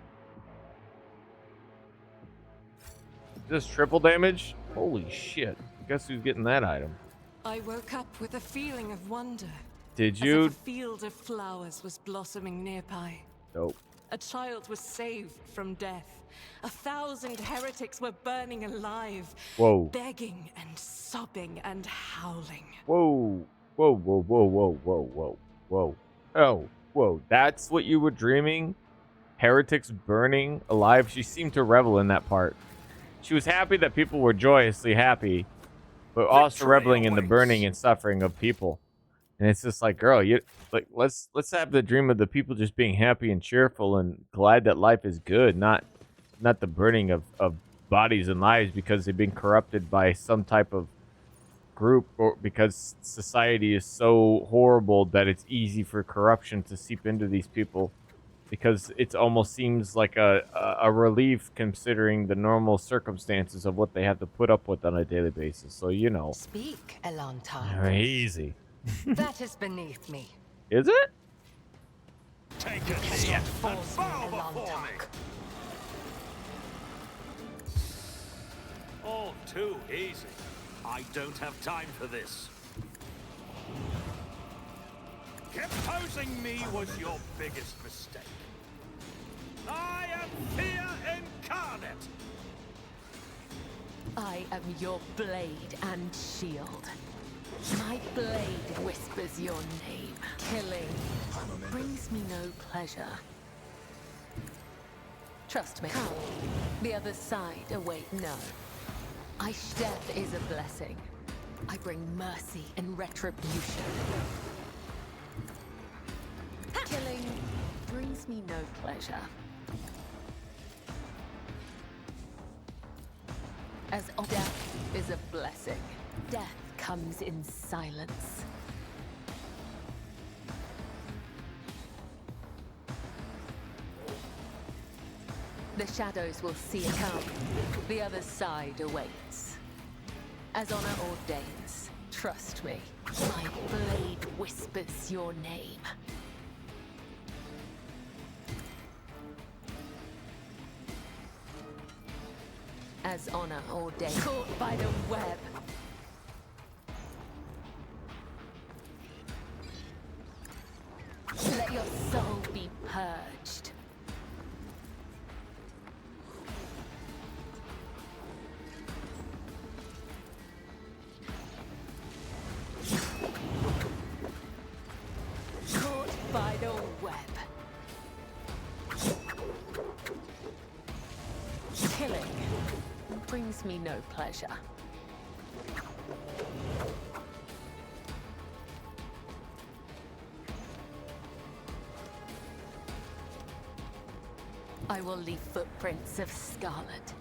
Just triple damage? Holy shit. Guess who's getting that item? I woke up with a feeling of wonder. Did As you? if a field of flowers was blossoming nearby. Nope. A child was saved from death. 1,000 heretics were burning alive. Whoa. Begging and sobbing and howling. Whoa. Whoa, whoa, whoa, whoa, whoa, whoa, whoa. Oh, whoa. That's what you were dreaming? Heretics burning alive? She seemed to revel in that part. She was happy that people were joyously happy, but also reveling in the burning and suffering of people. And it's just like, girl, you like let's have the dream of the people just being happy and cheerful and glad that life is good, not the burning of bodies and lives because they've been corrupted by some type of group, or because society is so horrible that it's easy for corruption to seep into these people, because it almost seems like a relief considering the normal circumstances of what they have to put up with on a daily basis. So, you know. Speak, Elantar. Easy. That is beneath me. Is it? Take You a cannot seat force me, and bow before me. Elantar. All too easy. I don't have time for this. Imposing me was your biggest mistake. I am fear incarnate. I am your blade and shield. My blade whispers your name. Killing brings me no pleasure. Trust me. Come. The other side await no. Death is a blessing. I bring mercy and retribution. Killing brings me no pleasure. As death is a blessing, death comes in silence. The shadows will see it come. The other side awaits. As honor ordains, trust me, my blade whispers your name. As honor ordains. Caught by the web. Let your soul be purged. Caught by the web. Killing brings me no pleasure. I will leave footprints of scarlet.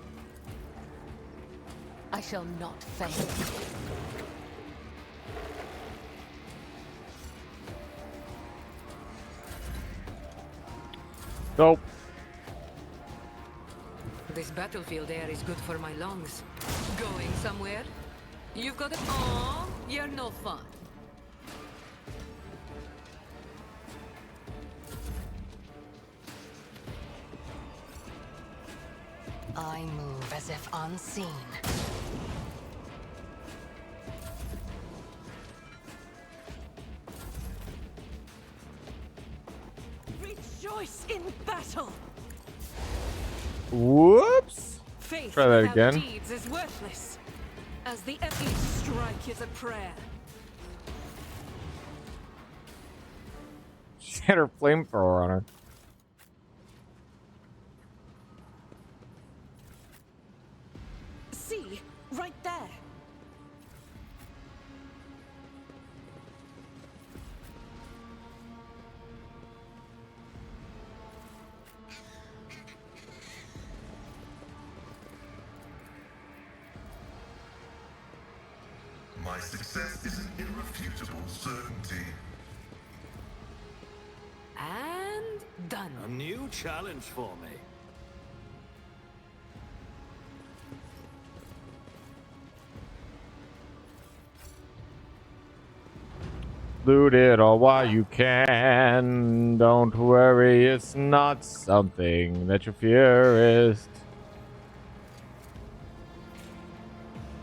I shall not fail. Nope. This battlefield air is good for my lungs. Going somewhere? You've got it. Aw, you're no fun. I move as if unseen. Rejoice in battle. Whoops. Faith Try that without again. deeds is worthless. As the each strike is a prayer. She had her flamethrower on her. See, right there. My success is an irrefutable certainty. And done. A new challenge for me. Loot it all while you can. Don't worry, it's not something that you fearest.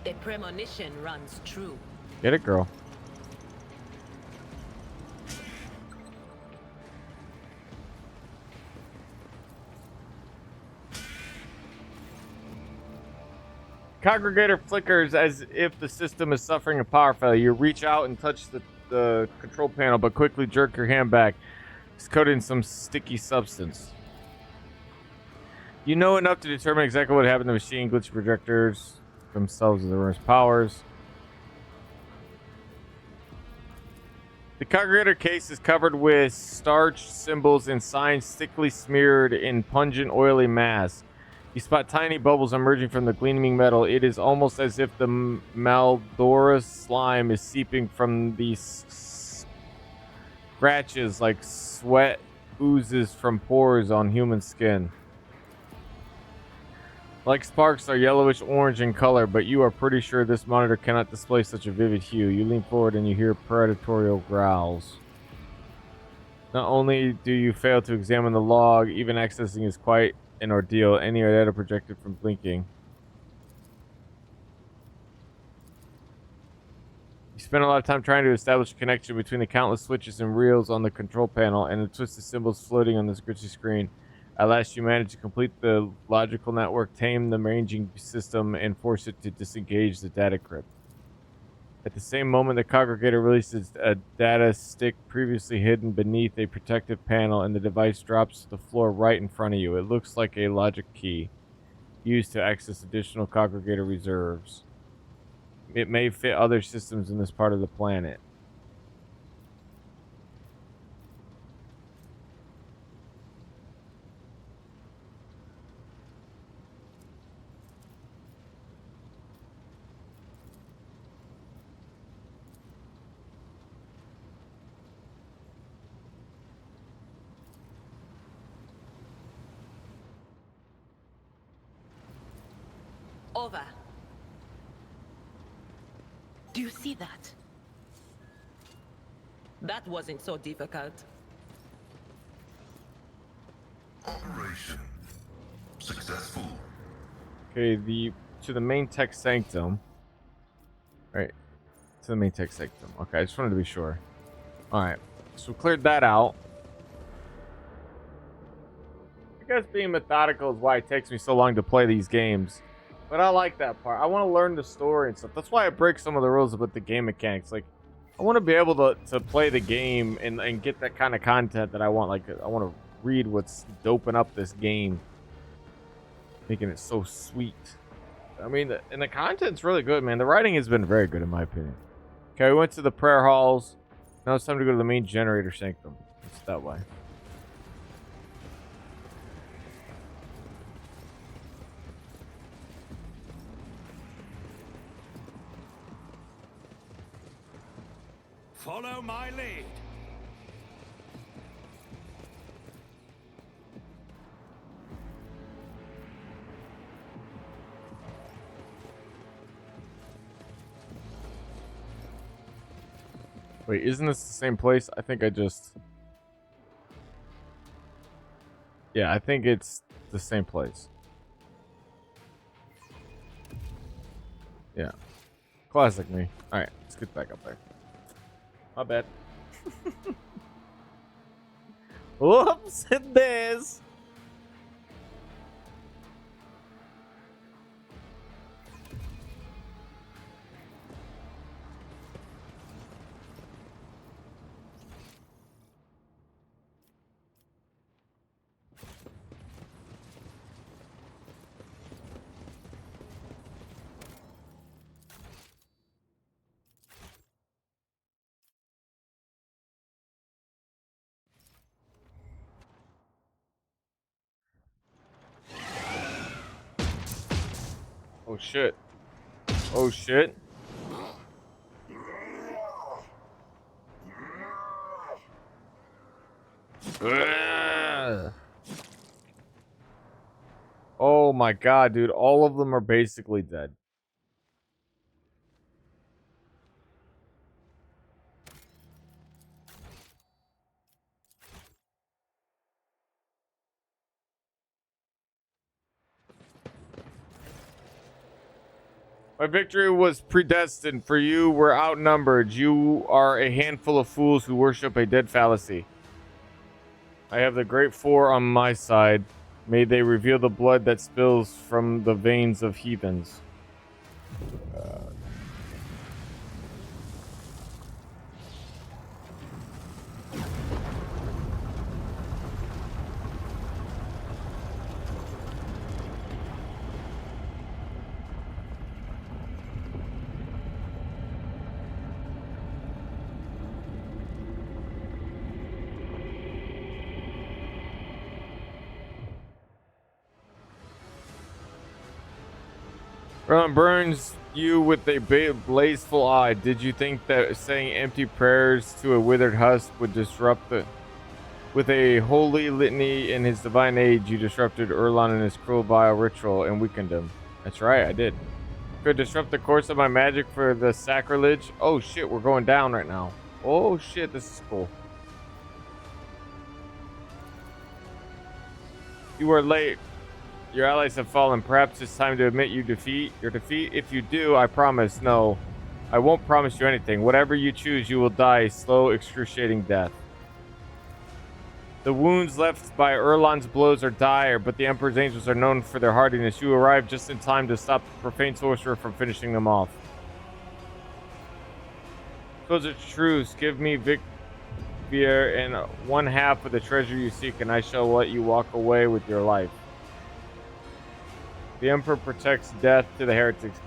The premonition runs true. Get it, girl. Congregator flickers as if the system is suffering a power failure. You reach out and touch the control panel, but quickly jerk your hand back. It's coated in some sticky substance. You know enough to determine exactly what happened to the machine. Glitchy projectors themselves are the worst powers. The Congregator case is covered with starch symbols and signs thickly smeared in pungent, oily mass. You spot tiny bubbles emerging from the gleaming metal. It is almost as if the Maldora slime is seeping from these scratches like sweat oozes from pores on human skin. Like sparks are yellowish orange in color, but you are pretty sure this monitor cannot display such a vivid hue. You lean forward and you hear predatorial growls. Not only do you fail to examine the log, even accessing is quite an ordeal. Any data projected from blinking. You spend a lot of time trying to establish a connection between the countless switches and reels on the control panel and the twisted symbols floating on this glitchy screen. At last, you manage to complete the logical network, tame the ranging system, and force it to disengage the data crypt. At the same moment, the Congregator releases a data stick previously hidden beneath a protective panel, and the device drops to the floor right in front of you. It looks like a logic key used to access additional Congregator reserves. It may fit other systems in this part of the planet. Over. Do you see that? That wasn't so difficult. Operation successful. Okay, to the main tech sanctum. Right, to the main tech sanctum. Okay, I just wanted to be sure. All right, so cleared that out. I guess being methodical is why it takes me so long to play these games. But I like that part. I want to learn the story and stuff. That's why I break some of the rules about the game mechanics. Like, I want to be able to play the game and get that kind of content that I want. Like, I want to read what's doping up this game, making it so sweet. I mean, and the content's really good, man. The writing has been very good, in my opinion. Okay, we went to the prayer halls. Now it's time to go to the main generator sanctum. It's that way. Follow my lead. Wait, isn't this the same place? I think I just... Yeah, I think it's the same place. Yeah. Classic me. Alright, let's get back up there. My bad. Whoops, it is. Oh shit. Oh shit. Ugh. Oh my god, dude. All of them are basically dead. My victory was predestined. For you, we're outnumbered. You are a handful of fools who worship a dead fallacy. I have the Great Four on my side. May they reveal the blood that spills from the veins of heathens. Ron burns you with a blazeful eye. Did you think that saying empty prayers to a withered husk would disrupt the... With a holy litany in his divine age, you disrupted Erlon and his cruel vile ritual and weakened him. That's right, I did. Could disrupt the course of my magic for the sacrilege. Oh shit, we're going down right now. Oh shit, this is cool. You are late. Your allies have fallen. Perhaps it's time to admit your defeat. If you do, I promise. No, I won't promise you anything. Whatever you choose, you will die a slow, excruciating death. The wounds left by Erlon's blows are dire, but the Emperor's angels are known for their hardiness. You arrive just in time to stop the profane sorcerer from finishing them off. Suppose it's truce. Give me Vicvier and 1/2 of the treasure you seek, and I shall let you walk away with your life. The Emperor protects death to the heretics.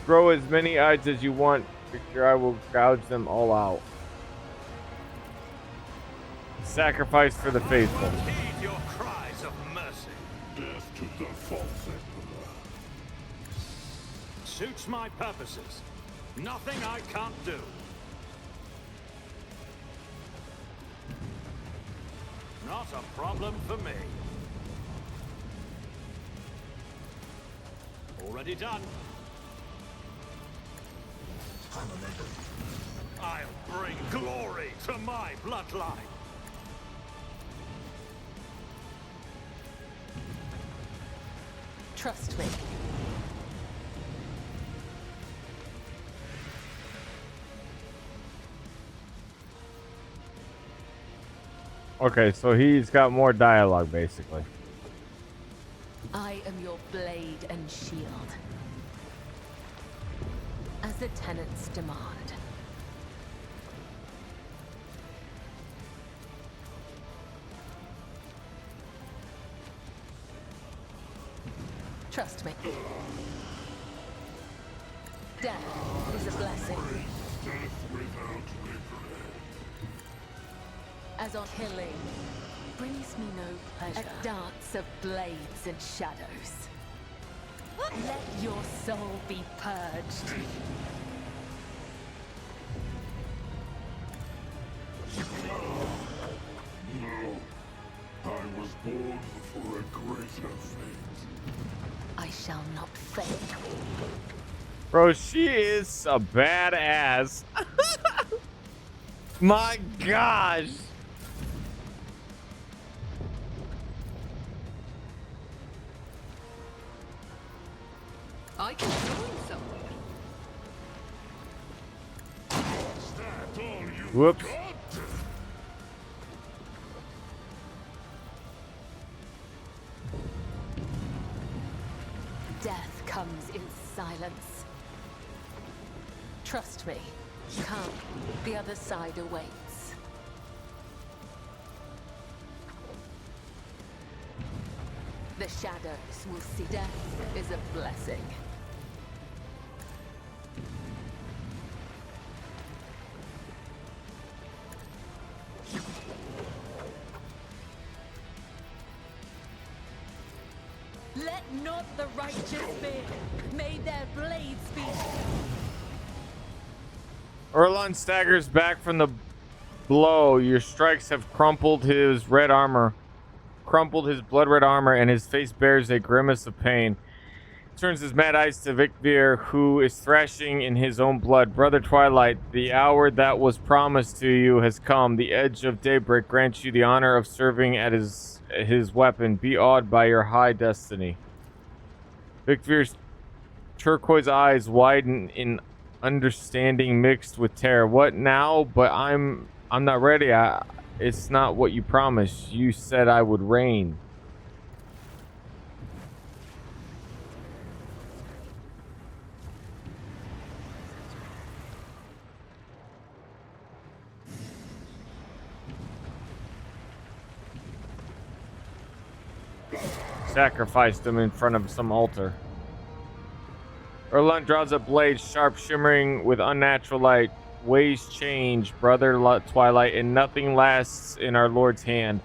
Grow as many eyes as you want, Victor. I will gouge them all out. Sacrifice for the faithful. Heed your cries of mercy. Death to the false emperor. Suits my purposes. Nothing I can't do. Not a problem for me. Already done. I'll bring glory to my bloodline. Trust me. Okay, so he's got more dialogue, basically. I am your blade and shield. As the tenants demand. Trust me. Death is a blessing. As on killing brings me no pleasure. A dance of blades and shadows. Let your soul be purged. No. I was born for a greater fate. I shall not fail. Bro, she is a badass. My gosh. I can join something. Whoops. Death comes in silence. Trust me. Come, the other side awaits. The shadows will see death is a blessing. Let not the righteous fear. May their blades be... Erlon staggers back from the blow. Your strikes have crumpled his blood-red armor, and his face bears a grimace of pain. He turns his mad eyes to Vicvier, who is thrashing in his own blood. Brother Twilight, the hour that was promised to you has come. The edge of daybreak grants you the honor of serving at his weapon. Be awed by your high destiny. Vicvier's turquoise eyes widen in understanding mixed with terror. What now? But I'm not ready. It's not what you promised. You said I would reign. sacrificed them in front of some altar. Erlund draws a blade, sharp, shimmering with unnatural light. Ways change, brother Twilight, and nothing lasts in our Lord's hand.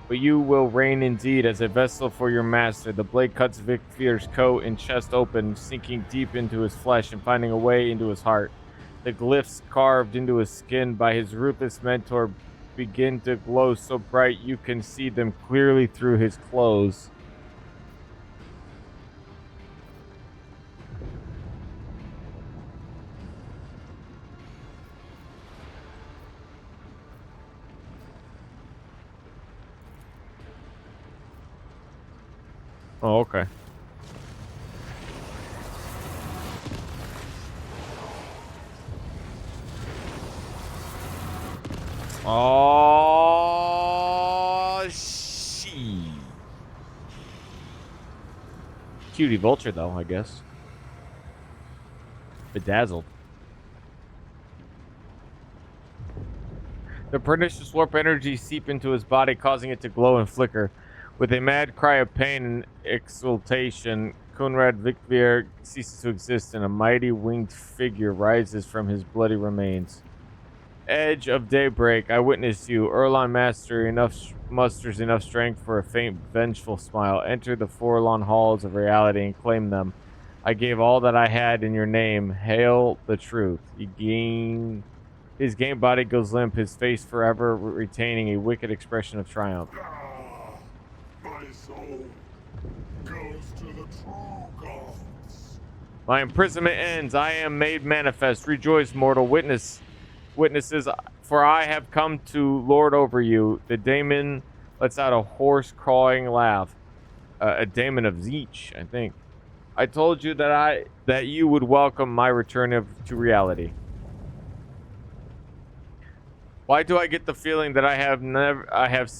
But you will reign indeed as a vessel for your master. The blade cuts Victvir's coat and chest open, sinking deep into his flesh and finding a way into his heart. The glyphs carved into his skin by his ruthless mentor begin to glow so bright you can see them clearly through his clothes. Oh, okay. Oh, she. Cutie vulture, though, I guess. Bedazzled. The pernicious warp energy seep into his body, causing it to glow and flicker. With a mad cry of pain and exultation, Conrad Victvir ceases to exist, and a mighty winged figure rises from his bloody remains. Edge of daybreak, I witness you. Erlon musters enough strength for a faint, vengeful smile. Enter the forlorn halls of reality and claim them. I gave all that I had in your name. Hail the truth. His game body goes limp, his face forever retaining a wicked expression of triumph. My soul goes to the true gods. My imprisonment ends. I am made manifest. Rejoice, mortal witnesses, for I have come to lord over you. The daemon lets out a hoarse, cawing laugh. A daemon of Zeech, I think. I told you that you would welcome my return to reality. Why do I get the feeling that I have not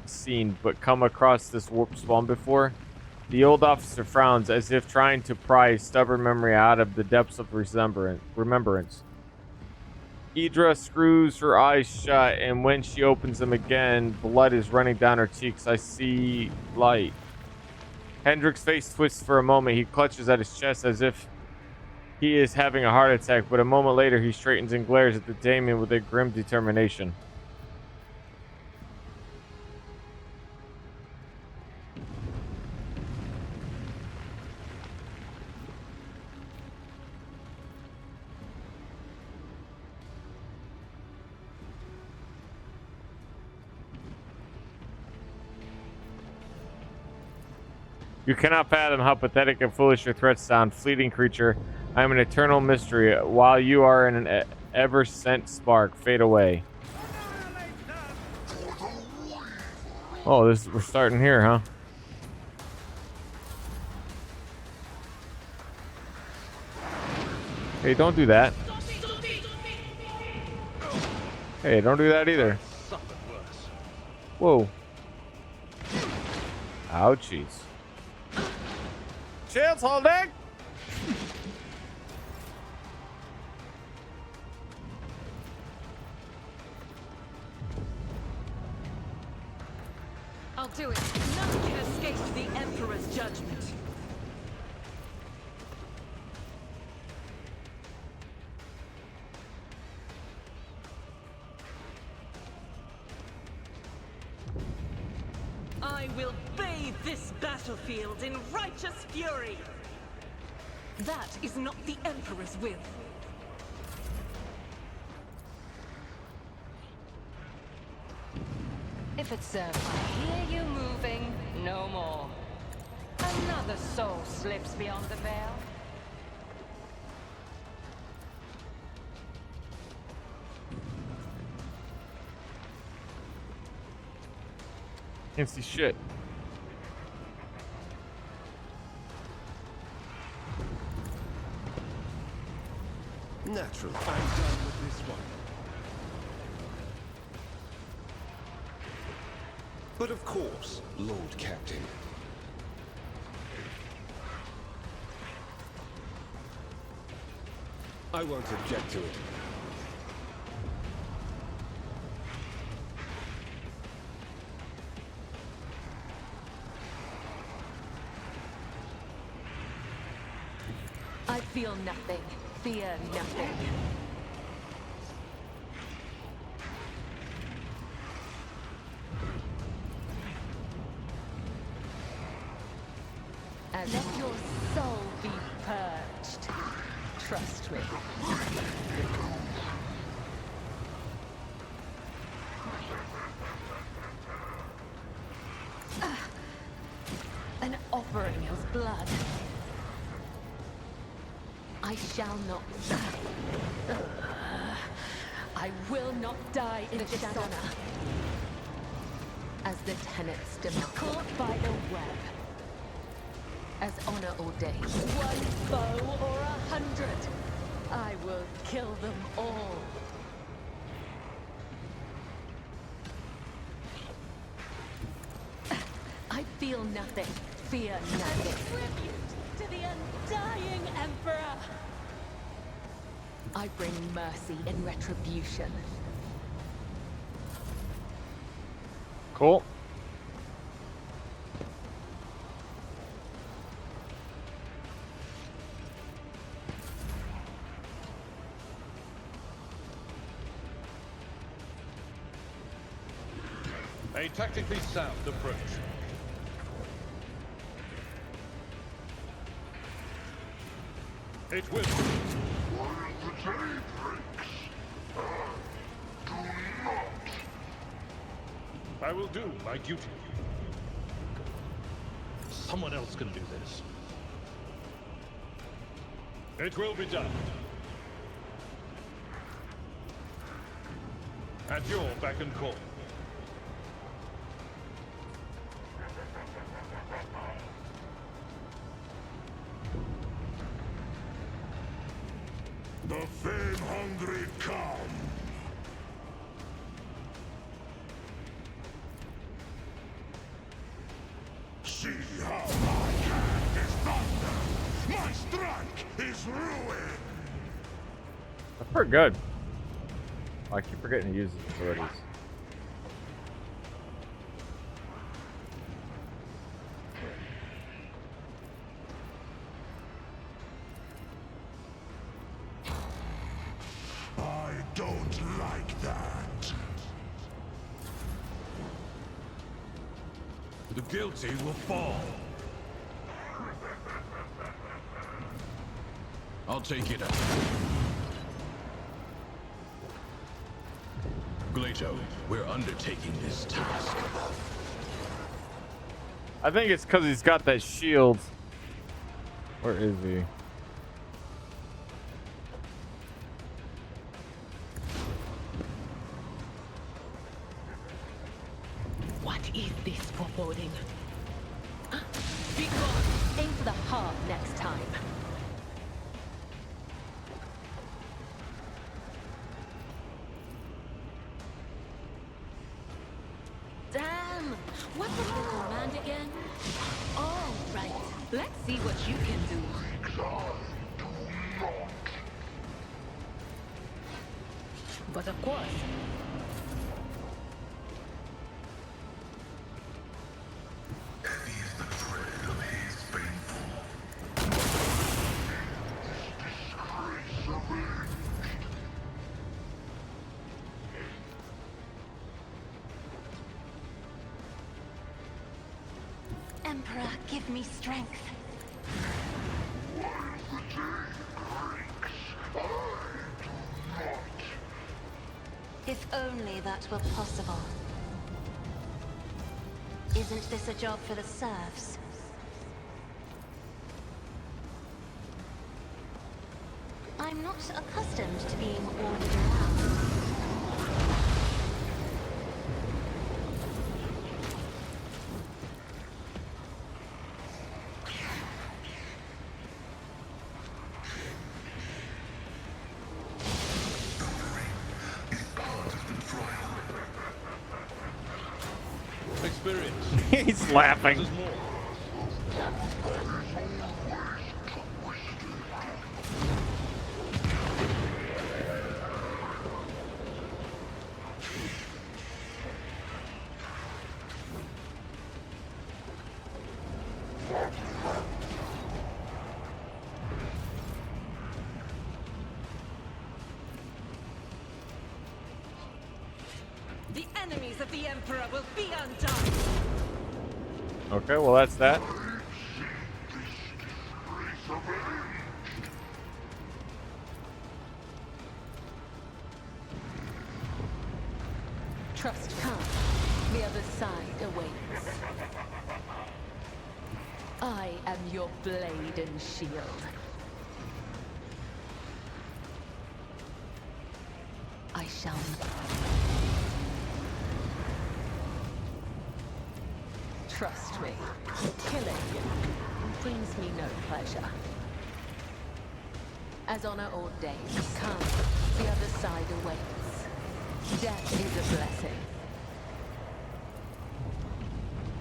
seen, but come across this warp spawn before? The old officer frowns, as if trying to pry stubborn memory out of the depths of remembrance. Idra screws her eyes shut, and when she opens them again, blood is running down her cheeks. I see light. Hendrik's face twists for a moment. He clutches at his chest as if he is having a heart attack, but a moment later he straightens and glares at the daemon with a grim determination. You cannot fathom how pathetic and foolish your threats sound, fleeting creature. I am an eternal mystery. While you are in an ever-sent spark, fade away. Oh, we're starting here, huh? Hey, don't do that. Hey, don't do that either. Whoa. Ouchies. Shields holding! I'll do it. Nothing can escape the Emperor's judgment. I will bathe this battlefield in righteous fury. That is not the Emperor's will. If it serves to hear you moving, no more. Another soul slips beyond the veil. Can't see shit. Naturally. I'm done with this one. But of course, Lord Captain. I won't object to it. I feel nothing. Fear nothing. And let your soul be purged. Trust me. An offering of blood. I shall not die. I will not die in dishonor. As the tenets demand. Caught by the web. As honor ordains. One foe or 100. I will kill them all. I feel nothing. Fear nothing. A tribute to the undying Emperor. I bring mercy and retribution. Cool. A tactically sound approach. It will. I will do my duty. Someone else can do this. It will be done. At your beck and call. The fame-hungry come. See how my hand is thunder. My strike is ruin. That's pretty good. I keep forgetting to use his abilities. I don't like that. The guilty will fall. I'll take it up. Glato, we're undertaking this task. I think it's because he's got that shield. Where is he? What is this foreboding? Be gone. Aim for the heart next time. Damn! What was the command again? All right. Let's see what you can do. But of course. Heavy is the tread of his faithful. Disgrace avenged. Emperor, give me strength. While the day breaks, I do not. If only that were possible. Isn't this a job for the serfs? I'm not accustomed to being ordered around. Experience. He's laughing. There's more. enemies of the Emperor will be undone. Okay, well that's that. Trust me. The other side awaits. I am your blade and shield. I shall. Trust me. Killing you brings me no pleasure. As honor ordains, come. The other side awaits. Death is a blessing.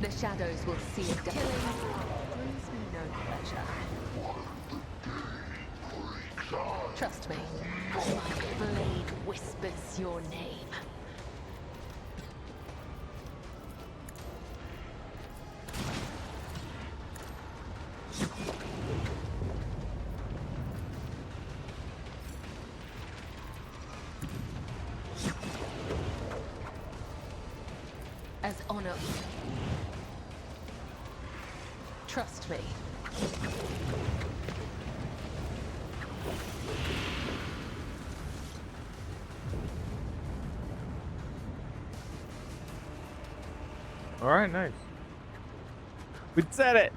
The shadows will see it. Killing brings me no pleasure. Trust me. My blade whispers your name. As honor. Trust me. All right, nice. We said it.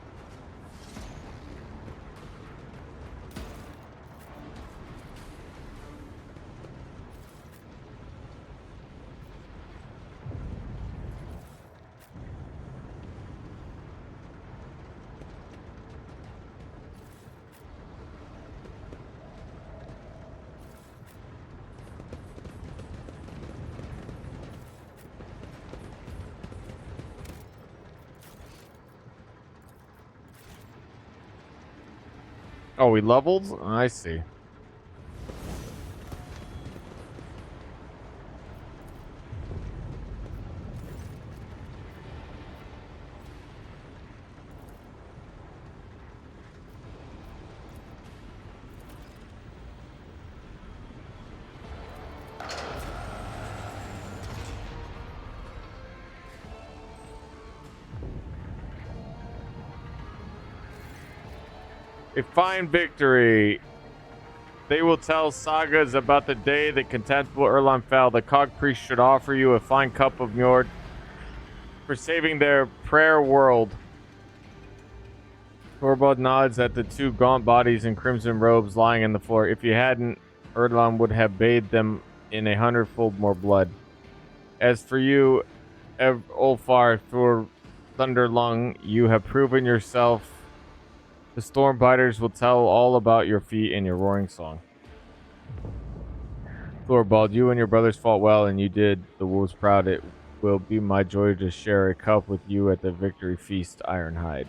Oh, we leveled? I see. A fine victory. They will tell sagas about the day that contemptible Erlon fell. The Cog Priest should offer you a fine cup of Mjord for saving their prayer world. Thorvald nods at the two gaunt bodies in crimson robes lying on the floor. If you hadn't, Erlon would have bathed them in 100-fold more blood. As for you, Ulfar Thor Thunderlung, you have proven yourself. The Stormbiters will tell all about your feat and your roaring song. Thorvald, you and your brothers fought well, and you did the wolves proud. It will be my joy to share a cup with you at the victory feast, Ironhide.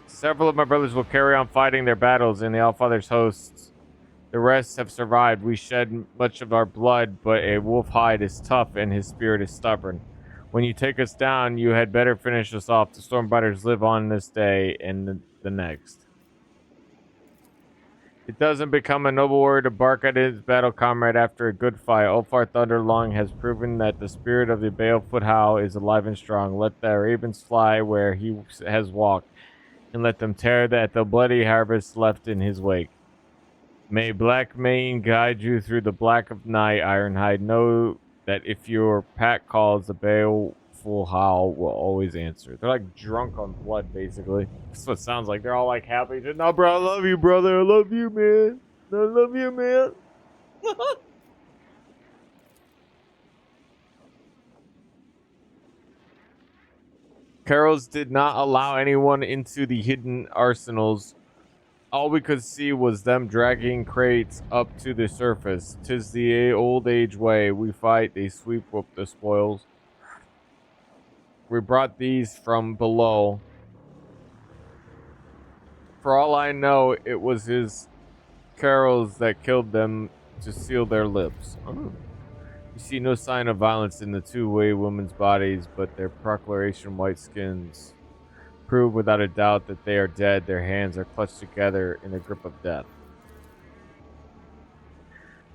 Several of my brothers will carry on fighting their battles in the Allfather's hosts. The rest have survived. We shed much of our blood, but a wolf hide is tough and his spirit is stubborn. When you take us down, you had better finish us off. The Stormbiters live on this day and the next. It doesn't become a noble warrior to bark at his battle comrade after a good fight. Ulfar Thunderlung has proven that the spirit of the Balefoot Howe is alive and strong. Let the ravens fly where he has walked, and let them tear at the bloody harvest left in his wake. May Black Mane guide you through the black of night, Ironhide. Know that if your pack calls, the baleful howl will always answer. They're like drunk on blood, basically. That's what it sounds like. They're all like happy. No, bro, I love you, brother. I love you, man. I love you, man. Carols did not allow anyone into the hidden arsenals. All we could see was them dragging crates up to the surface. 'Tis the old age way. We fight, they sweep up the spoils. We brought these from below. For all I know, it was his carols that killed them to seal their lips. Oh. You see no sign of violence in the two-way women's bodies, but their proclamation white skins prove without a doubt that they are dead. Their hands are clutched together in the grip of death.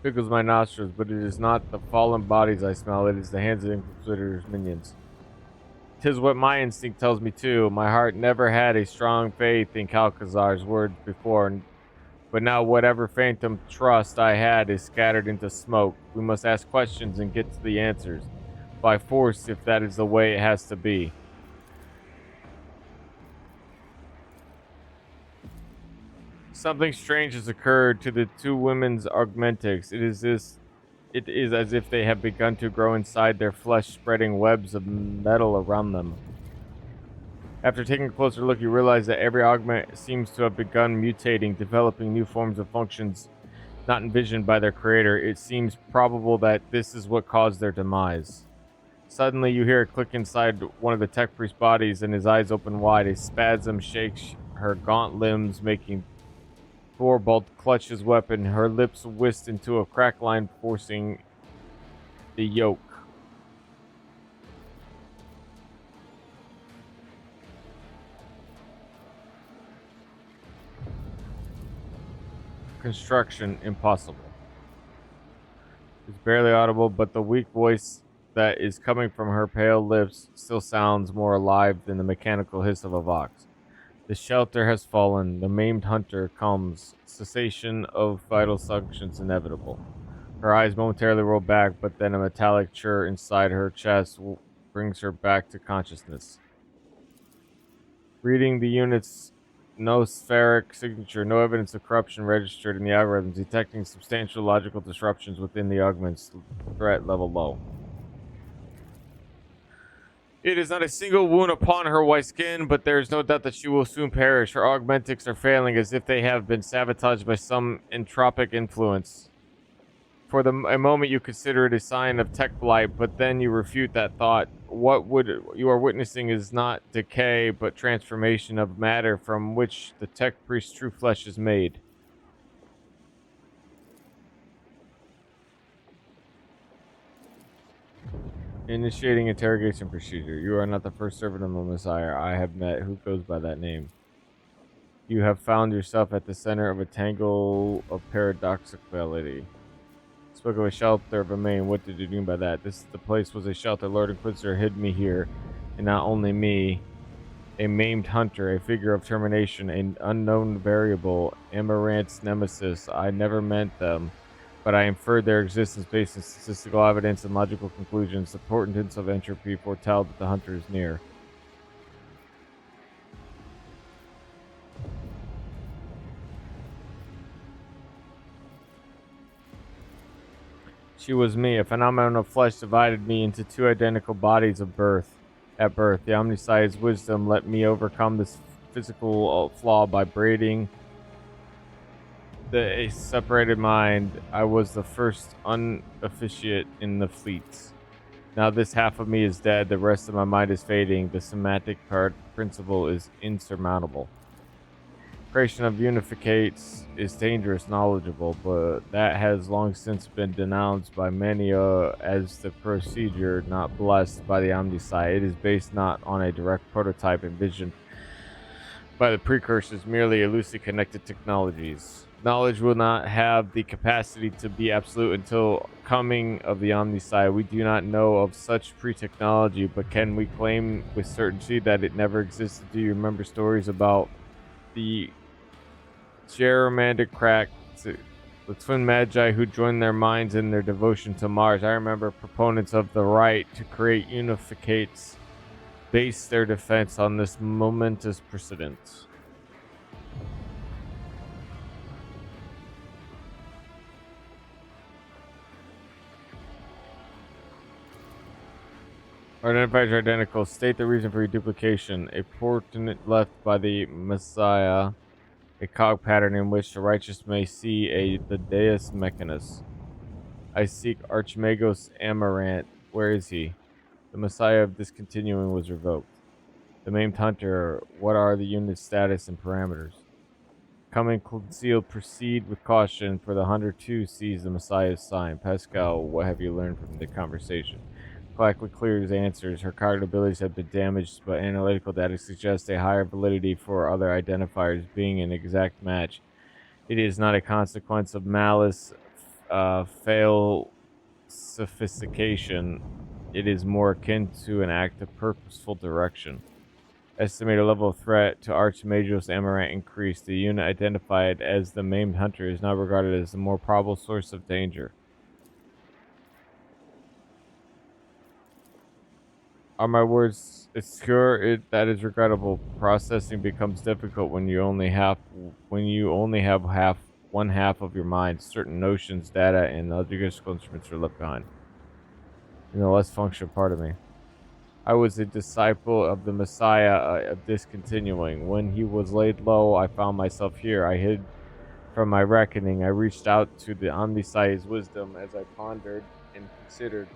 Tickles my nostrils, but it is not the fallen bodies I smell, it is the hands of Inquisitor's minions. 'Tis what my instinct tells me too. My heart never had a strong faith in Calcazar's words before, but now whatever phantom trust I had is scattered into smoke. We must ask questions and get to the answers. By force, if that is the way it has to be. Something strange has occurred to the two women's augmentics. It is as if they have begun to grow inside their flesh, spreading webs of metal around them. After taking a closer look, you realize that every augment seems to have begun mutating, developing new forms of functions not envisioned by their creator. It seems probable that this is what caused their demise. Suddenly, you hear a click inside one of the tech priest's bodies, and his eyes open wide. A spasm shakes her gaunt limbs, making Thorbolt clutch his weapon. Her lips whisked into a crack line, forcing the yoke. Construction impossible. It's barely audible, but the weak voice that is coming from her pale lips still sounds more alive than the mechanical hiss of a vox. The shelter has fallen. The maimed hunter comes. Cessation of vital functions inevitable. Her eyes momentarily roll back, but then a metallic chirr inside her chest brings her back to consciousness. Reading the unit's nospheric signature, no evidence of corruption registered in the algorithms, detecting substantial logical disruptions within the augments. Threat level low. It is not a single wound upon her white skin, but there is no doubt that she will soon perish. Her augmentics are failing as if they have been sabotaged by some entropic influence. For a moment you consider it a sign of tech blight, but then you refute that thought. What you are witnessing is not decay, but transformation of matter from which the tech priest's true flesh is made. Initiating interrogation procedure. You are not the first servant of the Messiah I have met who goes by that name. You have found yourself at the center of a tangle of paradoxicality. Spoke of a shelter of a main. What did you mean by that? The place was a shelter. Lord Inquisitor hid me here, and not only me, a maimed hunter, a figure of termination, an unknown variable, Amaranth's nemesis. I never meant them, but I inferred their existence based on statistical evidence and logical conclusions. The portents of entropy foretell that the hunter is near. She was me. A phenomenon of flesh divided me into two identical bodies of birth. At birth, the Omnissiah's wisdom let me overcome this physical flaw by braiding a separated mind. I was the first unofficiate in the fleets. Now this half of me is dead. The rest of my mind is fading. The semantic principle is insurmountable. Creation of unificates is dangerous, knowledgeable, but that has long since been denounced by many as the procedure not blessed by the Omnissiah. It is based not on a direct prototype envisioned by the precursors, merely a loosely connected technologies. Knowledge will not have the capacity to be absolute until coming of the Omnissiah. We do not know of such pre-technology, but can we claim with certainty that it never existed? Do you remember stories about the gerrymandered crack, the twin magi who joined their minds in their devotion to Mars? I remember proponents of the right to create unificates base their defense on this momentous precedent. Identifiers are identical. State the reason for your duplication. A portent left by the Messiah. A cog pattern in which the righteous may see the Deus Mechanus. I seek Archimagos Amaranth. Where is he? The Messiah of discontinuing was revoked. The maimed hunter. What are the unit's status and parameters? Coming concealed. Proceed with caution, for the hunter too sees the Messiah's sign. Pascal, what have you learned from the conversation? Quickly clears answers. Her cognitive abilities have been damaged, but analytical data suggests a higher validity for other identifiers being an exact match. It is not a consequence of malice sophistication. It is more akin to an act of purposeful direction. Estimated level of threat to Archmagios Amaranth increased. The unit identified as the maimed hunter is now regarded as the more probable source of danger. Are my words obscure? That is regrettable. Processing becomes difficult when you only have one half of your mind. Certain notions, data, and logical instruments are left behind. In the less functional part of me. I was a disciple of the Messiah of discontinuing. When he was laid low, I found myself here. I hid from my reckoning. I reached out to the Omnisci's wisdom as I pondered and considered.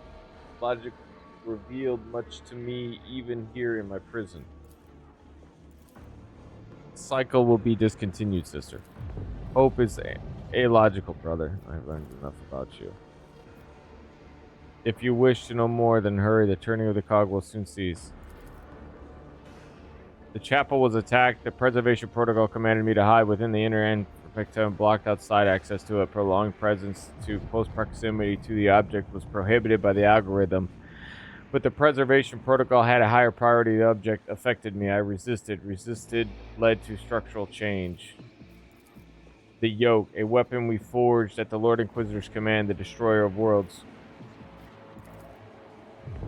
Logic revealed much to me even here in my prison. Cycle will be discontinued, sister. Hope is illogical, brother. I've learned enough about you. If you wish to know more, then hurry. The turning of the cog will soon cease. The chapel was attacked. The preservation protocol commanded me to hide within the inner end. Perfecta blocked outside access to it. Prolonged presence to close proximity to the object was prohibited by the algorithm. But the preservation protocol had a higher priority. The object affected me. I resisted. Resisted led to structural change. The yoke, a weapon we forged at the Lord Inquisitor's command, the destroyer of worlds.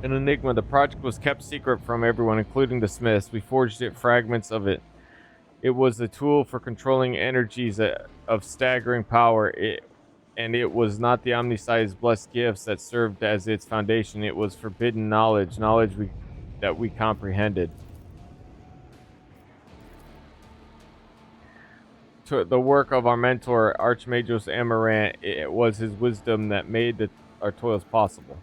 An enigma. The project was kept secret from everyone, including the Smiths. We forged fragments of it. It was a tool for controlling energies of staggering power. And it was not the Omnisci's blessed gifts that served as its foundation. It was forbidden knowledge, that we comprehended. The work of our mentor, Archmagios Amaranth, it was his wisdom that made our toils possible.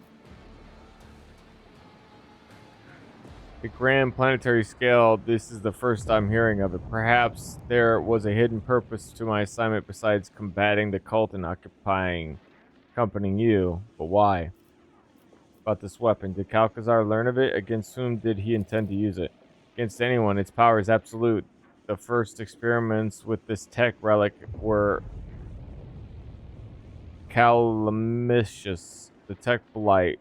The grand planetary scale, this is the first I'm hearing of it. Perhaps there was a hidden purpose to my assignment besides combating the cult and accompanying you. But why? About this weapon. Did Calcazar learn of it? Against whom did he intend to use it? Against anyone. Its power is absolute. The first experiments with this tech relic were calamitious. The tech blight.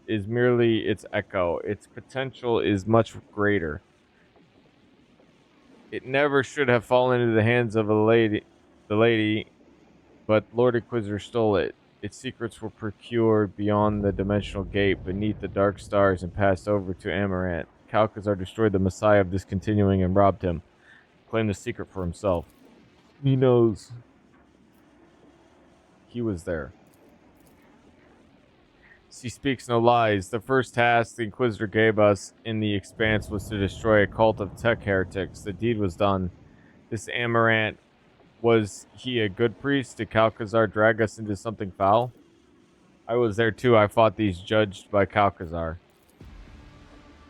Is merely its echo. Its potential is much greater. It never should have fallen into the hands of the lady, but Lord Inquisitor stole it. Its secrets were procured beyond the dimensional gate beneath the dark stars and passed over to Amaranth. Calcazar destroyed the Messiah of discontinuing and robbed him. Claimed the secret for himself. He knows. He was there. She speaks no lies. The first task the Inquisitor gave us in the Expanse was to destroy a cult of tech heretics. The deed was done. This Amaranth, was he a good priest? Did Calcazar drag us into something foul? I was there too. I fought these judged by Calcazar.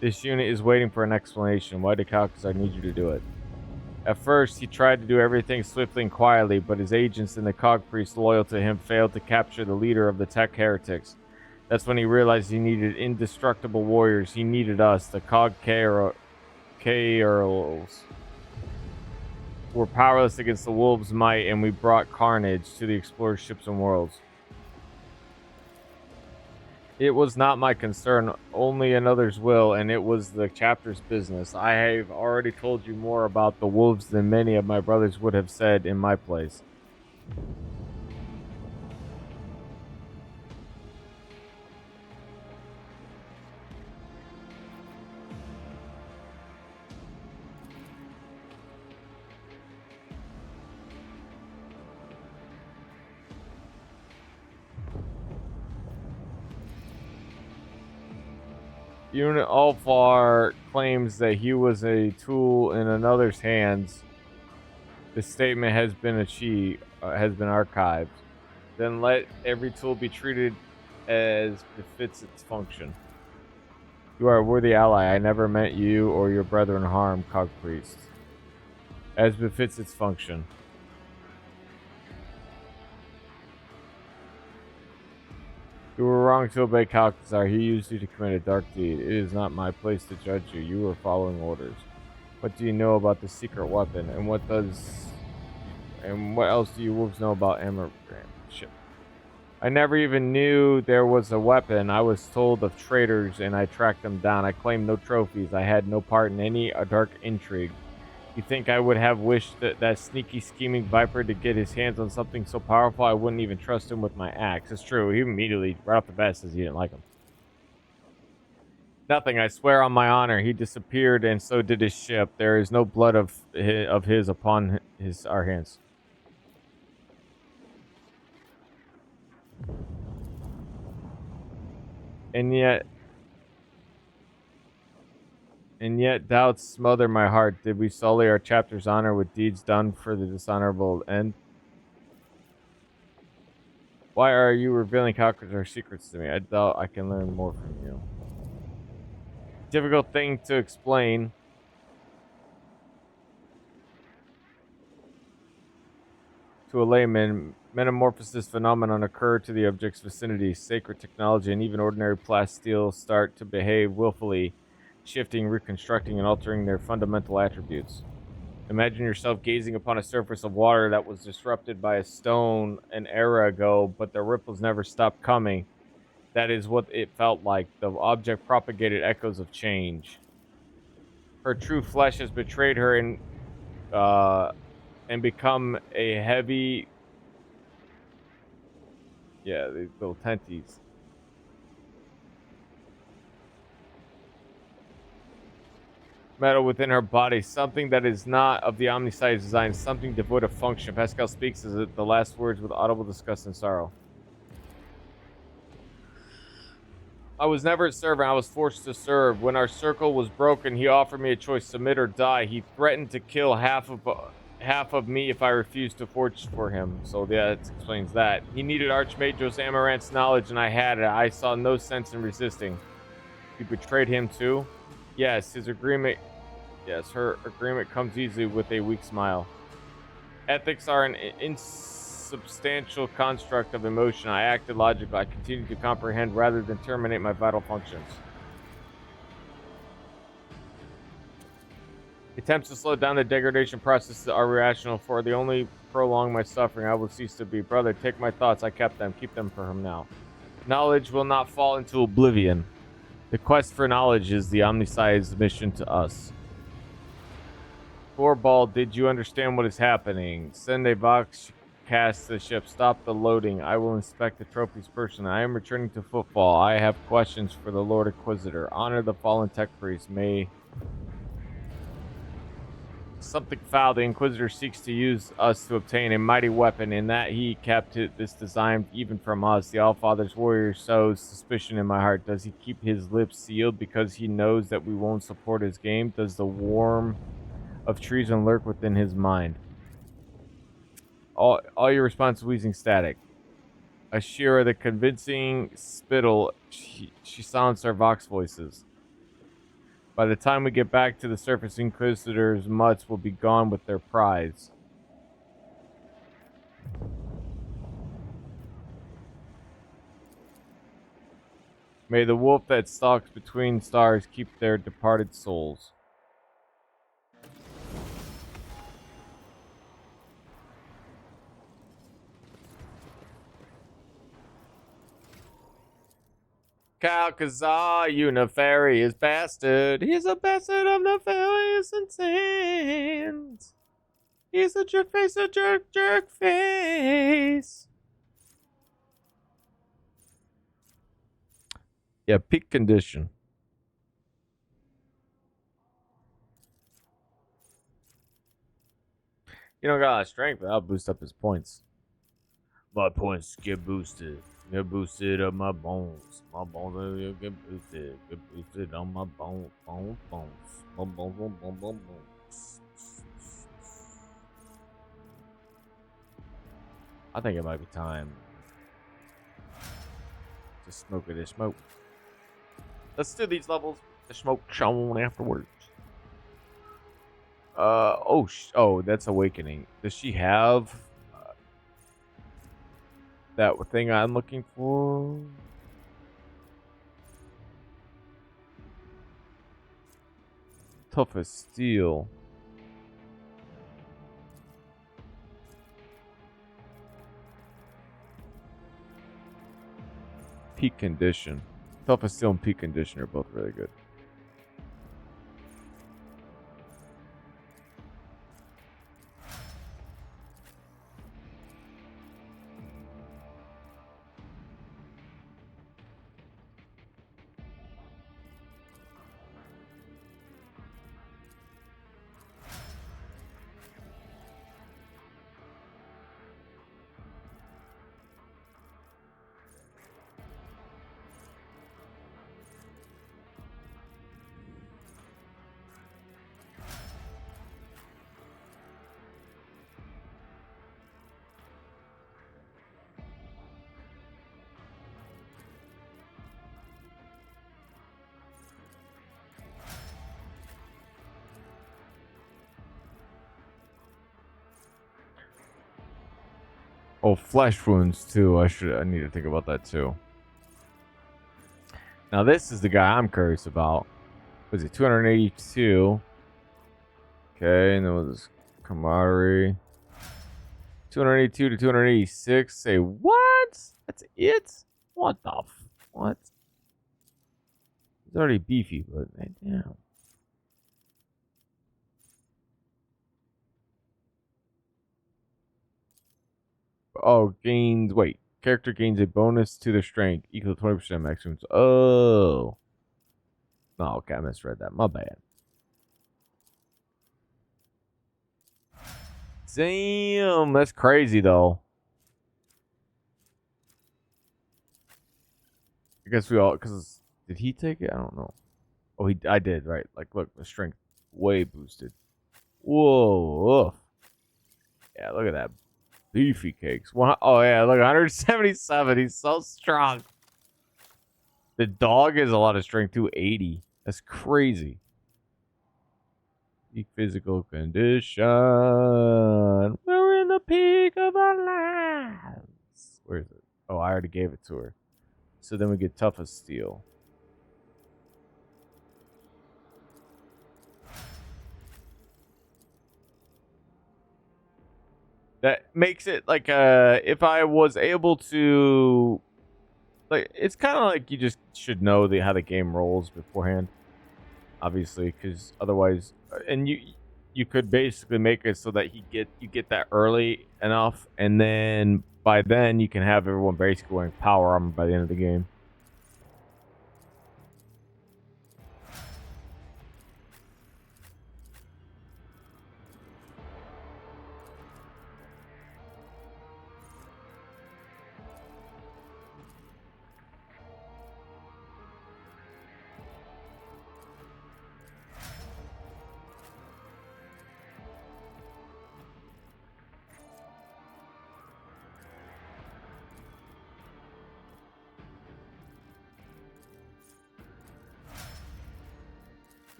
This unit is waiting for an explanation. Why did Calcazar need you to do it? At first, he tried to do everything swiftly and quietly, but his agents and the cog priests loyal to him failed to capture the leader of the tech heretics. That's when he realized he needed indestructible warriors. He needed us. The Cog Kairls were powerless against the wolves' might, and we brought carnage to the explorers' ships and worlds. It was not my concern, only another's will, and it was the chapter's business. I have already told you more about the wolves than many of my brothers would have said in my place. Unit Alfar claims that he was a tool in another's hands. This statement has been archived. Then let every tool be treated as befits its function. You are a worthy ally. I never meant you or your brethren harm, Cog Priest. As befits its function. You were wrong to obey Calcazar. He used you to commit a dark deed. It is not my place to judge you. You were following orders. What do you know about the secret weapon? And what else do you wolves know about Amaranth ship? I never even knew there was a weapon. I was told of traitors and I tracked them down. I claimed no trophies. I had no part in any dark intrigue. You think I would have wished that sneaky, scheming viper to get his hands on something so powerful I wouldn't even trust him with my axe? It's true. He immediately, right off the bat, says he didn't like him. Nothing, I swear on my honor. He disappeared and so did his ship. There is no blood of his upon our hands. And yet doubts smother my heart. Did we sully our chapter's honor with deeds done for the dishonorable end? Why are you revealing Calcula's secrets to me? I doubt I can learn more from you. Difficult thing to explain. To a layman, metamorphosis phenomenon occur to the object's vicinity. Sacred technology and even ordinary plasteel start to behave willfully, shifting, reconstructing, and altering their fundamental attributes. Imagine yourself gazing upon a surface of water that was disrupted by a stone an era ago, but the ripples never stopped coming. That is what it felt like. The object propagated echoes of change. Her true flesh has betrayed her and become a heavy... Yeah, these little tenties. Metal within her body, something that is not of the Omniscience design, something devoid of function. Pascal speaks as the last words with audible disgust and sorrow. I was never a servant, I was forced to serve. When our circle was broken, he offered me a choice, submit or die. He threatened to kill half of me if I refused to forge for him. So yeah, that explains that. He needed Archmage Amarant's knowledge and I had it. I saw no sense in resisting. You betrayed him too? Yes, her agreement comes easily with a weak smile. Ethics are an insubstantial construct of emotion. I acted logically. I continued to comprehend rather than terminate my vital functions. Attempts to slow down the degradation process are irrational, for they only prolong my suffering. I will cease to be. Brother, take my thoughts. I kept them. Keep them for him now. Knowledge will not fall into oblivion. The quest for knowledge is the Omniscience mission to us. Gorball, did you understand what is happening? Send a Vox cast the ship. Stop the loading. I will inspect the trophies personally. I am returning to football. I have questions for the Lord Inquisitor. Honor the fallen tech priest. May something foul. The Inquisitor seeks to use us to obtain a mighty weapon. In that he kept this design even from us. The Allfather's warrior sows suspicion in my heart. Does he keep his lips sealed because he knows that we won't support his game? Does the worm of treason lurk within his mind? All your response is wheezing static. Ashira, the convincing spittle, she silenced our Vox voices. By the time we get back to the surface, Inquisitor's mutts will be gone with their prize. May the wolf that stalks between stars keep their departed souls. Calcazar, you nefarious bastard. He's a bastard of nefarious intent. He's a jerk face. Yeah, peak condition. You don't got a lot of strength, but I'll boost up his points. My points get boosted. Get boosted on my bones. My bones will get boosted. Get boosted on my bones. My bones. I think it might be time to smoke this smoke. Let's do these levels. The smoke shown afterwards. Oh, that's Awakening. Does she have that thing I'm looking for? Tough as steel. peak condition. Toughest steel and peak condition are both really good. Oh, flesh wounds too. I need to think about that too. Now this is the guy I'm curious about. Was it 282? Okay, and then was camaraderie. 282 to 286. Say what? That's it? What the what? He's already beefy, but damn. Oh, gains. Wait, character gains a bonus to their strength equal to 20% maximum. Oh. Oh, okay, I misread that. My bad. Damn, that's crazy though. I guess we all, because did he take it? I don't know. Oh, I did, right? Like, look, the strength way boosted. Whoa. Ugh. Yeah, look at that. Beefy cakes. Oh, yeah, look, 177. He's so strong. The dog has a lot of strength, too. 80. That's crazy. Peak physical condition. We're in the peak of our lives. Where is it? Oh, I already gave it to her. So then we get tough as steel. That makes it like if I was able to, like, it's kind of like you just should know how the game rolls beforehand, obviously, because otherwise, and you could basically make it so that you get that early enough, and then by then you can have everyone basically wearing power armor by the end of the game.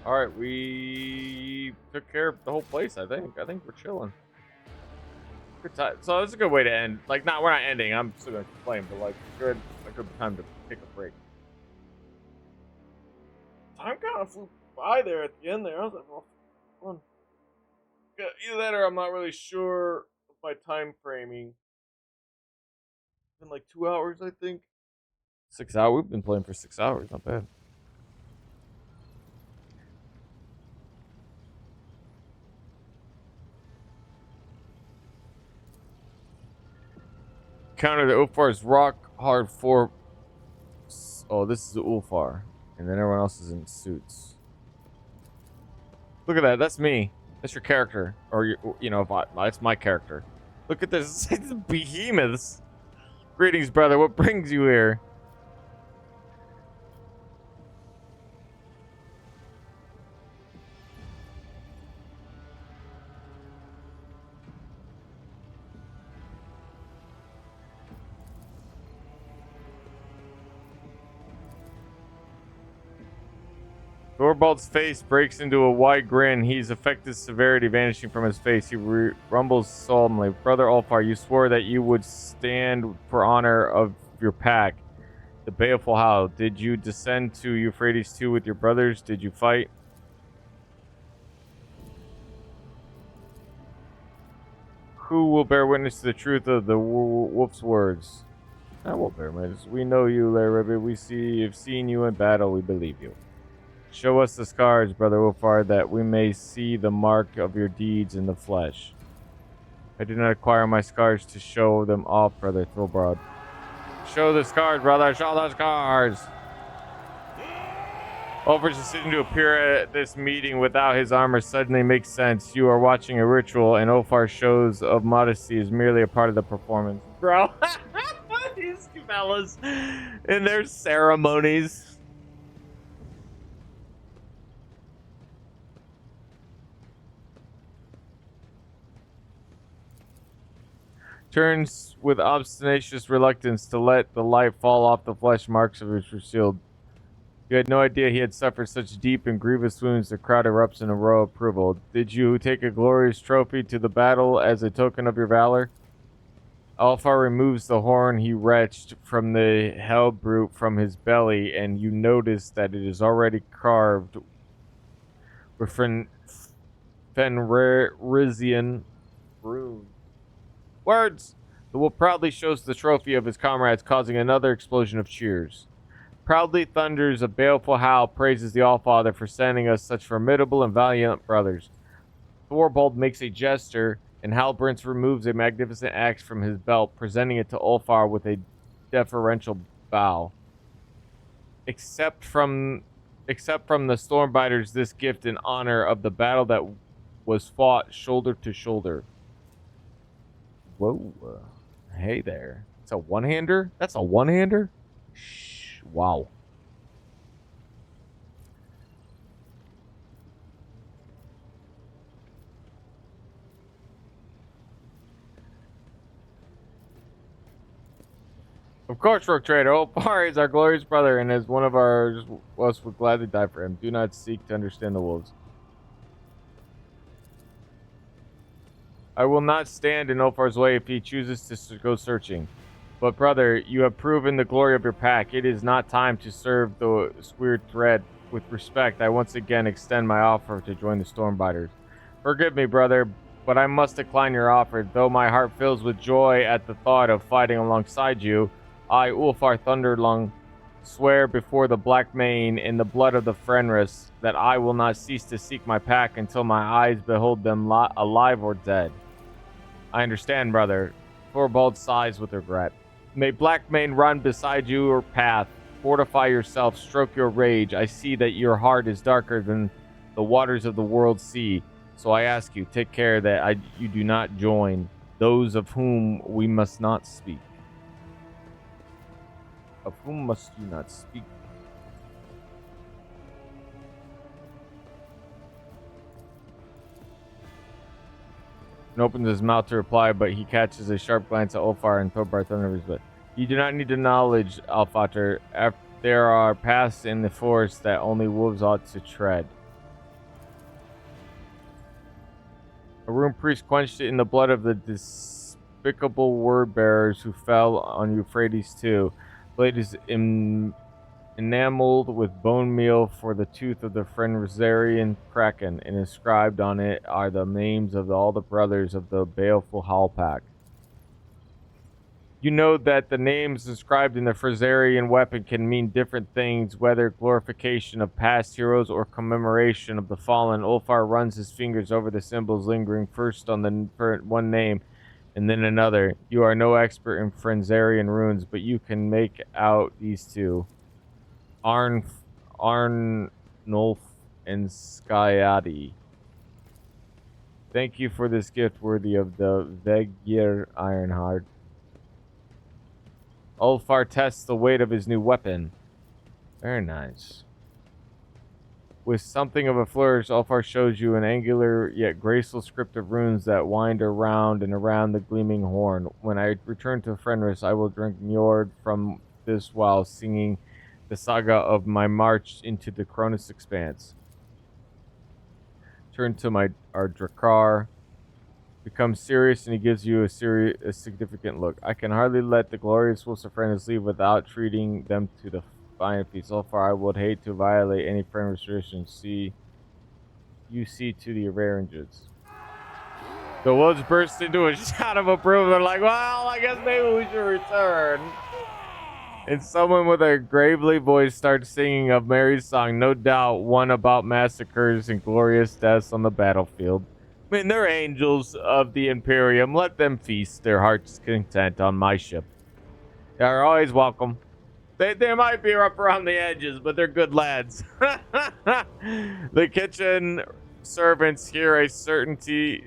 All right, we took care of the whole place. I think we're chilling. Good time. So it's a good way to end. Like, we're not ending. I'm still gonna complain, but like, a good time to take a break. Time kind of flew by there at the end there. I was like, well, fun. Yeah, either that or I'm not really sure of my time framing. It's been like 2 hours, I think. 6 hours. We've been playing for 6 hours. Not bad. Counter the Ulfar's rock hard 4. Oh, this is the Ulfar, and then everyone else is in suits. Look at that. That's me. That's your character, or you know, that's my character. Look at this. It's behemoths. Greetings, brother. What brings you here? Thorvald's face breaks into a wide grin. He's affected severity vanishing from his face. He rumbles solemnly. Brother Ulfar, you swore that you would stand for honor of your pack. The baleful Howl. Did you descend to Euphrates too with your brothers? Did you fight? Who will bear witness to the truth of the wolf's words? I won't bear witness. We know you, Larry. Have seen you in battle. We believe you. Show us the scars, Brother Ulfar, that we may see the mark of your deeds in the flesh. I did not acquire my scars to show them off, Brother Thorvald. Show the scars, brother. Show the scars. Ulfar's decision to appear at this meeting without his armor suddenly makes sense. You are watching a ritual, and Ulfar's shows of modesty is merely a part of the performance. Bro, these fellas in their ceremonies. Turns with obstinacious reluctance to let the light fall off the flesh marks of his shield. You had no idea he had suffered such deep and grievous wounds. The crowd erupts in a roar of approval. Did you take a glorious trophy to the battle as a token of your valor? Ulfar removes the horn he wrenched from the hell brute from his belly, and you notice that it is already carved with Fenrisian runes. Words! The wolf proudly shows the trophy of his comrades, causing another explosion of cheers. Proudly thunders a baleful howl, praises the Allfather for sending us such formidable and valiant brothers. Thorvald makes a gesture, and Halbrand removes a magnificent axe from his belt, presenting it to Ulfar with a deferential bow. Except from the Stormbiters, this gift in honor of the battle that was fought shoulder to shoulder. Whoa. Hey there. It's a one-hander? That's a one-hander? Shh. Wow. Of course, Rook Trader. Ulfar is our glorious brother, and as one of us would gladly die for him. Do not seek to understand the wolves. I will not stand in Ulfar's way if he chooses to go searching. But brother, you have proven the glory of your pack. It is not time to serve the squared thread. With respect, I once again extend my offer to join the Stormbiters. Forgive me, brother, but I must decline your offer. Though my heart fills with joy at the thought of fighting alongside you, I, Ulfar Thunderlung, swear before the Black Mane in the blood of the Fenris that I will not cease to seek my pack until my eyes behold them alive or dead. I understand, brother. Thorvald sighs with regret. May Blackmane run beside your path. Fortify yourself, stroke your rage. I see that your heart is darker than the waters of the world sea. So I ask you, take care that you do not join those of whom we must not speak. Of whom must you not speak? And opens his mouth to reply, but he catches a sharp glance at Ulfar and Thorvald thunders. But you do not need the knowledge, Alfater. There are paths in the forest that only wolves ought to tread. A rune priest quenched it in the blood of the despicable word bearers who fell on Euphrates too. Blade is enameled with bone meal for the tooth of the Fenrisarian Kraken, and inscribed on it are the names of all the brothers of the baleful Howl Pack. You know that the names inscribed in the Fenrisarian weapon can mean different things, whether glorification of past heroes or commemoration of the fallen. Ulfar runs his fingers over the symbols, lingering first on the one name and then another. You are no expert in Fenrisarian runes, but you can make out these two. Arnulf and Skyadi. Thank you for this gift worthy of the Vegir Ironheart. Ulfar tests the weight of his new weapon. Very nice. With something of a flourish, Ulfar shows you an angular yet graceful script of runes that wind around and around the gleaming horn. When I return to Fenris, I will drink Njord from this while singing the saga of my march into the Cronus Expanse. Turn to our Drakkar. Becomes serious, and he gives you a significant look. I can hardly let the glorious wolves of Francis leave without treating them to the fine feast. So far, I would hate to violate any frame restrictions. You see to the arrangements. The wolves burst into a shout of approval. They're like, well, I guess maybe we should return. And someone with a gravely voice starts singing a merry song, no doubt one about massacres and glorious deaths on the battlefield. I mean, they're angels of the Imperium. Let them feast their heart's content on my ship. They are always welcome. They might be rough around the edges, but they're good lads. The kitchen servants here are certainty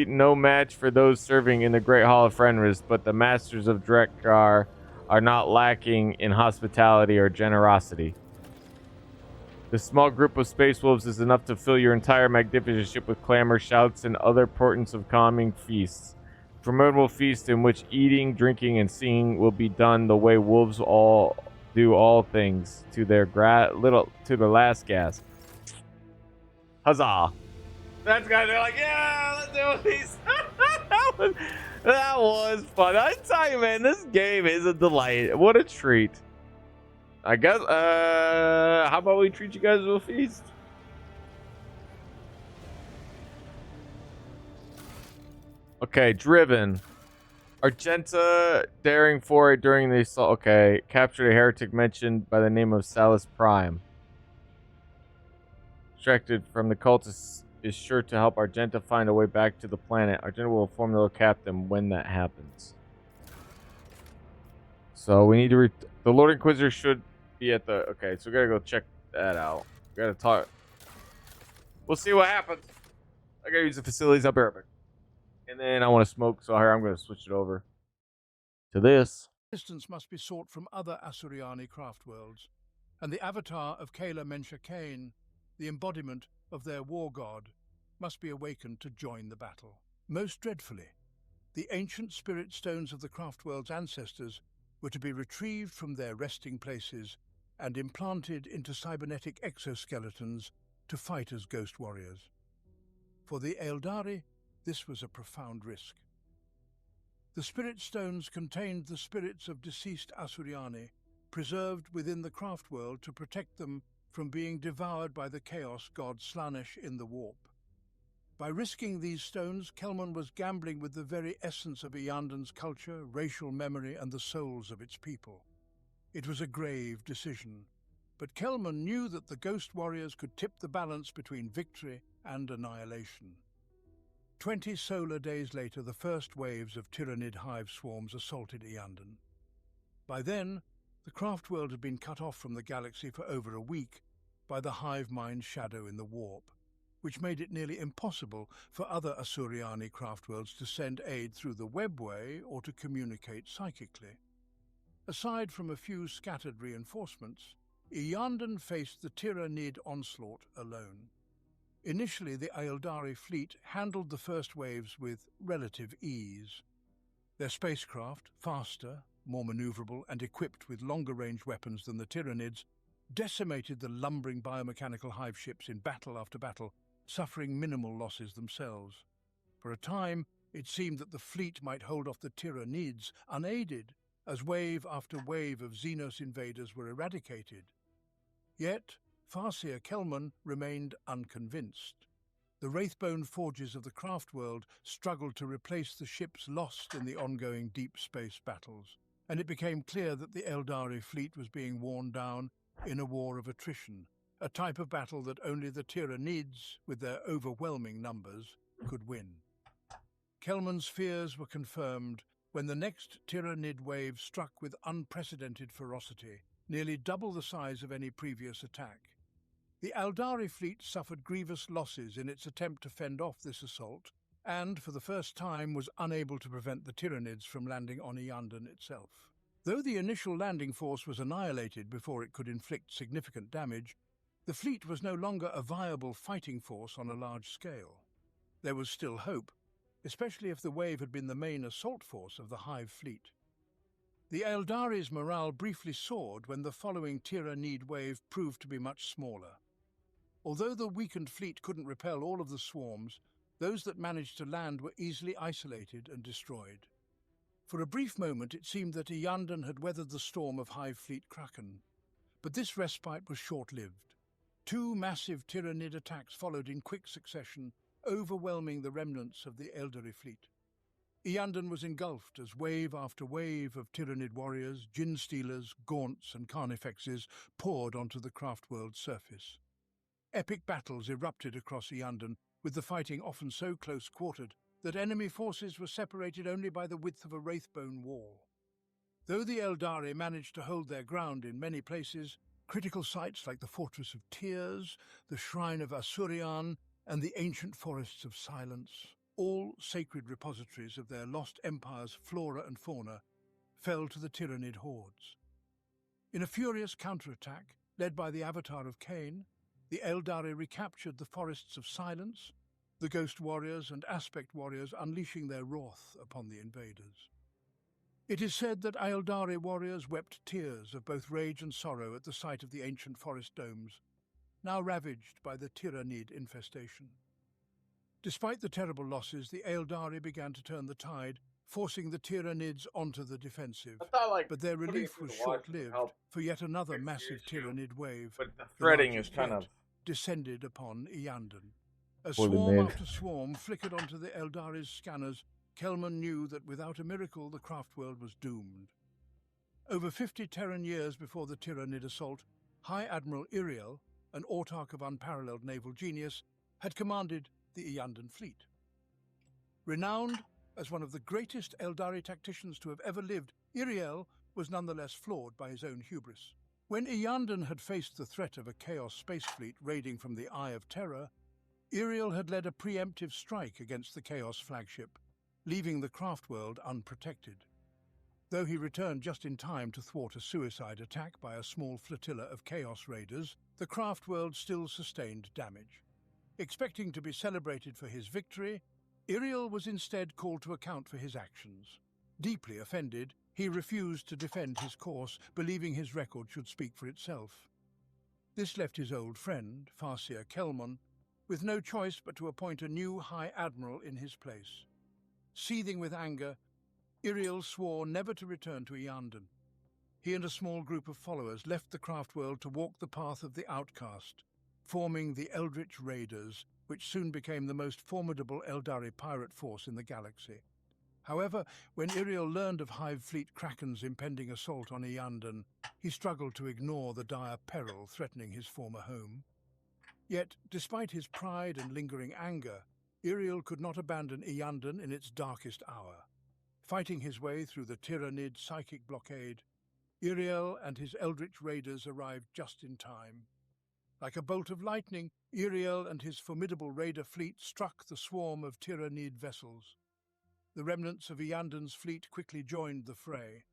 no match for those serving in the Great Hall of Fenris, but the masters of Drakkar are not lacking in hospitality or generosity. The small group of space wolves is enough to fill your entire magnificent ship with clamor, shouts, and other portents of calming feasts. Formidable feast in which eating, drinking, and singing will be done the way wolves all do all things, to their to the last gasp. Huzzah! That's guys. They're like, yeah, let's do these. that was fun. I tell you, man, this game is a delight. What a treat. I guess. How about we treat you guys to a feast? Okay, driven. Argenta daring for it during the assault. Okay, captured a heretic mentioned by the name of Salus Prime. Extracted from the cultists is sure to help Argenta find a way back to the planet. Argenta will inform the captain when that happens. So we need to. The Lord Inquisitor should be at the. Okay, so we gotta go check that out. We gotta talk. We'll see what happens. I gotta use the facilities. I'll be right back. And then I want to smoke, so here I'm going to switch it over to this. Assistance must be sought from other Asuryani craft worlds, and the avatar of Kayla Mencha Kane, the embodiment of their war god, must be awakened to join the battle. Most dreadfully, the ancient spirit stones of the craft world's ancestors were to be retrieved from their resting places and implanted into cybernetic exoskeletons to fight as ghost warriors. For the Eldari, this was a profound risk. The spirit stones contained the spirits of deceased Asuryani, preserved within the craft world to protect them from being devoured by the chaos god Slaanesh in the warp. By risking these stones, Kelman was gambling with the very essence of Iyandan's culture, racial memory, and the souls of its people. It was a grave decision, but Kelman knew that the ghost warriors could tip the balance between victory and annihilation. 20 solar days later, the first waves of Tyrannid hive swarms assaulted Iyandan. By then, the craft world had been cut off from the galaxy for over a week by the hive mind shadow in the warp, which made it nearly impossible for other Asuryani craft worlds to send aid through the webway or to communicate psychically. Aside from a few scattered reinforcements, Iyandan faced the Tyrannid onslaught alone. Initially, the Eldari fleet handled the first waves with relative ease. Their spacecraft, faster, more maneuverable, and equipped with longer-range weapons than the Tyrannids, decimated the lumbering biomechanical hive ships in battle after battle, suffering minimal losses themselves. For a time, it seemed that the fleet might hold off the Tyrannids unaided, as wave after wave of Xenos invaders were eradicated. Yet, Farseer Kelman remained unconvinced. The Wraithbone forges of the craft world struggled to replace the ships lost in the ongoing deep space battles, and it became clear that the Eldari fleet was being worn down in a war of attrition, a type of battle that only the Tyrannids, with their overwhelming numbers, could win. Kelman's fears were confirmed when the next Tyrannid wave struck with unprecedented ferocity, nearly double the size of any previous attack. The Eldari fleet suffered grievous losses in its attempt to fend off this assault, and, for the first time, was unable to prevent the Tyrannids from landing on Iyandan itself. Though the initial landing force was annihilated before it could inflict significant damage, the fleet was no longer a viable fighting force on a large scale. There was still hope, especially if the wave had been the main assault force of the Hive fleet. The Eldari's morale briefly soared when the following Tyrannid wave proved to be much smaller. Although the weakened fleet couldn't repel all of the swarms, those that managed to land were easily isolated and destroyed. For a brief moment it seemed that Iyanden had weathered the storm of Hive Fleet Kraken, but this respite was short-lived. 2 massive Tyrannid attacks followed in quick succession, overwhelming the remnants of the Eldari fleet. Iyanden was engulfed as wave after wave of Tyrannid warriors, Djinn Stealers, Gaunts and Carnifexes poured onto the Craftworld's surface. Epic battles erupted across Iyanden, with the fighting often so close-quartered that enemy forces were separated only by the width of a wraithbone wall. Though the Eldari managed to hold their ground in many places, critical sites like the Fortress of Tears, the Shrine of Asurian, and the ancient Forests of Silence, all sacred repositories of their lost empire's flora and fauna, fell to the Tyrannid hordes. In a furious counterattack, led by the Avatar of Cain, the Eldari recaptured the Forests of Silence, the Ghost Warriors and Aspect Warriors unleashing their wrath upon the invaders. It is said that Eldari warriors wept tears of both rage and sorrow at the sight of the ancient forest domes, now ravaged by the Tyrannid infestation. Despite the terrible losses, the Eldari began to turn the tide, forcing the Tyrannids onto the defensive. But their relief was short-lived, for yet another massive Tyrannid wave, but the threading is largest kind yet, of descended upon Iyanden. As poorly swarm made. after swarm flickered onto the Eldari's scanners, Kelman knew that without a miracle the Craftworld was doomed. Over 50 Terran years before the Tyrannid assault, High Admiral Iriel, an autarch of unparalleled naval genius, had commanded the Iyanden fleet. Renowned as one of the greatest Eldari tacticians to have ever lived, Iriel was nonetheless flawed by his own hubris. When Iyanden had faced the threat of a Chaos space fleet raiding from the Eye of Terror, Iriel had led a preemptive strike against the Chaos flagship, leaving the Craftworld unprotected. Though he returned just in time to thwart a suicide attack by a small flotilla of Chaos Raiders, the Craftworld still sustained damage. Expecting to be celebrated for his victory, Iriel was instead called to account for his actions. Deeply offended, he refused to defend his course, believing his record should speak for itself. This left his old friend, Farseer Kelmon, with no choice but to appoint a new High Admiral in his place. Seething with anger, Iriel swore never to return to Iyanden. He and a small group of followers left the Craftworld to walk the path of the outcast, forming the Eldritch Raiders, which soon became the most formidable Eldari pirate force in the galaxy. However, when Iriel learned of Hive Fleet Kraken's impending assault on Iyanden, he struggled to ignore the dire peril threatening his former home. Yet, despite his pride and lingering anger, Iriel could not abandon Iyanden in its darkest hour. Fighting his way through the Tyrannid psychic blockade, Iriel and his Eldritch Raiders arrived just in time. Like a bolt of lightning, Iriel and his formidable raider fleet struck the swarm of Tyrannid vessels. The remnants of Iyanden's fleet quickly joined the fray,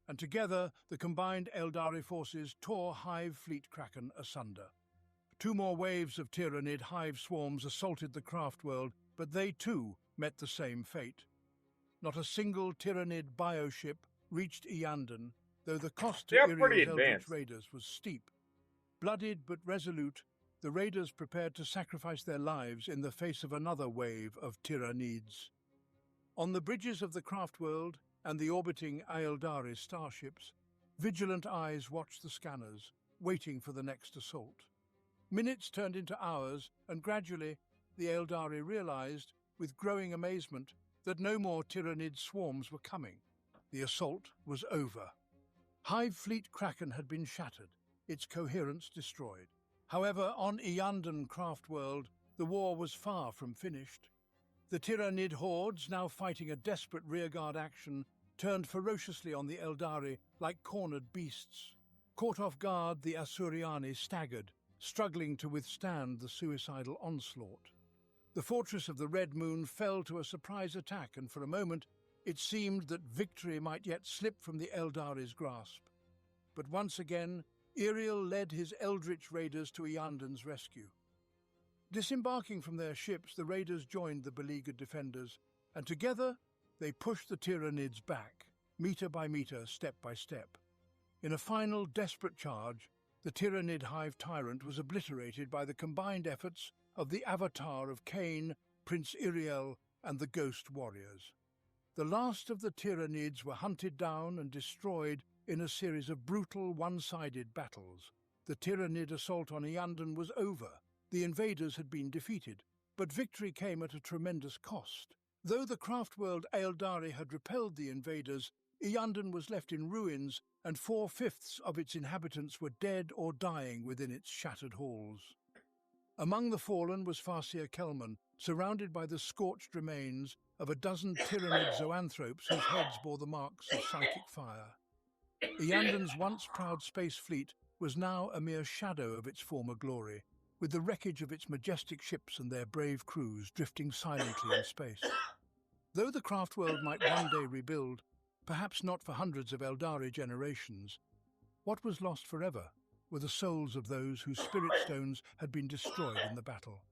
and together the combined Eldari forces tore Hive Fleet Kraken asunder. 2 more waves of Tyrannid hive swarms assaulted the Craftworld, but they too met the same fate. Not a single Tyrannid bioship reached Iyanden, though the cost to Iriel's Eldritch Raiders was steep. Bloodied but resolute, the Raiders prepared to sacrifice their lives in the face of another wave of Tyrannids. On the bridges of the Craftworld and the orbiting Eldari starships, vigilant eyes watched the scanners, waiting for the next assault. Minutes turned into hours, and gradually the Eldari realized, with growing amazement, that no more Tyrannid swarms were coming. The assault was over. Hive Fleet Kraken had been shattered, its coherence destroyed. However, on Iyanden Craftworld, the war was far from finished. The Tyrannid hordes, now fighting a desperate rearguard action, turned ferociously on the Eldari like cornered beasts. Caught off guard, the Asuriani staggered, struggling to withstand the suicidal onslaught. The fortress of the Red Moon fell to a surprise attack, and for a moment it seemed that victory might yet slip from the Eldari's grasp. But once again, Iriel led his Eldritch Raiders to Iyanden's rescue. Disembarking from their ships, the Raiders joined the beleaguered defenders, and together they pushed the Tyrannids back. meter by meter, step by step. In a final, desperate charge, the Tyranid hive tyrant was obliterated by the combined efforts of the avatar of Cain, Prince Iriel, and the Ghost Warriors. The last of the Tyranids were hunted down and destroyed in a series of brutal, one-sided battles. The Tyranid assault on Iyanden was over. The invaders had been defeated, but victory came at a tremendous cost. Though the craft-world Aeldari had repelled the invaders, Iyanden was left in ruins, and 4/5 of its inhabitants were dead or dying within its shattered halls. Among the fallen was Farseer Kelman, surrounded by the scorched remains of a dozen Tyranid zoanthropes whose heads bore the marks of psychic fire. Iyanden's once proud space fleet was now a mere shadow of its former glory, with the wreckage of its majestic ships and their brave crews drifting silently in space. Though the craft world might one day rebuild, perhaps not for hundreds of Eldari generations, what was lost forever were the souls of those whose spirit stones had been destroyed in the battle.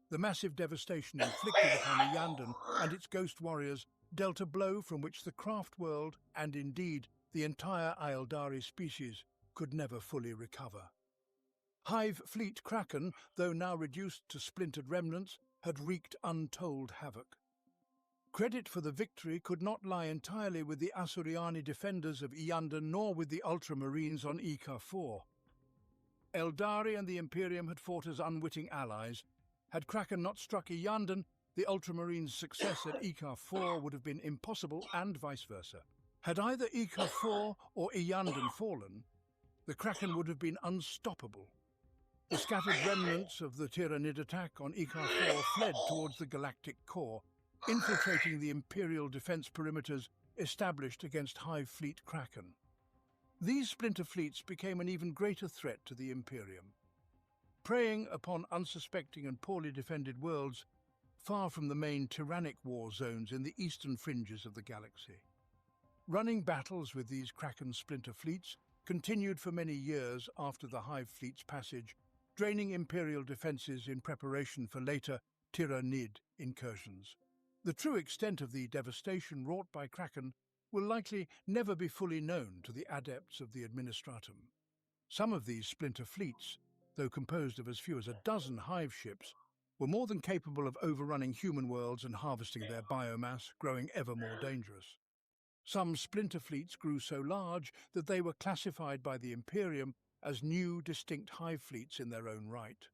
The massive devastation inflicted upon Iyanden and its ghost warriors dealt a blow from which the craft world, and indeed the entire Aeldari species, could never fully recover. Hive Fleet Kraken, though now reduced to splintered remnants, had wreaked untold havoc. Credit for the victory could not lie entirely with the Asuriani defenders of Iyanden nor with the Ultramarines on Ika 4. Eldari and the Imperium had fought as unwitting allies. Had Kraken not struck Iyanden, the Ultramarines' success at Ika 4 would have been impossible, and vice versa. Had either Ika 4 or Iyanden fallen, the Kraken would have been unstoppable. The scattered remnants of the Tyranid attack on Ika 4 fled towards the galactic core, infiltrating the Imperial defense perimeters established against Hive Fleet Kraken. These splinter fleets became an even greater threat to the Imperium, preying upon unsuspecting and poorly defended worlds far from the main tyrannic war zones in the eastern fringes of the galaxy. Running battles with these Kraken splinter fleets continued for many years after the Hive Fleet's passage, draining Imperial defenses in preparation for later Tyranid incursions. The true extent of the devastation wrought by Kraken will likely never be fully known to the adepts of the Administratum. Some of these splinter fleets, though composed of as few as a dozen hive ships, were more than capable of overrunning human worlds and harvesting their biomass, growing ever more dangerous. Some splinter fleets grew so large that they were classified by the Imperium as new, distinct hive fleets in their own right.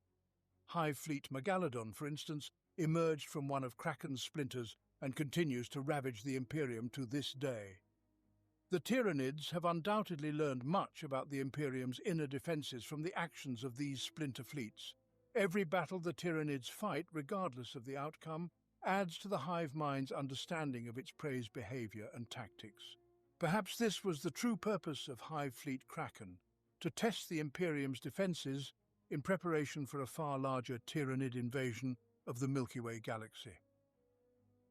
Hive Fleet Megalodon, for instance, emerged from one of Kraken's splinters and continues to ravage the Imperium to this day. The Tyranids have undoubtedly learned much about the Imperium's inner defenses from the actions of these splinter fleets. Every battle the Tyranids fight, regardless of the outcome, adds to the hive mind's understanding of its prey's behavior and tactics. Perhaps this was the true purpose of Hive Fleet Kraken, to test the Imperium's defenses in preparation for a far larger Tyranid invasion of the Milky Way galaxy.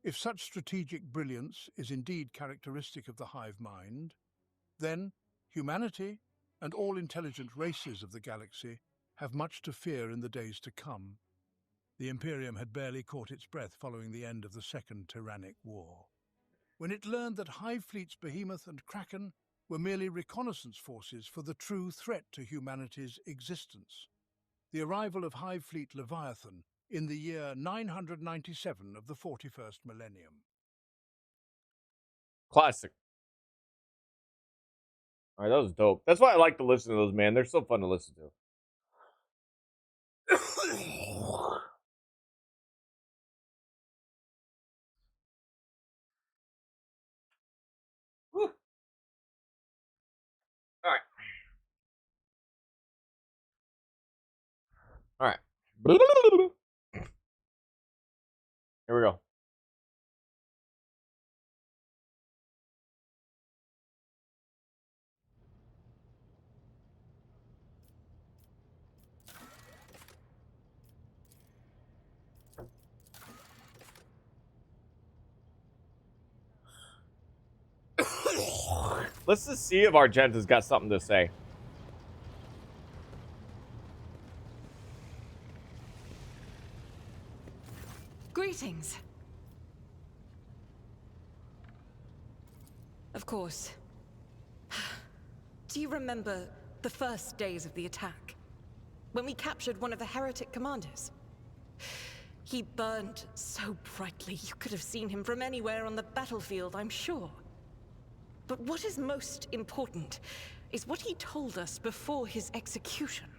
If such strategic brilliance is indeed characteristic of the hive mind, then humanity and all intelligent races of the galaxy have much to fear in the days to come. The Imperium had barely caught its breath following the end of the Second Tyrannic War, when it learned that Hive Fleets Behemoth and Kraken were merely reconnaissance forces for the true threat to humanity's existence. The arrival of Hive Fleet Leviathan in the year 997 of the 41st millennium. Classic. All right, that was dope. That's why I like to listen to those, man. They're so fun to listen to. All right. All right. Here we go. Let's just see if Argenta's got something to say. Greetings. Of Of course. Do you remember the first days of the attack? When we captured one of the heretic commanders? He burned so brightly you could have seen him from anywhere on the battlefield, I'm sure. But what is most important is what he told us before his execution.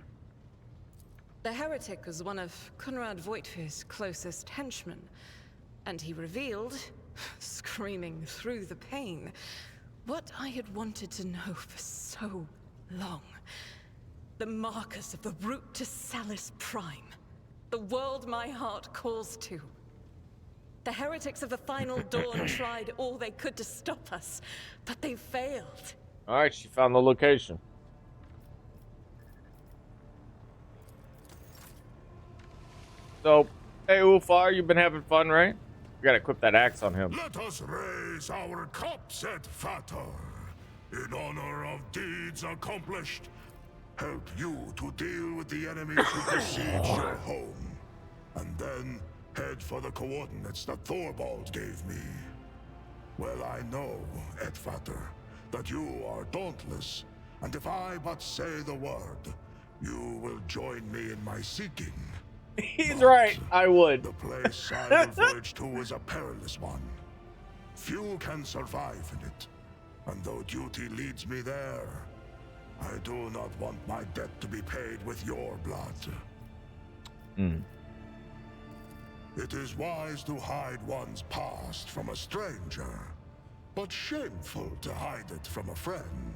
The heretic was one of Conrad Voigtfir's closest henchmen, and he revealed, screaming through the pain, what I had wanted to know for so long. The markers of the route to Salus Prime. The world my heart calls to. The heretics of the Final Dawn tried all they could to stop us, but they failed. Alright, she found the location. So, hey Ulfar, you've been having fun, right? We gotta equip that axe on him. Let us raise our cups at Fator, in honor of deeds accomplished. Help you to deal with the enemies who besiege your home, and then head for the coordinates that Thorvald gave me. Well, I know, Edfater, that you are dauntless, and if I but say the word, you will join me in my seeking. He's right, I would. The place I will voyage to is a perilous one. Few can survive in it, and though duty leads me there, I do not want my debt to be paid with your blood. It is wise to hide one's past from a stranger, but shameful to hide it from a friend.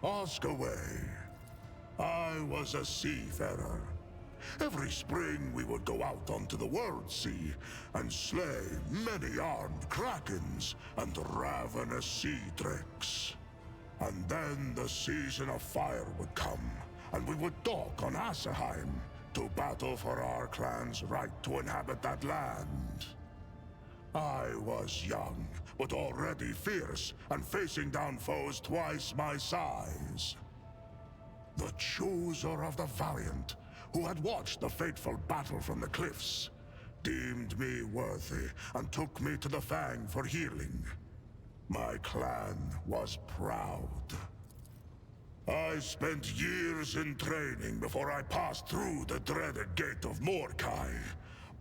Ask away. I was a seafarer. Every spring we would go out onto the world sea and slay many armed krakens and ravenous sea drakes. And then the season of fire would come, and we would dock on Asaheim to battle for our clan's right to inhabit that land. I was young, but already fierce, and facing down foes twice my size. The chooser of the valiant, who had watched the fateful battle from the cliffs, deemed me worthy and took me to the Fang for healing. My clan was proud. I spent years in training before I passed through the dreaded gate of Mordkai,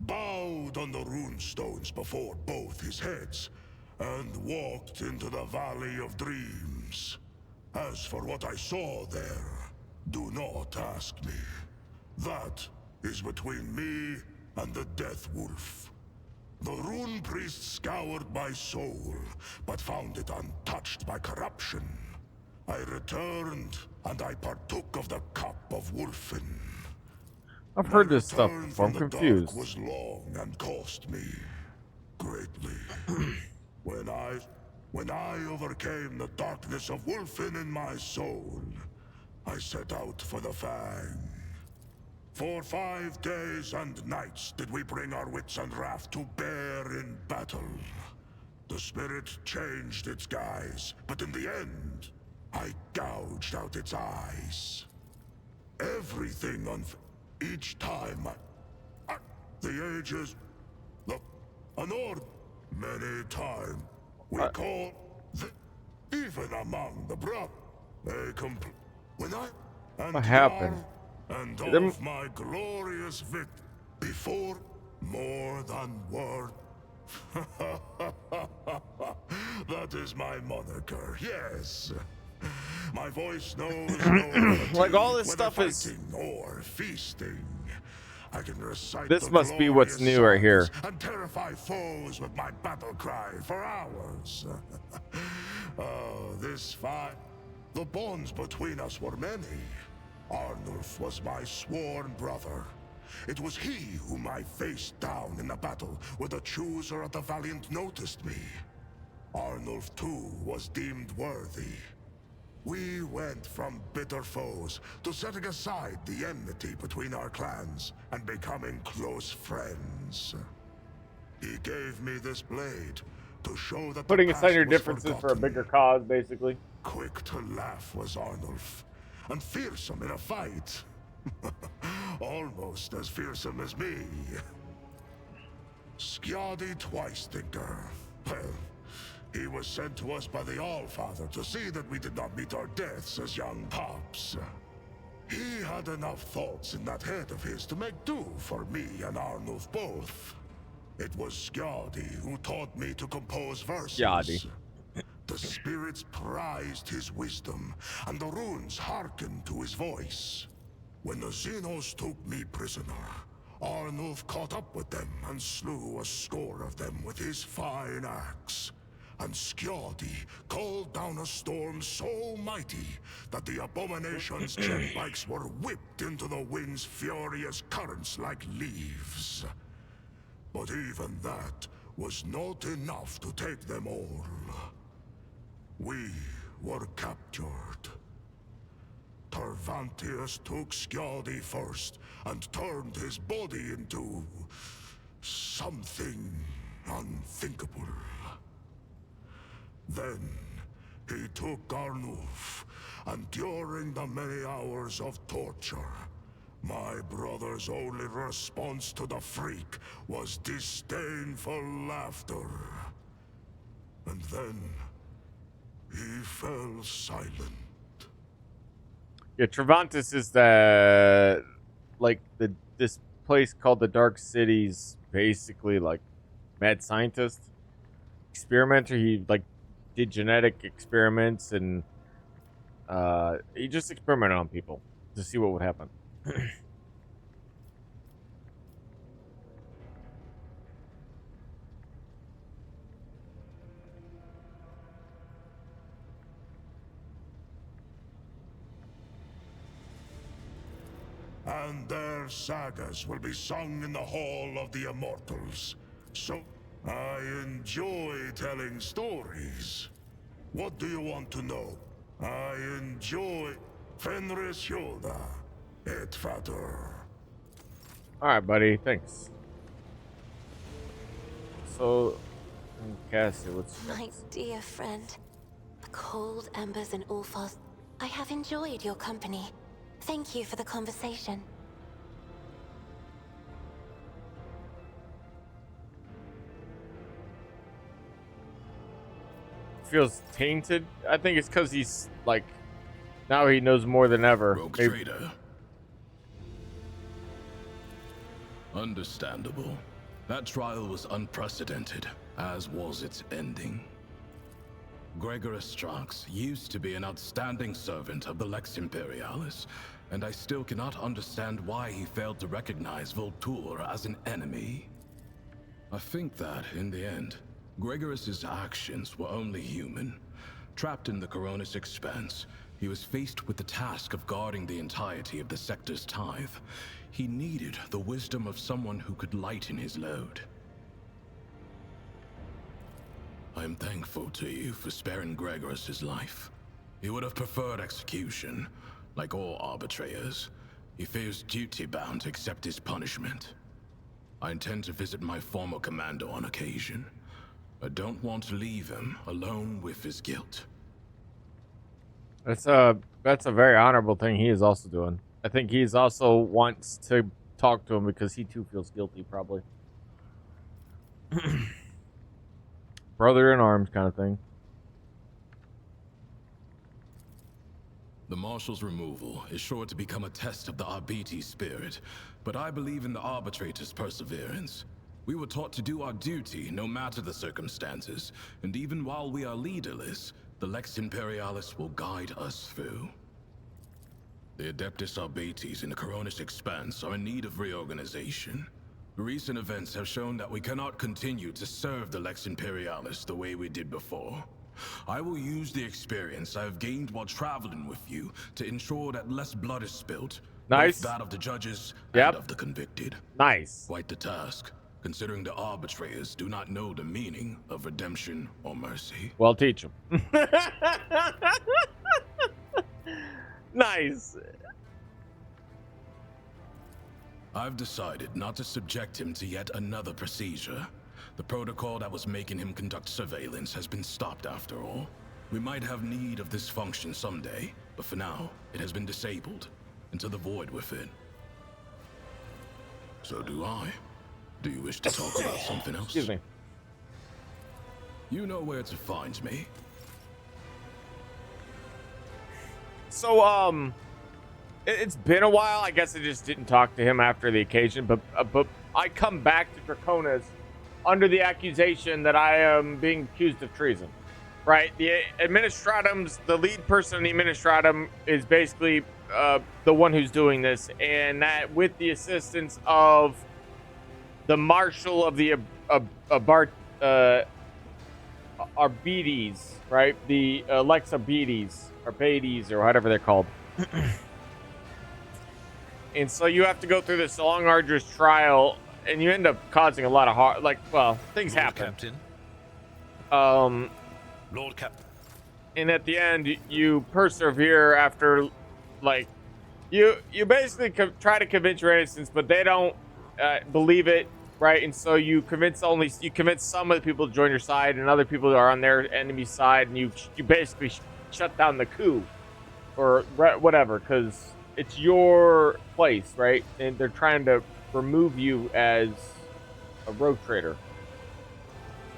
bowed on the runestones before both his heads, and walked into the Valley of Dreams. As for what I saw there, do not ask me. That is between me and the Death Wolf. The Rune Priest scoured my soul, but found it untouched by corruption. I returned, and I partook of the cup of Wolfen. I've heard this stuff before, I'm confused. Was long and cost me greatly. When I overcame the darkness of Wolfen in my soul, I set out for the Fang. For 5 days and nights did we bring our wits and wrath to bear in battle. The spirit changed its guise, but in the end, I gouged out its eyes. Everything on each time the ages, an order, many times we call even among the brothers, they when I and what happened? And of my glorious victory before more than word. That is my moniker, yes. My voice knows no like all this stuff is or feasting. I can recite this must be what's new right here. And terrify foes with my battle cry for hours. Oh, this fight. The bonds between us were many. Arnulf was my sworn brother. It was he whom I faced down in the battle where the chooser of the Valiant noticed me. Arnulf too was deemed worthy. We went from bitter foes to setting aside the enmity between our clans and becoming close friends. He gave me this blade to show that putting aside your differences for a bigger cause, basically. Quick to laugh was Arnulf, and fearsome in a fight. Almost as fearsome as me. Skjadi Twice Thinker. Well, He was sent to us by the Allfather to see that we did not meet our deaths as young pups. He had enough thoughts in that head of his to make do for me and Arnulf both. It was Skadi who taught me to compose verses. Skadi. The spirits prized his wisdom, and the runes hearkened to his voice. When the Xenos took me prisoner, Arnulf caught up with them and slew a score of them with his fine axe. And Skadi called down a storm so mighty that the abomination's jet bikes were whipped into the wind's furious currents like leaves. But even that was not enough to take them all. We were captured. Tervantius took Skadi first and turned his body into something unthinkable. Then he took Arnulf, and during the many hours of torture, my brother's only response to the freak was disdainful laughter. And then he fell silent. Yeah, Travantis is this place called the Dark City's basically like mad scientist, experimenter. He like did genetic experiments and he just experimented on people to see what would happen. And their sagas will be sung in the Hall of the Immortals. So, I enjoy telling stories. What do you want to know? I enjoy Fenris Hjoda, et Fader. Alright, buddy, thanks. So, Cassie, what's My dear friend, the cold embers in Ulfar. I have enjoyed your company. Thank you for the conversation. feels tainted? I think it's because he's like, now he knows more than ever. Rogue trader. Understandable. That trial was unprecedented, as was its ending. Gregorus Strax used to be an outstanding servant of the Lex Imperialis, and I still cannot understand why he failed to recognize Voltur as an enemy. I think that, in the end, Gregorus's actions were only human. Trapped in the Coronis Expanse, he was faced with the task of guarding the entirety of the sector's tithe. He needed the wisdom of someone who could lighten his load. I am thankful to you for sparing Gregorus's life. He would have preferred execution. Like all arbitrators, he feels duty-bound to accept his punishment. I intend to visit my former commander on occasion. I don't want to leave him alone with his guilt. That's a very honorable thing he is also doing. I think he's also wants to talk to him because he too feels guilty, probably. Brother in arms kind of thing. The Marshal's removal is sure to become a test of the Arbiti spirit, but I believe in the Arbitrator's perseverance. We were taught to do our duty no matter the circumstances, and even while we are leaderless, the Lex Imperialis will guide us through. The Adeptus Arbites in the Coronis Expanse are in need of reorganization. Recent events have shown that we cannot continue to serve the Lex Imperialis the way we did before. I will use the experience I have gained while traveling with you to ensure that less blood is spilled. Nice. Both that of the judges Yep. and of the convicted. Nice. Quite the task, considering the arbitrators do not know the meaning of redemption or mercy. Well, teach him. Nice. I've decided not to subject him to yet another procedure. The protocol that was making him conduct surveillance has been stopped after all. We might have need of this function someday, but for now, it has been disabled, into the void with it. So do I. Do you wish to talk about something else? Excuse me. You know where to find me. So, it's been a while. I guess I just didn't talk to him after the occasion, but I come back to Draconis under the accusation that I am being accused of treason. Right? The Administratum's, the lead person in the Administratum is basically the one who's doing this, and that with the assistance of the Marshal of the Arbites, right? The Lexarbites, Arbites, or whatever they're called. And so you have to go through this long, arduous trial, and you end up causing a lot of harm. Like, well, things Lord happen. Captain. Lord Captain. And at the end, you persevere after, like, you basically try to convince your innocence, but they don't believe it, right? And so you convince some of the people to join your side, and other people are on their enemy side, and you basically shut down the coup or whatever, because it's your place, right? And they're trying to remove you as a rogue trader.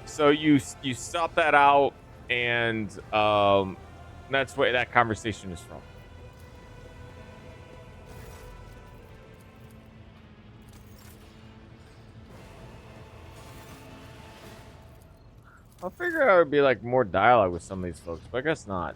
So you stop that out, and that's where that conversation is from. I figure I would be like more dialogue with some of these folks, but I guess not.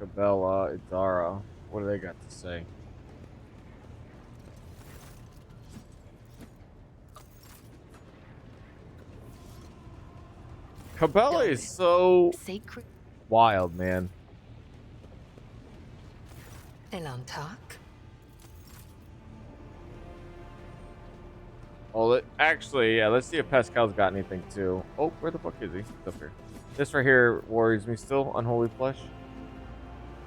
Cabela, Idara, what do they got to say? Cabela is so sacred. Wild, man. Elantak. Oh, actually, yeah, let's see if Pascal's got anything too. Oh, where the fuck is he? He's up here. This right here worries me still. Unholy flesh.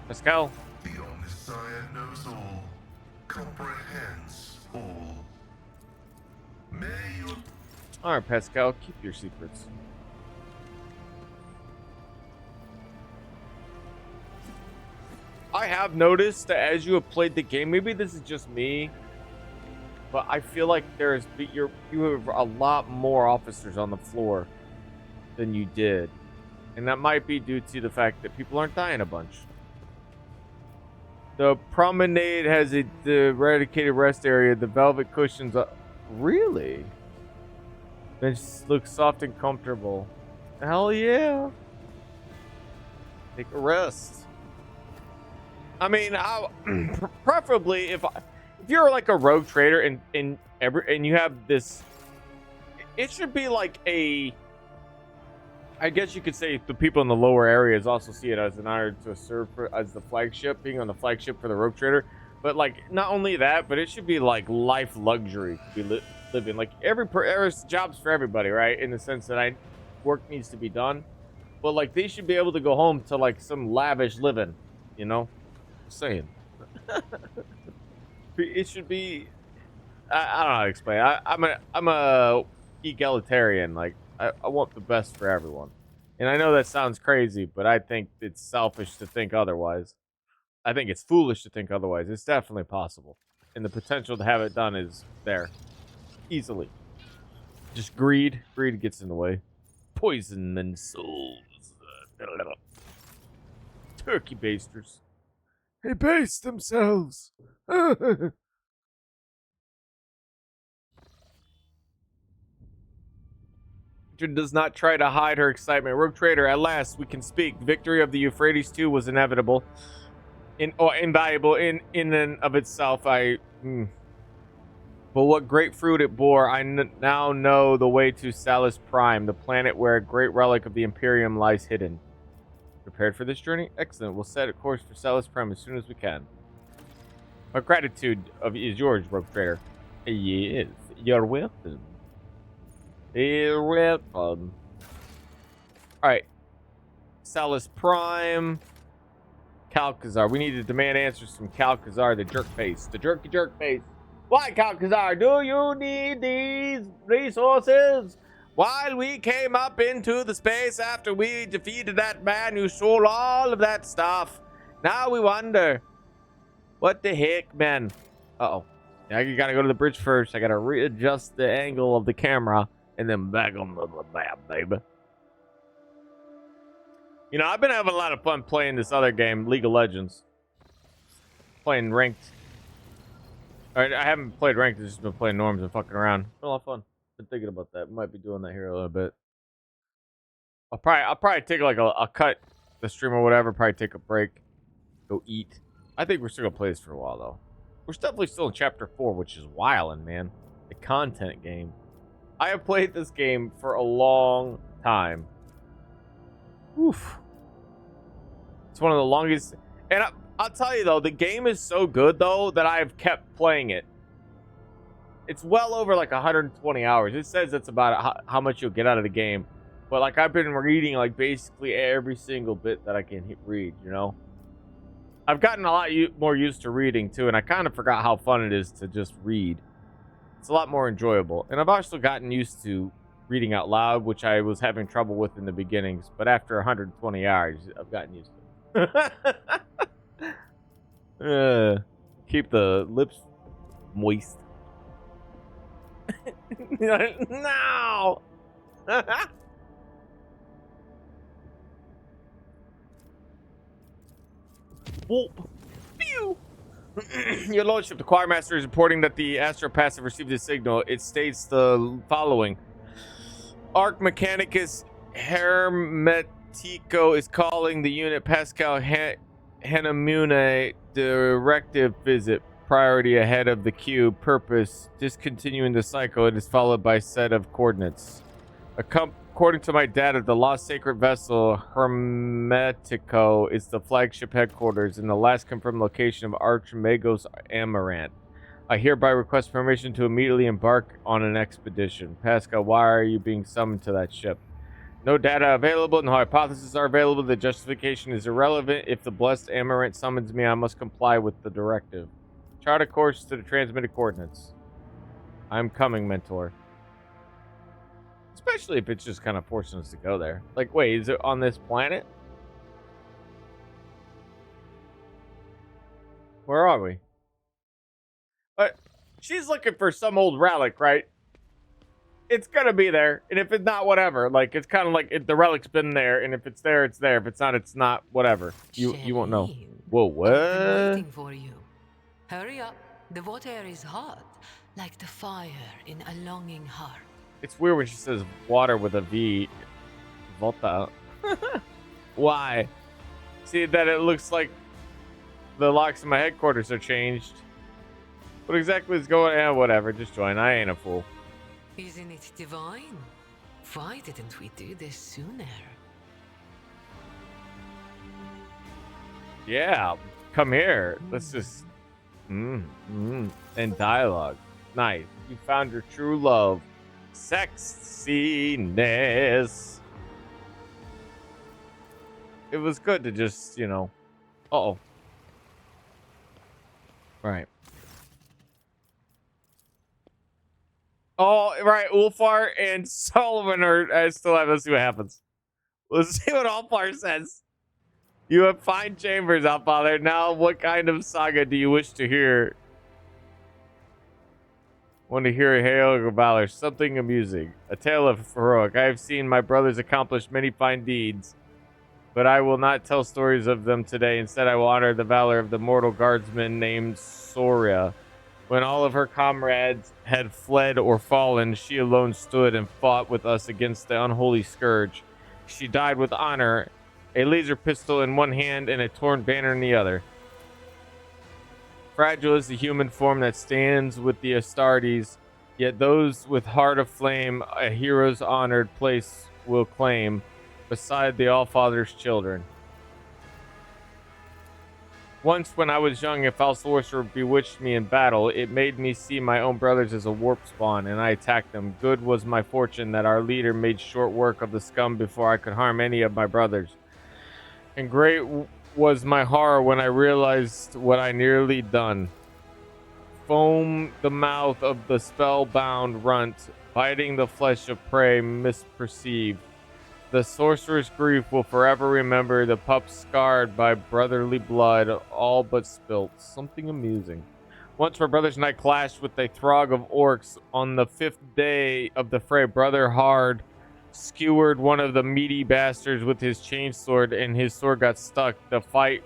Pascal. The Omnissiah knows all, comprehends all. May your... Alright, Pascal, keep your secrets. I have noticed that as you have played the game, maybe this is just me, but I feel like you have a lot more officers on the floor than you did. And that might be due to the fact that people aren't dying a bunch. The promenade has the eradicated rest area. The velvet cushions really? Bench looks soft and comfortable. Hell yeah. Take a rest. I mean, preferably if you're like a rogue trader and you have this, it should be like I guess you could say the people in the lower areas also see it as an honor to serve as the flagship, being on the flagship for the rogue trader. But like, not only that, but it should be like life luxury to be living. Like there's jobs for everybody, right? In the sense that work needs to be done, but like they should be able to go home to like some lavish living, you know? Just saying. It should be. I don't know how to explain it. I'm a egalitarian. Like I want the best for everyone, and I know that sounds crazy, but I think it's selfish to think otherwise. I think it's foolish to think otherwise. It's definitely possible, and the potential to have it done is there, easily. Just greed gets in the way. Poison and souls. Turkey basters. They baste themselves. Does not try to hide her excitement. Rogue Trader, at last we can speak. Victory of the Euphrates II was inevitable, invaluable in and of itself. But what great fruit it bore! I now know the way to Salus Prime, the planet where a great relic of the Imperium lies hidden. Prepared for this journey? Excellent. We'll set a course for Salus Prime as soon as we can. Our gratitude is yours, Rogue Trader. Yes, you're welcome. You're welcome. Alright. Salus Prime. Calcazar. We need to demand answers from Calcazar, the jerk face. The jerky jerk face. Why, Calcazar, do you need these resources? While we came up into the space after we defeated that man who stole all of that stuff, now we wonder, What the heck, man? Uh-oh. Now you gotta go to the bridge first. I gotta readjust the angle of the camera and then back on the map, baby. You know, I've been having a lot of fun playing this other game, League of Legends. Playing ranked. I haven't played ranked, I've just been playing norms and fucking around. It's been a lot of fun. Been thinking about that. Might be doing that here a little bit. I'll probably take like a cut the stream or whatever, probably take a break. Go eat. I think we're still gonna play this for a while though. We're definitely still in chapter 4, which is wildin', man. The content game. I have played this game for a long time. Oof. It's one of the longest, and I'll tell you though, the game is so good though that I've kept playing it. It's well over like 120 hours. It says it's about how much you'll get out of the game, but like I've been reading like basically every single bit that I can read. You know, I've gotten a lot more used to reading too, and I kind of forgot how fun it is to just read. It's a lot more enjoyable, and I've also gotten used to reading out loud, which I was having trouble with in the beginnings, but after 120 hours, I've gotten used to it. Keep the lips moist. No! Whoop. Pew! Your Lordship, the Choirmaster is reporting that the Astro Passive received a signal. It states the following. Arc Mechanicus Hermetico is calling the unit Pascal Hanamune directive visit. Priority ahead of the queue. Purpose. Discontinuing the cycle. It is followed by set of coordinates. According to my data, the lost sacred vessel Hermetico is the flagship headquarters in the last confirmed location of Archimagos Amaranth. I hereby request permission to immediately embark on an expedition. Pascal, why are you being summoned to that ship? No data available, no hypotheses are available. The justification is irrelevant. If the blessed Amaranth summons me, I must comply with the directive. Chart a course to the transmitted coordinates. I'm coming, Mentor. Especially if it's just kind of forcing us to go there. Like, wait, is it on this planet? Where are we? But she's looking for some old relic, right? It's gonna be there, and if it's not, whatever. Like, it's kind of like the relic's been there, and if it's there, it's there. If it's not, it's not. Whatever. You won't know. Whoa, what? I've been waiting for you. Hurry up. The water is hot, like the fire in a longing heart. It's weird when she says water with a V. Volta. Why? See that it looks like the locks in my headquarters are changed. What exactly is going on? Whatever, just join. I ain't a fool. Isn't it divine? Why didn't we do this sooner? Yeah, come here. Let's just... And dialogue. Nice. You found your true love. Sexiness. It was good to just, you know... Uh-oh. Right. Oh, right. Ulfar and Solomon are still have. Let's see what happens. Let's see what Ulfar says. You have fine chambers, Outfather. Now, what kind of saga do you wish to hear? Want to hear a hail of valor, something amusing, a tale of heroic. I have seen my brothers accomplish many fine deeds, but I will not tell stories of them today. Instead, I will honor the valor of the mortal guardsman named Soria. When all of her comrades had fled or fallen, she alone stood and fought with us against the unholy scourge. She died with honor, a laser pistol in one hand and a torn banner in the other. Fragile is the human form that stands with the Astartes, yet those with heart of flame a hero's honored place will claim beside the All-Father's children. Once when I was young, a foul sorcerer bewitched me in battle. It made me see my own brothers as a warp spawn, and I attacked them. Good was my fortune that our leader made short work of the scum before I could harm any of my brothers. And great was my horror when I realized what I nearly done. Foam the mouth of the spellbound runt, biting the flesh of prey misperceived. The sorcerer's grief will forever remember the pup scarred by brotherly blood, all but spilt. Something amusing. Once my brothers and I clashed with a throng of orcs. On the 5th day of the fray, Brother Hard skewered one of the meaty bastards with his chainsword, and his sword got stuck. The fight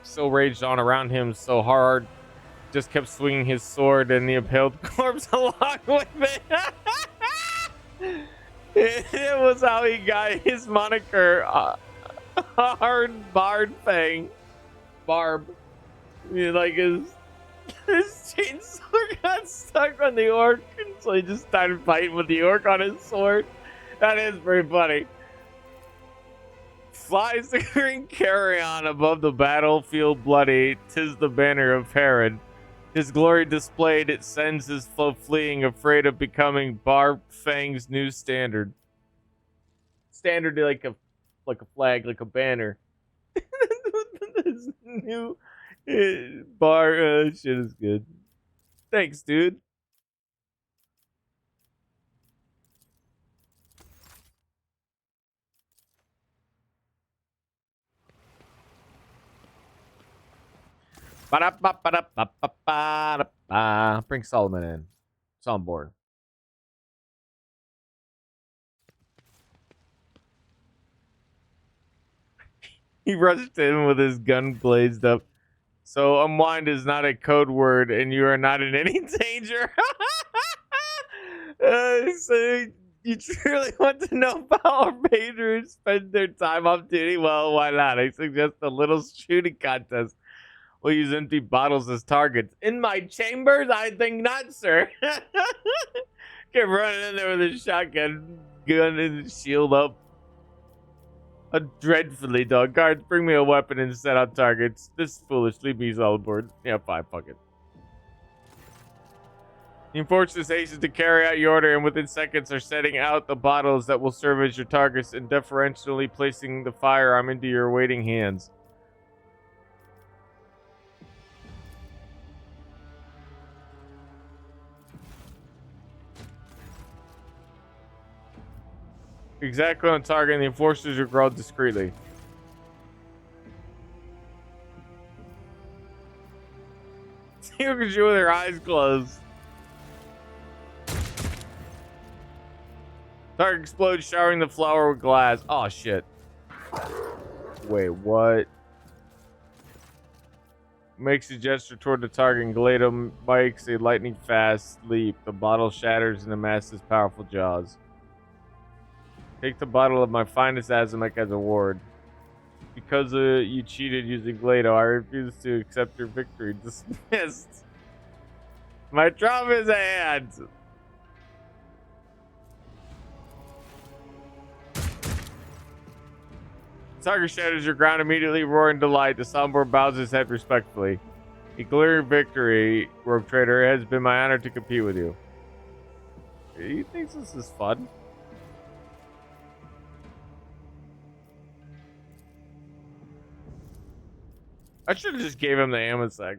still raged on around him, so Hard just kept swinging his sword and the impaled corpse along with it. It was how he got his moniker, Hard Bard Fang. Barb. Like his chainsaw got stuck on the orc, and so he just started fighting with the orc on his sword. That is pretty funny. Flies the green carrion above the battlefield bloody. 'Tis the banner of Herod. His glory displayed, it sends his foe fleeing, afraid of becoming Barb Fang's new standard. Standard like a flag, like a banner. This new bar shit is good. Thanks, dude. Bring Solomon in. It's on board. He rushed in with his gun blazed up. So unwind is not a code word, and you are not in any danger. So you truly want to know how our patrons spend their time off duty? Well, why not? I suggest a little shooting contest. We'll use empty bottles as targets. In my chambers? I think not, sir. Kept running in there with a shotgun, gun, and shield up. Dreadfully, dog. Guards, bring me a weapon and set out targets. This is foolish. Leave me all aboard. Yeah, fine. Fuck it. The enforcers hasten to carry out your order, and within seconds are setting out the bottles that will serve as your targets and deferentially placing the firearm into your waiting hands. Exactly on target, and the enforcers are growled discreetly. You can shoot with their eyes closed. Target explodes, showering the flower with glass. Oh shit. Wait, what? Makes a gesture toward the target, and Glado makes a lightning fast leap. The bottle shatters in the master's powerful jaws. Take the bottle of my finest Azamek as a reward. Because you cheated using Glado, I refuse to accept your victory. Dismissed. My trauma is at hand. Target shatters your ground, immediately roaring delight. The soundboard bows his head respectfully. A glaring victory, Rogue Trader. It has been my honor to compete with you. He thinks this is fun. I should have just gave him the Amasec.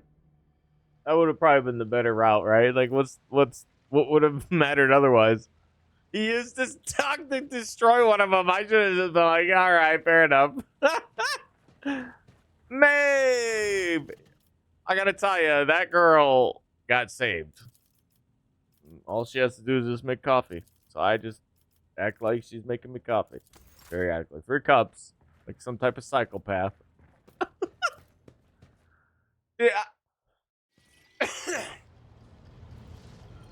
That would have probably been the better route, right? Like, what would have mattered otherwise? He used this talk to destroy one of them. I should have just been like, all right, fair enough. Maybe. I gotta tell you, that girl got saved. All she has to do is just make coffee. So I just act like she's making me coffee. Very actively. 3 cups. Like some type of psychopath. Yeah.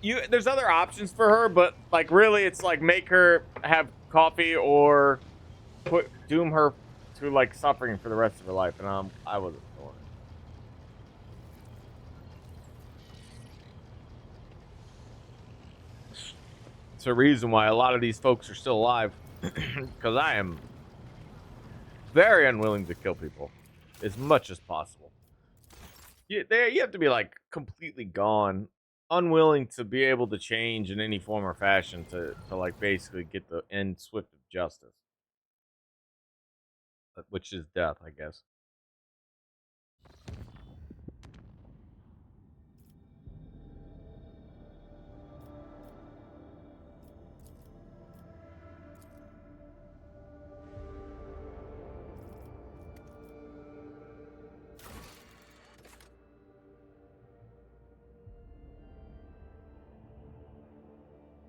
There's other options for her, but like really it's like make her have coffee or doom her to like suffering for the rest of her life, and I wasn't for it. It's a reason why a lot of these folks are still alive, because I am very unwilling to kill people as much as possible. You have to be like completely gone, unwilling to be able to change in any form or fashion to like basically get the end swift of justice, which is death, I guess.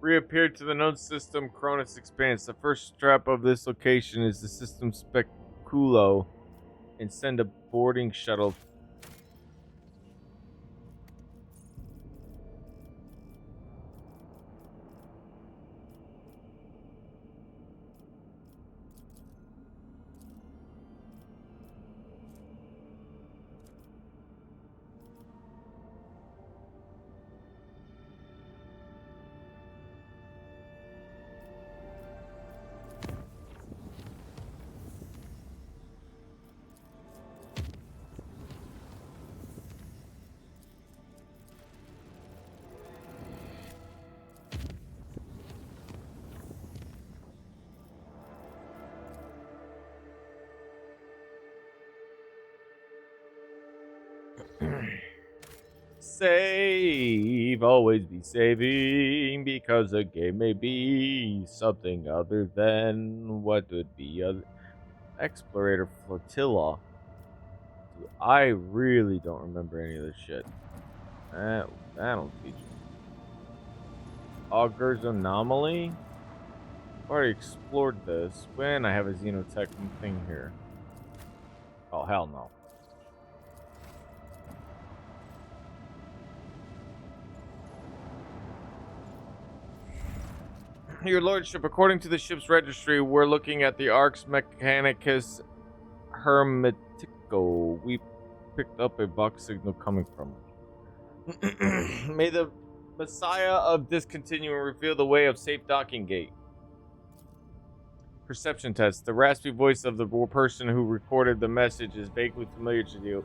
Reappeared to the known system Cronus Expanse. The first step of this location is the system Speculo and send a boarding shuttle. Save, always be saving, because a game may be something other than what would be an Explorator Flotilla. Dude, I really don't remember any of this shit. That don't teach me. Augur's Anomaly? I've already explored this. When I have a Xenotech thing here. Oh, hell no. Your Lordship, according to the ship's registry, we're looking at the Arx Mechanicus Hermetico. We picked up a box signal coming from it. May the Messiah of Discontinuum reveal the way of safe docking gate. Perception test. The raspy voice of the person who recorded the message is vaguely familiar to you,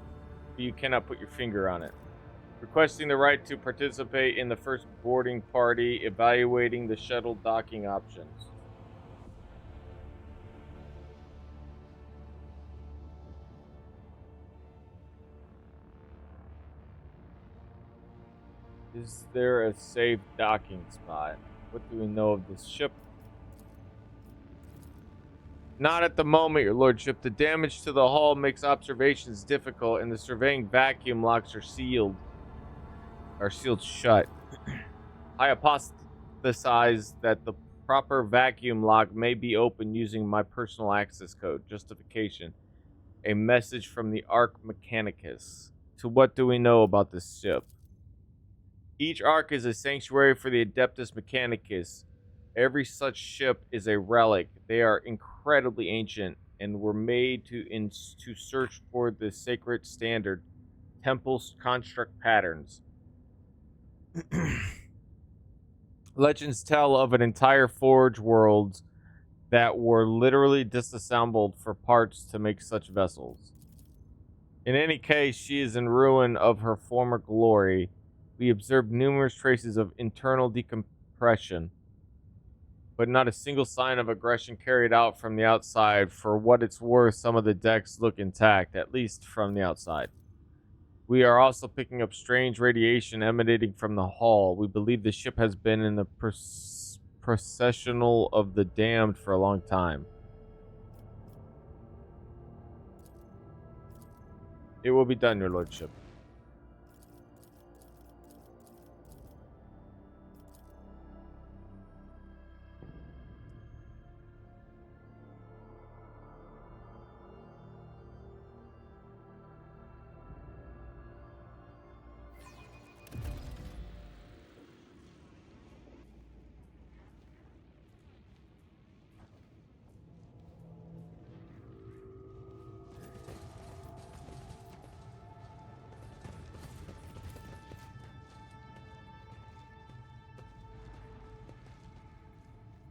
but you cannot put your finger on it. Requesting the right to participate in the first boarding party, evaluating the shuttle docking options. Is there a safe docking spot? What do we know of this ship? Not at the moment, Your Lordship. The damage to the hull makes observations difficult, and the surveying vacuum locks are sealed shut. I hypothesize that the proper vacuum lock may be opened using my personal access code. Justification. A message from the Arc Mechanicus. To what do we know about this ship? Each Arc is a sanctuary for the Adeptus Mechanicus. Every such ship is a relic. They are incredibly ancient and were made to search for the sacred standard, temple's construct patterns. Legends tell of an entire forge worlds that were literally disassembled for parts to make such vessels. In any case, she is in ruin of her former glory. We observed numerous traces of internal decompression, but not a single sign of aggression carried out from the outside. For what it's worth, some of the decks look intact, at least from the outside. We are also picking up strange radiation emanating from the hull. We believe the ship has been in the processional of the damned for a long time. It will be done, Your Lordship.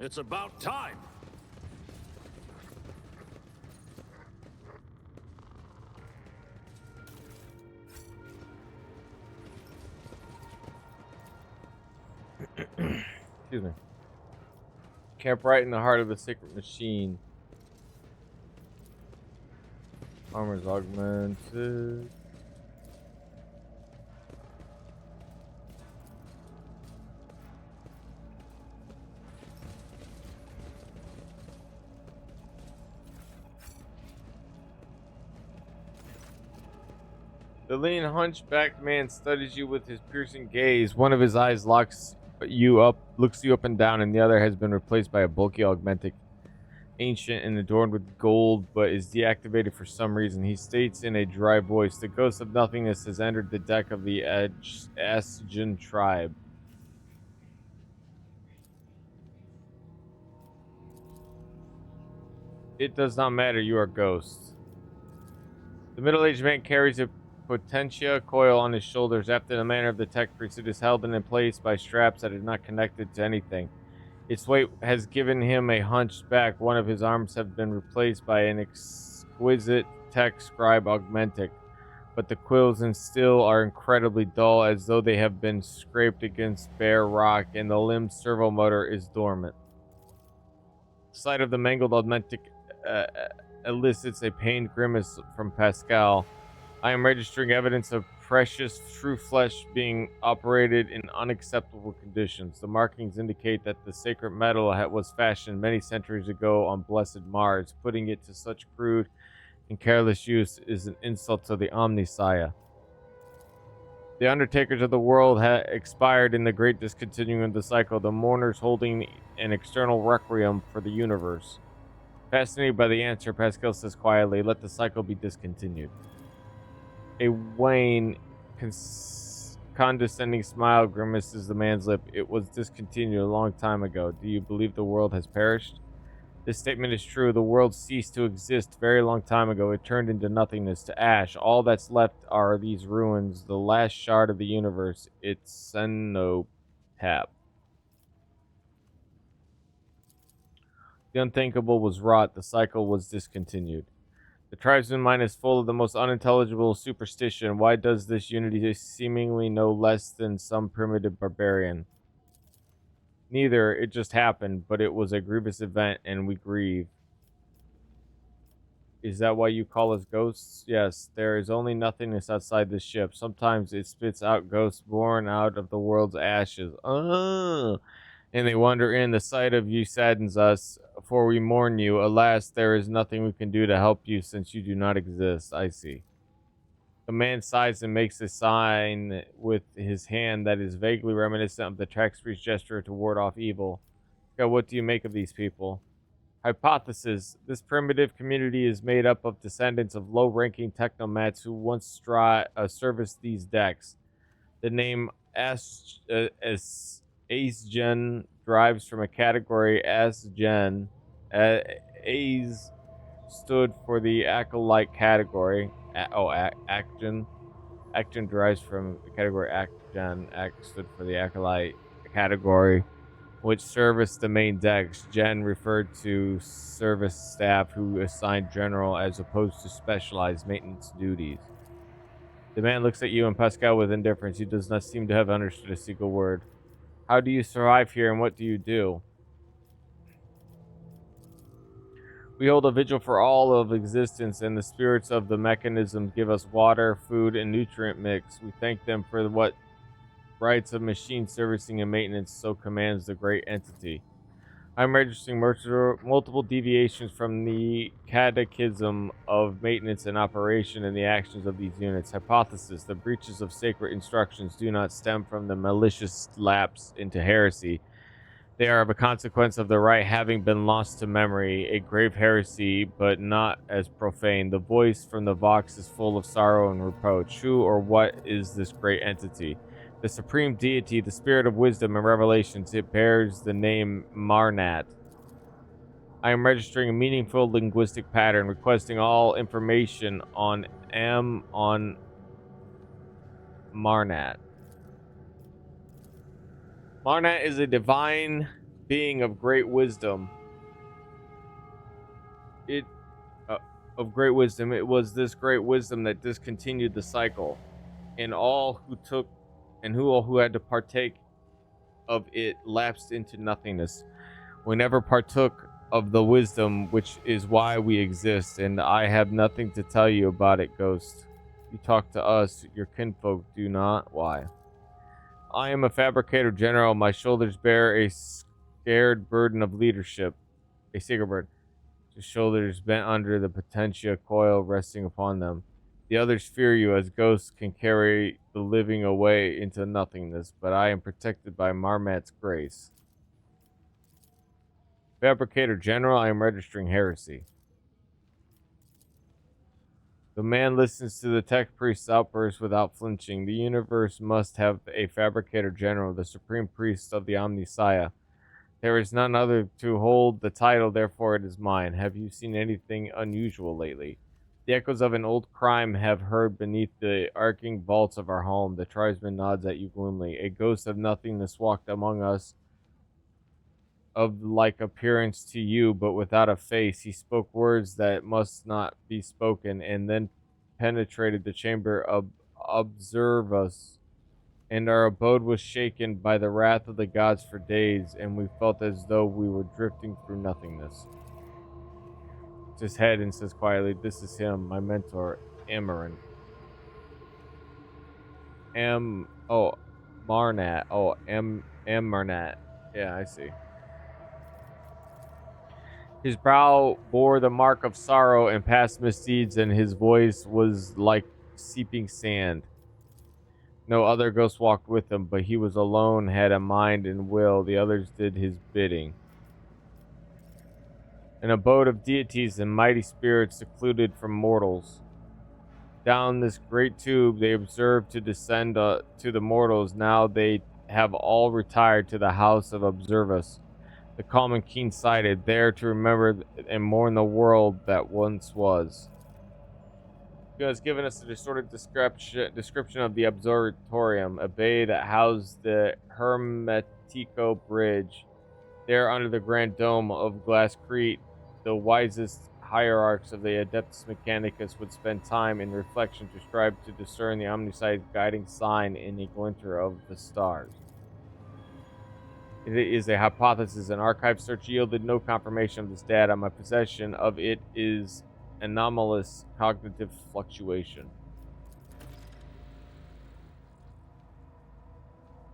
It's about time! Excuse me. Camp right in the heart of the sacred machine. Armor's augmented. The lean, hunchbacked man studies you with his piercing gaze. One of his eyes locks you up looks you up and down, and the other has been replaced by a bulky augmentic, ancient and adorned with gold, but is deactivated for some reason. He states in a dry voice, "The ghost of nothingness has entered the deck of the Asgen tribe." It does not matter, you are ghosts. The middle-aged man carries a potentia coil on his shoulders. After the manner of the tech priest, it is held in place by straps that are not connected to anything. Its weight has given him a hunched back. One of his arms have been replaced by an exquisite tech scribe augmentic, but the quills and steel are incredibly dull, as though they have been scraped against bare rock, and the limb servo motor is dormant. The sight of the mangled augmentic uh, elicits a pained grimace from Pascal. I am registering evidence of precious true flesh being operated in unacceptable conditions. The markings indicate that the sacred metal was fashioned many centuries ago on blessed Mars. Putting it to such crude and careless use is an insult to the Omnissiah. The undertakers of the world had expired in the great discontinuing of the cycle, the mourners holding an external requiem for the universe. Fascinated by the answer, Pascal says quietly, "Let the cycle be discontinued." A wan, condescending smile grimaces the man's lip. "It was discontinued a long time ago. Do you believe the world has perished?" This statement is true. The world ceased to exist very long time ago. It turned into nothingness, to ash. All that's left are these ruins, the last shard of the universe, its cenotaph. The unthinkable was wrought. The cycle was discontinued. The tribesman mind is full of the most unintelligible superstition. Why does this unity seemingly no less than some primitive barbarian? Neither. It just happened, but it was a grievous event, and we grieve. Is that why you call us ghosts? Yes, there is only nothingness outside this ship. Sometimes it spits out ghosts born out of the world's ashes. Oh, and they wander in. The sight of you saddens us, for we mourn you. Alas, there is nothing we can do to help you since you do not exist. I see. The man sighs and makes a sign with his hand that is vaguely reminiscent of the tax priest's gesture to ward off evil. God, what do you make of these people? Hypothesis. This primitive community is made up of descendants of low-ranking technomats who once serviced these decks. The name Asgen derives from a category Asgen. As stood for the acolyte category. Acgen. Acgen derives from the category Acgen. Ac stood for the acolyte category, which serviced the main decks. Gen referred to service staff who assigned general as opposed to specialized maintenance duties. The man looks at you and Pascal with indifference. He does not seem to have understood a single word. How do you survive here, and what do you do? We hold a vigil for all of existence, and the spirits of the mechanism give us water, food, and nutrient mix. We thank them for what rights of machine servicing and maintenance so commands the great entity. I'm registering multiple deviations from the catechism of maintenance and operation in the actions of these units. Hypothesis. The breaches of sacred instructions do not stem from the malicious lapse into heresy. They are a consequence of the right having been lost to memory, a grave heresy, but not as profane. The voice from the Vox is full of sorrow and reproach. Who or what is this great entity? The supreme deity, the spirit of wisdom and revelations. It bears the name Marnat. I am registering a meaningful linguistic pattern, requesting all information on Marnat. Marnat is a divine being of great wisdom. Of great wisdom. It was this great wisdom that discontinued the cycle, and all who had to partake of it lapsed into nothingness. We never partook of the wisdom, which is why we exist, and I have nothing to tell you about it, Ghost. You talk to us, your kinfolk do not. Why? I am a fabricator general. My shoulders bear a scared burden of leadership. A sacred burden. His shoulders bent under the potentia coil resting upon them. The others fear you, as ghosts can carry the living away into nothingness, but I am protected by Marmat's grace. Fabricator General, I am registering heresy. The man listens to the tech priest's outburst without flinching. The universe must have a Fabricator General, the supreme priest of the Omnissiah. There is none other to hold the title, therefore it is mine. Have you seen anything unusual lately? The echoes of an old crime have heard beneath the arcing vaults of our home. The tribesman nods at you gloomily. A ghost of nothingness walked among us, of like appearance to you, but without a face. He spoke words that must not be spoken, and then penetrated the chamber of observe us. And our abode was shaken by the wrath of the gods for days, and we felt as though we were drifting through nothingness. His head and says quietly, "This is him, my mentor, Amaran." Marnat. Oh, Marnat. Yeah, I see. His brow bore the mark of sorrow and past misdeeds, and his voice was like seeping sand. No other ghost walked with him, but he was alone, had a mind and will. The others did his bidding. An abode of deities and mighty spirits secluded from mortals. Down this great tube they observed to descend to the mortals. Now they have all retired to the house of Observus, the calm and keen-sighted, there to remember and mourn the world that once was. He has given us a distorted description of the Observatorium, a bay that housed the Hermetico Bridge. There, under the grand dome of Glass Crete, the wisest hierarchs of the Adeptus Mechanicus would spend time in reflection to strive to discern the Omnissiah's guiding sign in a glinter of the stars. It is a hypothesis. An archive search yielded no confirmation of this data. My possession of it is anomalous cognitive fluctuation.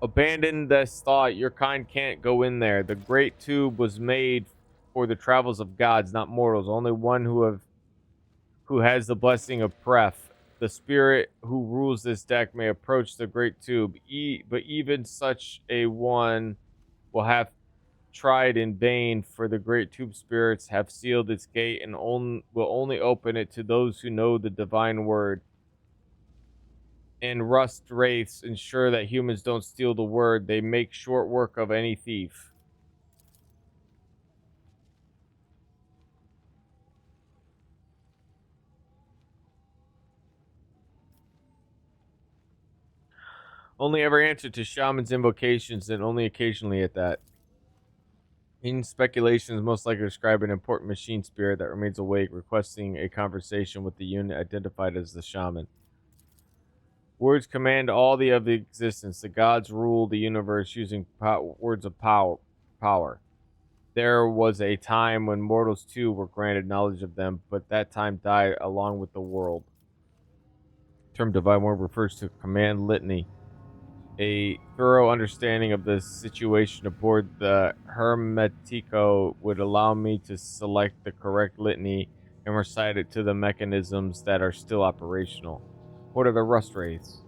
Abandon this thought. Your kind can't go in there. The great tube was made for the travels of gods, not mortals. Only one who has the blessing of Pref, the spirit who rules this deck, may approach the great tube. But even such a one will have tried in vain, for the great tube spirits have sealed its gate and will only open it to those who know the divine word. And rust wraiths ensure that humans don't steal the word. They make short work of any thief. Only ever answer to shaman's invocations, and only occasionally at that. In speculations, most likely describe an important machine spirit that remains awake, requesting a conversation with the unit identified as the shaman. Words command all of the existence. The gods rule the universe using words of power. There was a time when mortals too were granted knowledge of them, but that time died along with the world. The term divine word refers to command litany. A thorough understanding of the situation aboard the Hermetico would allow me to select the correct litany and recite it to the mechanisms that are still operational. What are the rust wraiths?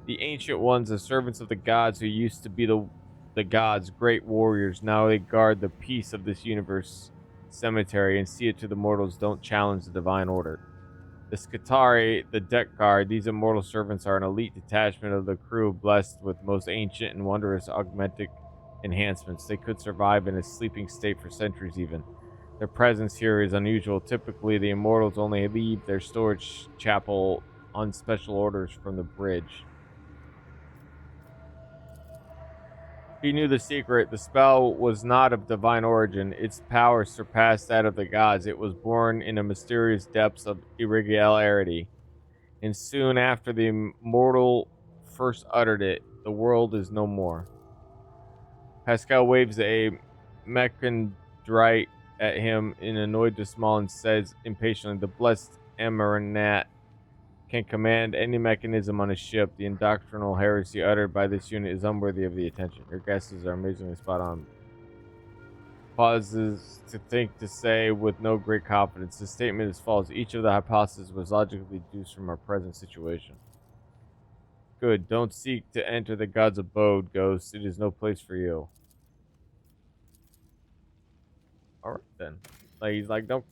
The ancient ones, the servants of the gods who used to be the gods, great warriors. Now they guard the peace of this universe cemetery and see it to the mortals don't challenge the divine order. The Scutari, the deck guard, these immortal servants are an elite detachment of the crew blessed with most ancient and wondrous augmentic enhancements. They could survive in a sleeping state for centuries even. Their presence here is unusual. Typically, the immortals only leave their storage chapel on special orders from the bridge. He knew the secret. The spell was not of divine origin. Its power surpassed that of the gods. It was born in a mysterious depths of irregularity. And soon after the mortal first uttered it, the world is no more. Pascal waves a mechandrite at him in annoyed dismal and says impatiently, "The blessed Amaranat can command any mechanism on a ship. The indoctrinal heresy uttered by this unit is unworthy of the attention. Your guesses are amazingly spot on." Pauses to think to say with no great confidence. The statement is false. Each of the hypotheses was logically deduced from our present situation. Good. Don't seek to enter the god's abode, ghost. It is no place for you. All right then. Like he's like, don't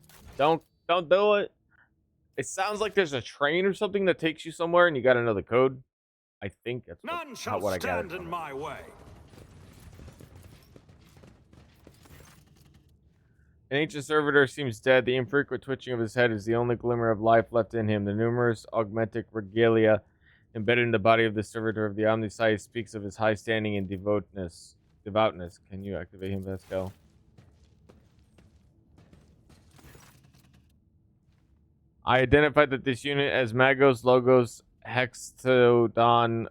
do it. It sounds like there's a train or something that takes you somewhere, and you got to know the code. I think that's None shall what I got. stand in my way. An ancient servitor seems dead. The infrequent twitching of his head is the only glimmer of life left in him. The numerous augmentic regalia embedded in the body of the servitor of the Omniscience speaks of his high standing and devoutness. Can you activate him, Pascal? I identified that this unit as Magos Logos Hextodon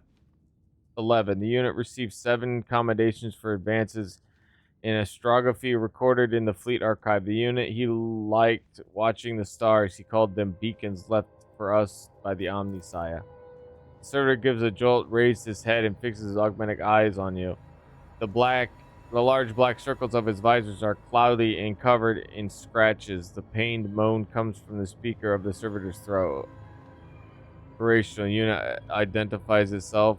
11. The unit received 7 commendations for advances in astrography recorded in the fleet archive. The unit he liked watching the stars. He called them beacons left for us by the Omniscience. The servitor gives a jolt, raised his head, and fixes his augmentic eyes on you. The large black circles of his visors are cloudy and covered in scratches. The pained moan comes from the speaker of the servitor's throat. Operational unit identifies itself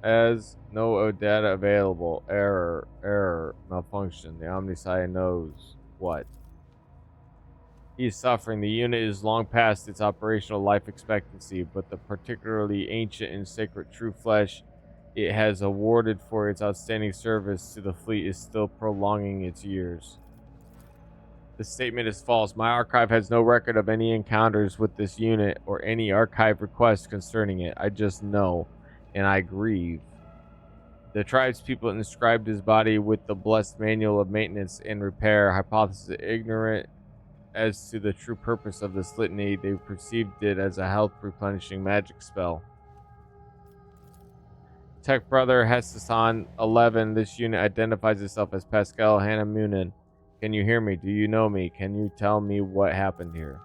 as no data available. Error, malfunction. The Omniscience knows what. He is suffering. The unit is long past its operational life expectancy, but the particularly ancient and sacred true flesh it has awarded for its outstanding service to the fleet is still prolonging its years. This statement is false. My archive has no record of any encounters with this unit or any archive requests concerning it. I just know, and I grieve. The tribespeople inscribed his body with the blessed manual of maintenance and repair. Hypothesis ignorant as to the true purpose of this litany, they perceived it as a health replenishing magic spell. Tech Brother Hessasan 11, this unit identifies itself as Pascal Hanamunin. Can you hear me? Do you know me? Can you tell me what happened here?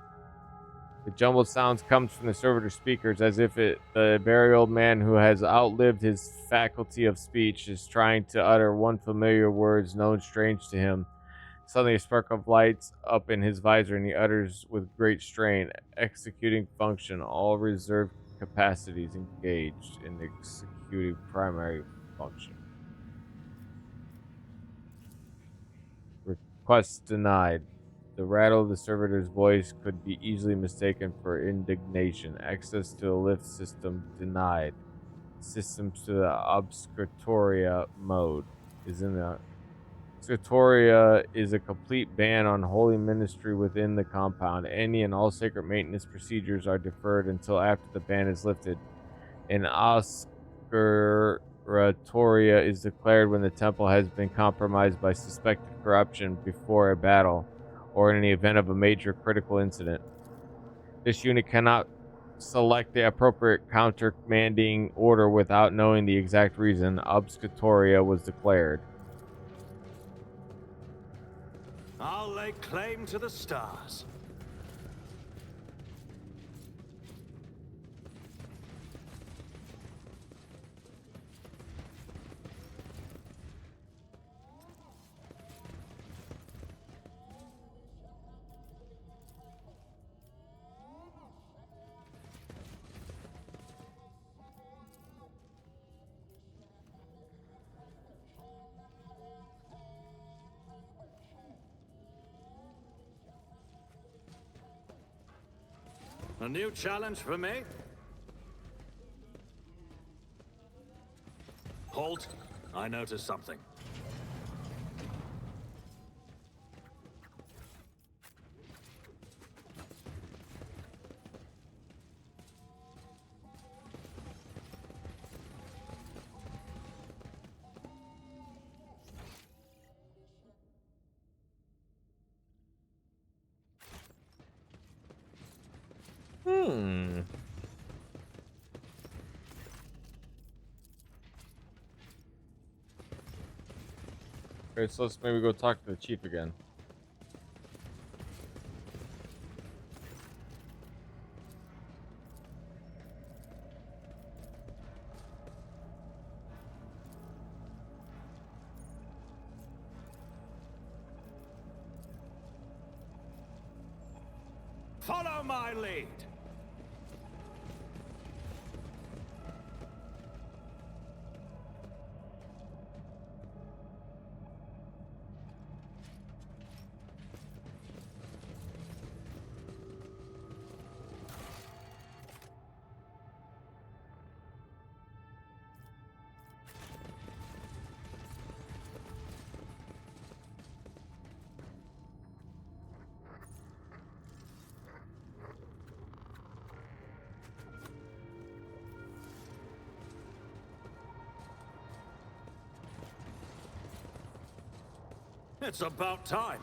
The jumbled sounds comes from the servitor speakers as if the very old man who has outlived his faculty of speech is trying to utter one familiar words known strange to him. Suddenly a spark of lights up in his visor and he utters with great strain, executing function, all reserved capacities engaged in executing primary function. Request denied. The rattle of the servitor's voice could be easily mistaken for indignation. Access to a lift system denied. Systems to the obscuratoria mode is in the Obscuratoria is a complete ban on holy ministry within the compound. Any and all sacred maintenance procedures are deferred until after the ban is lifted. An Obscuratoria is declared when the temple has been compromised by suspected corruption before a battle or in the event of a major critical incident. This unit cannot select the appropriate counter-commanding order without knowing the exact reason. Obscuratoria was declared. I'll lay claim to the stars. A new challenge for me? Halt. I noticed something. Okay, so let's maybe go talk to the chief again. Follow my lead. It's about time.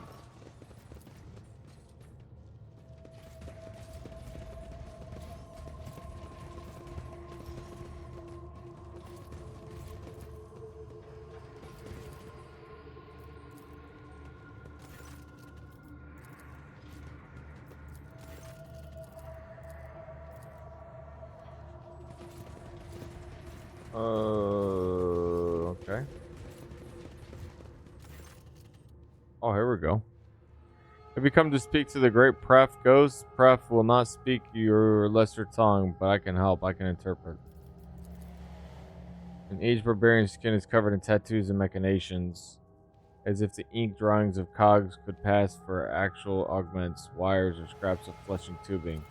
Okay. Oh, here we go. Have you come to speak to the great Pref Ghost? Pref will not speak your lesser tongue, but I can help. I can interpret. An aged barbarian's skin is covered in tattoos and machinations, as if the ink drawings of cogs could pass for actual augments, wires, or scraps of flesh and tubing.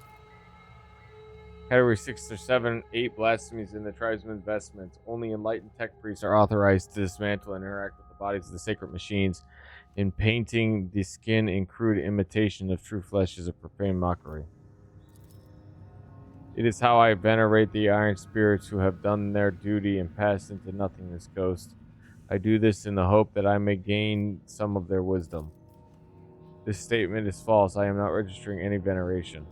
Category 6 or 7, 8 blasphemies in the tribesman's vestments. Only enlightened tech priests are authorized to dismantle and interact with the bodies of the sacred machines. In painting the skin in crude imitation of true flesh is a profane mockery. It is how I venerate the iron spirits who have done their duty and passed into nothingness, Ghost. I do this in the hope that I may gain some of their wisdom. This statement is false. I am not registering any veneration.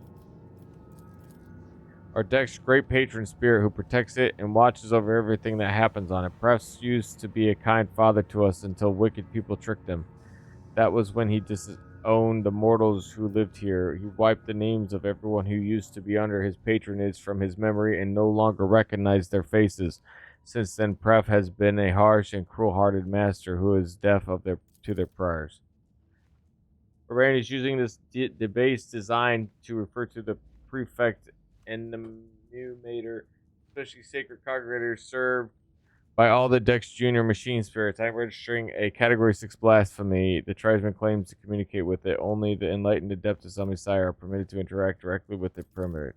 Our deck's great patron spirit who protects it and watches over everything that happens on it. Perhaps used to be a kind father to us until wicked people tricked him. That was when he disowned the mortals who lived here. He wiped the names of everyone who used to be under his patronage from his memory and no longer recognized their faces. Since then, Pref has been a harsh and cruel-hearted master who is deaf to their prayers. Barbarian is using this debased design to refer to the prefect and the Numator, especially sacred congregators served by all the Dex Junior machine spirits. I'm registering a Category 6 blasphemy. The tribesman claims to communicate with it. Only the enlightened Adeptus Omnisire are permitted to interact directly with the perimeter.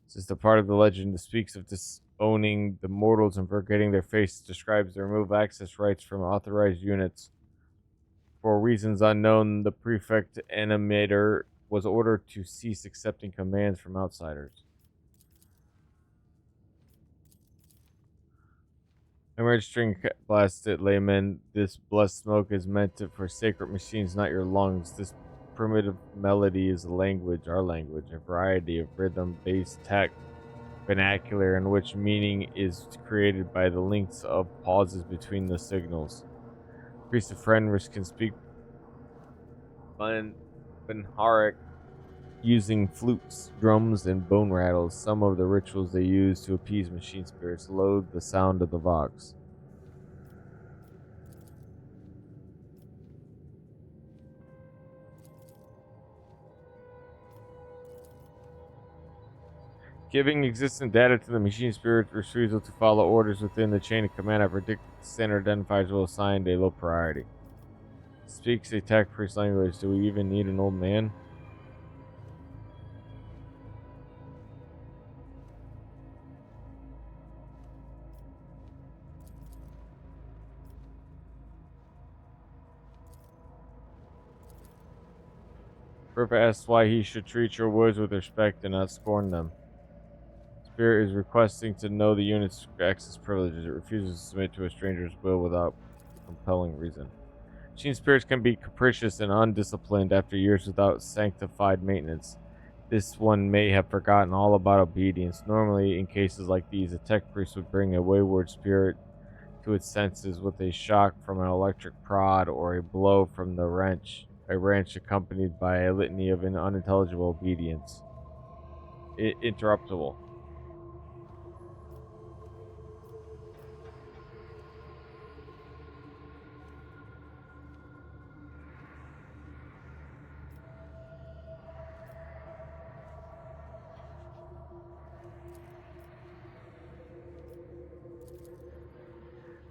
Since the part of the legend that speaks of disowning the mortals and forgetting their faces describes the remove access rights from authorized units. For reasons unknown, the prefect animator was ordered to cease accepting commands from outsiders. I'm registering blasted layman. This blessed smoke is meant for sacred machines, not your lungs. This primitive melody is a language, our language, a variety of rhythm-based tech vernacular in which meaning is created by the links of pauses between the signals. Priest of Fenris can speak Benharic using flutes, drums, and bone rattles. Some of the rituals they use to appease machine spirits loathe the sound of the vox. Giving existent data to the machine spirit's refusal to follow orders within the chain of command, I predict that the standard identifiers will assign a low priority. Speaks a tech priest language. Do we even need an old man? Ripper asks why he should treat your words with respect and not scorn them. Spirit is requesting to know the unit's access privileges. It refuses to submit to a stranger's will without a compelling reason. Machine spirits can be capricious and undisciplined after years without sanctified maintenance. This one may have forgotten all about obedience. Normally, in cases like these, a tech priest would bring a wayward spirit to its senses with a shock from an electric prod or a blow from the wrench. A wrench accompanied by a litany of an unintelligible obedience. Interruptible.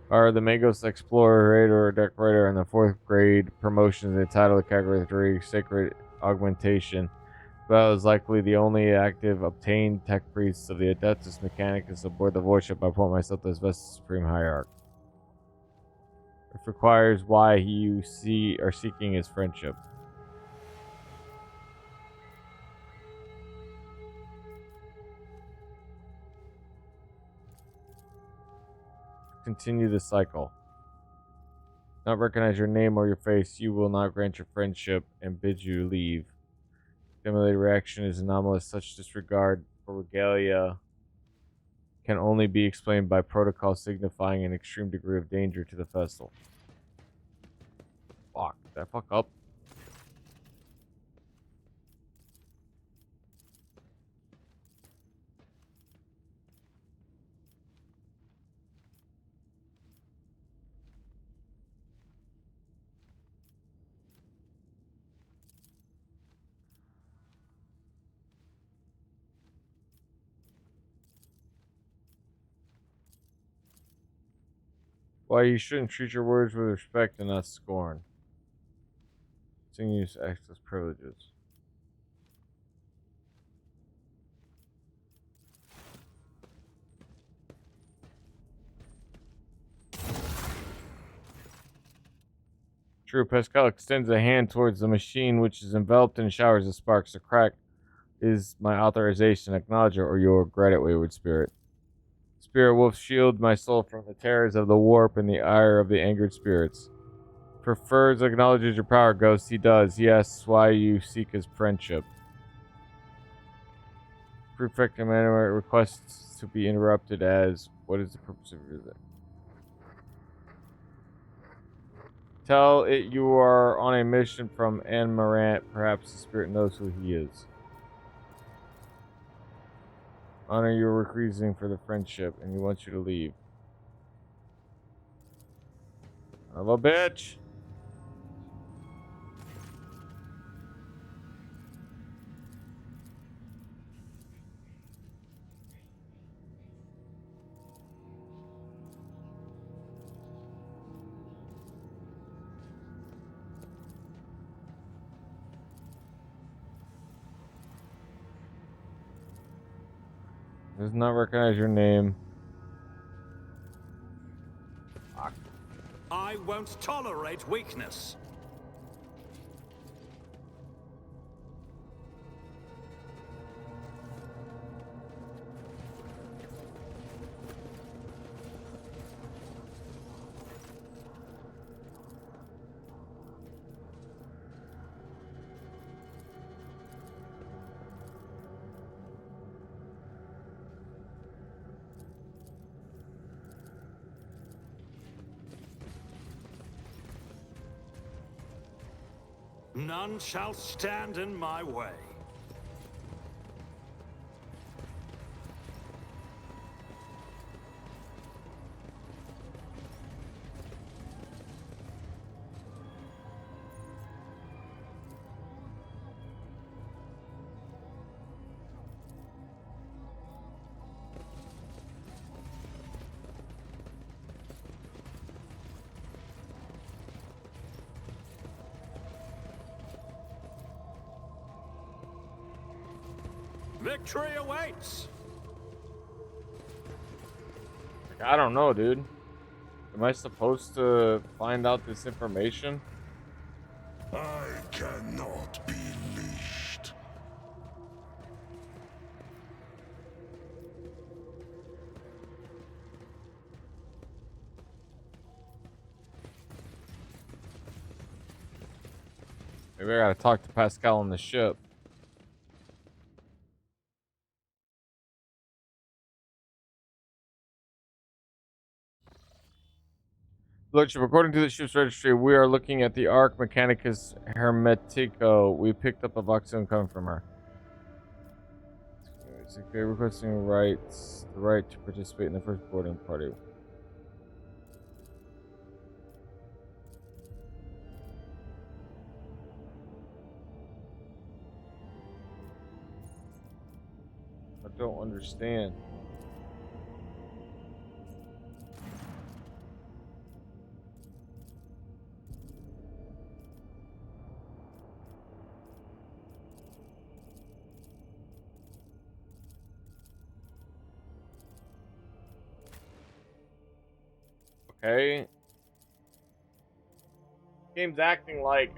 Are the Magos Explorator or Decorator and the 4th grade promotions entitled to Category 3 Sacred Augmentation. Well, is likely the only active obtained tech priests of the Adeptus Mechanicus aboard the warship. I appoint myself as Vestal Supreme Hierarch. If requires why you are seeking his friendship. Continue the cycle. Not recognize your name or your face. You will not grant your friendship and bid you leave. Stimulated reaction is anomalous. Such disregard for regalia can only be explained by protocol signifying an extreme degree of danger to the vessel. Fuck. Did I fuck up? Why you shouldn't treat your words with respect and not scorn. Use access privileges. True, Pascal extends a hand towards the machine, which is enveloped in showers of sparks. A crack is my authorization. Acknowledge it, or you'll regret it, wayward spirit. Spirit wolf, shield my soul from the terrors of the warp and the ire of the angered spirits. Prefers, acknowledges your power, ghost. He does. He asks why you seek his friendship. Prefect Emmanuel requests to be interrupted as, what is the purpose of your visit? Tell it you are on a mission from Anne Morant. Perhaps the spirit knows who he is. Honor your reasoning for the friendship, and he wants you to leave. Son of a bitch! Does not recognize your name. I won't tolerate weakness. None shall stand in my way. Victory awaits! I don't know, dude. Am I supposed to find out this information? I cannot be leashed. Maybe I gotta talk to Pascal on the ship. Lordship, according to the ship's registry, we are looking at the Arc Mechanicus Hermetico. We picked up a Voxone coming from her. They're requesting the right to participate in the first boarding party. I don't understand. Okay. Game's acting like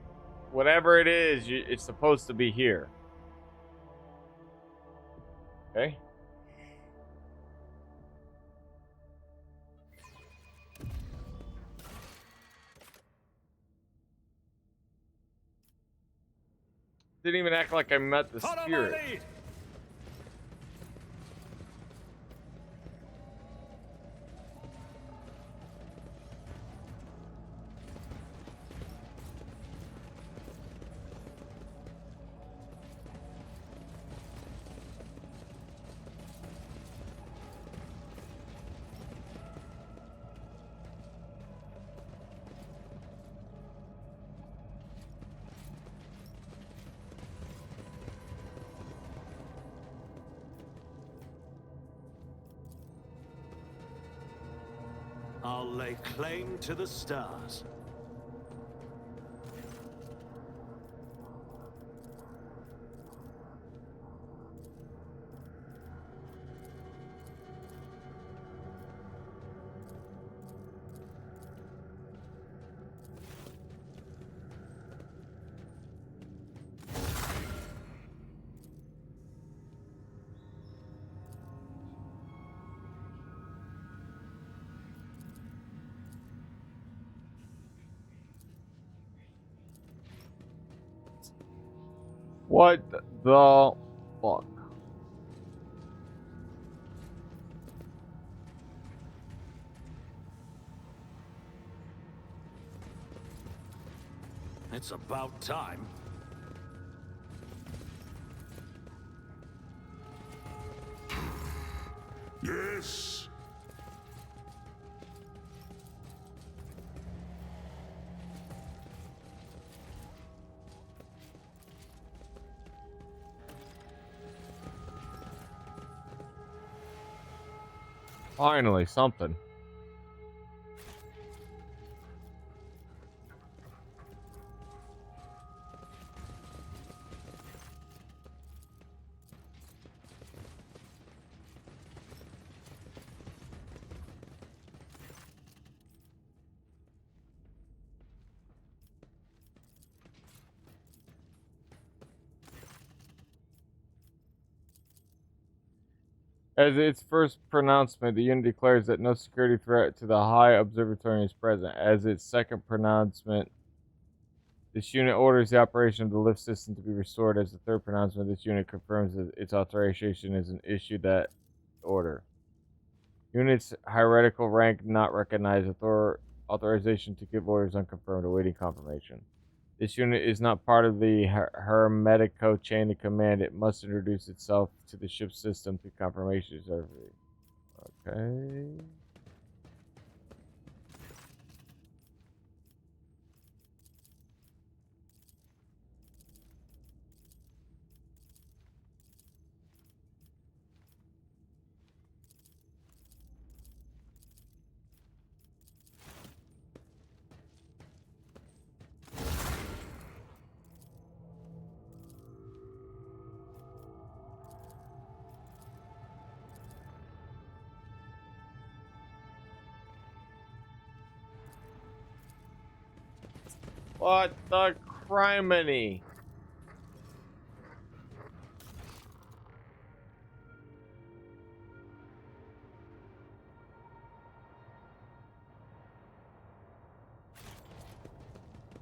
whatever it is, it's supposed to be here. Okay. Didn't even act like I met the Follow spirit. my lead. I'll lay claim to the stars. What the fuck? It's about time. Yes. Finally, something. As its first pronouncement, the unit declares that no security threat to the High Observatory is present. As its second pronouncement, this unit orders the operation of the lift system to be restored. As the third pronouncement, this unit confirms that its authorization is an issue that order. Unit's hierarchical rank not recognized. Authorization to give orders unconfirmed, awaiting confirmation. This unit is not part of the Hermetico chain of command. It must introduce itself to the ship system through confirmation survey. Okay. What the criminy?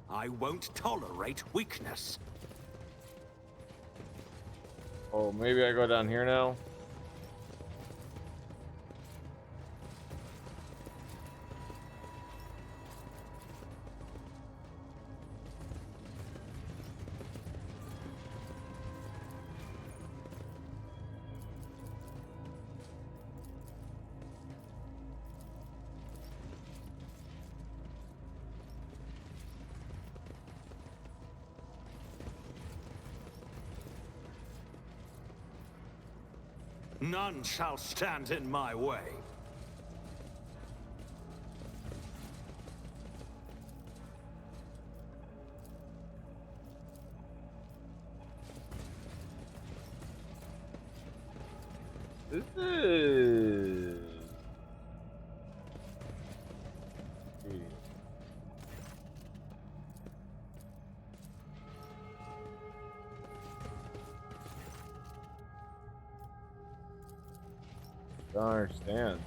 I won't tolerate weakness. Oh, maybe I go down here now? None shall stand in my way. This is... Don't understand.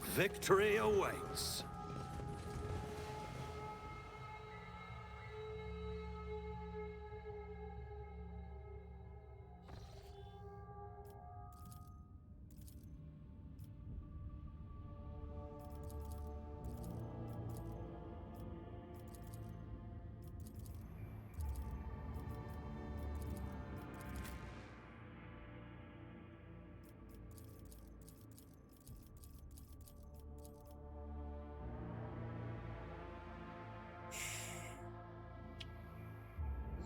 Victory awaits.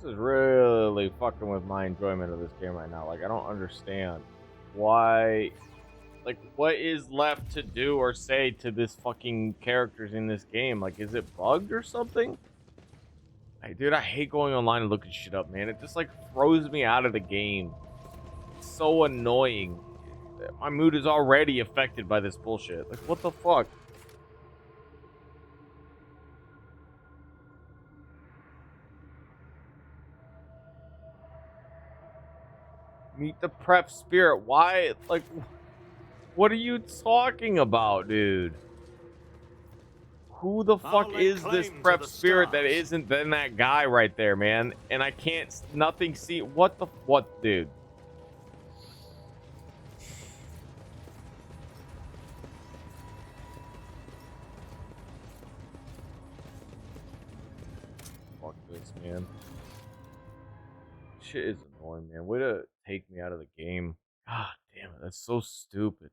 is really fucking with my enjoyment of this game right now. Like, I don't understand why. Like, what is left to do or say to this fucking characters in this game? Like, is it bugged or something? Hey, dude, I hate going online and looking shit up, man. It just, like, throws me out of the game. It's so annoying. My mood is already affected by this bullshit. Like, what the fuck? Meet the prep spirit. Why? Like, what are you talking about, dude? Who the fuck is this prep spirit that isn't then that guy right there, man? And I can't, nothing see. What, dude? Fuck this, man. Shit is annoying, man. Way to take me out of the game. God damn it, that's so stupid.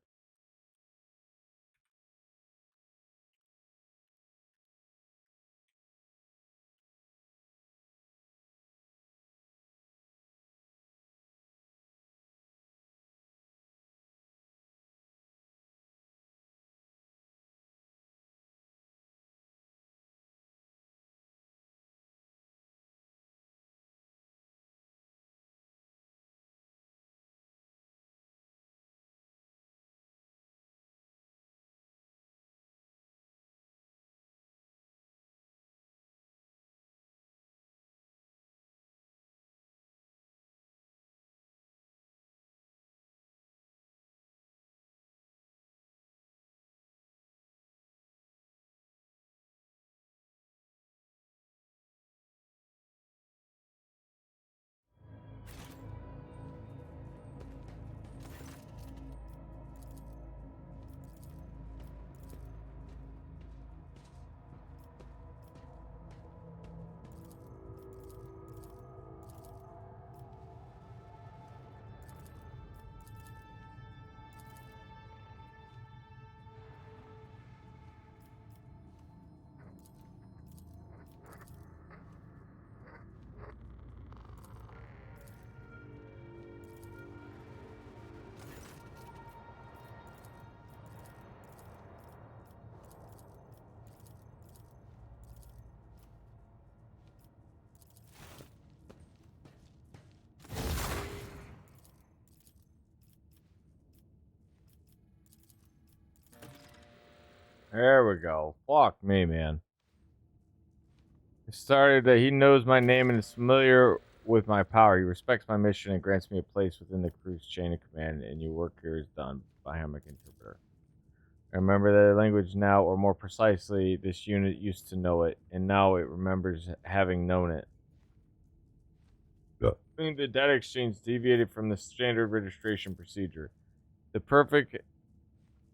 There we go. Fuck me, man. It started that he knows my name and is familiar with my power. He respects my mission and grants me a place within the crew's chain of command, and your work here is done by Hammock Interpreter. I remember the language now, or more precisely, this unit used to know it, and now it remembers having known it. The data exchange deviated from the standard registration procedure. The perfect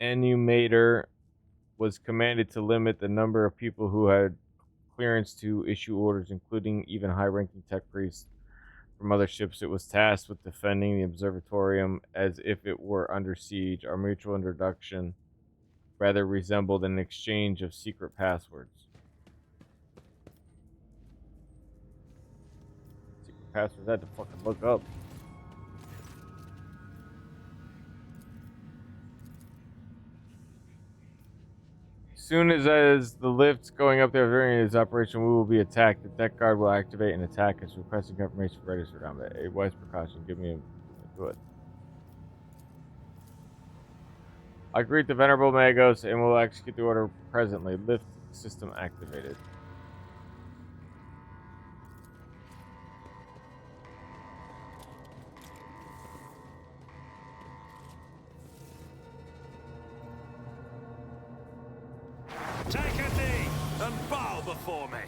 enumator was commanded to limit the number of people who had clearance to issue orders, including even high-ranking tech priests from other ships. It was tasked with defending the observatorium as if it were under siege. Our mutual introduction rather resembled an exchange of secret passwords. Secret passwords I had to fucking look up. Soon as the lift's going up there during his operation, we will be attacked. The deck guard will activate and attack us, requesting confirmation for readiness for combat. A wise precaution. Give me a good. I greet the Venerable Magos and will execute the order presently. Lift system activated. Take a knee and bow before me.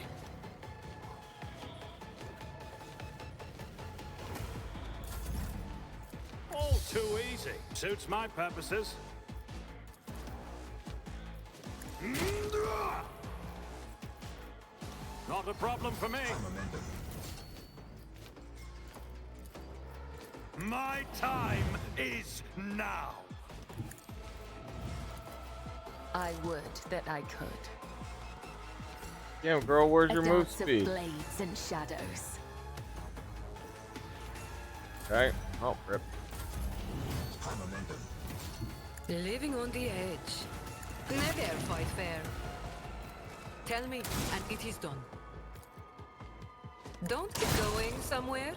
All too easy. Suits my purposes. Not a problem for me. My time is now. I would that I could. Damn, girl, where's your move dance of speed? blades and shadows. Okay. Oh, rip. Living on the edge. Never fight fair. Tell me, and it is done. Don't get going somewhere.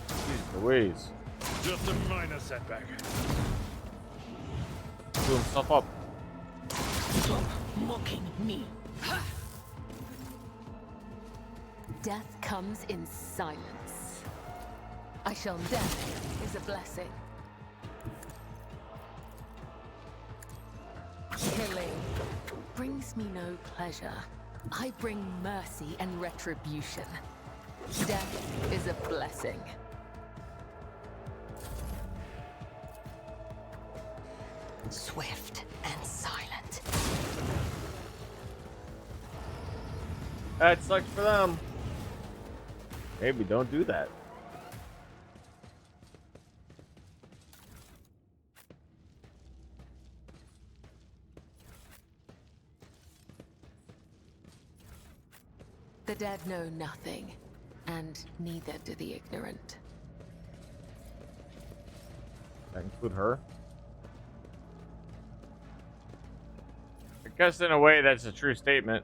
Jeez Louise. Just a minor setback. Blew himself up. Stop mocking me. Death comes in silence. I shall. Death is a blessing. Killing brings me no pleasure. I bring mercy and retribution. Death is a blessing. Swift and silent. That sucks for them. Maybe don't do that. The dead know nothing, and neither do the ignorant. That include her? I guess in a way that's a true statement.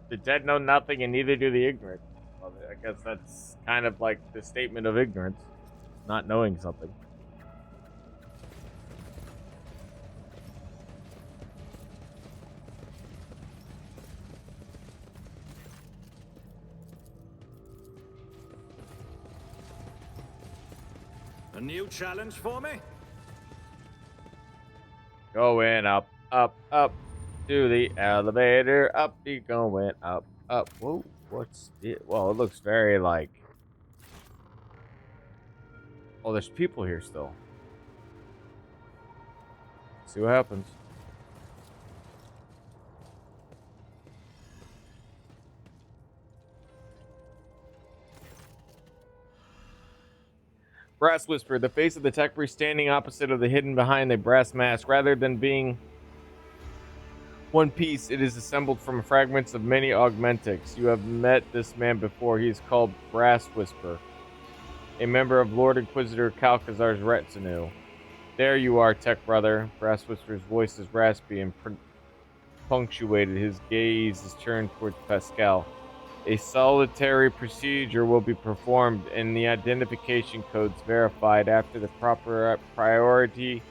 The dead know nothing and neither do the ignorant. Well, I guess that's kind of like the statement of ignorance. Not knowing something. A new challenge for me? Going up, up, up to the elevator. Up you going up, up. Whoa, what's it? Well, it looks very like. Oh, there's people here still. See what happens. Brass whisper. The face of the tech priest standing opposite of the hidden behind a brass mask. Rather than being one piece, it is assembled from fragments of many augmentics. You have met this man before. He is called Brass Whisper, a member of Lord Inquisitor Calcazar's retinue. There you are, tech brother. Brass Whisper's voice is raspy and punctuated. His gaze is turned towards Pascal. A solitary procedure will be performed and the identification codes verified after the proper priority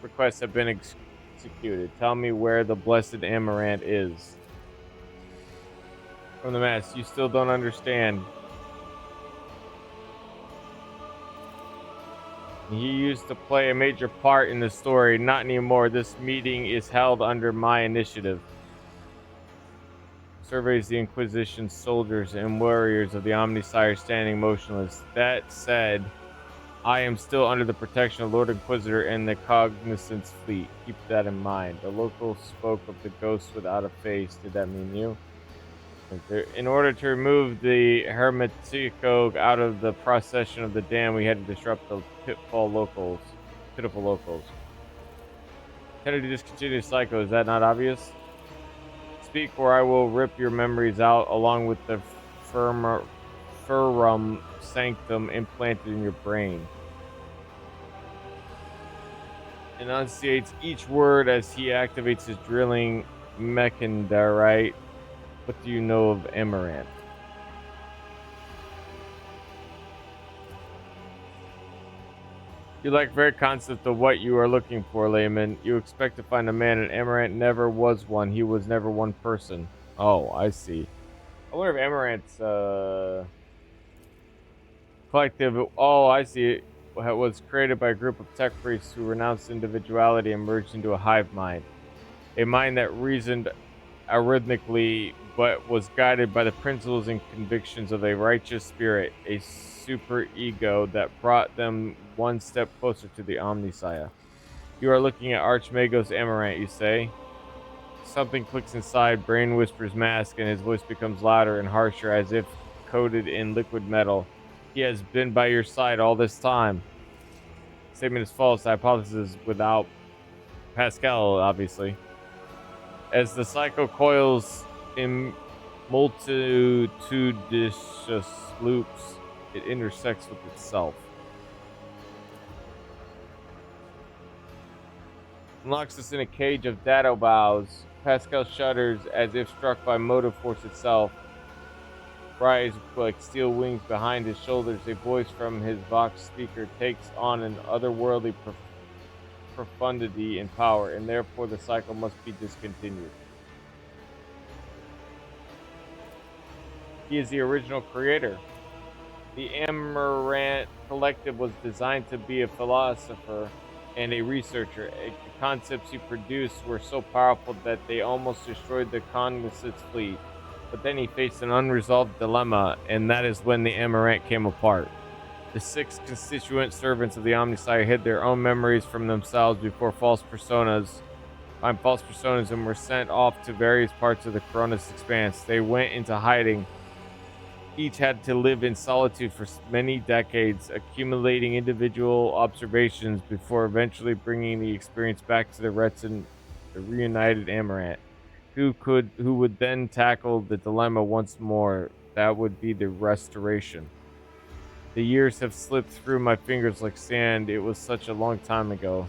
requests have been executed. Tell me where the blessed Amaranth is. From the mask, you still don't understand. He used to play a major part in the story. Not anymore. This meeting is held under my initiative. Surveys the Inquisition's soldiers and warriors of the Omnisire standing motionless. That said, I am still under the protection of Lord Inquisitor and the Cognizance Fleet. Keep that in mind. The local spoke of the ghosts without a face. Did that mean you? In order to remove the Hermetico out of the procession of the dam, we had to disrupt the pitiful locals. Intended to discontinue Psycho, is that not obvious? Speak or I will rip your memories out along with the Ferrum Sanctum implanted in your brain. Enunciates each word as he activates his drilling mechandarite. What do you know of Amaranth? You lack very concept of what you are looking for, layman. You expect to find a man, and Amaranth never was one. He was never one person. Oh, I see. I wonder if Amaranth's collective. Oh, I see. It was created by a group of tech priests who renounced individuality and merged into a hive mind. A mind that reasoned arrhythmically but was guided by the principles and convictions of a righteous spirit, a super ego that brought them one step closer to the Omnisire. You are looking at Archmagos Amaranth, you say? Something clicks inside Brain Whisper's mask and his voice becomes louder and harsher as if coated in liquid metal. He has been by your side all this time. statement is false. The hypothesis is without Pascal, obviously. As the cycle coils in multitudinous loops, it intersects with itself. Unlocks us in a cage of dado bows. Pascal shudders as if struck by motive force itself. Rise like steel wings behind his shoulders. A voice from his Vox speaker takes on an otherworldly profundity and power, and therefore the cycle must be discontinued. He is the original creator. The Amaranth Collective was designed to be a philosopher and a researcher. The concepts he produced were so powerful that they almost destroyed the Cognizant's fleet. But then he faced an unresolved dilemma, and that is when the Amaranth came apart. The 6 constituent servants of the Omnissiah hid their own memories from themselves before false personas and were sent off to various parts of the Coronis expanse. They went into hiding. Each had to live in solitude for many decades, accumulating individual observations before eventually bringing the experience back to the reunited Amaranth, who would then tackle the dilemma once more. That would be the restoration. The years have slipped through my fingers like sand. It was such a long time ago.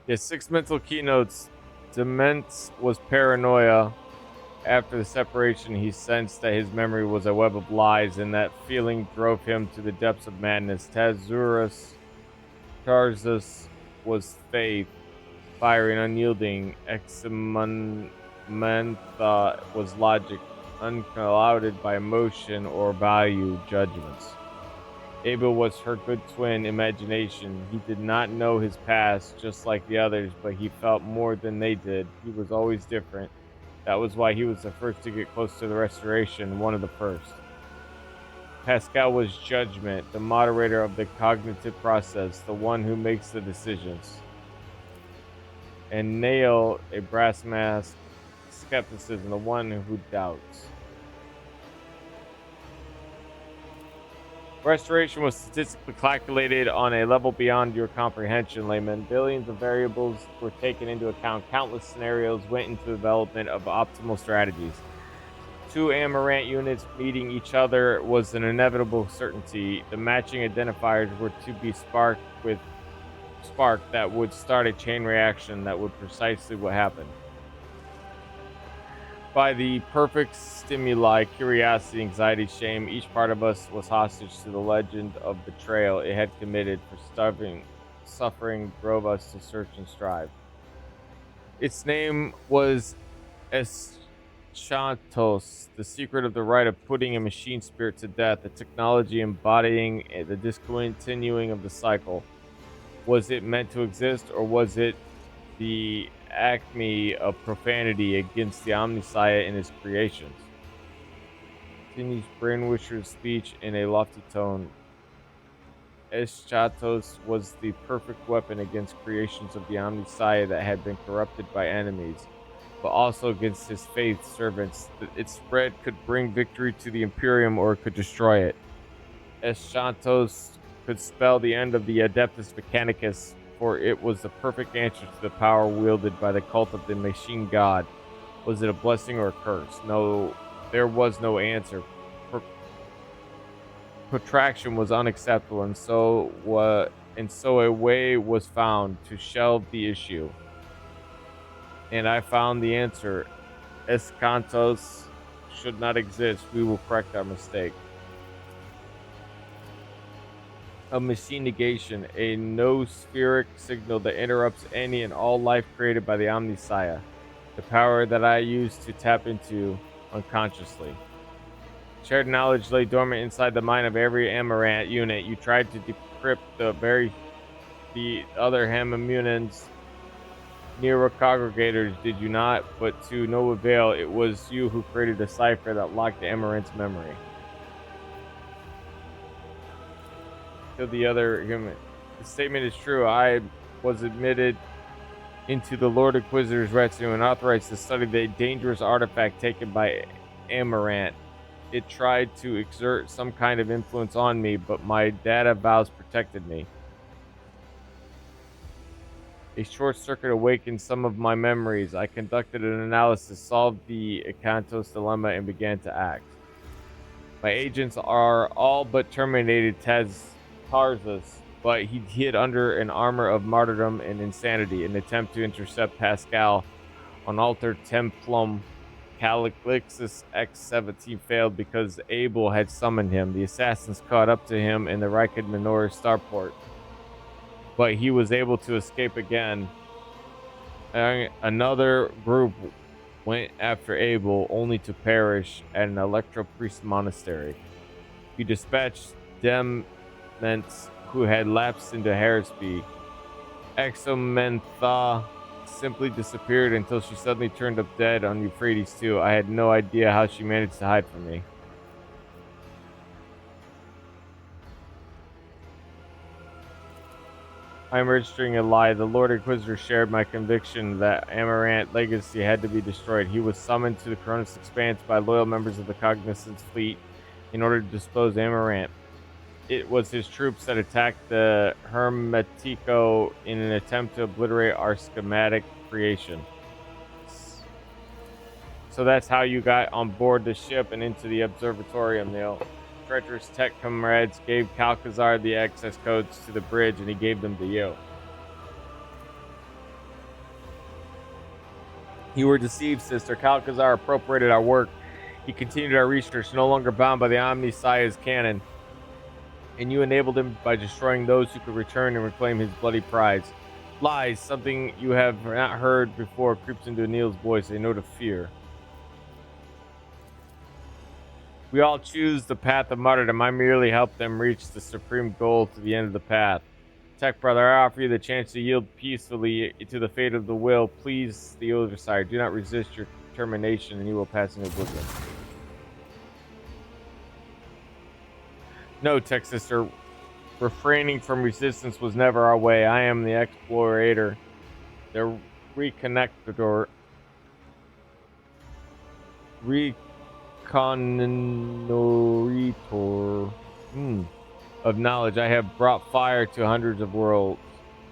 His 6 mental keynotes. Demence was paranoia. After the separation, he sensed that his memory was a web of lies, and that feeling drove him to the depths of madness. Tarzus was faith, fiery and unyielding. Examantha was logic, unclouded by emotion or value judgments. Abel was her good twin, imagination. He did not know his past, just like the others, but he felt more than they did. He was always different. That was why he was the first to get close to the restoration, one of the first. Pascal was judgment, the moderator of the cognitive process, the one who makes the decisions. And Nail, a brass mask, skepticism, the one who doubts. Restoration was statistically calculated on a level beyond your comprehension, layman. Billions of variables were taken into account. Countless scenarios went into the development of optimal strategies. 2 Amaranth units meeting each other was an inevitable certainty. The matching identifiers were to be sparked that would start a chain reaction that would precisely what happened. By the perfect stimuli, curiosity, anxiety, shame, each part of us was hostage to the legend of betrayal it had committed. For suffering drove us to search and strive. Its name was Eschantos, the secret of the right of putting a machine spirit to death, a technology embodying the discontinuing of the cycle. Was it meant to exist, or was it the acme of profanity against the Omnissiah and his creations? Continues Brainwisher's speech in a lofty tone. Eschatos was the perfect weapon against creations of the Omnissiah that had been corrupted by enemies, but also against his faith servants. Its spread could bring victory to the Imperium or it could destroy it. Eschatos could spell the end of the Adeptus Mechanicus, for it was the perfect answer to the power wielded by the cult of the machine god. Was it a blessing or a curse? No, there was no answer. Protraction was unacceptable, and so a way was found to shelve the issue. And I found the answer. Escantos should not exist. We will correct our mistake. A machine negation, a no-spheric signal that interrupts any and all life created by the Omnissiah, the power that I used to tap into unconsciously. Shared knowledge lay dormant inside the mind of every Amaranth unit. You tried to decrypt the other Hamamunans neurocongregators, did you not? But to no avail. It was you who created the cipher that locked the Amaranth's memory. To the other human. The statement is true. I was admitted into the Lord Inquisitor's retinue and authorized to study the dangerous artifact taken by Amarant. It tried to exert some kind of influence on me, but my data vows protected me. A short circuit awakened some of my memories. I conducted an analysis, solved the Akantos dilemma, and began to act. My agents are all but terminated Tarzus, but he hid under an armor of martyrdom and insanity. An attempt to intercept Pascal on Alter Templum Calixus X-17 failed because Abel had summoned him. The assassins caught up to him in the Riked Minor starport, but he was able to escape again. Another group went after Abel, only to perish at an Electro-Priest monastery. He dispatched dements who had lapsed into heresy. Exomentha simply disappeared until she suddenly turned up dead on Euphrates too. I had no idea how she managed to hide from me. I am registering a lie. The Lord Inquisitor shared my conviction that Amarant legacy had to be destroyed. He was summoned to the Cronus Expanse by loyal members of the Cognizance fleet in order to dispose Amarant. It was his troops that attacked the Hermetico in an attempt to obliterate our schematic creation. So that's how you got on board the ship and into the observatorium, Neil. Treacherous tech comrades gave Calcazar the access codes to the bridge, and he gave them to you. You were deceived, sister. Calcazar appropriated our work. He continued our research, no longer bound by the Omnissiah's canon. And you enabled him by destroying those who could return and reclaim his bloody prize. Lies, something you have not heard before, creeps into Neil's voice, a note of fear. We all choose the path of martyrdom. I merely help them reach the supreme goal to the end of the path. Tech brother, I offer you the chance to yield peacefully to the fate of the will. Please, the Oversire, do not resist your determination, and you will pass into oblivion. No, Tech sister. Refraining from resistance was never our way. I am the explorator, the reconnector, reconnoitor of knowledge. I have brought fire to hundreds of worlds,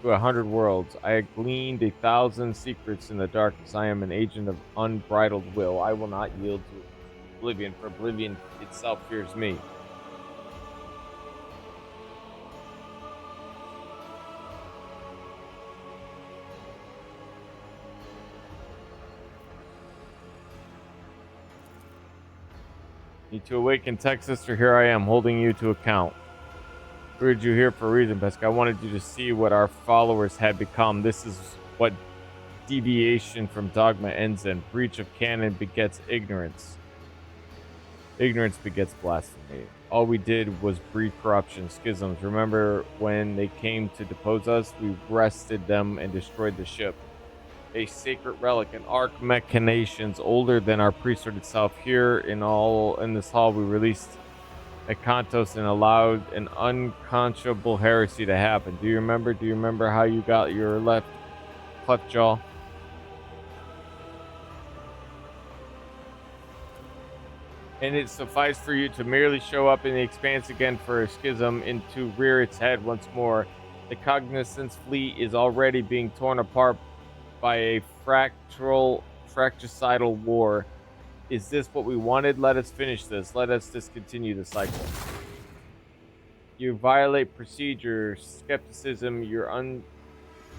to 100 worlds. I have gleaned 1,000 secrets in the darkness. I am an agent of unbridled will. I will not yield to oblivion, for oblivion itself fears me. Need to awaken, Tech sister. Here I am, holding you to account. Lured you here for a reason, Pesca. I wanted you to see what our followers had become. This is what deviation from dogma ends in. Breach of canon begets ignorance. Ignorance begets blasphemy. All we did was breed corruption, schisms. Remember when they came to depose us? We wrested them and destroyed the ship. A sacred relic, an arc machinations older than our priesthood itself. Here in this hall, we released Akantos and allowed an unconscionable heresy to happen. Do you remember? Do you remember how you got your left cleft jaw? And it sufficed for you to merely show up in the expanse again for a schism and to rear its head once more. The Cognizance fleet is already being torn apart by a fratricidal war. Is this what we wanted? Let us finish this. Let us discontinue the cycle. You violate procedure, skepticism, you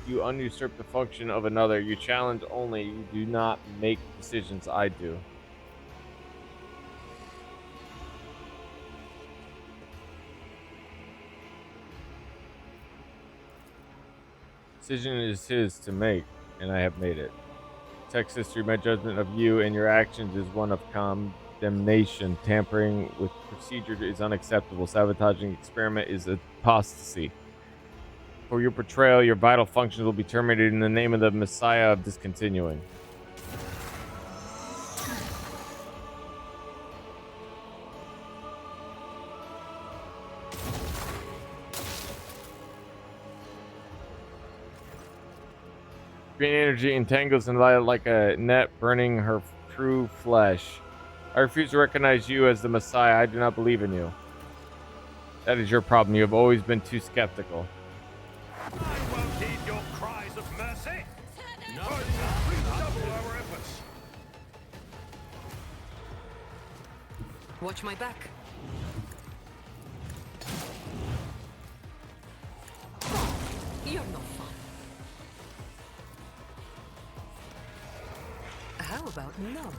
usurp the function of another. You challenge only. You do not make decisions. I do. Decision is his to make, and I have made it. Text history, my judgment of you and your actions is one of condemnation. Tampering with procedure is unacceptable. Sabotaging experiment is apostasy. For your betrayal, your vital functions will be terminated in the name of the Messiah of discontinuing. Green energy entangles in light like a net, burning her true flesh. I refuse to recognize you as the Messiah. I do not believe in you. That is your problem. You have always been too skeptical. I won't heed your cries of mercy. No, redouble our efforts. Watch my back. You're no fun. How about no?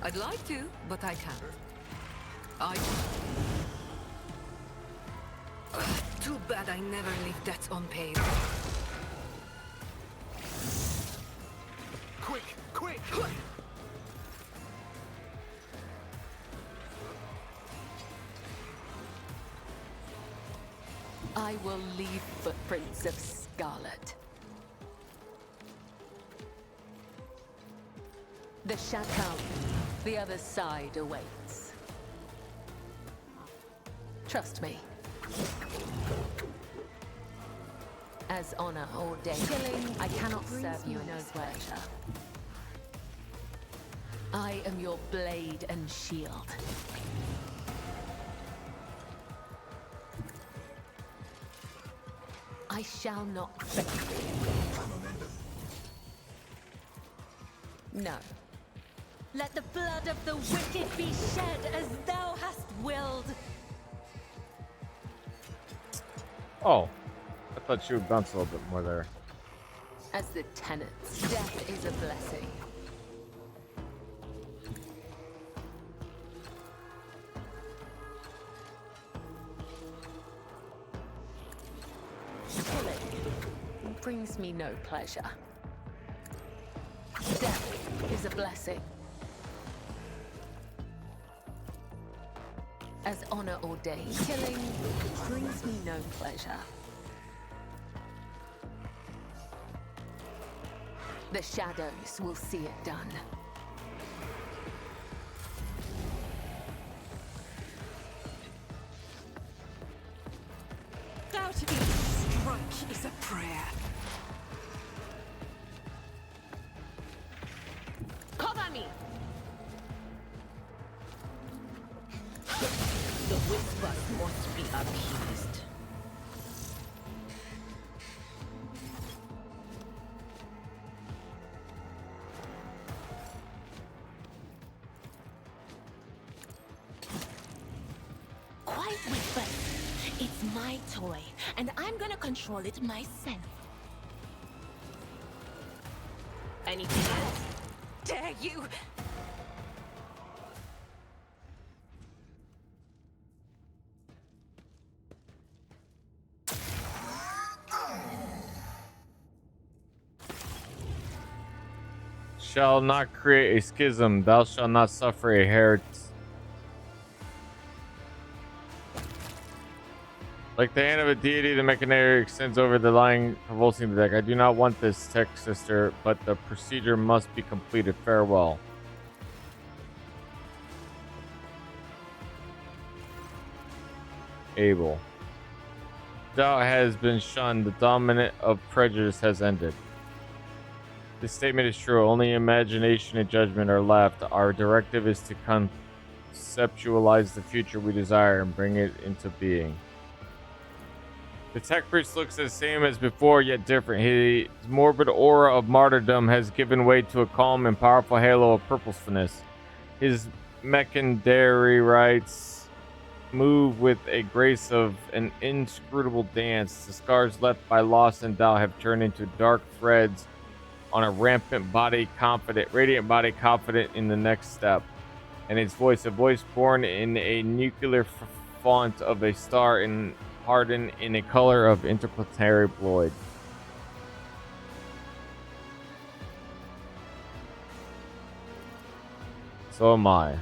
I'd like to, but I can't. Too bad I never leave debts unpaid. Quick, quick! I will leave footprints of scarlet. The chateau, the other side awaits. Trust me. As honor ordained, killing, I cannot serve you no pleasure. I am your blade and shield. I shall not fail. No. Let the blood of the wicked be shed as thou hast willed. Oh, I thought you would bounce a little bit more there. As the tenants, death is a blessing. Killing brings me no pleasure. Death is a blessing. As honor ordained, killing brings me no pleasure. The shadows will see it done. Doubt each strike is a prayer. Cover me! The whispers must be appeased. Quiet Whisper. It's my toy, and I'm gonna control it myself. Anything else? Dare you! Shall not create a schism. Thou shalt not suffer a heresy. Like the hand of a deity, the mechanary extends over the line, convulsing the deck. I do not want this, tech sister, but the procedure must be completed. Farewell. Abel. Doubt has been shunned. The dominant of prejudice has ended. This statement is true. Only imagination and judgment are left. Our directive is to conceptualize the future we desire and bring it into being. The tech priest looks the same as before, yet different. His morbid aura of martyrdom has given way to a calm and powerful halo of purposefulness. His mechandary rites move with a grace of an inscrutable dance. The scars left by loss and doubt have turned into dark threads on a radiant body confident in the next step. And its voice, a voice born in a nuclear font of a star and hardened in a color of interplanetary void. So am I.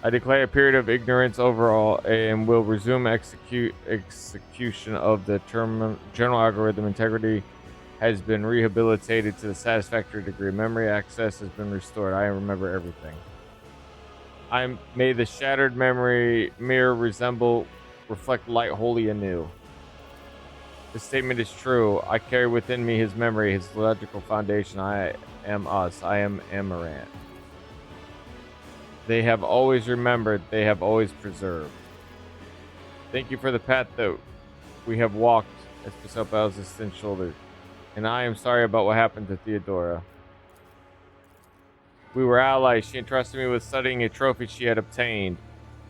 I declare a period of ignorance overall and will resume execution of the general algorithm. Integrity has been rehabilitated to the satisfactory degree. Memory access has been restored. I remember everything. May the shattered memory mirror reflect light wholly anew. This statement is true. I carry within me his memory, his logical foundation. I am us. I am Amaranth. They have always remembered. They have always preserved. Thank you for the path that we have walked, as Priscilla bows his thin shoulders. And I am sorry about what happened to Theodora. We were allies. She entrusted me with studying a trophy she had obtained.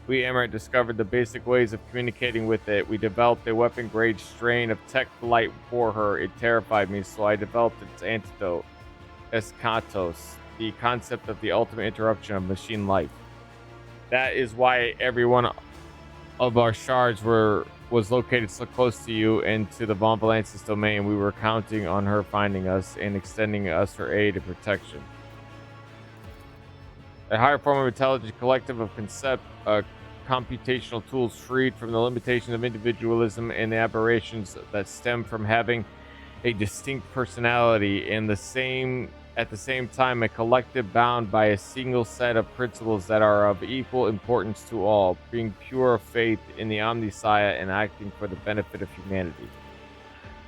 We Amaranth discovered the basic ways of communicating with it. We developed a weapon-grade strain of tech light for her. It terrified me, so I developed its antidote, Eschatos, the concept of the ultimate interruption of machine life. That is why every one of our shards was located so close to you and to the Von Valance's domain. We were counting on her finding us and extending us her aid and protection. A higher form of intelligent collective of computational tools freed from the limitations of individualism and the aberrations that stem from having a distinct personality and at the same time a collective bound by a single set of principles that are of equal importance to all, being pure of faith in the Omnissiah and acting for the benefit of humanity.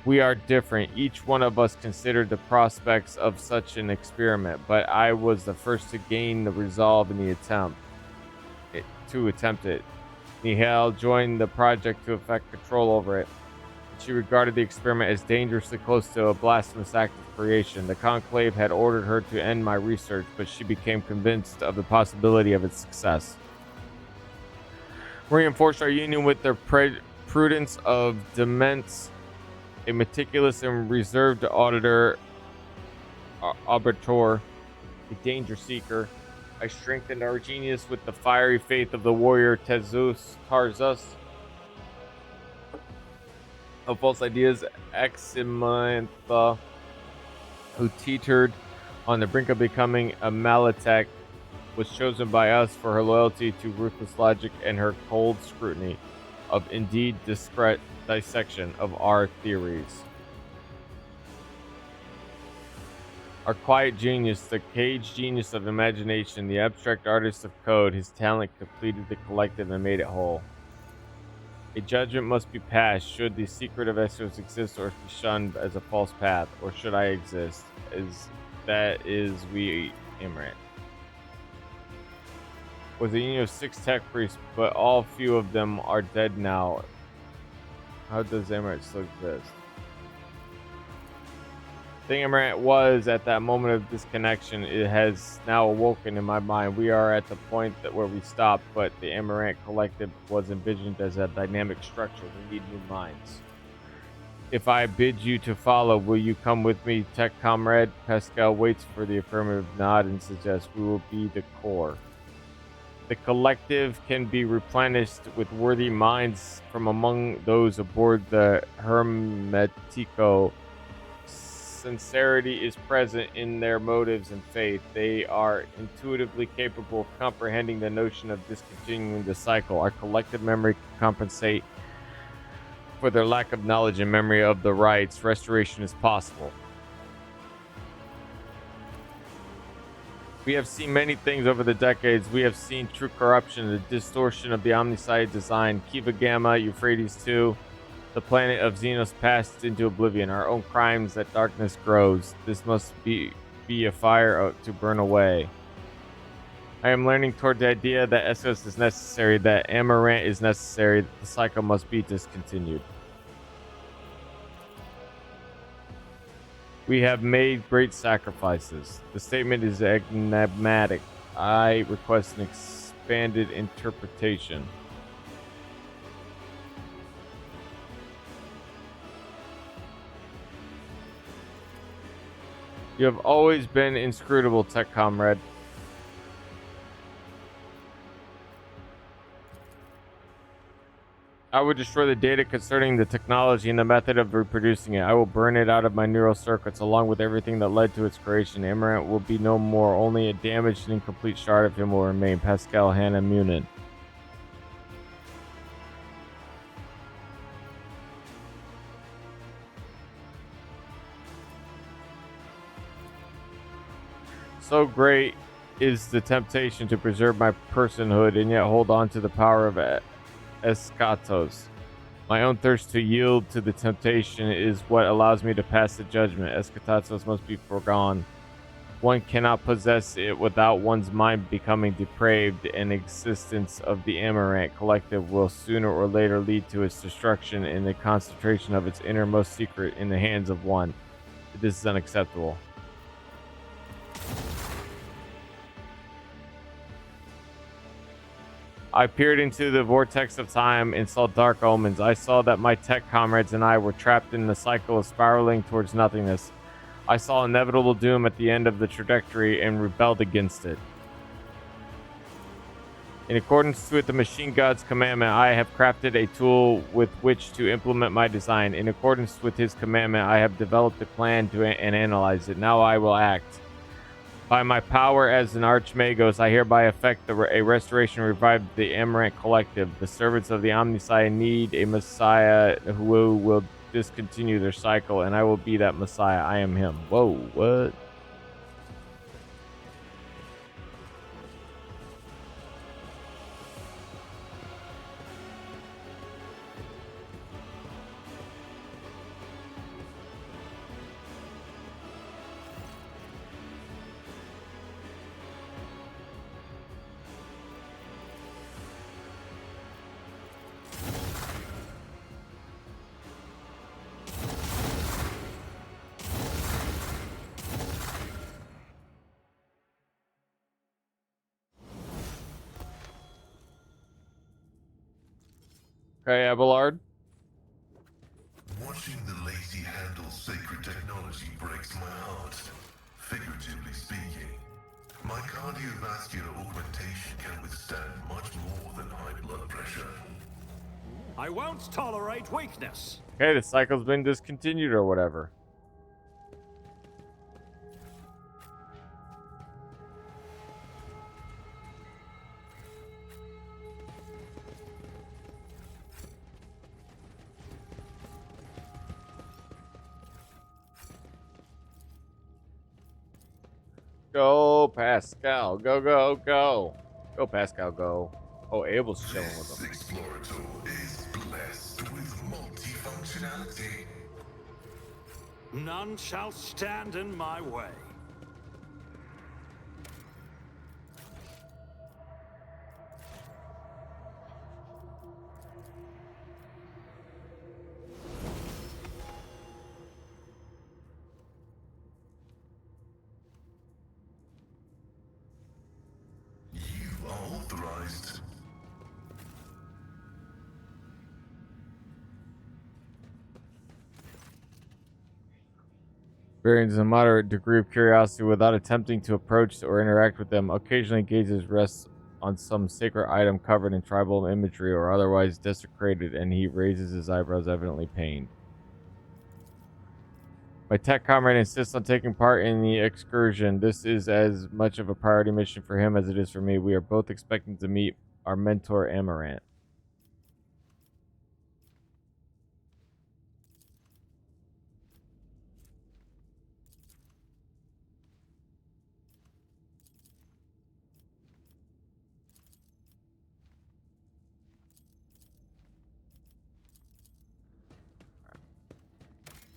We are different. Each one of us considered the prospects of such an experiment, but I was the first to gain the resolve in the attempt it. Nihal joined the project to effect control over it. She regarded the experiment as dangerously close to a blasphemous act of creation. The Conclave had ordered her to end my research, but she became convinced of the possibility of its success. Reinforced our union with the prudence of Demence, a meticulous and reserved auditor, arbiter, a danger seeker. I strengthened our genius with the fiery faith of the warrior Tarzus, of false ideas, Eximantha, who teetered on the brink of becoming a Malatek, was chosen by us for her loyalty to ruthless logic and her cold scrutiny of indeed discreet dissection of our theories. Our quiet genius, the caged genius of imagination, the abstract artist of code, his talent completed the collective and made it whole. A judgment must be passed. Should the secret of Essos exist or be shunned as a false path, or should I exist? We Amaranth. Was a union of 6 tech priests, but all few of them are dead now. How does Amaranth still exist? The thing Amaranth was at that moment of disconnection, it has now awoken in my mind. We are at the point where we stopped, but the Amaranth Collective was envisioned as a dynamic structure. We need new minds. If I bid you to follow, will you come with me, tech comrade? Pascal waits for the affirmative nod and suggests we will be the core. The collective can be replenished with worthy minds from among those aboard the Hermetico. Sincerity is present in their motives and faith. They are intuitively capable of comprehending the notion of discontinuing the cycle. Our collective memory can compensate for their lack of knowledge and memory of the rites. Restoration is possible. We have seen many things over the decades. We have seen true corruption, the distortion of the Omnissiah design, Kiva Gamma, Euphrates II. The planet of Xenos passed into oblivion. Our own crimes, that darkness grows. This must be a fire to burn away. I am learning toward the idea that Essos is necessary, that Amaranth is necessary, that the cycle must be discontinued. We have made great sacrifices. The statement is enigmatic. I request an expanded interpretation. You have always been inscrutable, tech comrade. I will destroy the data concerning the technology and the method of reproducing it. I will burn it out of my neural circuits along with everything that led to its creation. Amaranth will be no more. Only a damaged and incomplete shard of him will remain. Pascal Hannah Munin. So great is the temptation to preserve my personhood and yet hold on to the power of Eschatos. My own thirst to yield to the temptation is what allows me to pass the judgment. Eschatos must be foregone. One cannot possess it without one's mind becoming depraved, and existence of the Amaranth Collective will sooner or later lead to its destruction and the concentration of its innermost secret in the hands of one. This is unacceptable. I peered into the vortex of time and saw dark omens. I saw that my tech comrades and I were trapped in the cycle of spiraling towards nothingness. I saw inevitable doom at the end of the trajectory and rebelled against it. In accordance with the machine god's commandment, I have crafted a tool with which to implement my design. In accordance with his commandment, I have developed a plan and analyze it. Now I will act. By my power as an Archmagos, I hereby effect a restoration and revive the Amaranth Collective. The servants of the Omnissiah need a Messiah who will discontinue their cycle, and I will be that Messiah. I am him. Whoa, what? Okay, Abelard. Watching the lazy handle sacred technology breaks my heart, figuratively speaking. My cardiovascular augmentation can withstand much more than high blood pressure. I won't tolerate weakness. Okay, the cycle's been discontinued or whatever. Go, Pascal. Go, go, go. Go, Pascal, go. Oh, Abel's chilling with him. This explorator is blessed with multifunctionality. None shall stand in my way. You are authorized. Experiences a moderate degree of curiosity without attempting to approach or interact with them. Occasionally gazes rests on some sacred item covered in tribal imagery or otherwise desecrated, and he raises his eyebrows, evidently pained. My tech comrade insists on taking part in the excursion. This is as much of a priority mission for him as it is for me. We are both expecting to meet our mentor, Amaranth.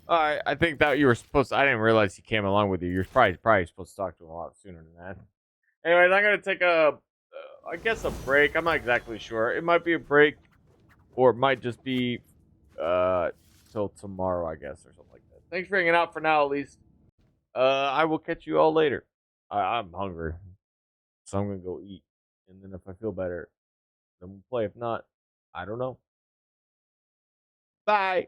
Alright, I think that you were supposed to, I didn't realize he came along with you. You're probably supposed to talk to him a lot sooner than that. Anyways, I'm going to take I guess a break. I'm not exactly sure. It might be a break, or it might just be till tomorrow, I guess, or something like that. Thanks for hanging out for now, at least. I will catch you all later. I'm hungry, so I'm going to go eat. And then if I feel better, then we'll play. If not, I don't know. Bye.